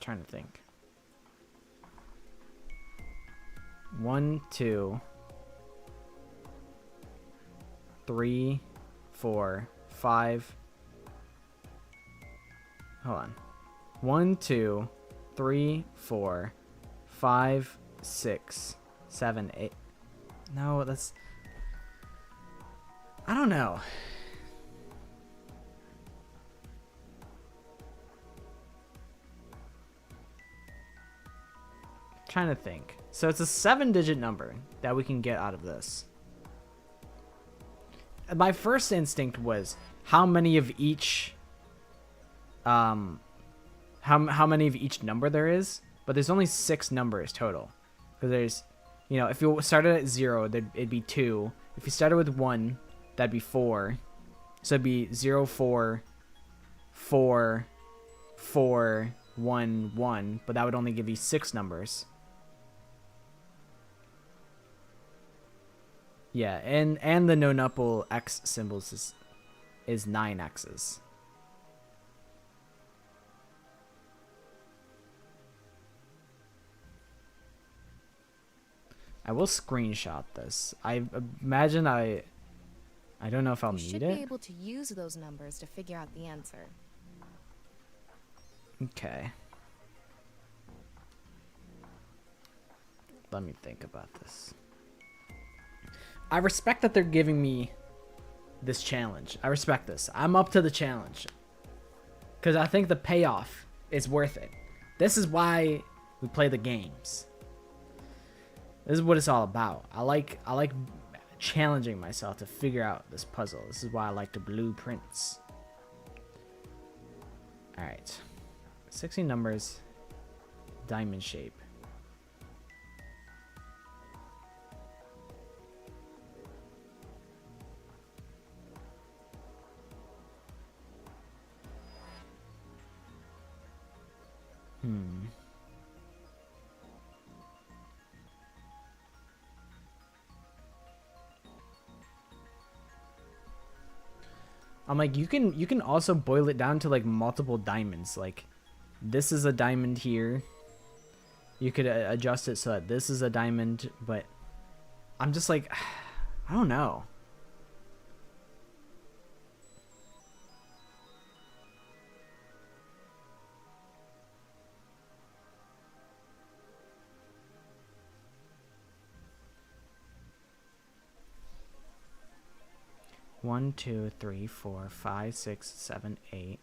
Trying to think. 1, 2, 3, 4, 5. Hold on. 1, 2, 3, 4, 5, 6, 7, 8. No, that's... I don't know. Trying to think. So it's a 7-digit number that we can get out of this. My first instinct was how many of each how many of each number there is, but there's only 6 numbers total. Because there's, you know, if you started at 0, it'd be 2. If you started with 1, that'd be 4. So it'd be 0, 4, 4, 4, 1, 1, but that would only give you 6 numbers. Yeah, and the no-nupple X symbols is 9 X's. I will screenshot this. I imagine I don't know if I'll need it. You should be able to use those numbers to figure out the answer. Okay. Let me think about this. I respect that they're giving me this challenge. I respect this. I'm up to the challenge. Because I think the payoff is worth it. This is why we play the games. This is what it's all about. I like challenging myself to figure out this puzzle. This is why I like the blueprints. Alright. 16 numbers. Diamond shape. I'm like, you can also boil it down to like multiple diamonds. Like, this is a diamond here. You could adjust it so that this is a diamond, but I'm just like, I don't know. One, 2, 3, 4, 5, 6, 7, 8.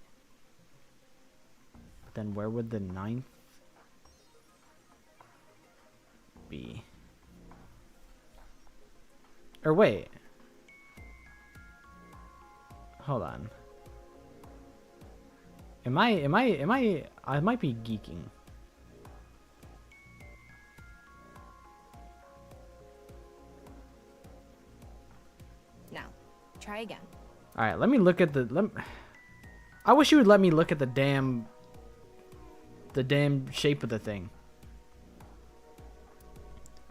But then where would the 9th be? Or wait. Hold on. I might be geeking. Now, try again. All right, let me look at the. I wish you would let me look at the damn shape of the thing.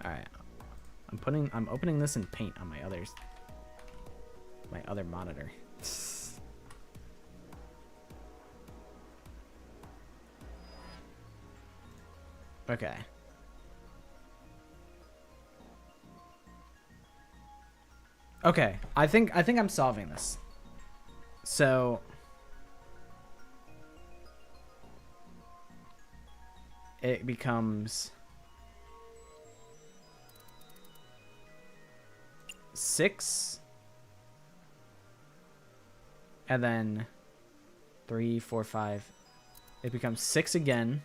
All right, I'm opening this in Paint on my other monitor. Okay. Okay, I think I'm solving this. So it becomes 6 and then 3, 4, 5. It becomes 6 again.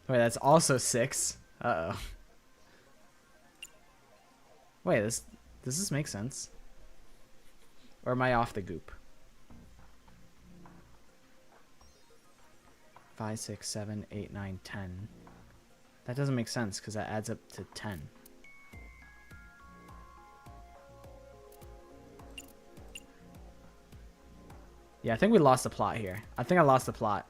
Wait, that's also 6. Uh-oh. Wait, does this make sense? Or am I off the goop? 5, 6, 7, 8, 9, 10. That doesn't make sense because that adds up to 10. Yeah, I think we lost the plot here. I think I lost the plot.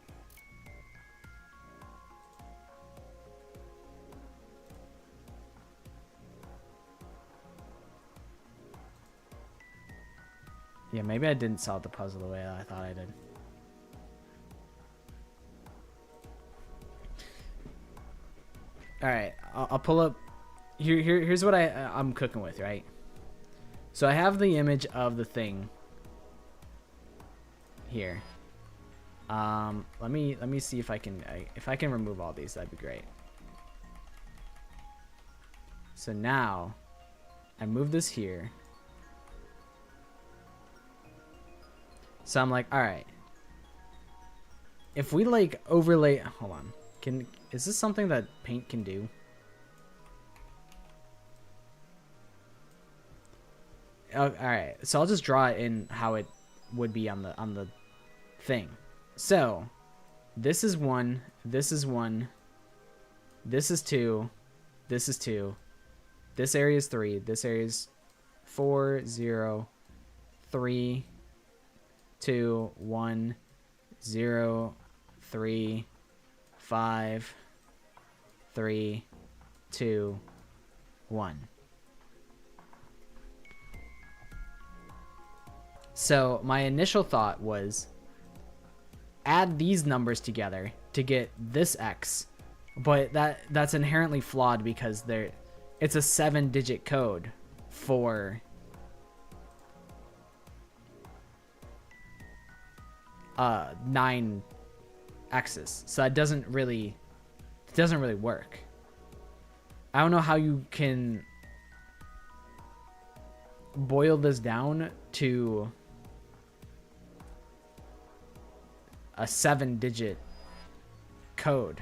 Yeah, maybe I didn't solve the puzzle the way I thought I did. All right, I'll pull up. Here's what I'm cooking with, right? So I have the image of the thing here. Let me see if I can remove all these. That'd be great. So now I move this here. So I'm like, all right. If we like overlay, hold on. Is this something that Paint can do? Oh, all right. So I'll just draw it in how it would be on the thing. So this is 1, this is 1, this is 2, this is 2, this area is 3, this area is 4, 0, 3, 2, 1, 0, 3, 5, 3, 2, 1. So my initial thought was add these numbers together to get this X, but that's inherently flawed because it's a 7-digit code for 9 X's. So it doesn't really work. I don't know how you can boil this down to a 7-digit code,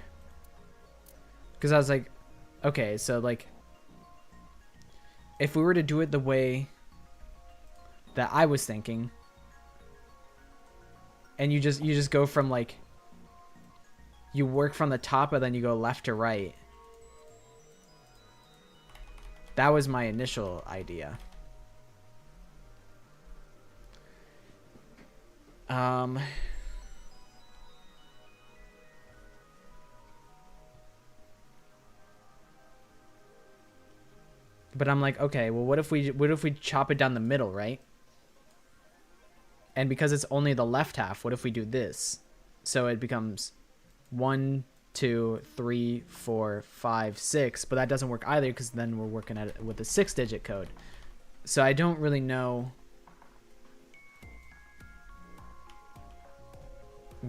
because I was like, okay, so like if we were to do it the way that I was thinking, and you just go from like, you work from the top and then you go left to right. That was my initial idea. But I'm like, okay, well, what if we chop it down the middle, right? And because it's only the left half, what if we do this? So it becomes 1, 2, 3, 4, 5, 6, but that doesn't work either because then we're working at it with a 6-digit code. So I don't really know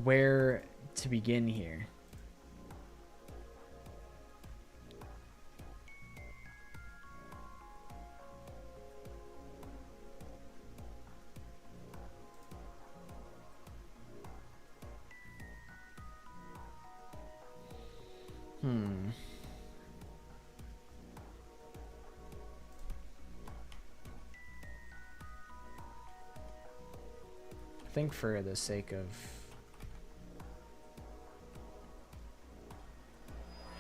where to begin here. I think for the sake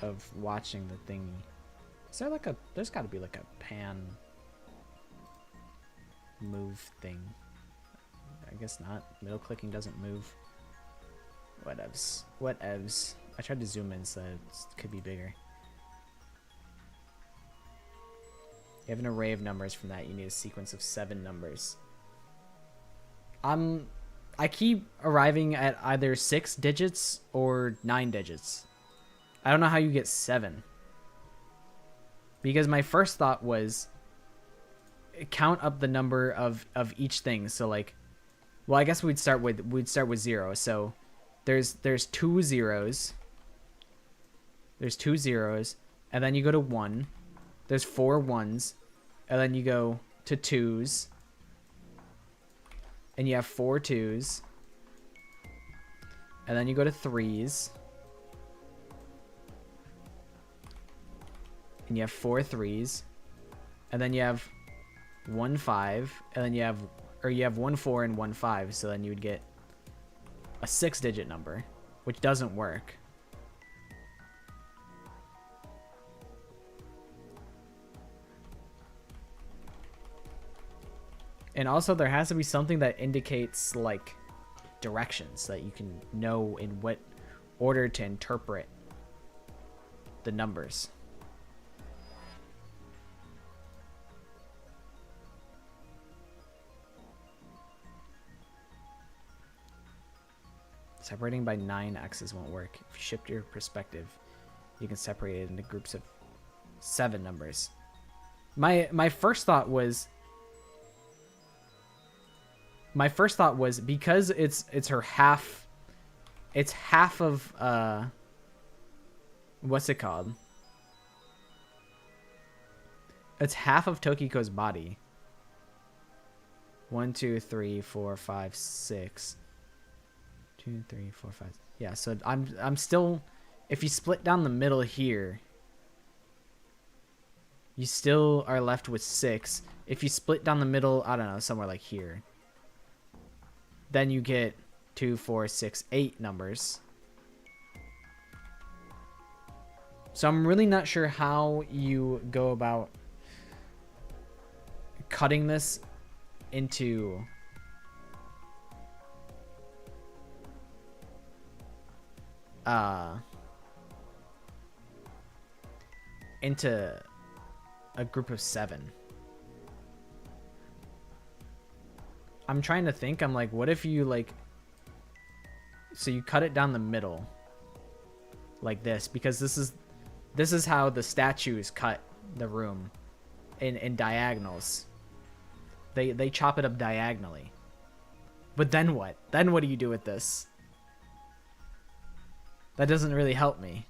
of watching the thingy, is there like there's got to be like a pan move thing. I guess not. Middle clicking doesn't move. Whatevs. I tried to zoom in so it could be bigger. You have an array of numbers. From that, you need a sequence of 7 numbers. I keep arriving at either 6 digits or 9 digits. I don't know how you get 7. Because my first thought was count up the number of each thing. So like, well, I guess we'd start with 0. So there's 2 zeros. There's 2 zeros, and then you go to 1. There's 4 ones, and then you go to 2s, and you have 4 2s, and then you go to 3s, and you have 4 3s, and then you have 1 5, and then you have 1 4 and 1 5. So then you would get a 6-digit number, which doesn't work. And also there has to be something that indicates like directions so that you can know in what order to interpret the numbers. Separating by 9 X's won't work. If you shift your perspective, you can separate it into groups of 7 numbers. My first thought was my first thought was because it's her half. It's half of what's it called? It's half of Tokiko's body. 1, 2, 3, 4, 5, 6. 2, 3, 4, 5. Yeah, so I'm still. If you split down the middle here, you still are left with 6. If you split down the middle, I don't know, somewhere like here, then you get 2, 4, 6, 8 numbers. So I'm really not sure how you go about cutting this into a group of 7. I'm trying to think. I'm like, what if you like, so you cut it down the middle like this, because this is how the statues cut the room in diagonals. They chop it up diagonally. But then what? Then what do you do with this? That doesn't really help me.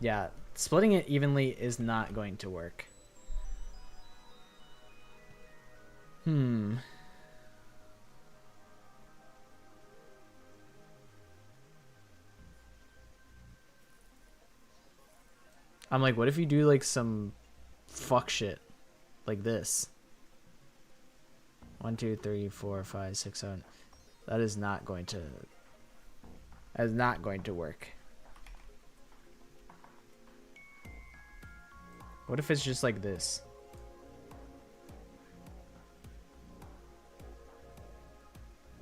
Yeah, splitting it evenly is not going to work. I'm like, what if you do like some fuck shit like this? 1, 2, 3, 4, 5, 6, 7. That is not going to. That is not going to work. What if it's just like this?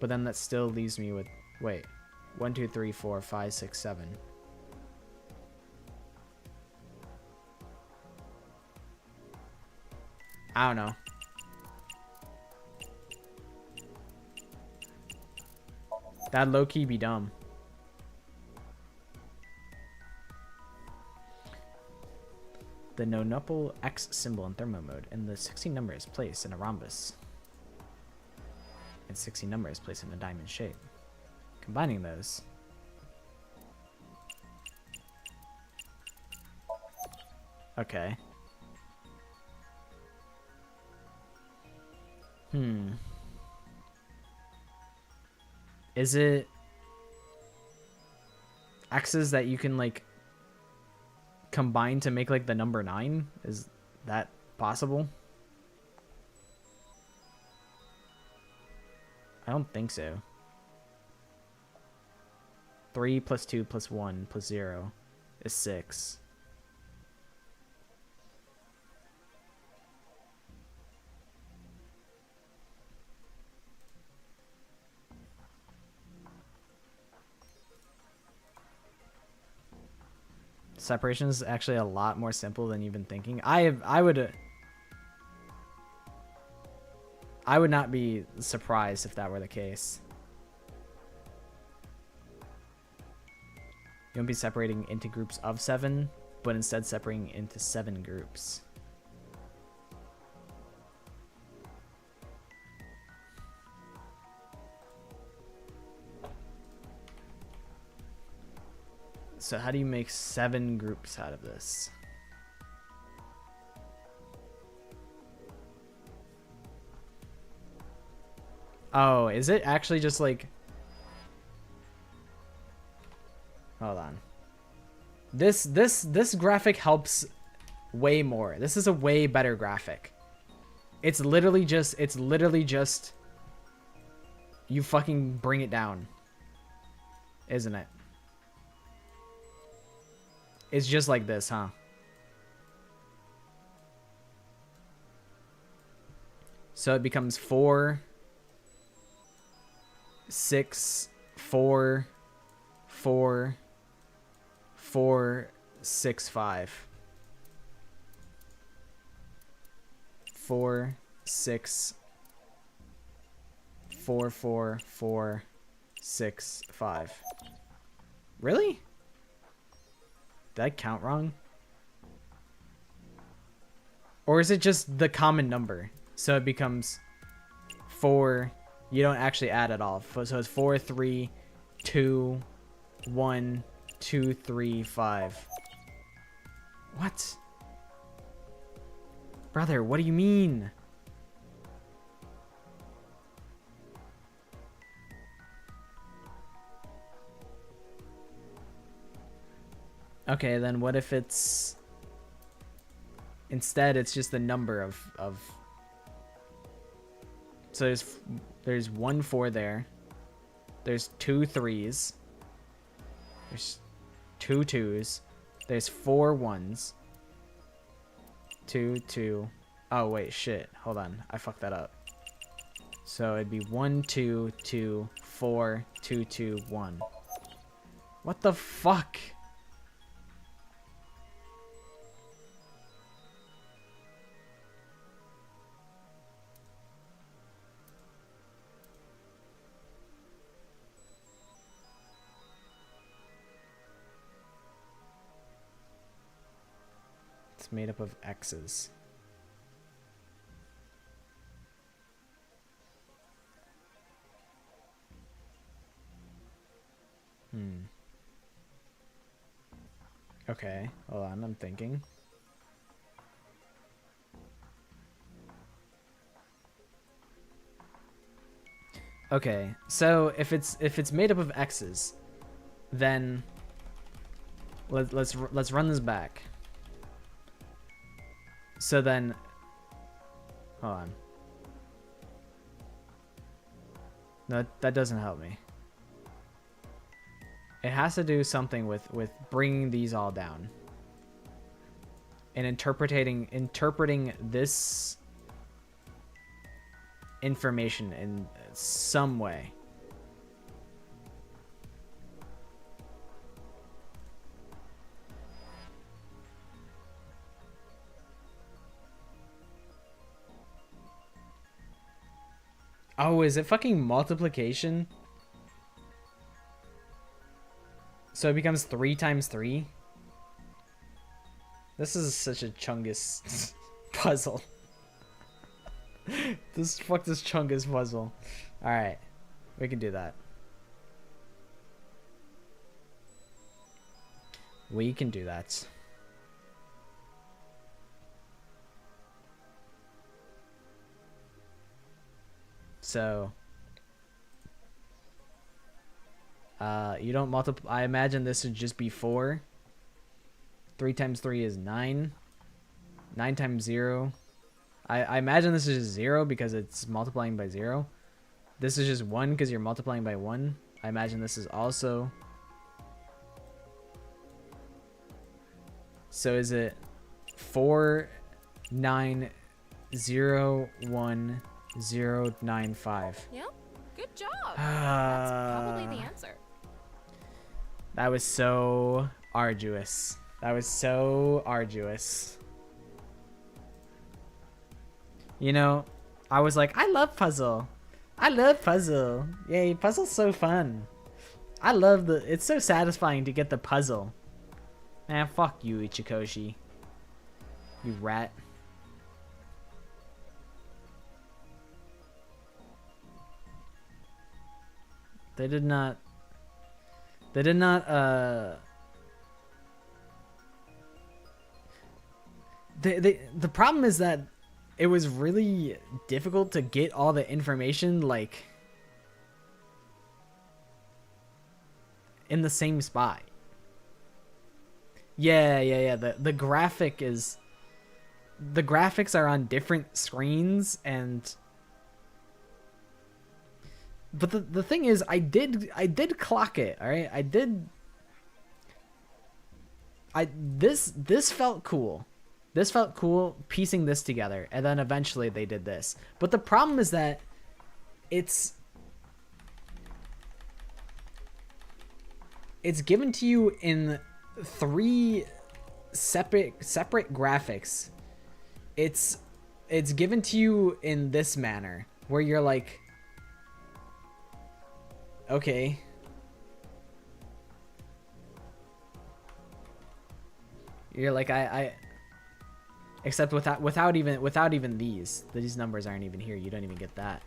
But then that still leaves me with, wait, 1, 2, 3, 4, 5, 6, 7. I don't know. That'd low-key be dumb. The no-nupple X symbol in thermo mode, and the 16 number is placed in a rhombus. And 16 number is placed in a diamond shape. Combining those. Okay. Is it X's that you can like combine to make like the number 9? Is that possible? I don't think so. 3 plus 2 plus 1 plus 0 is 6. Separation is actually a lot more simple than you've been thinking. I would not be surprised if that were the case. You won't be separating into groups of 7, but instead separating into 7 groups. So how do you make 7 groups out of this? Oh, is it actually just like... Hold on. This graphic helps way more. This is a way better graphic. It's literally just you fucking bring it down. Isn't it? It's just like this, huh? So it becomes 4, 6, 4, 4, 4, 6, 5. 4, 6, 4, 4, 4, 6, 5. Really? Did I count wrong? Or is it just the common number? So it becomes 4. You don't actually add it all. So it's 4, 3, 2, 1, 2, 3, 5. What? Brother, what do you mean? Okay, then what if it's... Instead, it's just the number of... So there's 1 4 there. There's 2 3s. There's 2 2s. There's 4 1s. 2 2. Oh, wait, shit. Hold on. I fucked that up. So it'd be 1 2 2 4 2 2 1. What the fuck? It's made up of X's. Okay, hold on, I'm thinking. Okay, so if it's made up of X's, then let's run this back. So then, hold on. No, that doesn't help me. It has to do something with bringing these all down and interpreting this information in some way. Oh, is it fucking multiplication? So it becomes 3 times 3? This is such a Chungus puzzle. This Chungus puzzle. Alright. We can do that. We can do that. So you don't multiply. I imagine this would just be 4. 3 times 3 is 9. 9 times 0. I imagine this is just 0 because it's multiplying by 0. This is just 1 because you're multiplying by 1. I imagine this is also... So is it 4, 9, 0, 1, 0, 9, 5? Yep, good job. That's probably the answer. That was so arduous. That was so arduous. You know, I was like, I love puzzle. I love puzzle. Yay, puzzle's so fun. I love it's so satisfying to get the puzzle. Man, fuck you, Ichikoshi. You rat. They did not, the problem is that it was really difficult to get all the information, like, in the same spot. Yeah. The graphics are on different screens, and but the thing is, I did clock it, all right? This felt cool. This felt cool piecing this together, and then eventually they did this. But the problem is that it's given to you in 3 separate graphics. It's given to you in this manner, where you're like, okay. You're like I except without even these numbers aren't even here. You don't even get that.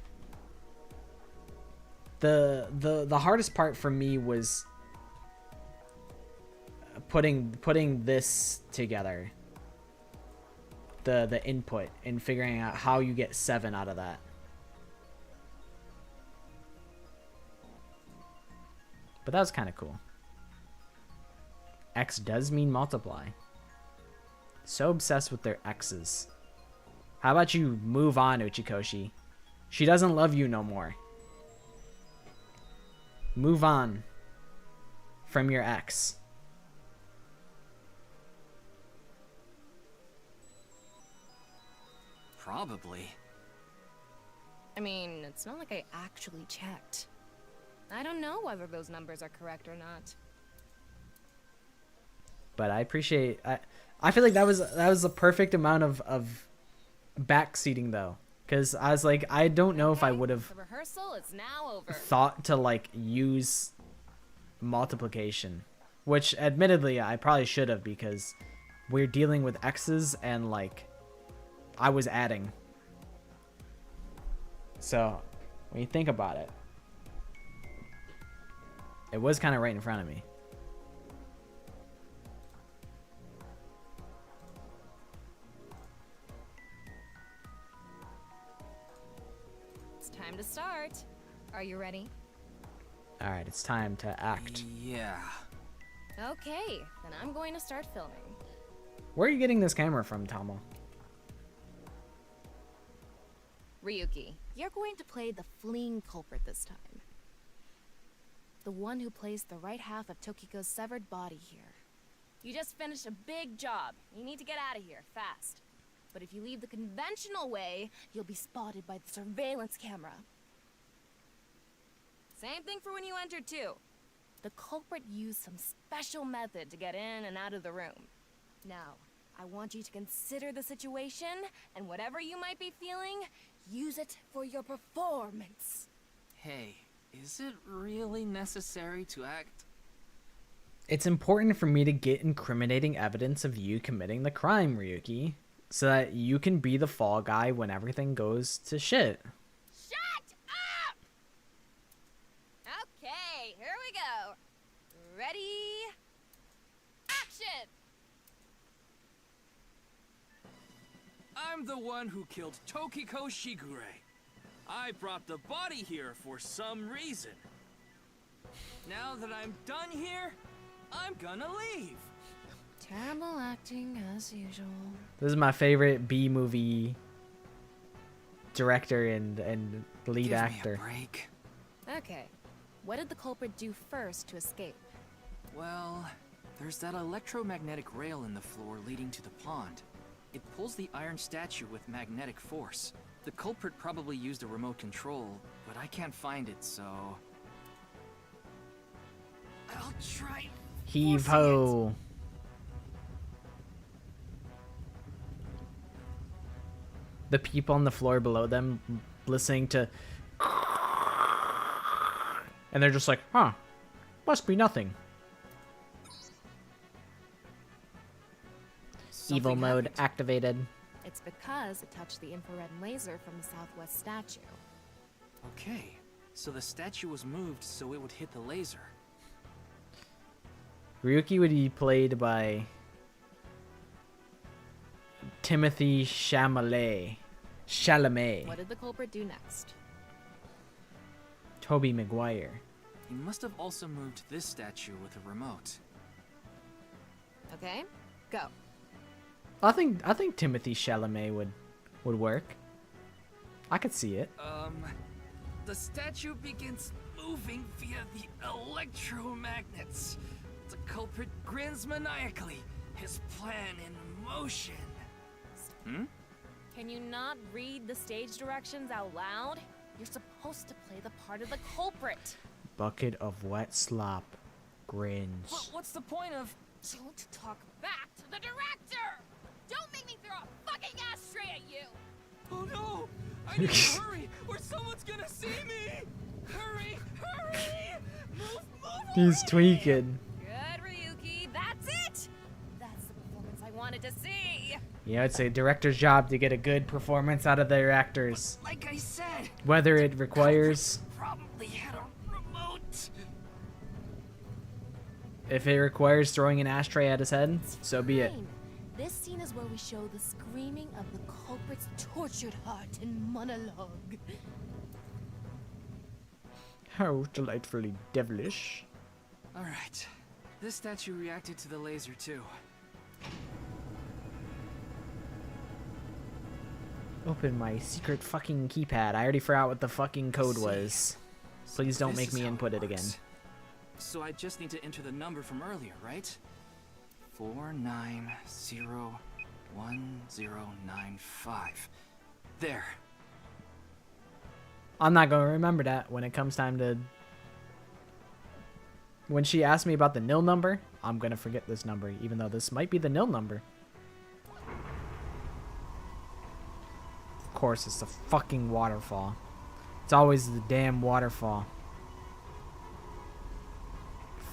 The hardest part for me was putting this together. The input and figuring out how you get 7 out of that. But that was kind of cool. X does mean multiply. So obsessed with their X's. How about you move on, Uchikoshi? She doesn't love you no more. Move on from your ex. Probably. I mean, it's not like I actually checked. I don't know whether those numbers are correct or not. But I appreciate. I feel like that was the perfect amount of backseating though, because I was like, I don't know if I would have The rehearsal is now over. thought to like use multiplication, which admittedly I probably should have, because we're dealing with X's and like I was adding. So when you think about it, it was kind of right in front of me. It's time to start. Are you ready? All right, it's time to act. Yeah. Okay, then I'm going to start filming. Where are you getting this camera from, Tomo? Ryuki, you're going to play the fleeing culprit this time. The one who placed the right half of Tokiko's severed body here. You just finished a big job. You need to get out of here, fast. But if you leave the conventional way, you'll be spotted by the surveillance camera. Same thing for when you entered, too. The culprit used some special method to get in and out of the room. Now, I want you to consider the situation, and whatever you might be feeling, use it for your performance. Hey, is it really necessary to act? It's important for me to get incriminating evidence of you committing the crime, Ryuki, so that you can be the fall guy when everything goes to shit. Shut up! Okay, here we go. Ready? Action! I'm the one who killed Tokiko Shigure. I brought the body here for some reason. Now that I'm done here, I'm gonna leave. Terrible acting as usual. This is my favorite B movie director and lead actor. Give me a break. Okay, what did the culprit do first to escape? Well, there's that electromagnetic rail in the floor leading to the pond. It pulls the iron statue with magnetic force. The culprit probably used a remote control, but I can't find it, so... I'll try... Heave ho. The people on the floor below them listening to... And they're just like, huh, must be nothing. Evil mode activated. It's because it touched the infrared laser from the southwest statue. Okay, so the statue was moved so it would hit the laser. Ryuki would be played by Timothy Chalamet. What did the culprit do next? Tobey Maguire. He must have also moved this statue with a remote. Okay, go. I think Timothy Chalamet would work. I could see it. The statue begins moving via the electromagnets. The culprit grins maniacally, his plan in motion. Can you not read the stage directions out loud? You're supposed to play the part of the culprit. Bucket of wet slop. Grins. What's the point of... Don't talk back to the director! Don't make me throw a fucking ashtray at you! Oh no! I need to hurry, or someone's gonna see me! Hurry! Hurry! Move! He's tweaking. Good, Ryuki. That's it. That's the performance I wanted to see. Yeah, it's a director's job to get a good performance out of their actors. Like I said, Whether it requires... probably had a remote. If it requires throwing an ashtray at his head, so be it. Fine. This scene is where we show the screaming of the culprit's tortured heart in monologue. How delightfully devilish. Alright. This statue reacted to the laser too. Open my secret fucking keypad. I already forgot what the fucking code was. Please don't make me input it again. So I just need to enter the number from earlier, right? 4901095. There. I'm not gonna remember that when it comes time to... When she asked me about the nil number, I'm gonna forget this number, even though this might be the nil number. Of course, it's the fucking waterfall. It's always the damn waterfall.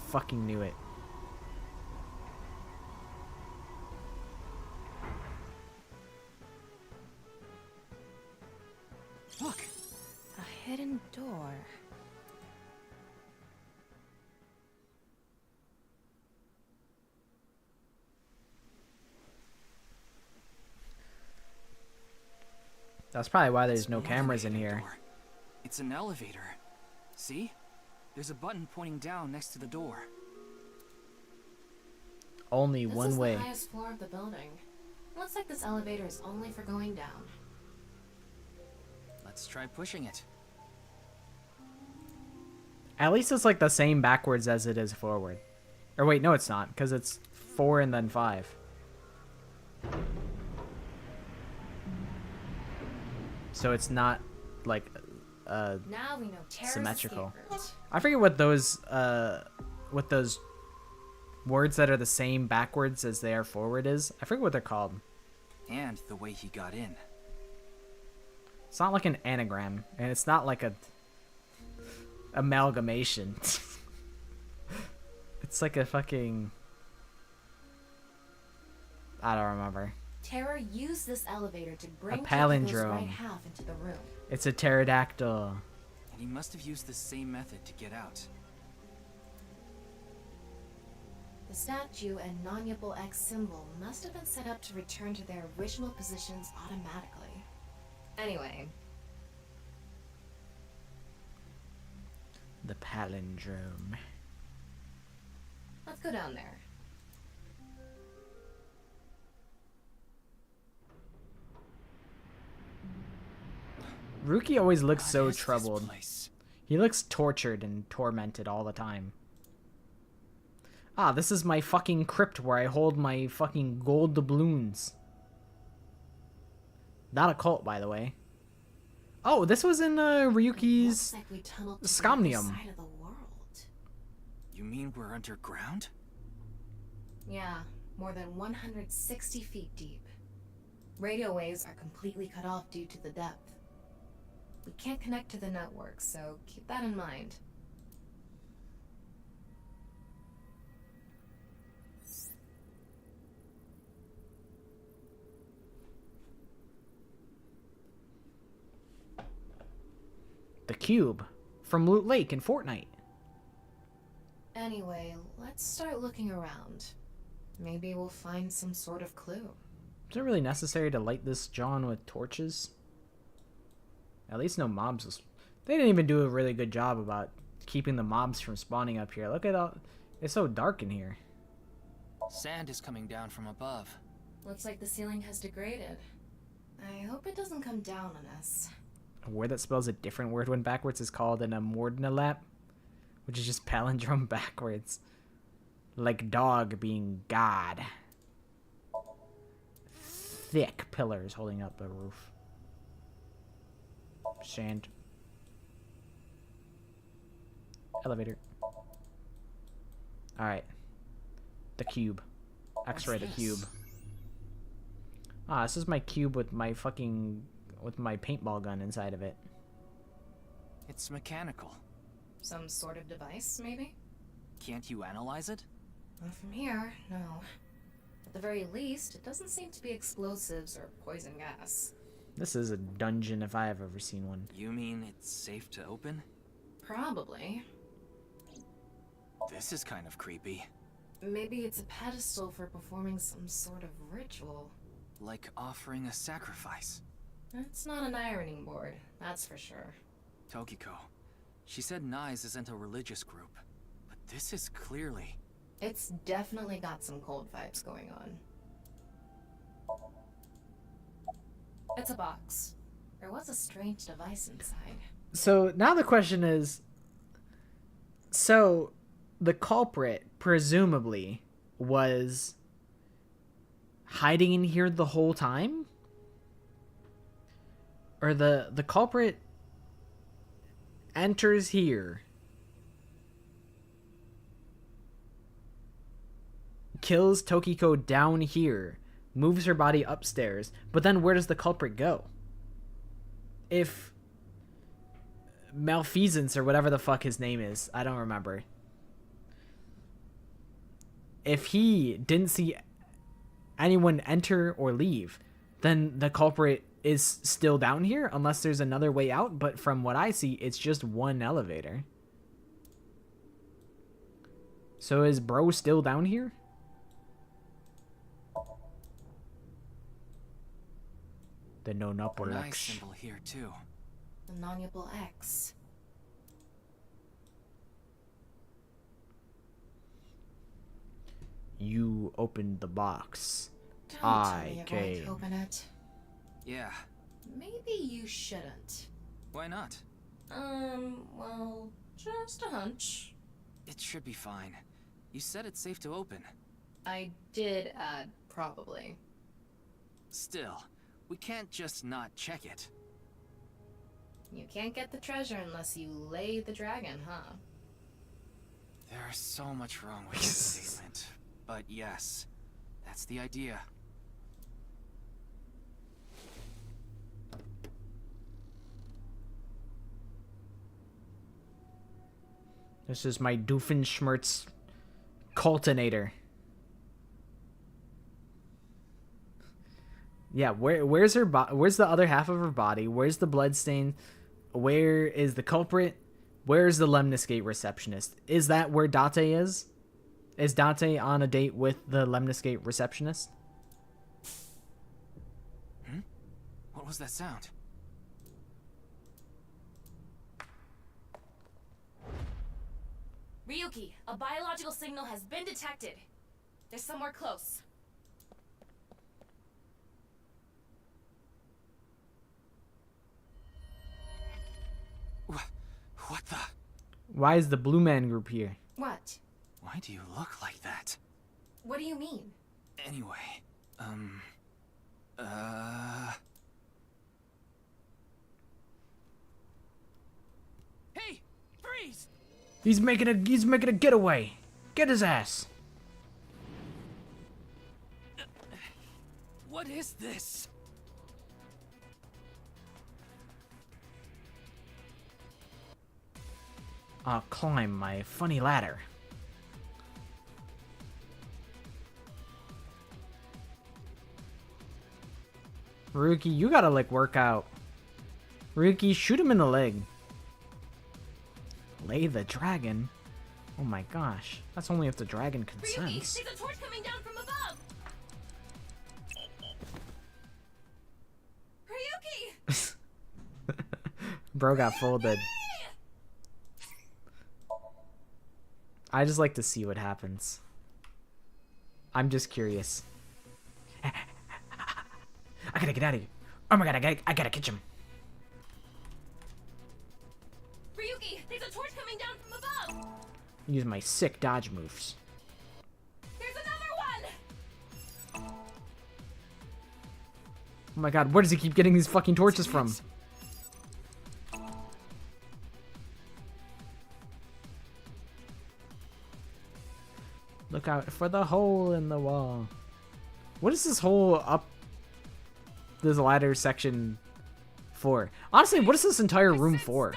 Fucking knew it. Look, a hidden door. That's probably why there's no cameras in here. It's an elevator. See? There's a button pointing down next to the door. Only one way. This is the highest floor of the building. Looks like this elevator is only for going down. Let's try pushing it. At least it's like the same backwards as it is forward. Or wait, no it's not, because it's 4 and then 5. So it's not like Now we know Terra's symmetrical. escape route. I forget what those words that are the same backwards as they are forward is. I forget what they're called. And the way he got in. It's not like an anagram, and it's not like a amalgamation. It's like a fucking... I don't remember. Terra used this elevator to bring A Tokiko's palindrome. right half into the room. It's a pterodactyl. And he must have used the same method to get out. The statue and non-Yipple X symbol must have been set up to return to their original positions automatically. Anyway. The palindrome. Let's go down there. Ruki always looks so troubled. He looks tortured and tormented all the time. Ah, this is my fucking crypt where I hold my fucking gold doubloons. Not a cult, by the way. Oh, this was in Ryuki's Looks like we tunneled to the other Somnium. side of the world. You mean we're underground? Yeah, more than 160 feet deep. Radio waves are completely cut off due to the depth. We can't connect to the network, so keep that in mind. The cube from Loot Lake in Fortnite. Anyway, let's start looking around. Maybe we'll find some sort of clue. Is it really necessary to light this John with torches? At least no mobs. They didn't even do a really good job about keeping the mobs from spawning up here. Look at all... It's so dark in here. Sand is coming down from above. Looks like the ceiling has degraded. I hope it doesn't come down on us. A word that spells a different word when backwards is called an amordnalap, which is just palindrome backwards. Like dog being God. Thick pillars holding up the roof. Sand. Elevator. Alright. The cube. X-ray the cube. Ah, this is my cube with my fucking... with my paintball gun inside of it. It's mechanical. Some sort of device, maybe? Can't you analyze it? Not from here, no. At the very least, it doesn't seem to be explosives or poison gas. This is a dungeon if I have ever seen one. You mean it's safe to open? Probably. This is kind of creepy. Maybe it's a pedestal for performing some sort of ritual. Like offering a sacrifice. It's not an ironing board, that's for sure. Tokiko. She said Nyes isn't a religious group. But this is clearly... It's definitely got some cold vibes going on. It's a box. There was a strange device inside. So now the question is, so the culprit presumably was hiding in here the whole time? Or the culprit enters here, kills Tokiko down here, moves her body upstairs, but then where does the culprit go? If Malfeasance or whatever the fuck his name is, I don't remember. If he didn't see anyone enter or leave, then the culprit is still down here unless there's another way out, but from what I see, it's just one elevator. So is bro still down here? The no nupper Nice symbol here too. The non-upal X. You opened the box. Don't tell me you're going to open it. Yeah. Maybe you shouldn't. Why not? Well, just a hunch. It should be fine. You said it's safe to open. I did add probably. Still, we can't just not check it. You can't get the treasure unless you lay the dragon, huh? There's so much wrong with this statement. But yes, that's the idea. This is my Doofenshmirtz cultinator. Yeah, where's her where's the other half of her body? Where's the bloodstain? Where is the culprit? Where's the Lemniscate receptionist? Is that where Date is? Is Date on a date with the Lemniscate receptionist? What was that sound? Ryuki, a biological signal has been detected. They're somewhere close. What the? Why is the Blue Man Group here? What? Why do you look like that? What do you mean? Anyway, Hey, freeze! He's making a getaway. Get his ass. What is this? I'll climb my funny ladder. Ryuki, you gotta like work out. Ryuki, shoot him in the leg. Lay the dragon? Oh my gosh. That's only if the dragon Ryuki, consents. there's a torch coming down from above! Ryuki! Bro got folded. I just like to see what happens. I'm just curious. I gotta get out of here. Oh my god, I gotta catch him. Ryuki, there's a torch coming down from above! Use my sick dodge moves. There's another one! Oh my god, where does he keep getting these fucking torches from? Look out for the hole in the wall. What is this whole up this ladder section for? Honestly, what is this entire room for?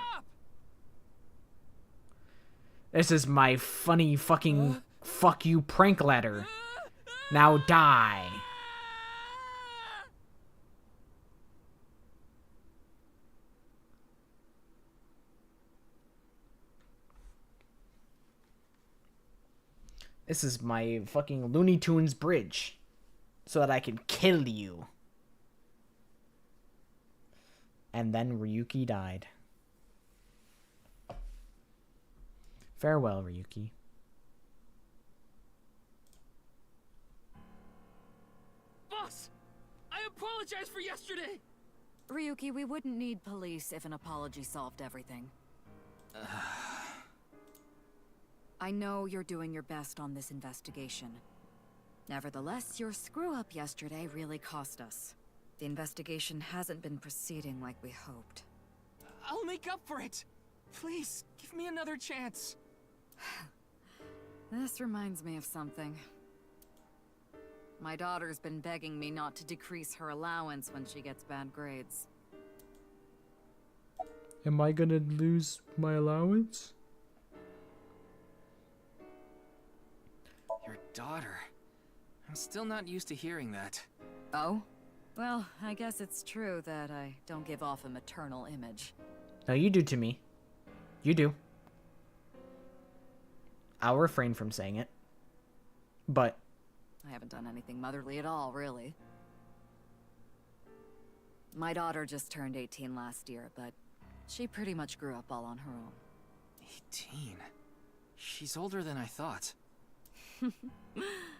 This is my funny fucking fuck you prank letter. Now die. This is my fucking Looney Tunes bridge. So that I can kill you. And then Ryuki died. Farewell, Ryuki. Boss! I apologize for yesterday! Ryuki, we wouldn't need police if an apology solved everything. I know you're doing your best on this investigation. Nevertheless, your screw-up yesterday really cost us. The investigation hasn't been proceeding like we hoped. I'll make up for it! Please, give me another chance. This reminds me of something. My daughter's been begging me not to decrease her allowance when she gets bad grades. Am I gonna lose my allowance? Your daughter? I'm still not used to hearing that. Oh? Well, I guess it's true that I don't give off a maternal image. No, you do to me. You do. I'll refrain from saying it. But I haven't done anything motherly at all, really. My daughter just turned 18 last year, but she pretty much grew up all on her own. 18? She's older than I thought.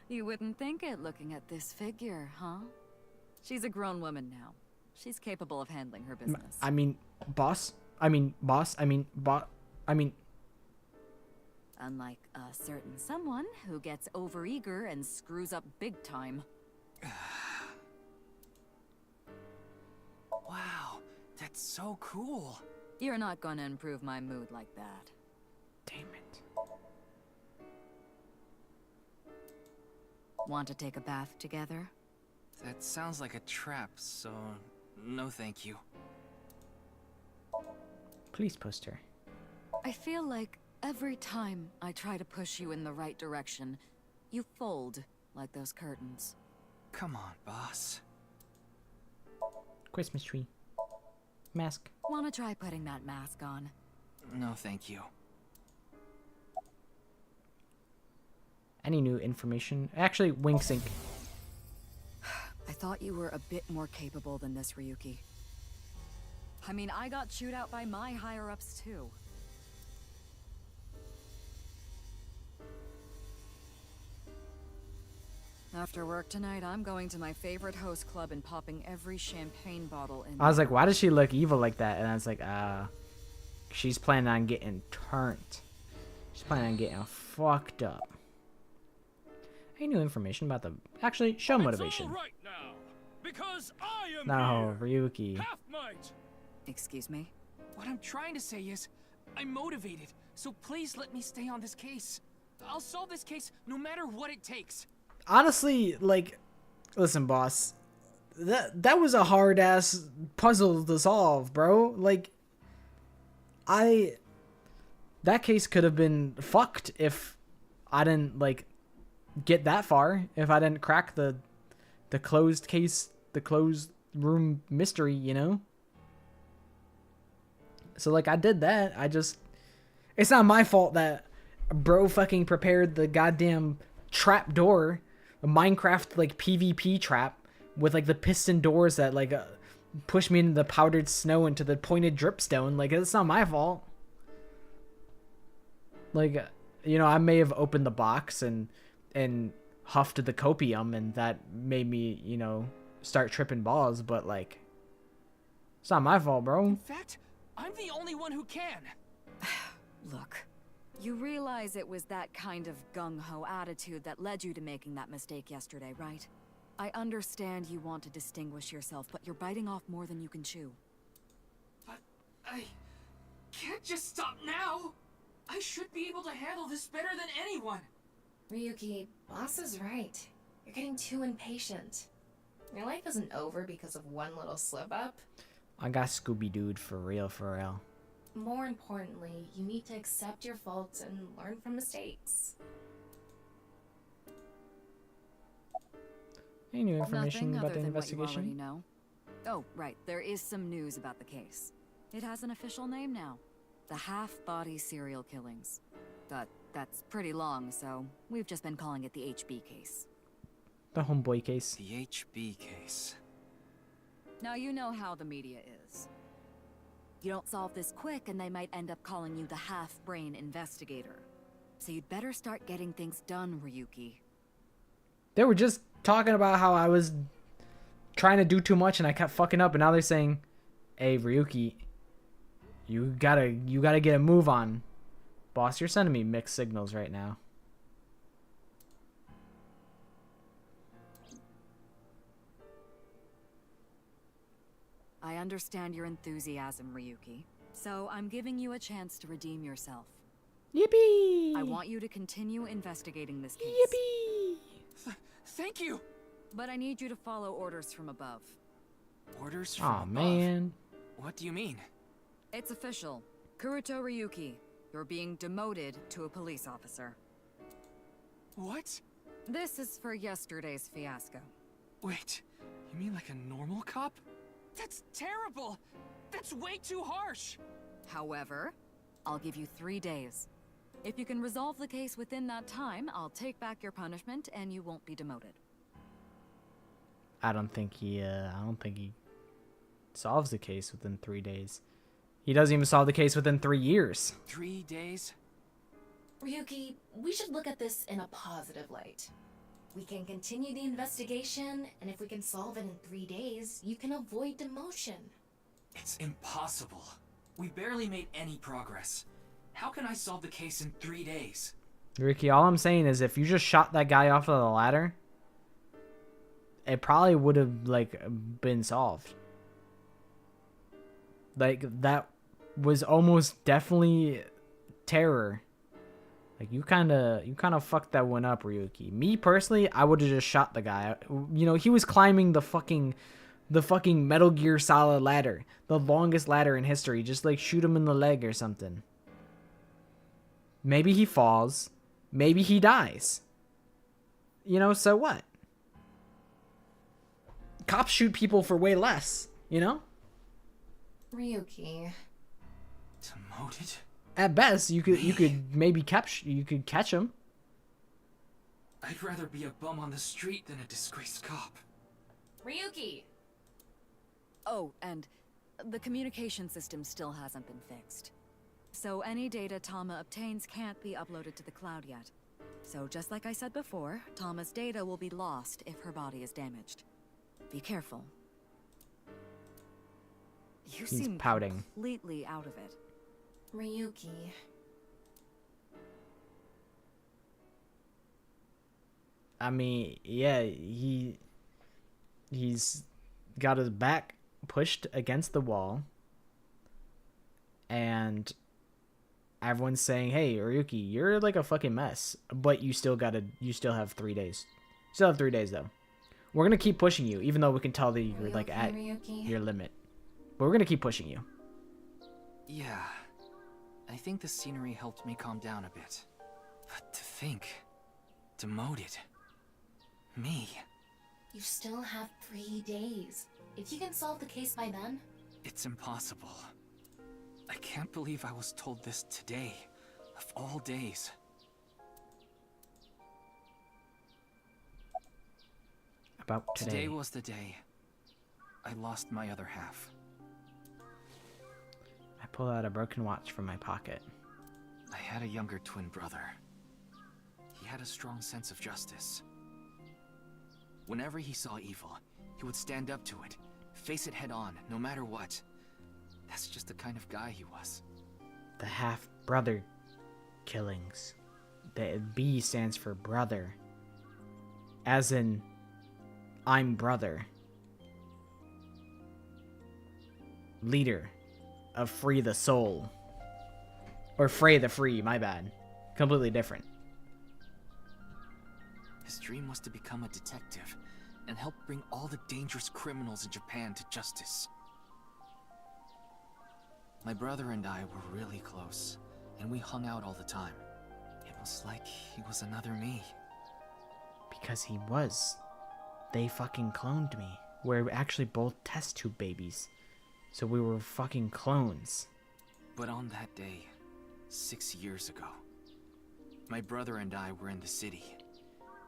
You wouldn't think it looking at this figure, huh? She's a grown woman now. She's capable of handling her business. I mean, boss. Unlike a certain someone who gets overeager and screws up big time. Wow, that's so cool. You're not gonna improve my mood like that. Damn it. Want to take a bath together? That sounds like a trap, so no thank you. Please post her. I feel like every time I try to push you in the right direction, you fold like those curtains. Come on, boss. Christmas tree. Mask. Wanna try putting that mask on? No, thank you. Any new information? Actually, wink sync. I thought you were a bit more capable than this, Ryuki. I mean, I got chewed out by my higher-ups, too. After work tonight, I'm going to my favorite host club and popping every champagne bottle in. I was like, why does she look evil like that? And I was like, she's planning on getting turned. She's planning on getting fucked up. Any new information about the actually show motivation? It's all right now, because I am No, here. Ryuki. Half might. Excuse me? What I'm trying to say is, I'm motivated, so please let me stay on this case. I'll solve this case no matter what it takes. Honestly, like, listen, boss. That was a hard ass puzzle to solve, bro. Like, that case could have been fucked if I didn't like get that far. If I didn't crack the closed case, the closed room mystery, you know. So like I did that. It's not my fault that bro fucking prepared the goddamn trap door, a Minecraft like PvP trap with like the piston doors that like push me into the powdered snow into the pointed dripstone. Like it's not my fault. Like, you know, I may have opened the box and huffed the copium and that made me, you know, start tripping balls, but like it's not my fault, bro. In fact, I'm the only one who can. Look, you realize it was that kind of gung-ho attitude that led you to making that mistake yesterday, right? I understand you want to distinguish yourself, but you're biting off more than you can chew. But I can't just stop now. I should be able to handle this better than anyone. Ryuki, boss is right. You're getting too impatient. Your life isn't over because of one little slip-up. I got Scooby-Dooed for real, for real. More importantly, you need to accept your faults and learn from mistakes. Any new information Nothing about other the than what you already investigation? know. Oh, right. There is some news about the case. It has an official name now. The half-body serial killings. But that's pretty long, so we've just been calling it the HB case. The homeboy case. The HB case. Now you know how the media is. You don't solve this quick and they might end up calling you the half-brain investigator. So you'd better start getting things done, Ryuki. They were just talking about how I was trying to do too much and I kept fucking up, and now they're saying, "Hey, Ryuki, you gotta get a move on." Boss, you're sending me mixed signals right now. I understand your enthusiasm, Ryuki. So I'm giving you a chance to redeem yourself. Yippee! I want you to continue investigating this case. Yippee! Thank you! But I need you to follow orders from above. Orders from Aw, above? man. What do you mean? It's official. Kuruto Ryuki, you're being demoted to a police officer. What? This is for yesterday's fiasco. Wait, you mean like a normal cop? That's terrible! That's way too harsh! However, I'll give you 3 days. If you can resolve the case within that time, I'll take back your punishment and you won't be demoted. I don't think he solves the case within 3 days. He doesn't even solve the case within 3 years. 3 days? Ryuki, we should look at this in a positive light. We can continue the investigation, and if we can solve it in 3 days, you can avoid demotion. It's impossible. We barely made any progress. How can I solve the case in 3 days? Ricky, all I'm saying is if you just shot that guy off of the ladder, it probably would have, like, been solved. Like, that was almost definitely terror. Like, you kind of fucked that one up, Ryuki. Me, personally, I would have just shot the guy. You know, he was climbing the fucking Metal Gear Solid ladder. The longest ladder in history. Just, like, shoot him in the leg or something. Maybe he falls. Maybe he dies. You know, so what? Cops shoot people for way less, you know? Ryuki. Demoted? At best, you could maybe catch him. I'd rather be a bum on the street than a disgraced cop. Ryuki! Oh, and the communication system still hasn't been fixed. So any data Tama obtains can't be uploaded to the cloud yet. So just like I said before, Tama's data will be lost if her body is damaged. Be careful. You He's seem pouting. completely out of it. Ryuki. I mean, yeah, he's got his back pushed against the wall, and everyone's saying, "Hey, Ryuki, you're like a fucking mess," but you still have 3 days. Still have 3 days though. We're gonna keep pushing you, even though we can tell that you're like at Ryuki? your limit. But we're gonna keep pushing you. Yeah. I think the scenery helped me calm down a bit. But to think... demoted. Me. You still have 3 days. If you can solve the case by then... It's impossible. I can't believe I was told this today, of all days. About Today was the day I lost my other half. I pull out a broken watch from my pocket. I had a younger twin brother. He had a strong sense of justice. Whenever he saw evil, he would stand up to it, face it head on, no matter what. That's just the kind of guy he was. The half-brother killings. The B stands for brother. As in, I'm brother. Leader of Free the Soul. Or Frey the Free, my bad. Completely different. His dream was to become a detective and help bring all the dangerous criminals in Japan to justice. My brother and I were really close, and we hung out all the time. It was like he was another me. Because he was. They fucking cloned me. We're actually both test tube babies. So we were fucking clones. But on that day, 6 years ago, my brother and I were in the city,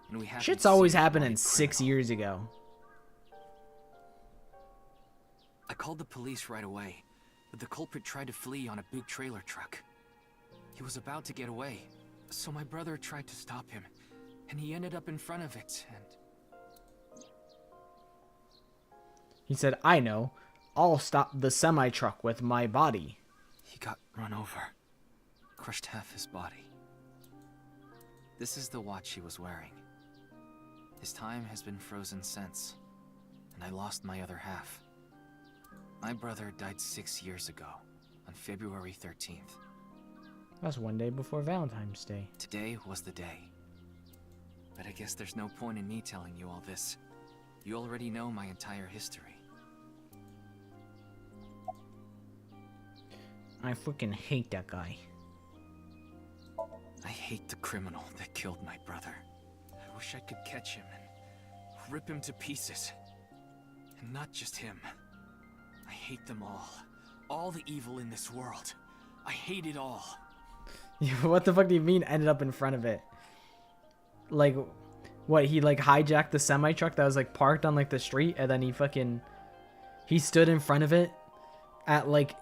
and we happened Shit's to always see a happening wanted 6 criminal. years ago. I called the police right away, but the culprit tried to flee on a big trailer truck. He was about to get away, so my brother tried to stop him, and he ended up in front of it, and... He said, I know. I'll stop the semi-truck with my body. He got run over. Crushed half his body. This is the watch he was wearing. His time has been frozen since, and I lost my other half. My brother died 6 years ago, on February 13th. That's one day before Valentine's Day. Today was the day. But I guess there's no point in me telling you all this. You already know my entire history. I freaking hate that guy. I hate the criminal that killed my brother. I wish I could catch him and rip him to pieces. And not just him. I hate them all. All the evil in this world. I hate it all. What the fuck do you mean ended up in front of it? Like, what, he like hijacked the semi-truck that was like parked on like the street, and then he stood in front of it at like,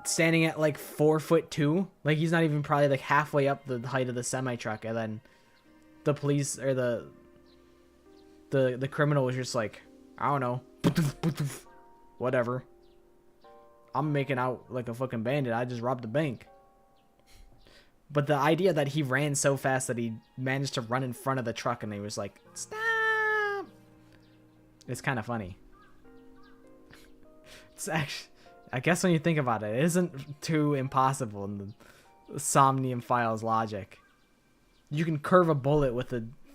standing at like 4'2". Like, he's not even probably like halfway up the height of the semi-truck, and then the police or the criminal was just like, I don't know, whatever. I'm making out like a fucking bandit. I just robbed a bank. But the idea that he ran so fast that he managed to run in front of the truck and he was like, stop! It's kind of funny. It's actually, I guess when you think about it, it isn't too impossible in the Somnium Files logic. You can curve a bullet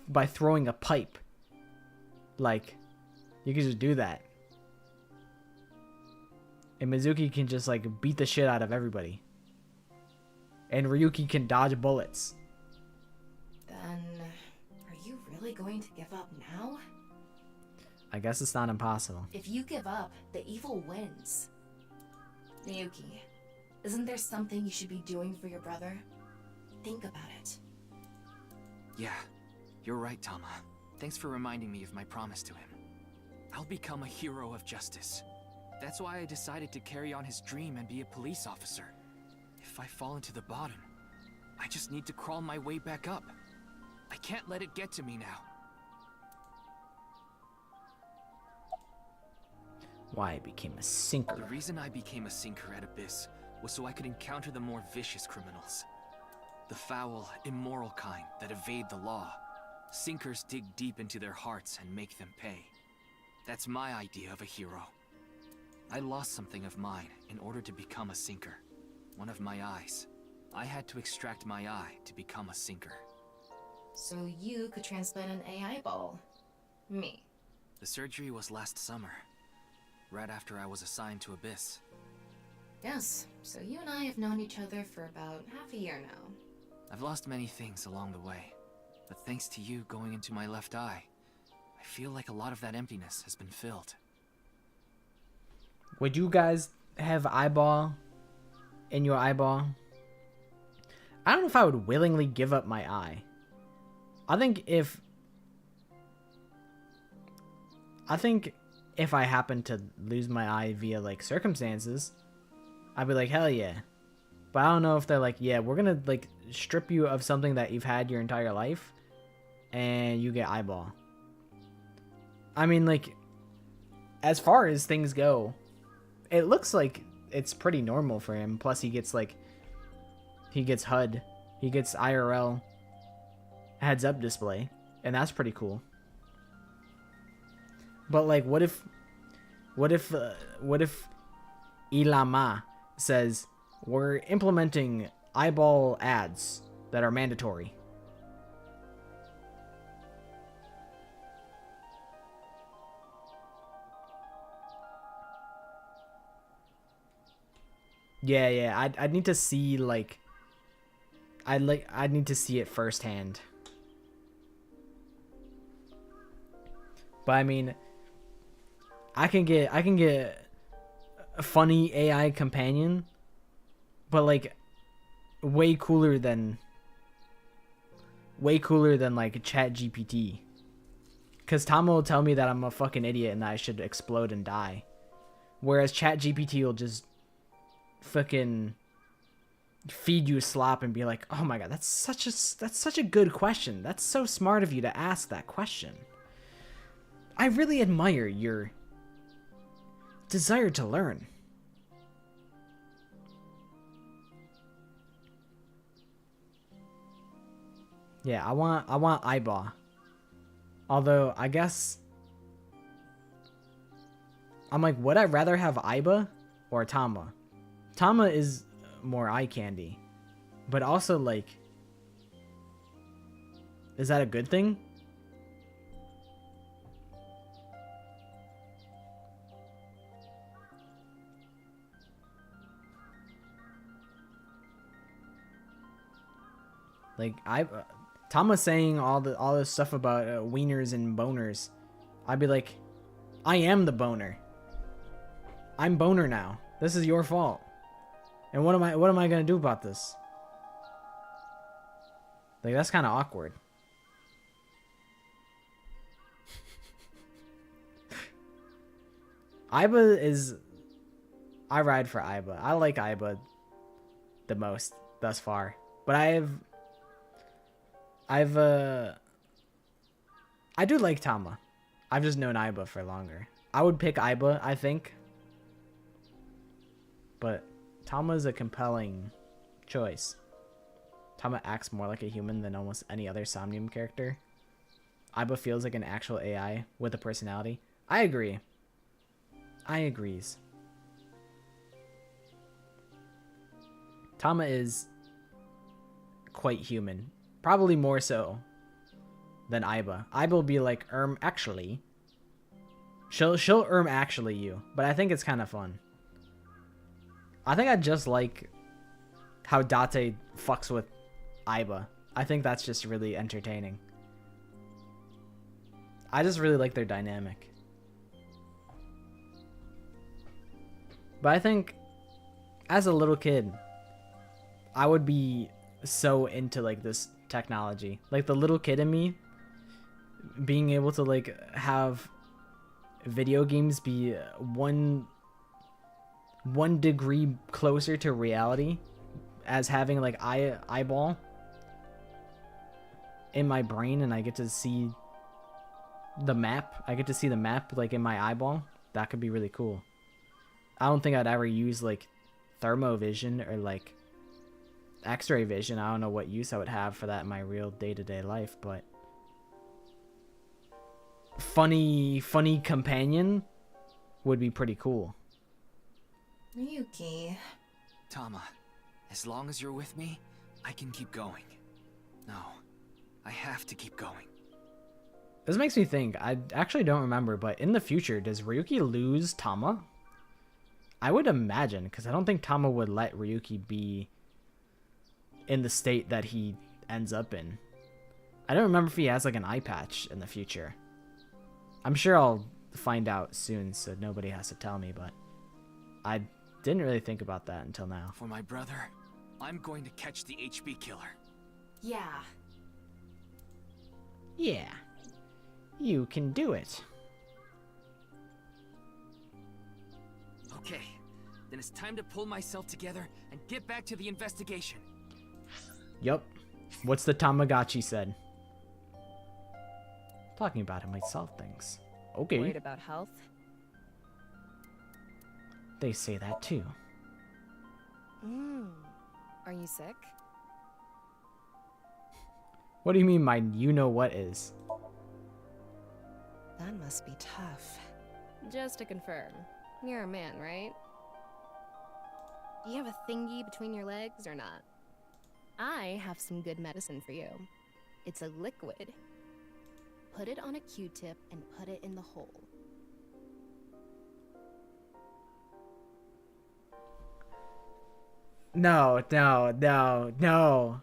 by throwing a pipe. Like, you can just do that. And Mizuki can just like beat the shit out of everybody. And Ryuki can dodge bullets. Then, are you really going to give up now? I guess it's not impossible. If you give up, the evil wins. Miyuki, isn't there something you should be doing for your brother? Think about it. Yeah, you're right, Tama. Thanks for reminding me of my promise to him. I'll become a hero of justice. That's why I decided to carry on his dream and be a police officer. If I fall into the bottom, I just need to crawl my way back up. I can't let it get to me now. Why I became a sinker. The reason I became a sinker at Abyss was so I could encounter the more vicious criminals. The foul, immoral kind that evade the law. Sinkers dig deep into their hearts and make them pay. That's my idea of a hero. I lost something of mine in order to become a sinker. One of my eyes. I had to extract my eye to become a sinker. So you could transplant an AI ball. Me. The surgery was last summer, right after I was assigned to Abyss. Yes, so you and I have known each other for about half a year now. I've lost many things along the way, but thanks to you going into my left eye, I feel like a lot of that emptiness has been filled. Would you guys have eyeball in your eyeball? I don't know if I would willingly give up my eye. I think if I happen to lose my eye via like circumstances, I'd be like, hell yeah. But I don't know if they're like, yeah, we're gonna like strip you of something that you've had your entire life and you get eyeball. I mean, like, as far as things go, it looks like it's pretty normal for him. Plus he gets like, he gets HUD, he gets IRL heads up display, and that's pretty cool. But like, what if Ilama says, we're implementing eyeball ads that are mandatory? Yeah. I'd need to see like. I'd need to see it firsthand. But I mean, I can get a funny AI companion, but like way cooler than like Chat GPT. Cause Tama will tell me that I'm a fucking idiot and that I should explode and die, whereas Chat GPT will just fucking feed you slop and be like, "Oh my god, that's such a good question. That's so smart of you to ask that question. I really admire your desire to learn." Yeah, I want Aiba. Although I guess I'm like, would I rather have Aiba or Tama? Tama is more eye candy, but also like, is that a good thing? Like Tama saying all this stuff about wieners and boners, I'd be like, I am the boner. I'm boner now. This is your fault. And what am I gonna do about this? Like, that's kind of awkward. Aiba is... I ride for Aiba. I like Aiba the most thus far. But I do like Tama. I've just known Aiba for longer. I would pick Aiba, I think. But Tama is a compelling choice. Tama acts more like a human than almost any other Somnium character. Aiba feels like an actual AI with a personality. I agree. I agrees. Tama is quite human. Probably more so than Aiba. Aiba will be like, actually. She'll actually you. But I think it's kind of fun. I think I just like how Date fucks with Aiba. I think that's just really entertaining. I just really like their dynamic. But I think as a little kid, I would be so into like this technology. Like the little kid in me being able to like have video games be one degree closer to reality as having like eyeball in my brain, and I get to see the map. I get to see the map like in my eyeball. That could be really cool. I don't think I'd ever use like thermovision or like x-ray vision. I don't know what use I would have for that in my real day-to-day life, but funny companion would be pretty cool. Ryuki. Tama, as long as you're with me, I can keep going. No, I have to keep going. This makes me think, I actually don't remember, but in the future, does Ryuki lose Tama? I would imagine, because I don't think Tama would let Ryuki be in the state that he ends up in. I don't remember if he has like an eye patch in the future. I'm sure I'll find out soon, so nobody has to tell me, but I didn't really think about that until now. For my brother, I'm going to catch the HB killer. Yeah. Yeah. You can do it. Okay, then it's time to pull myself together and get back to the investigation. Yup. What's the Tamagotchi said? Talking about it might solve things. Okay. Worried about health? They say that too. Are you sick? What do you mean my you-know-what is? That must be tough. Just to confirm, you're a man, right? Do you have a thingy between your legs or not? I have some good medicine for you. It's a liquid. Put it on a Q-tip and put it in the hole. No, no, no, no.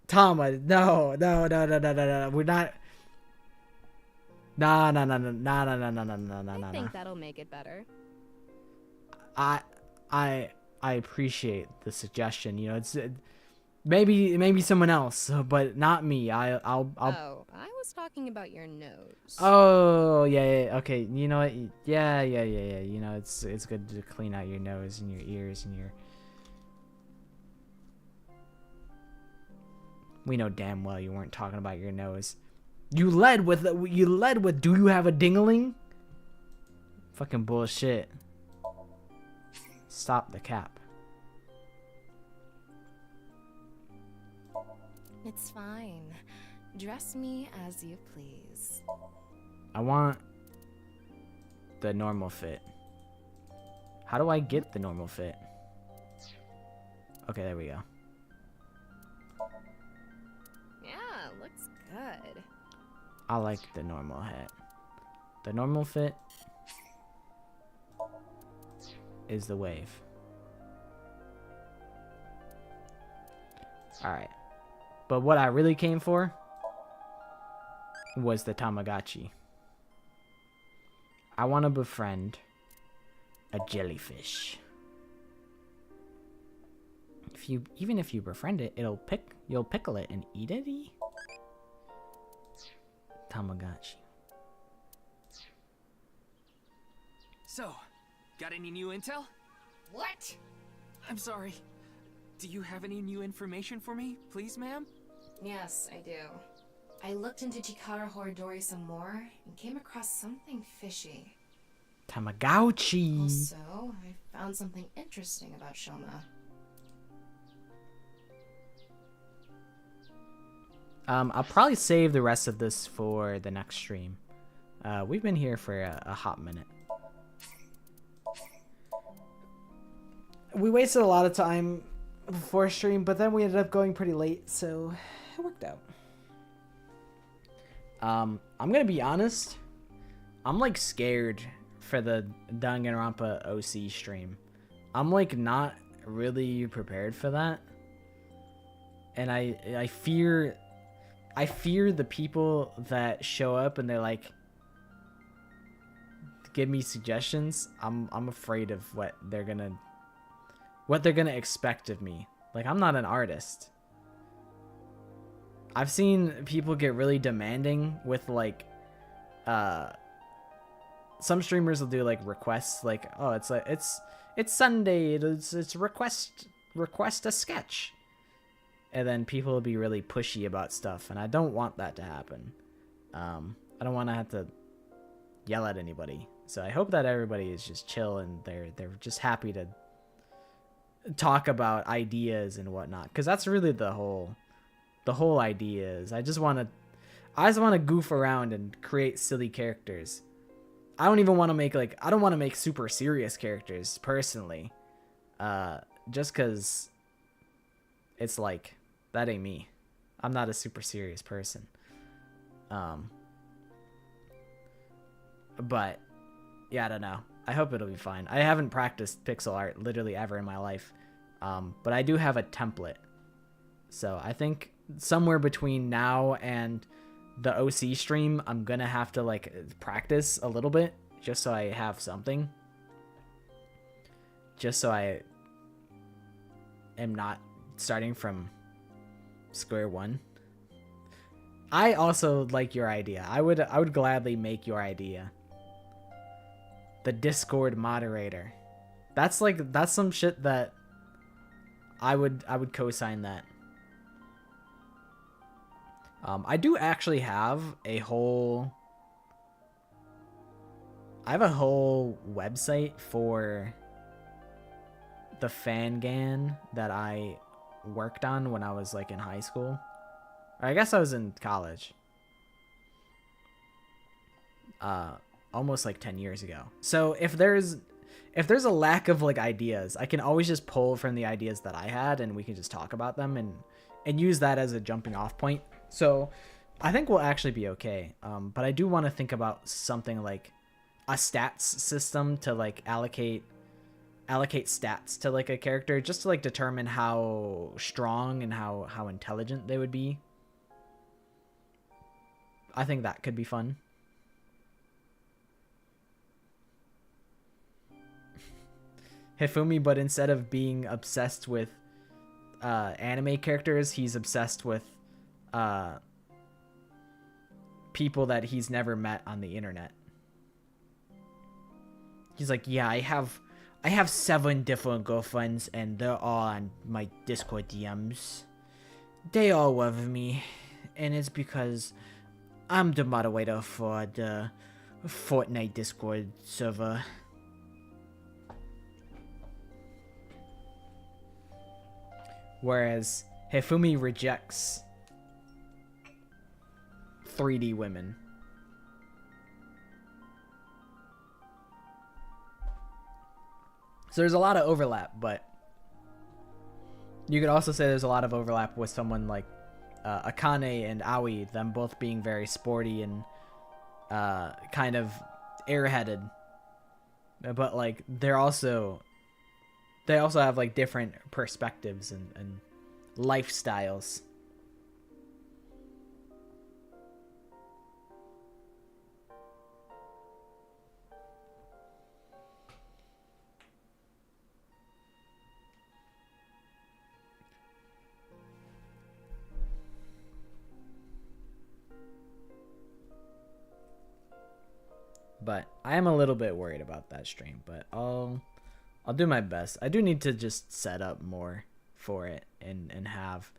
Tama, no, no, no, no, no, no, no. We're not. Nah, nah, nah, nah, nah, nah, nah, nah, nah, nah, nah, I nah. think that'll make it better. I appreciate the suggestion. You know, it's maybe someone else, but not me. I'll. Oh, I was talking about your nose. Oh yeah. Okay. You know what? Yeah. You know, it's good to clean out your nose and your ears and your. We know damn well you weren't talking about your nose. You led with do you have a dingling? Fucking bullshit. Stop the cap. It's fine. Dress me as you please. I want the normal fit. How do I get the normal fit? Okay, there we go. Yeah, looks good. I like the normal hat. The normal fit is the wave. Alright. But what I really came for was the Tamagotchi. I want to befriend a jellyfish. Even if you befriend it, you'll pickle it and eat it. Tamagotchi. So, got any new intel? What? I'm sorry. Do you have any new information for me, please, ma'am? Yes, I do. I looked into Chikara Horidori some more and came across something fishy. Tamagotchi. Also, I found something interesting about Shoma. I'll probably save the rest of this for the next stream. We've been here for a hot minute. We wasted a lot of time before stream, but then we ended up going pretty late, so it worked out. I'm gonna be honest. I'm like scared for the Danganronpa OC stream. I'm like not really prepared for that, and I fear the people that show up and they're like give me suggestions. I'm afraid of what they're gonna expect of me. Like, I'm not an artist. I've seen people get really demanding with like some streamers will do like requests, like, oh, it's Sunday, it's request a sketch. And then people will be really pushy about stuff, and I don't want that to happen. I don't want to have to yell at anybody. So I hope that everybody is just chill and they're just happy to talk about ideas and whatnot, because that's really the whole idea is I just want to goof around and create silly characters. I don't even want to make I don't want to make super serious characters personally, just because it's like, that ain't me. I'm not a super serious person. But yeah, I don't know. I hope it'll be fine. I haven't practiced pixel art literally ever in my life. But I do have a template. So I think somewhere between now and the OC stream, I'm gonna have to like practice a little bit just so I have something. Just so I am not starting from square one. I also like your idea. I would gladly make your idea. The Discord moderator. That's some shit that I would co-sign that. I do actually have a whole website for the Fangan that I worked on when I was like in high school. Or I guess I was in college. Almost like 10 years ago. So if there's a lack of like ideas, I can always just pull from the ideas that I had and we can just talk about them and use that as a jumping off point. So I think we'll actually be okay. But I do want to think about something like a stats system to like allocate allocate stats to like a character just to like determine how strong and how intelligent they would be. I think that could be fun. Hifumi, but instead of being obsessed with anime characters, he's obsessed with people that he's never met on the internet. He's like, yeah, I have 7 different girlfriends and they're all on my Discord DMs. They all love me, and it's because I'm the moderator for the Fortnite Discord server. Whereas Hifumi rejects 3D women. So there's a lot of overlap, but you could also say there's a lot of overlap with someone like Akane and Aoi, them both being very sporty and kind of airheaded. But like they also have like different perspectives and lifestyles. But I am a little bit worried about that stream, but I'll do my best. I do need to just set up more for it and have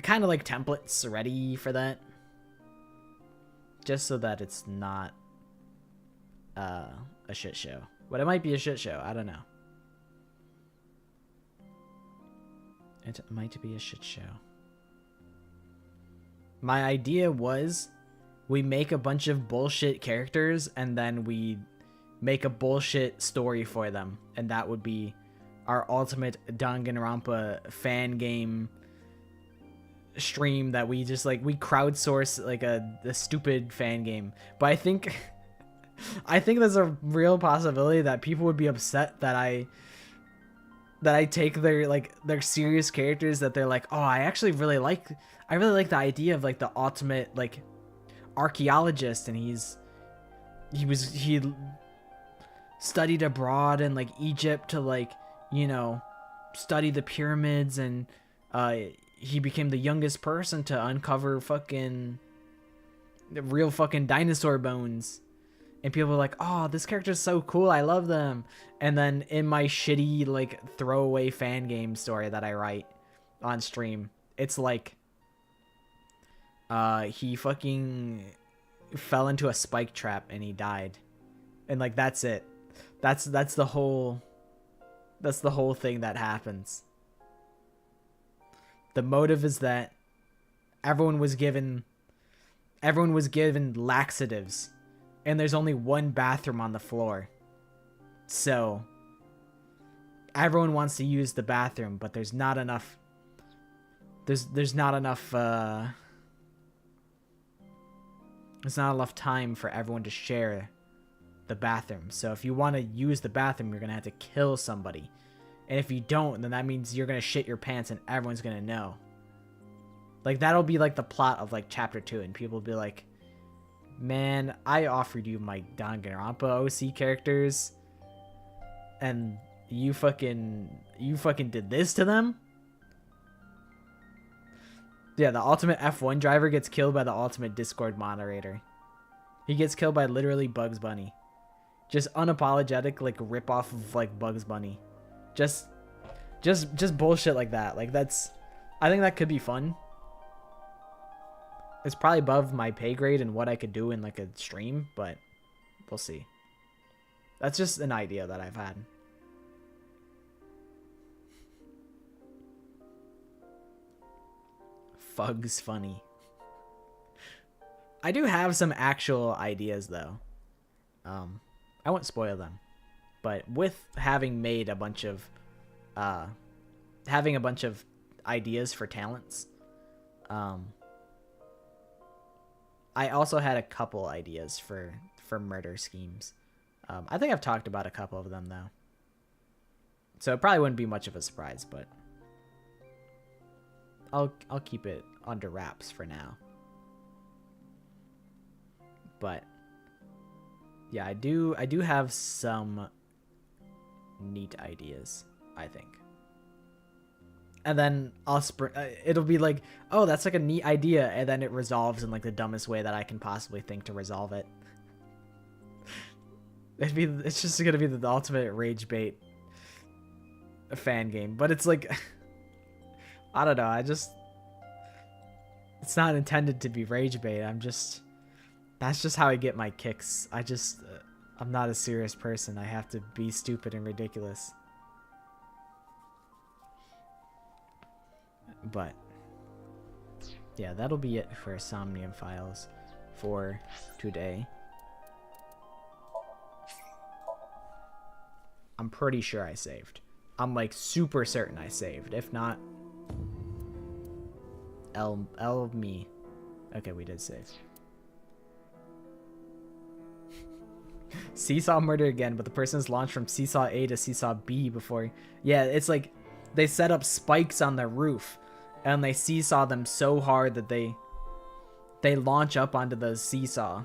kind of like templates ready for that. Just so that it's not a shit show. But it might be a shit show. I don't know. It might be a shit show. My idea was we make a bunch of bullshit characters and then we make a bullshit story for them, and that would be our ultimate Danganronpa fan game stream that we just like we crowdsource like a stupid fan game. But I think there's a real possibility that people would be upset that I take their serious characters that they're like, oh, I really like the idea of like the ultimate like archaeologist, and he studied abroad in like Egypt to like, you know, study the pyramids, and he became the youngest person to uncover fucking real fucking dinosaur bones. And people are like, oh, this character's so cool, I love them. And then in my shitty like throwaway fan game story that I write on stream, it's like he fucking fell into a spike trap and he died. And like that's it. That's the whole thing that happens. The motive is that everyone was given laxatives, and there's only one bathroom on the floor. So everyone wants to use the bathroom, but there's not enough time for everyone to share the bathroom. So if you want to use the bathroom, you're going to have to kill somebody. And if you don't, then that means you're going to shit your pants and everyone's going to know. Like, that'll be like the plot of like chapter 2, and people will be like, man, I offered you my Danganronpa OC characters and you fucking did this to them? Yeah, the ultimate F1 driver gets killed by the ultimate Discord moderator. He gets killed by literally Bugs Bunny. Just unapologetic like rip off of like Bugs Bunny. Just bullshit like that. Like I think that could be fun. It's probably above my pay grade and what I could do in like a stream, but we'll see. That's just an idea that I've had. Fug's funny. I do have some actual ideas though. I won't spoil them, but with having made a bunch of ideas for talents, I also had a couple ideas for murder schemes. I think I've talked about a couple of them though, so it probably wouldn't be much of a surprise, but I'll keep it under wraps for now. But yeah, I do have some neat ideas, I think. And then it'll be like, oh, that's like a neat idea, and then it resolves in like the dumbest way that I can possibly think to resolve it. It's just gonna be the ultimate rage bait fan game, but it's like, I don't know, it's not intended to be rage bait. That's just how I get my kicks. I'm not a serious person. I have to be stupid and ridiculous. But yeah, that'll be it for Somnium Files for today. I'm pretty sure I saved. I'm like super certain I saved. If not, L me. Okay, we did save. Seesaw murder again, but the person is launched from Seesaw A to Seesaw B before. Yeah, it's like they set up spikes on the roof and they seesaw them so hard that they launch up onto the seesaw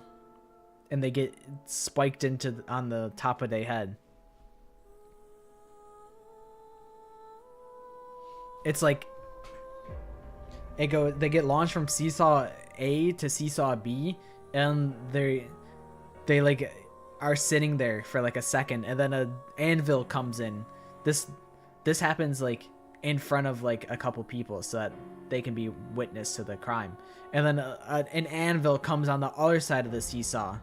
and they get spiked on the top of their head. It's like they get launched from Seesaw A to Seesaw B, and they like are sitting there for like a second, and then an anvil comes in. This happens like in front of like a couple people so that they can be witness to the crime, and then an anvil comes on the other side of the seesaw,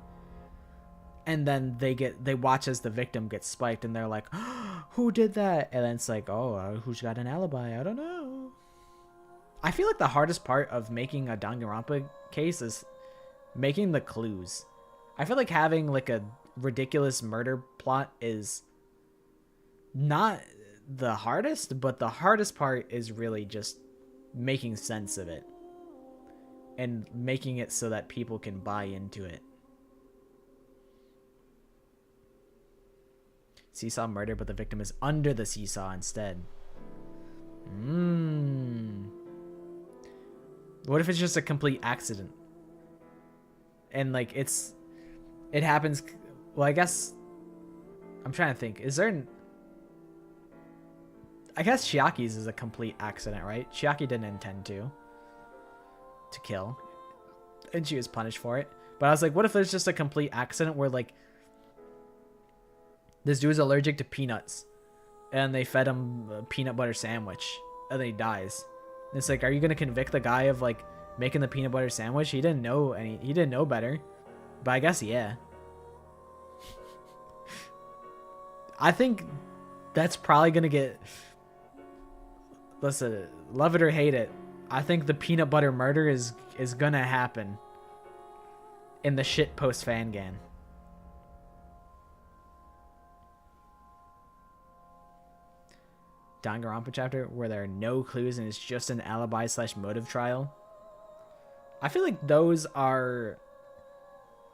and then they watch as the victim gets spiked, and they're like, oh, who did that? And then it's like, oh, who's got an alibi? I don't know. I feel like the hardest part of making a Danganronpa case is making the clues. I feel like having like a ridiculous murder plot is not the hardest, but the hardest part is really just making sense of it and making it so that people can buy into it. Seesaw murder, but the victim is under the seesaw instead. What if it's just a complete accident? And like it happens. Well, I guess I'm trying to think. Is there I guess Chiaki's is a complete accident, right? Chiaki didn't intend to kill, and she was punished for it. But I was like, what if there's just a complete accident where like this dude's allergic to peanuts and they fed him a peanut butter sandwich and then he dies. And it's like, are you gonna convict the guy of like making the peanut butter sandwich? He didn't know better. But I guess yeah. I think that's probably gonna get, listen, love it or hate it, I think the peanut butter murder is gonna happen in the shitpost fangan. Danganronpa chapter where there are no clues and it's just an alibi / motive trial. I feel like those are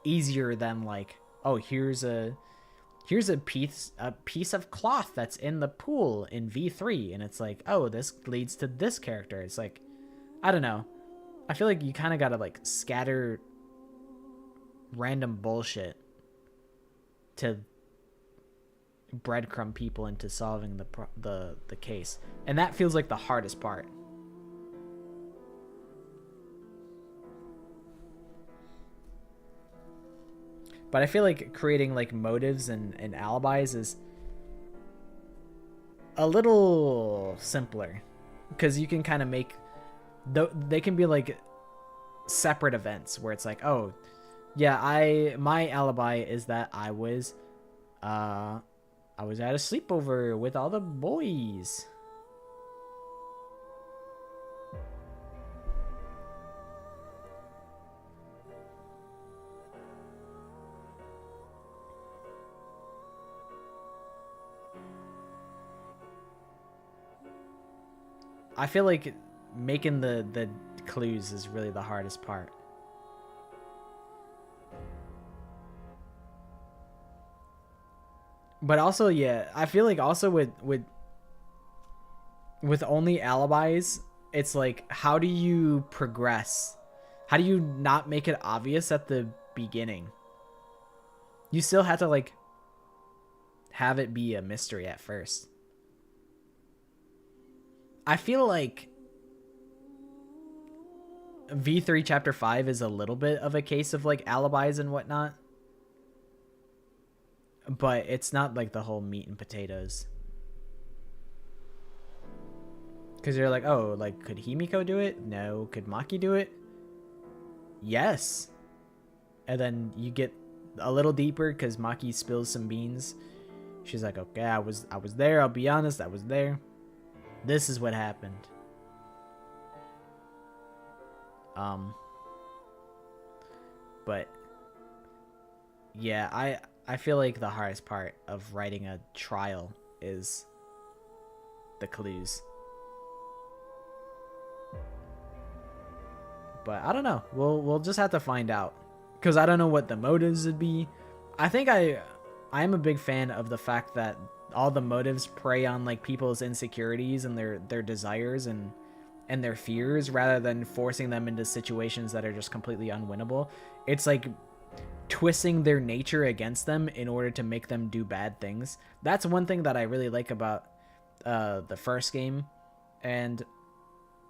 easier than like, oh, here's a piece of cloth that's in the pool in V3, and it's like, oh, this leads to this character. It's like, I don't know. I feel like you kind of gotta like scatter random bullshit to breadcrumb people into solving the case, and that feels like the hardest part. But I feel like creating like motives and alibis is a little simpler, because you can kind of make they can be like separate events where it's like, oh yeah, my alibi is that I was at a sleepover with all the boys. I feel like making the clues is really the hardest part. But also, yeah, I feel like also with only alibis, it's like, how do you progress? How do you not make it obvious at the beginning? You still have to like have it be a mystery at first. I feel like V3 Chapter 5 is a little bit of a case of like alibis and whatnot. But it's not like the whole meat and potatoes. Because you're like, oh, like, could Himiko do it? No. Could Maki do it? Yes. And then you get a little deeper because Maki spills some beans. She's like, okay, I was there. I'll be honest, I was there. This is what happened. But yeah, I feel like the hardest part of writing a trial is the clues. But I don't know. We'll just have to find out, because I don't know what the motives would be. I think I am a big fan of the fact that all the motives prey on like people's insecurities and their desires and their fears, rather than forcing them into situations that are just completely unwinnable. It's like twisting their nature against them in order to make them do bad things. That's one thing that I really like about the first game and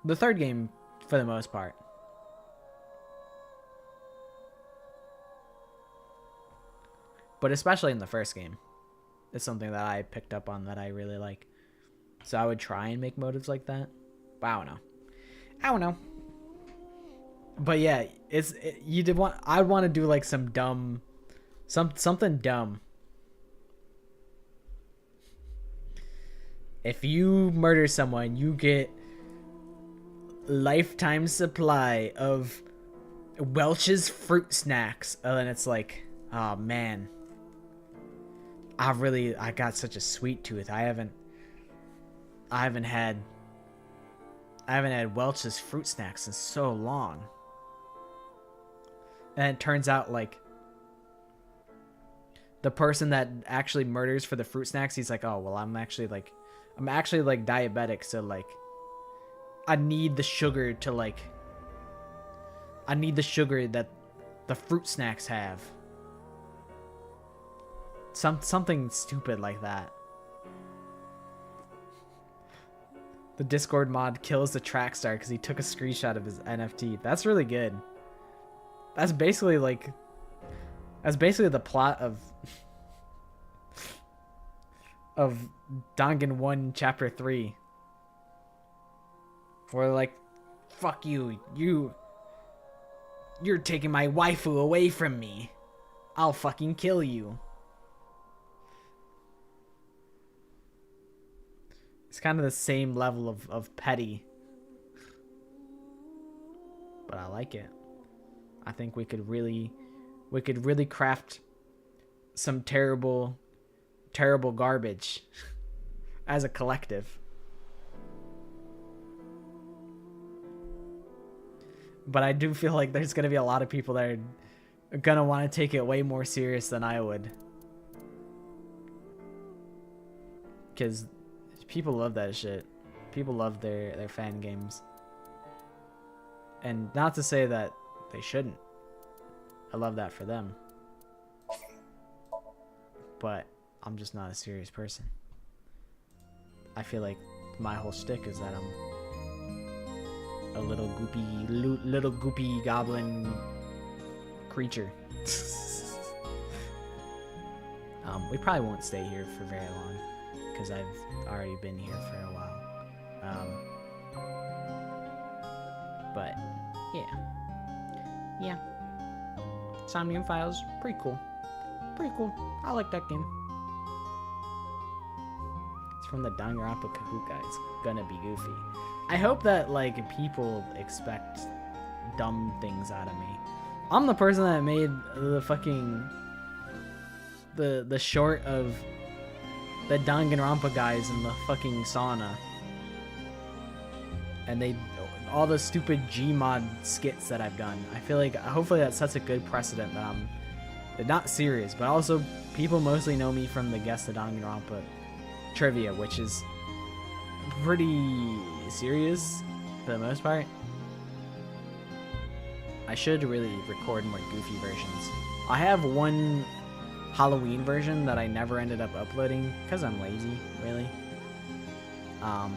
the third game for the most part. But especially in the first game, it's something that I picked up on that I really like. So I would try and make motives like that. But I don't know. But yeah, I'd want to do like some dumb, something dumb. If you murder someone, you get lifetime supply of Welch's fruit snacks. And then it's like, oh man, I got such a sweet tooth. I haven't had Welch's fruit snacks in so long. And it turns out like the person that actually murders for the fruit snacks, he's like, oh well, I'm actually diabetic, so like I need the sugar that the fruit snacks have. Something stupid like that. The Discord mod kills the track star because he took a screenshot of his NFT. That's really good. That's basically the plot of Dangan 1 Chapter 3. Where like, fuck you, you're taking my waifu away from me. I'll fucking kill you. It's kind of the same level of petty. But I like it. I think we could really craft some terrible garbage as a collective. But I do feel like there's going to be a lot of people that are going to want to take it way more serious than I would. Because people love that shit. People love their fan games. And not to say that they shouldn't. I love that for them. But I'm just not a serious person. I feel like my whole shtick is that I'm a little goopy goblin creature. We probably won't stay here for very long, because I've already been here for a while. But yeah, Somnium Files, pretty cool. I like that game. It's from the Danganronpa Kahoot guy. It's gonna be goofy. I hope that like people expect dumb things out of me. I'm the person that made the fucking the short of the Danganronpa guys in the fucking sauna, and all the stupid Gmod skits that I've done. I feel like hopefully that sets a good precedent that not serious, but also people mostly know me from the Guess the Danganronpa trivia, which is pretty serious for the most part. I should really record more goofy versions. I have one Halloween version that I never ended up uploading because I'm lazy, really. And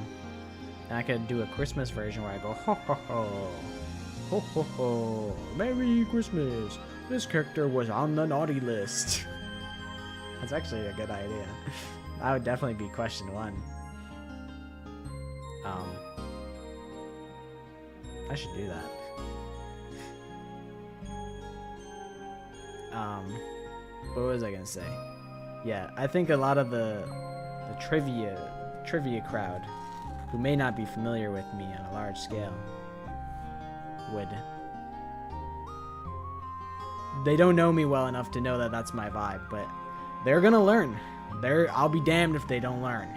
I could do a Christmas version where I go, ho ho ho, ho ho ho, Merry Christmas. This character was on the naughty list. That's actually a good idea. That would definitely be question 1. I should do that. What was I gonna say? Yeah, I think a lot of the trivia crowd who may not be familiar with me on a large scale they don't know me well enough to know that that's my vibe, but they're gonna learn. I'll be damned if they don't learn.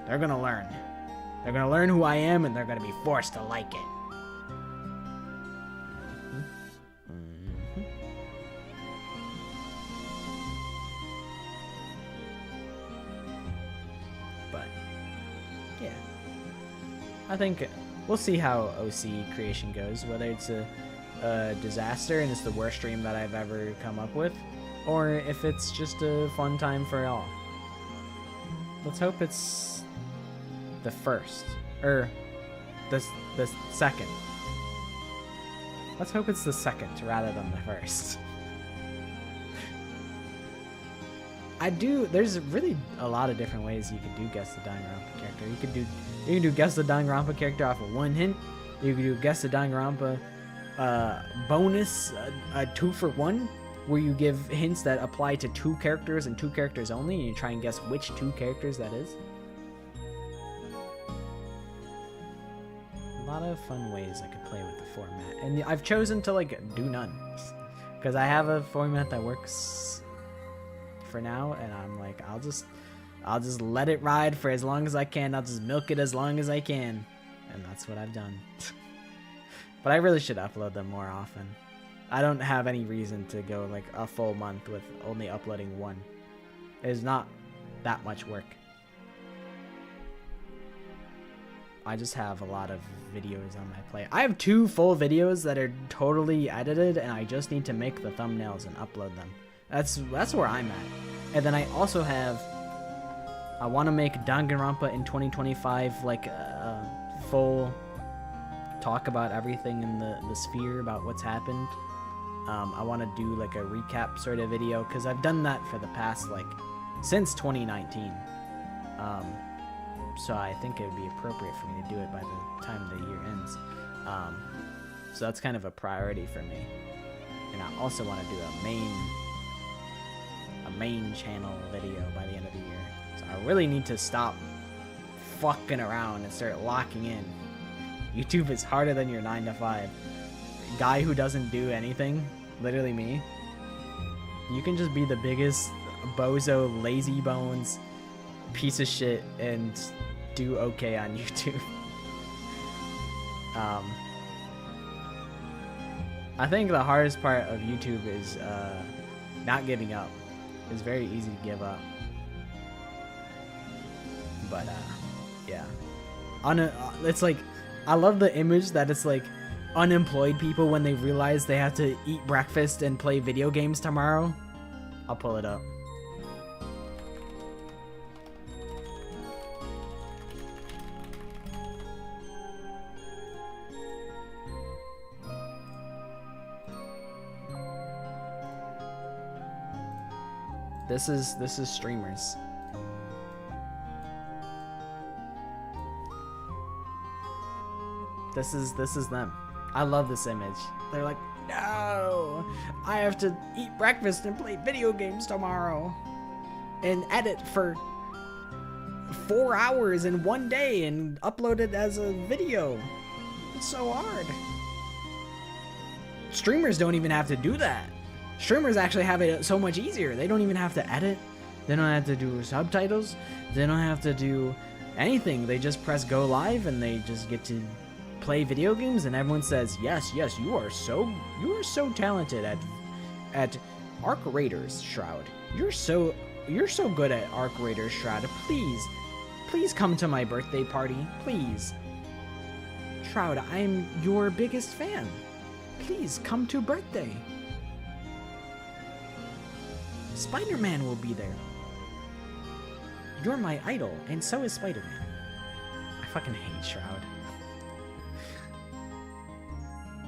They're gonna learn. They're gonna learn who I am, and they're gonna be forced to like it. But yeah, I think we'll see how OC creation goes, whether it's a disaster and it's the worst dream that I've ever come up with, or if it's just a fun time for all. Let's hope it's the first, or the second. Let's hope it's the second rather than the first. There's really a lot of different ways you could do Guess the Danganronpa character. You can do Guess the Danganronpa character off of one hint. You can do Guess the Danganronpa bonus, a 2-for-1, where you give hints that apply to 2 characters and 2 characters only, and you try and guess which 2 characters that is. A lot of fun ways I could play with the format, and I've chosen to do none, because I have a format that works for now, and I'm like, I'll just let it ride for as long as I can. I'll just milk it as long as I can, and that's what I've done. But I really should upload them more often. I don't have any reason to go a full month with only uploading 1. It's not that much work. I just have a lot of videos on my plate. I have 2 full videos that are totally edited, and I just need to make the thumbnails and upload them. That's where I'm at. And then I also have, I want to make Danganronpa in 2025 full talk about everything in the sphere, about what's happened. I want to do a recap sort of video, because I've done that for the past since 2019. So I think it would be appropriate for me to do it by the time the year ends. So that's kind of a priority for me. And I also want to do a main channel video by the end of the year. So I really need to stop fucking around and start locking in. YouTube is harder than your 9-to-5. Guy who doesn't do anything, literally me. You can just be the biggest bozo, lazy bones piece of shit and do okay on YouTube. I think the hardest part of YouTube is not giving up. It's very easy to give up. But yeah. It's I love the image that it's unemployed people when they realize they have to eat breakfast and play video games tomorrow. I'll pull it up. This is streamers. This is them. I love this image. They're like, no, I have to eat breakfast and play video games tomorrow and edit for 4 hours in one day and upload it as a video. It's so hard. Streamers don't even have to do that. Streamers actually have it so much easier. They don't even have to edit. They don't have to do subtitles. They don't have to do anything. They just press go live and they just get to play video games, and everyone says, yes, you are so talented at Arc Raiders, Shroud. You're so good at Arc Raiders, Shroud. Please come to my birthday party. Please. Shroud, I'm your biggest fan. Please come to birthday. Spider-Man will be there. You're my idol, and so is Spider-Man. I fucking hate Shroud.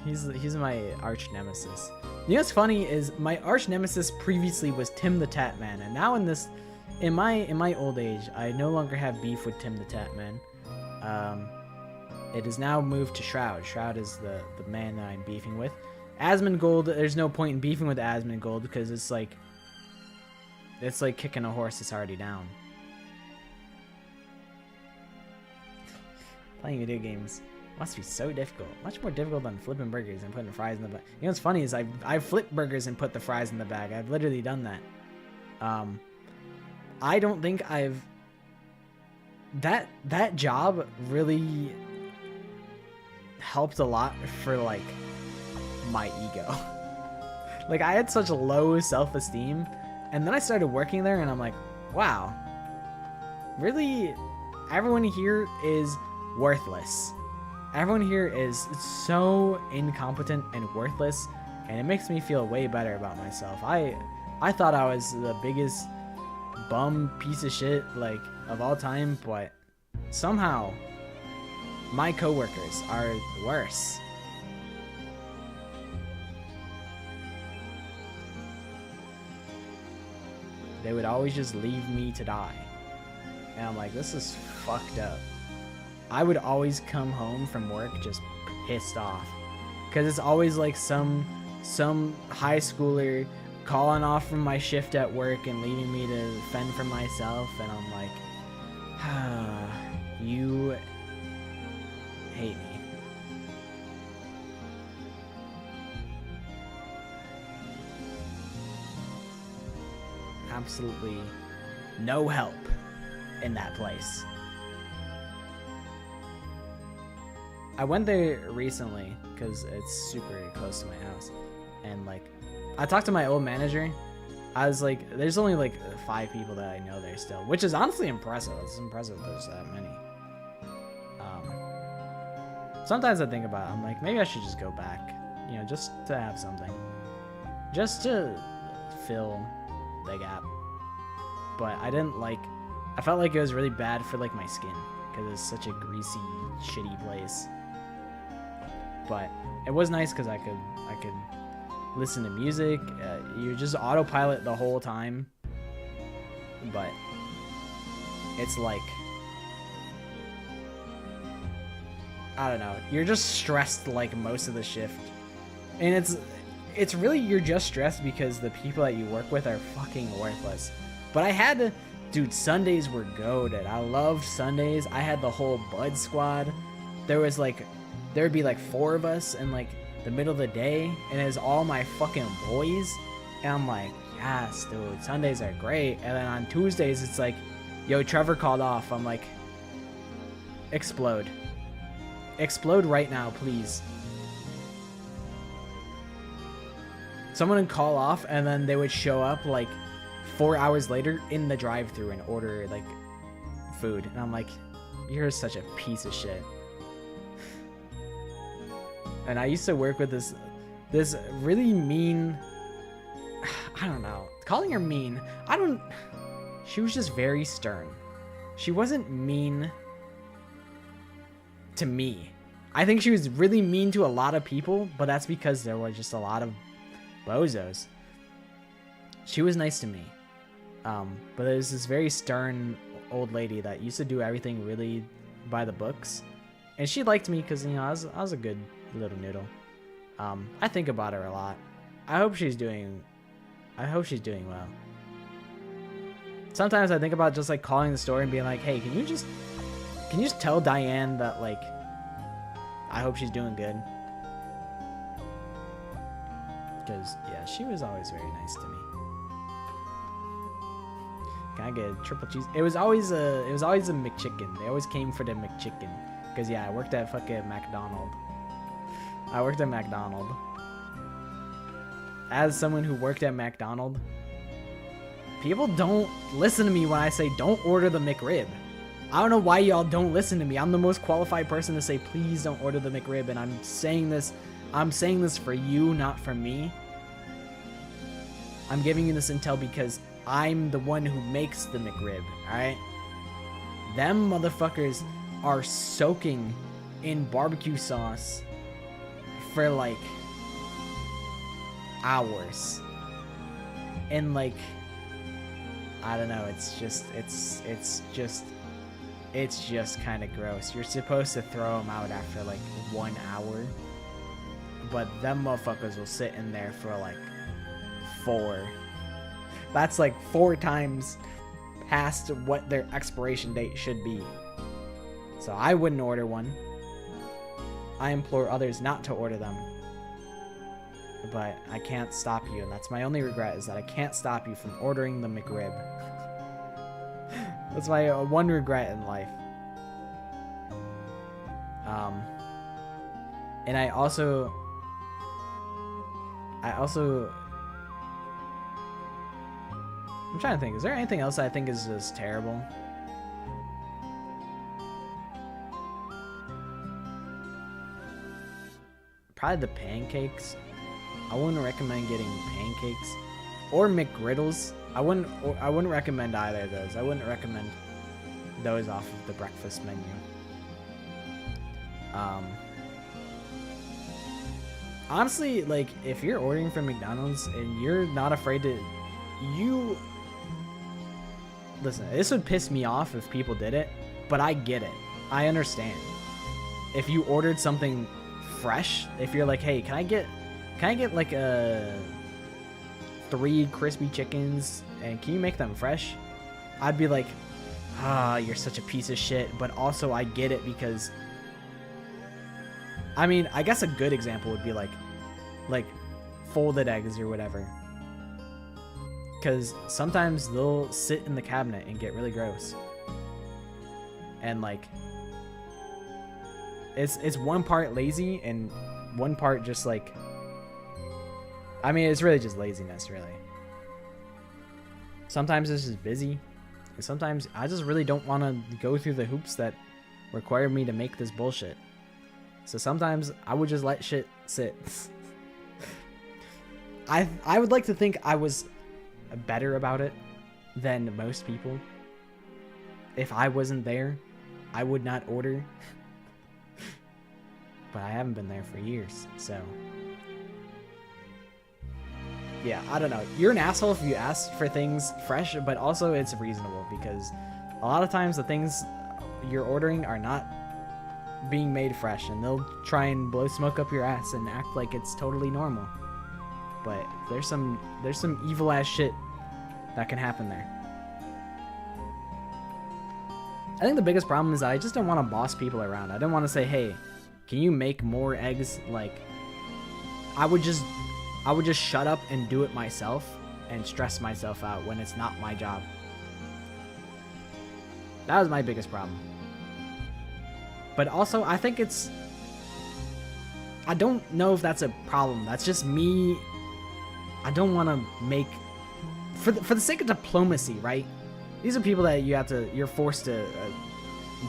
He's my arch nemesis. You know what's funny is my arch nemesis previously was Tim the Tatman, and now in my old age, I no longer have beef with Tim the Tatman. It is now moved to Shroud. Shroud is the man that I'm beefing with. Asmongold, there's no point in beefing with Asmongold because it's like kicking a horse that's already down. Playing video games must be so difficult. Much more difficult than flipping burgers and putting fries in the bag. You know what's funny is I've flipped burgers and put the fries in the bag. I've literally done that. I don't think that job really helped a lot for like my ego. Like I had such low self-esteem, and then I started working there and I'm like, wow, really everyone here is worthless. Everyone here is so incompetent and worthless, and it makes me feel way better about myself. I thought I was the biggest bum piece of shit like of all time, but somehow my coworkers are worse. They would always just leave me to die. And I'm like, this is fucked up. I would always come home from work just pissed off. Because it's always like some high schooler calling off from my shift at work and leaving me to fend for myself. And I'm like, you hate me. Absolutely no help in that place. I went there recently because it's super close to my house, and like I talked to my old manager. I was like, there's only like 5 people that I know there still, which is honestly impressive. It's impressive there's that many. Sometimes I think about it, I'm like, maybe I should just go back, you know, just to have something, just to fill the gap. But I felt like it was really bad for like my skin because it's such a greasy, shitty place. But it was nice because I could listen to music. You just autopilot the whole time. But it's like, I don't know. You're just stressed like most of the shift, and it's really you're just stressed because the people that you work with are fucking worthless. But I had to, dude. Sundays were goated. I loved Sundays. I had the whole Bud Squad. There'd be like 4 of us in like the middle of the day, and it was all my fucking boys. And I'm like, yes, dude, Sundays are great. And then on Tuesdays, it's like, yo, Trevor called off. I'm like, explode. Explode right now, please. Someone would call off, and then they would show up like 4 hours later in the drive-thru and order like food. And I'm like, you're such a piece of shit. And I used to work with this really mean, I don't know, calling her mean, she was just very stern. She wasn't mean to me. I think she was really mean to a lot of people, but that's because there was just a lot of bozos. She was nice to me. But there's this very stern old lady that used to do everything really by the books. And she liked me because, you know, I was a good little noodle. I think about her a lot. I hope she's doing well. Sometimes I think about just like calling the store and being like, hey, can you just tell Diane that like I hope she's doing good? Because yeah, she was always very nice to me. Can I get a triple cheese? It was always a McChicken. They always came for the McChicken. Cause yeah, I worked at fucking McDonald's. as someone who worked at McDonald's, people don't listen to me when I say don't order the McRib. I don't know why y'all don't listen to me. I'm the most qualified person to say please don't order the McRib, and I'm saying this for you, not for me. I'm giving you this intel because I'm the one who makes the McRib, alright? Them motherfuckers are soaking in barbecue sauce for like hours. And like, I don't know, it's just kind of gross. You're supposed to throw them out after like 1 hour, but them motherfuckers will sit in there for like 4. That's like 4 times past what their expiration date should be. So I wouldn't order one. I implore others not to order them. But I can't stop you, and that's my only regret, is that I can't stop you from ordering the McRib. That's my one regret in life. And I also I'm trying to think, is there anything else I think is just terrible? Probably the pancakes. I wouldn't recommend getting pancakes or McGriddles. I wouldn't recommend either of those. I wouldn't recommend those off of the breakfast menu. Honestly, like, if you're ordering from McDonald's and you're not afraid to, listen, this would piss me off if people did it, but I get it. I understand. If you ordered something fresh, if you're like, hey, can I get like 3 crispy chickens and can you make them fresh? I'd be like, you're such a piece of shit, but also I get it because, I mean, I guess a good example would be like folded eggs or whatever. Because sometimes they'll sit in the cabinet and get really gross. And like, it's one part lazy and one part just like, I mean, it's really just laziness, really. Sometimes it's just busy. And sometimes I just really don't want to go through the hoops that require me to make this bullshit. So sometimes I would just let shit sit. I would like to think I was better about it than most people. If I wasn't there, I would not order. But I haven't been there for years, so... Yeah, I don't know. You're an asshole if you ask for things fresh, but also it's reasonable because a lot of times the things you're ordering are not being made fresh, and they'll try and blow smoke up your ass and act like it's totally normal. But there's some evil ass shit that can happen there. I think the biggest problem is that I just don't want to boss people around. I don't want to say, hey, can you make more eggs? Like, I would just shut up and do it myself and stress myself out when it's not my job. That was my biggest problem. But also, I think I don't know if that's a problem. That's just me. I don't want to make, for the sake of diplomacy, right? These are people that you're forced to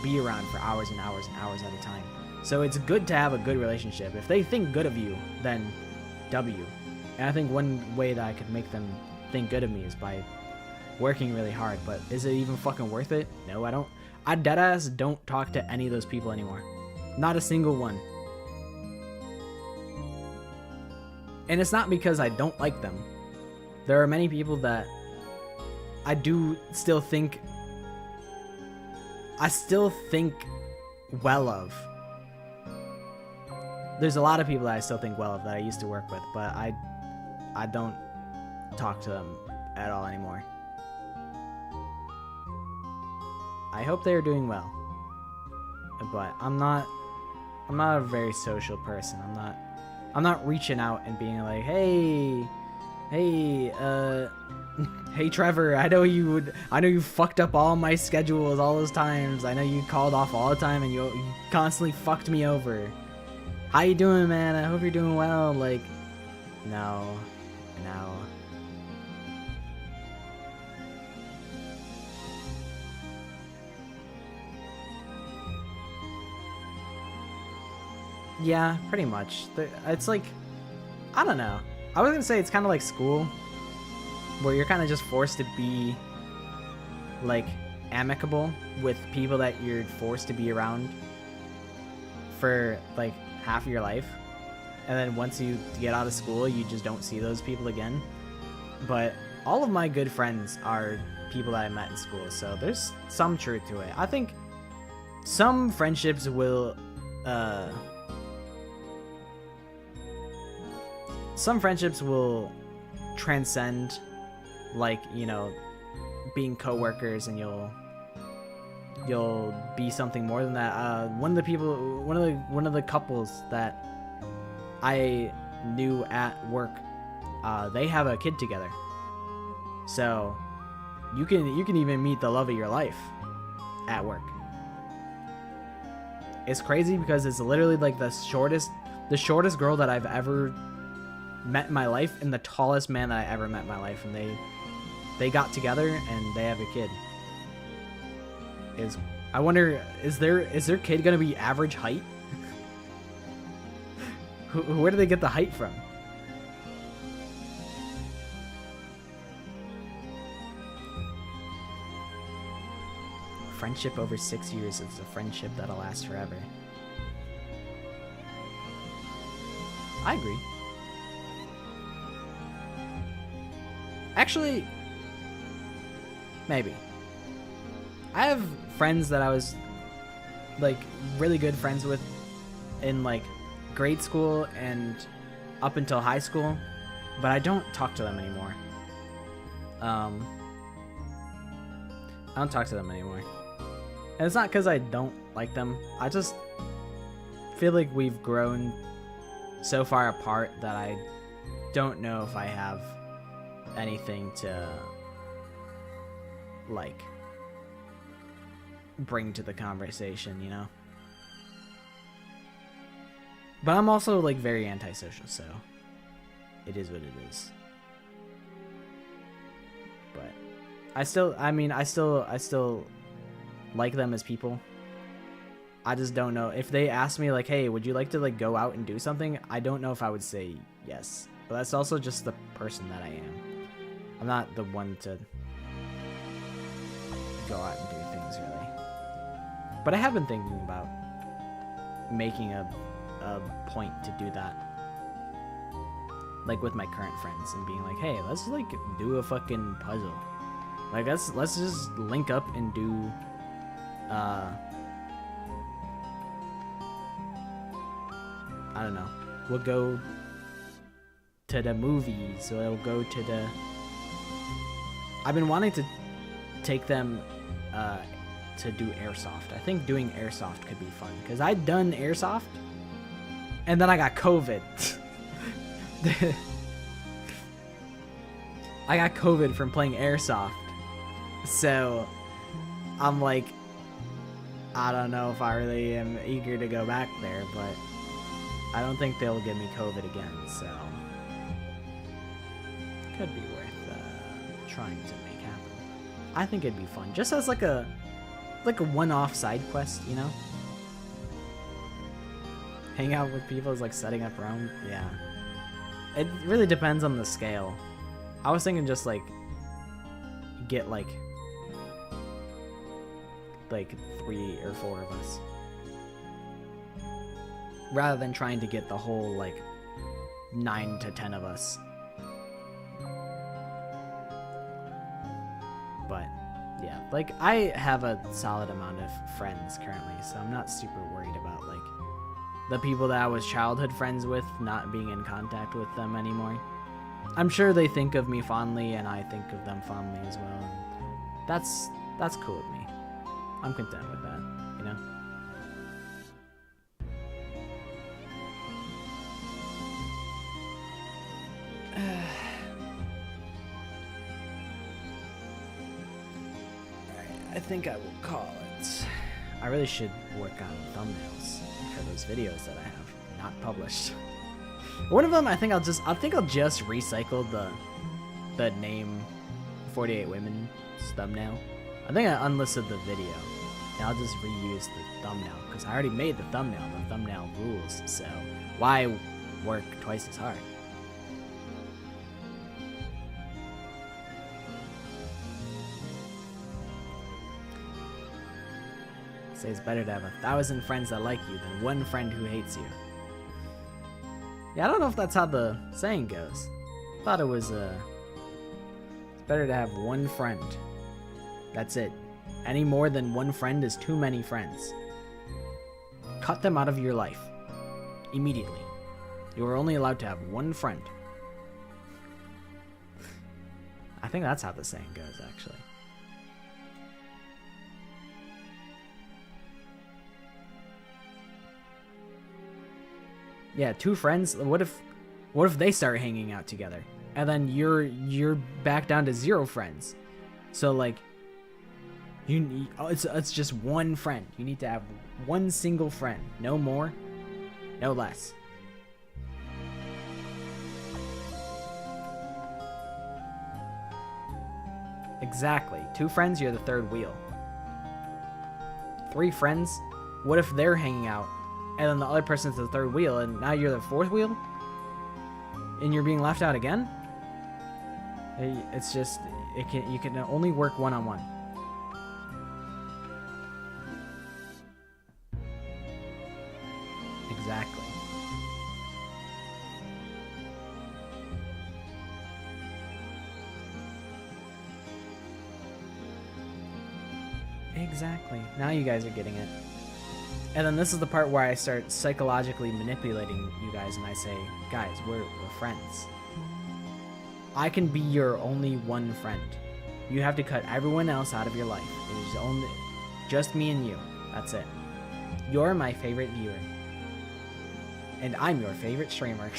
be around for hours and hours and hours at a time. So it's good to have a good relationship. If they think good of you, then W. And I think one way that I could make them think good of me is by working really hard. But is it even fucking worth it? No, I don't. I deadass don't talk to any of those people anymore. Not a single one. And it's not because I don't like them. There are many people that I still think well of. There's a lot of people that I still think well of that I used to work with, but I don't talk to them at all anymore. I hope they are doing well, but I'm not a very social person. I'm not reaching out and being like, hey, Trevor, I know you fucked up all my schedules all those times. I know you called off all the time and you constantly fucked me over. How you doing, man? I hope you're doing well. Like, no. now. Yeah, pretty much. It's like, I don't know. I was gonna say it's kind of like school, where you're kind of just forced to be, like, amicable with people that you're forced to be around for, like, half of your life. And then once you get out of school, you just don't see those people again. But all of my good friends are people that I met in school, so there's some truth to it. I think some friendships will, transcend, like, you know, being coworkers, and you'll be something more than that. One of the couples that I knew at work, they have a kid together, so you can even meet the love of your life at work. It's crazy because it's literally like the shortest girl that I've ever met in my life and the tallest man that I ever met in my life, and they got together and they have a kid. I wonder, is their kid gonna be average height? Where do they get the height from? Friendship over 6 years is a friendship that'll last forever. I agree. Actually, maybe. I have friends that I was, like, really good friends with in, like, grade school and up until high school, but I don't talk to them anymore. I don't talk to them anymore. And it's not because I don't like them. I just feel like we've grown so far apart that I don't know if I have anything to, like, bring to the conversation, you know? But I'm also, like, very antisocial, so it is what it is. But I still like them as people. I just don't know if they ask me, like, hey, would you like to, like, go out and do something? I don't know if I would say yes. But that's also just the person that I am. I'm not the one to go out and do things, really. But I have been thinking about making a point to do that, like, with my current friends, and being like, hey, let's, like, do a fucking puzzle. Like, let's just link up and do I don't know, we'll go to the movies, or we'll go to the, I've been wanting to take them to do airsoft. I think doing airsoft could be fun, because I'd done airsoft and then I got COVID. I got COVID from playing airsoft, so I'm like, I don't know if I really am eager to go back there, but I don't think they'll give me COVID again, so could be worth trying to make happen. I think it'd be fun, just as like a one-off side quest, you know? Hang out with people is like setting up around, yeah. It really depends on the scale. I was thinking just like get like 3 or 4 of us, rather than trying to get the whole like 9 to 10 of us. But yeah, like, I have a solid amount of friends currently, so I'm not super worried about like the people that I was childhood friends with not being in contact with them anymore. I'm sure they think of me fondly, and I think of them fondly as well, and that's cool with me. I'm content with that, you know? I think I will call it. I really should work on thumbnails for those videos that I have not published. One of them, I think I'll just recycle the name 48 Women's thumbnail. I think I unlisted the video, and I'll just reuse the thumbnail because I already made the thumbnail. The thumbnail rules, so why work twice as hard? Say it's better to have 1,000 friends that like you than one friend who hates you. Yeah, I don't know if that's how the saying goes. I thought it was, it's better to have one friend. That's it. Any more than one friend is too many friends. Cut them out of your life. Immediately. You are only allowed to have one friend. I think that's how the saying goes, actually. Yeah, two friends. What if they start hanging out together, and then you're back down to 0 friends? So like, it's just one friend. You need to have one single friend, no more, no less. Exactly. 2 friends, you're the 3rd wheel. 3 friends. What if they're hanging out? And then the other person's the 3rd wheel, and now you're the 4th wheel? And you're being left out again? It's just, you can only work one-on-one. Exactly. Exactly. Now you guys are getting it. And then this is the part where I start psychologically manipulating you guys, and I say, guys, we're friends. I can be your only one friend. You have to cut everyone else out of your life. It is only just me and you. That's it. You're my favorite viewer. And I'm your favorite streamer.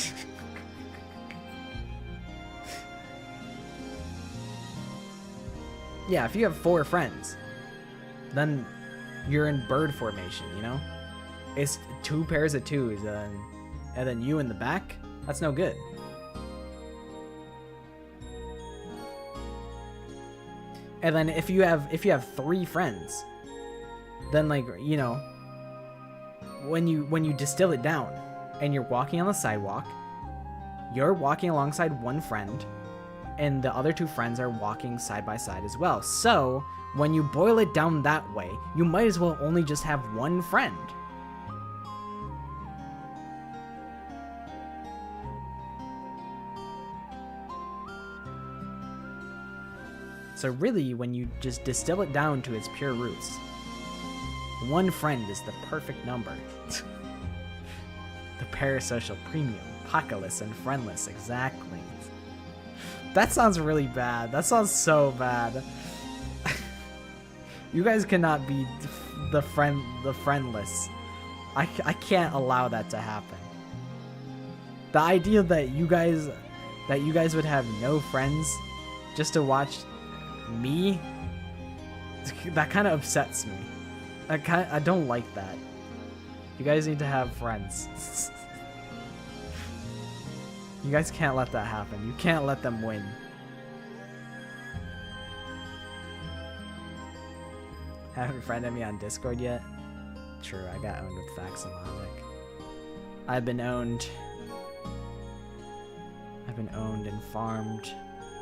Yeah, if you have 4 friends, then you're in bird formation, you know? It's 2 pairs of 2s, and then you in the back? That's no good. And then if you have 3 friends, then like, you know, when you distill it down and you're walking on the sidewalk, you're walking alongside one friend, and the other 2 friends are walking side by side as well. So when you boil it down that way, you might as well only just have one friend. So really, when you just distill it down to its pure roots, one friend is the perfect number. The parasocial premium, apocalypse, and friendless, exactly. That sounds really bad. That sounds so bad. You guys cannot be the friendless. I can't allow that to happen. The idea that you guys would have no friends just to watch me, that kind of upsets me. I don't like that. You guys need to have friends. You guys can't let that happen. You can't let them win. Haven't friended me on Discord yet? True, I got owned with facts and logic. I've been owned and farmed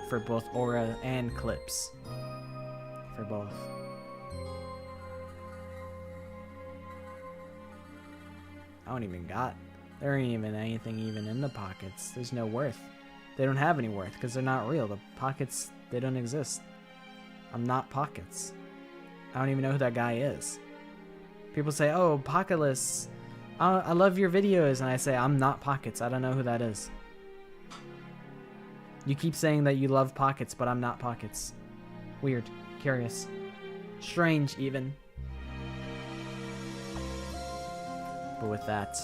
for both aura and clips. For both. There ain't even anything even in the pockets. There's no worth. They don't have any worth because they're not real. The pockets, they don't exist. I'm not pockets. I don't even know who that guy is. People say, oh, Apocalypse, I love your videos. And I say, I'm not Pockets. I don't know who that is. You keep saying that you love Pockets, but I'm not Pockets. Weird. Curious. Strange, even. But with that,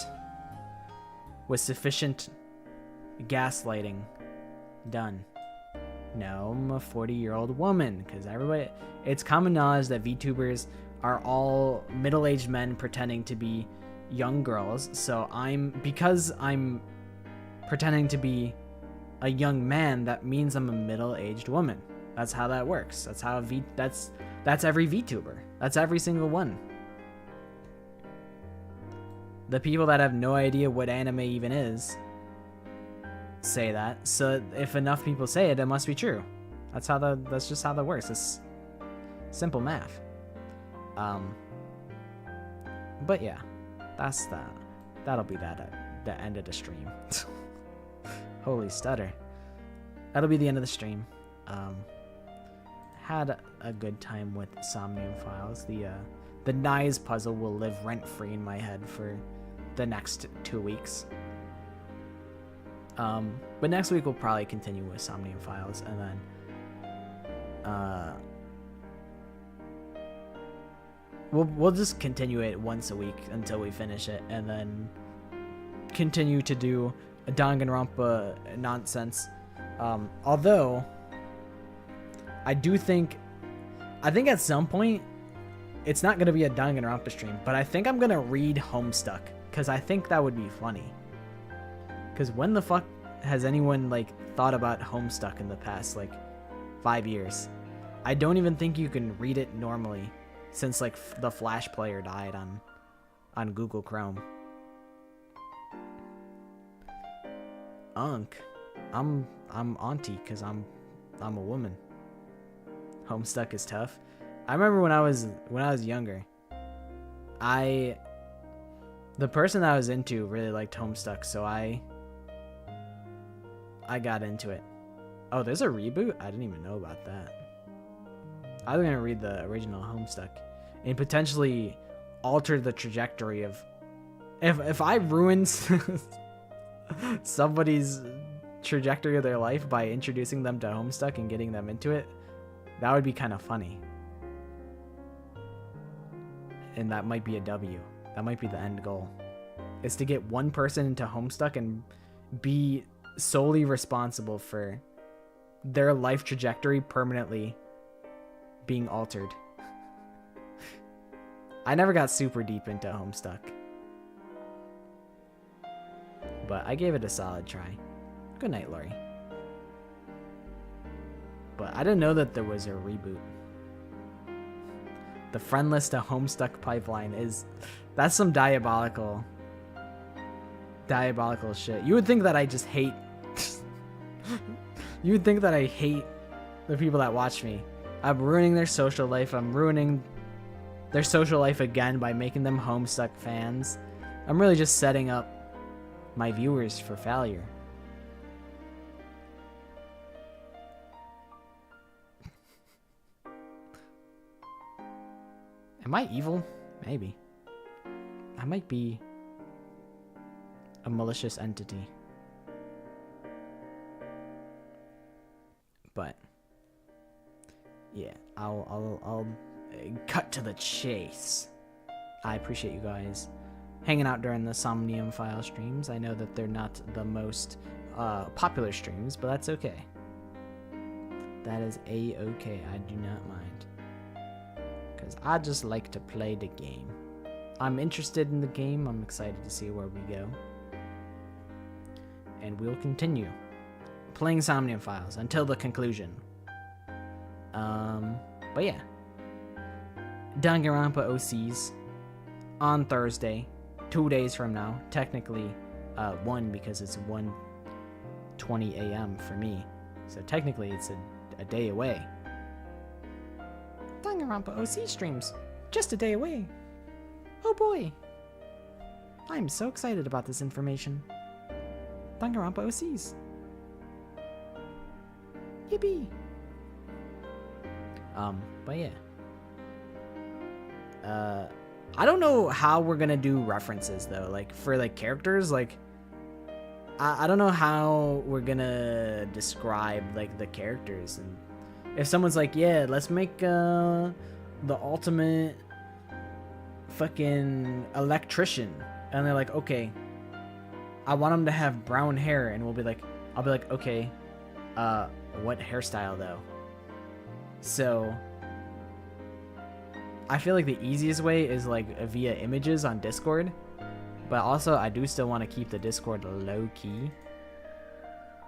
with sufficient gaslighting done. No, I'm a 40-year-old woman, because everybody... It's common knowledge that VTubers are all middle-aged men pretending to be young girls, so because I'm pretending to be a young man, that means I'm a middle-aged woman. That's how that works. That's how that's every VTuber. That's every single one. The people that have no idea what anime even is say that. So if enough people say it, it must be true. That's just how that works. It's simple math. But yeah, that's that. That'll be that at the end of the stream. Holy stutter. That'll be the end of the stream. Had a good time with Somnium Files. The Nyes puzzle will live rent-free in my head for the next 2 weeks. But next week we'll probably continue with Somnium Files, and then we'll just continue it once a week until we finish it, and then continue to do a Danganronpa nonsense. Although I think at some point it's not gonna be a Danganronpa stream, but I think I'm gonna read Homestuck, because I think that would be funny. Because when the fuck has anyone like thought about Homestuck in the past like 5 years? I don't even think you can read it normally since like the Flash player died on Google Chrome. I'm auntie because I'm a woman. Homestuck is tough. I remember when I was younger, the person that I was into really liked Homestuck, so I got into it. Oh, there's a reboot? I didn't even know about that. I was gonna read the original Homestuck and potentially alter the trajectory of if I ruined somebody's trajectory of their life by introducing them to Homestuck and getting them into it. That would be kind of funny. And that might be a W. That might be the end goal. Is to get one person into Homestuck and be solely responsible for their life trajectory permanently being altered. I never got super deep into Homestuck, but I gave it a solid try. Good night, Lori. But I didn't know that there was a reboot. The friend list to Homestuck pipeline that's some diabolical shit. You would think that I just hate you would think that I hate the people that watch me. I'm ruining their social life. I'm ruining their social life again by making them Homestuck fans. I'm really just setting up my viewers for failure. Am I evil? Maybe. I might be a malicious entity. But yeah, I'll cut to the chase. I appreciate you guys hanging out during the Somnium File streams. I know that they're not the most popular streams, but that's okay. That is a-okay. I do not mind. Because I just like to play the game. I'm interested in the game. I'm excited to see where we go. And we'll continue playing Somnium Files until the conclusion. But yeah. Danganronpa OCs on Thursday, 2 days from now. Technically, 1 because it's 1:20 a.m. for me. So technically it's a day away. Danganronpa OC streams. Just a day away. Oh boy. I'm so excited about this information. Danganronpa OCs. Yippee. But yeah. I don't know how we're gonna do references though. Like for like characters, like I don't know how we're gonna describe like the characters. And if someone's like, yeah, let's make the ultimate fucking electrician, and they're like, okay, I want him to have brown hair, and I'll be like, okay, what hairstyle though? So I feel like the easiest way is like via images on Discord, but also I do still want to keep the Discord low key.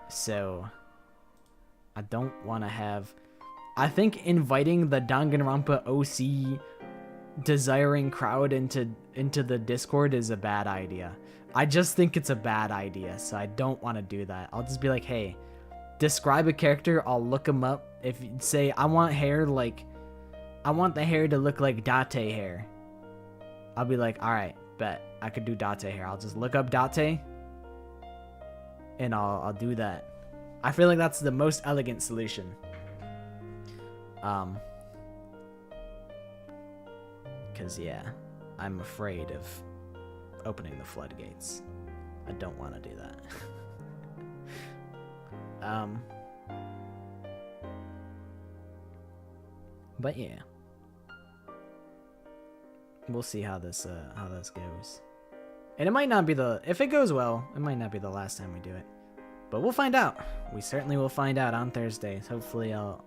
So I don't want to have... I think inviting the Danganronpa OC desiring crowd into the Discord is a bad idea. I just think it's a bad idea, so I don't want to do that. I'll just be like, hey, describe a character, I'll look him up. If you say, I want the hair to look like Date hair, I'll be like, alright, bet, I could do Date hair. I'll just look up Date, and I'll do that. I feel like that's the most elegant solution. Cause yeah, I'm afraid of opening the floodgates. I don't want to do that. But yeah, we'll see how this goes. And it might not be if it goes well, it might not be the last time we do it. But we'll find out. We certainly will find out on Thursday. Hopefully I'll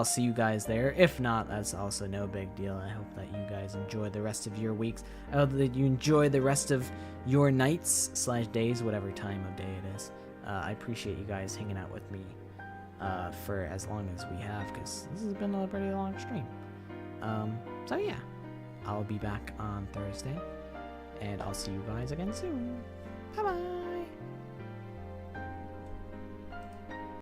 see you guys there. If not, that's also no big deal. I hope that you guys enjoy the rest of your weeks. I hope that you enjoy the rest of your nights / days, whatever time of day it is. I appreciate you guys hanging out with me for as long as we have, because this has been a pretty long stream. So yeah, I'll be back on Thursday, and I'll see you guys again soon. Bye-bye!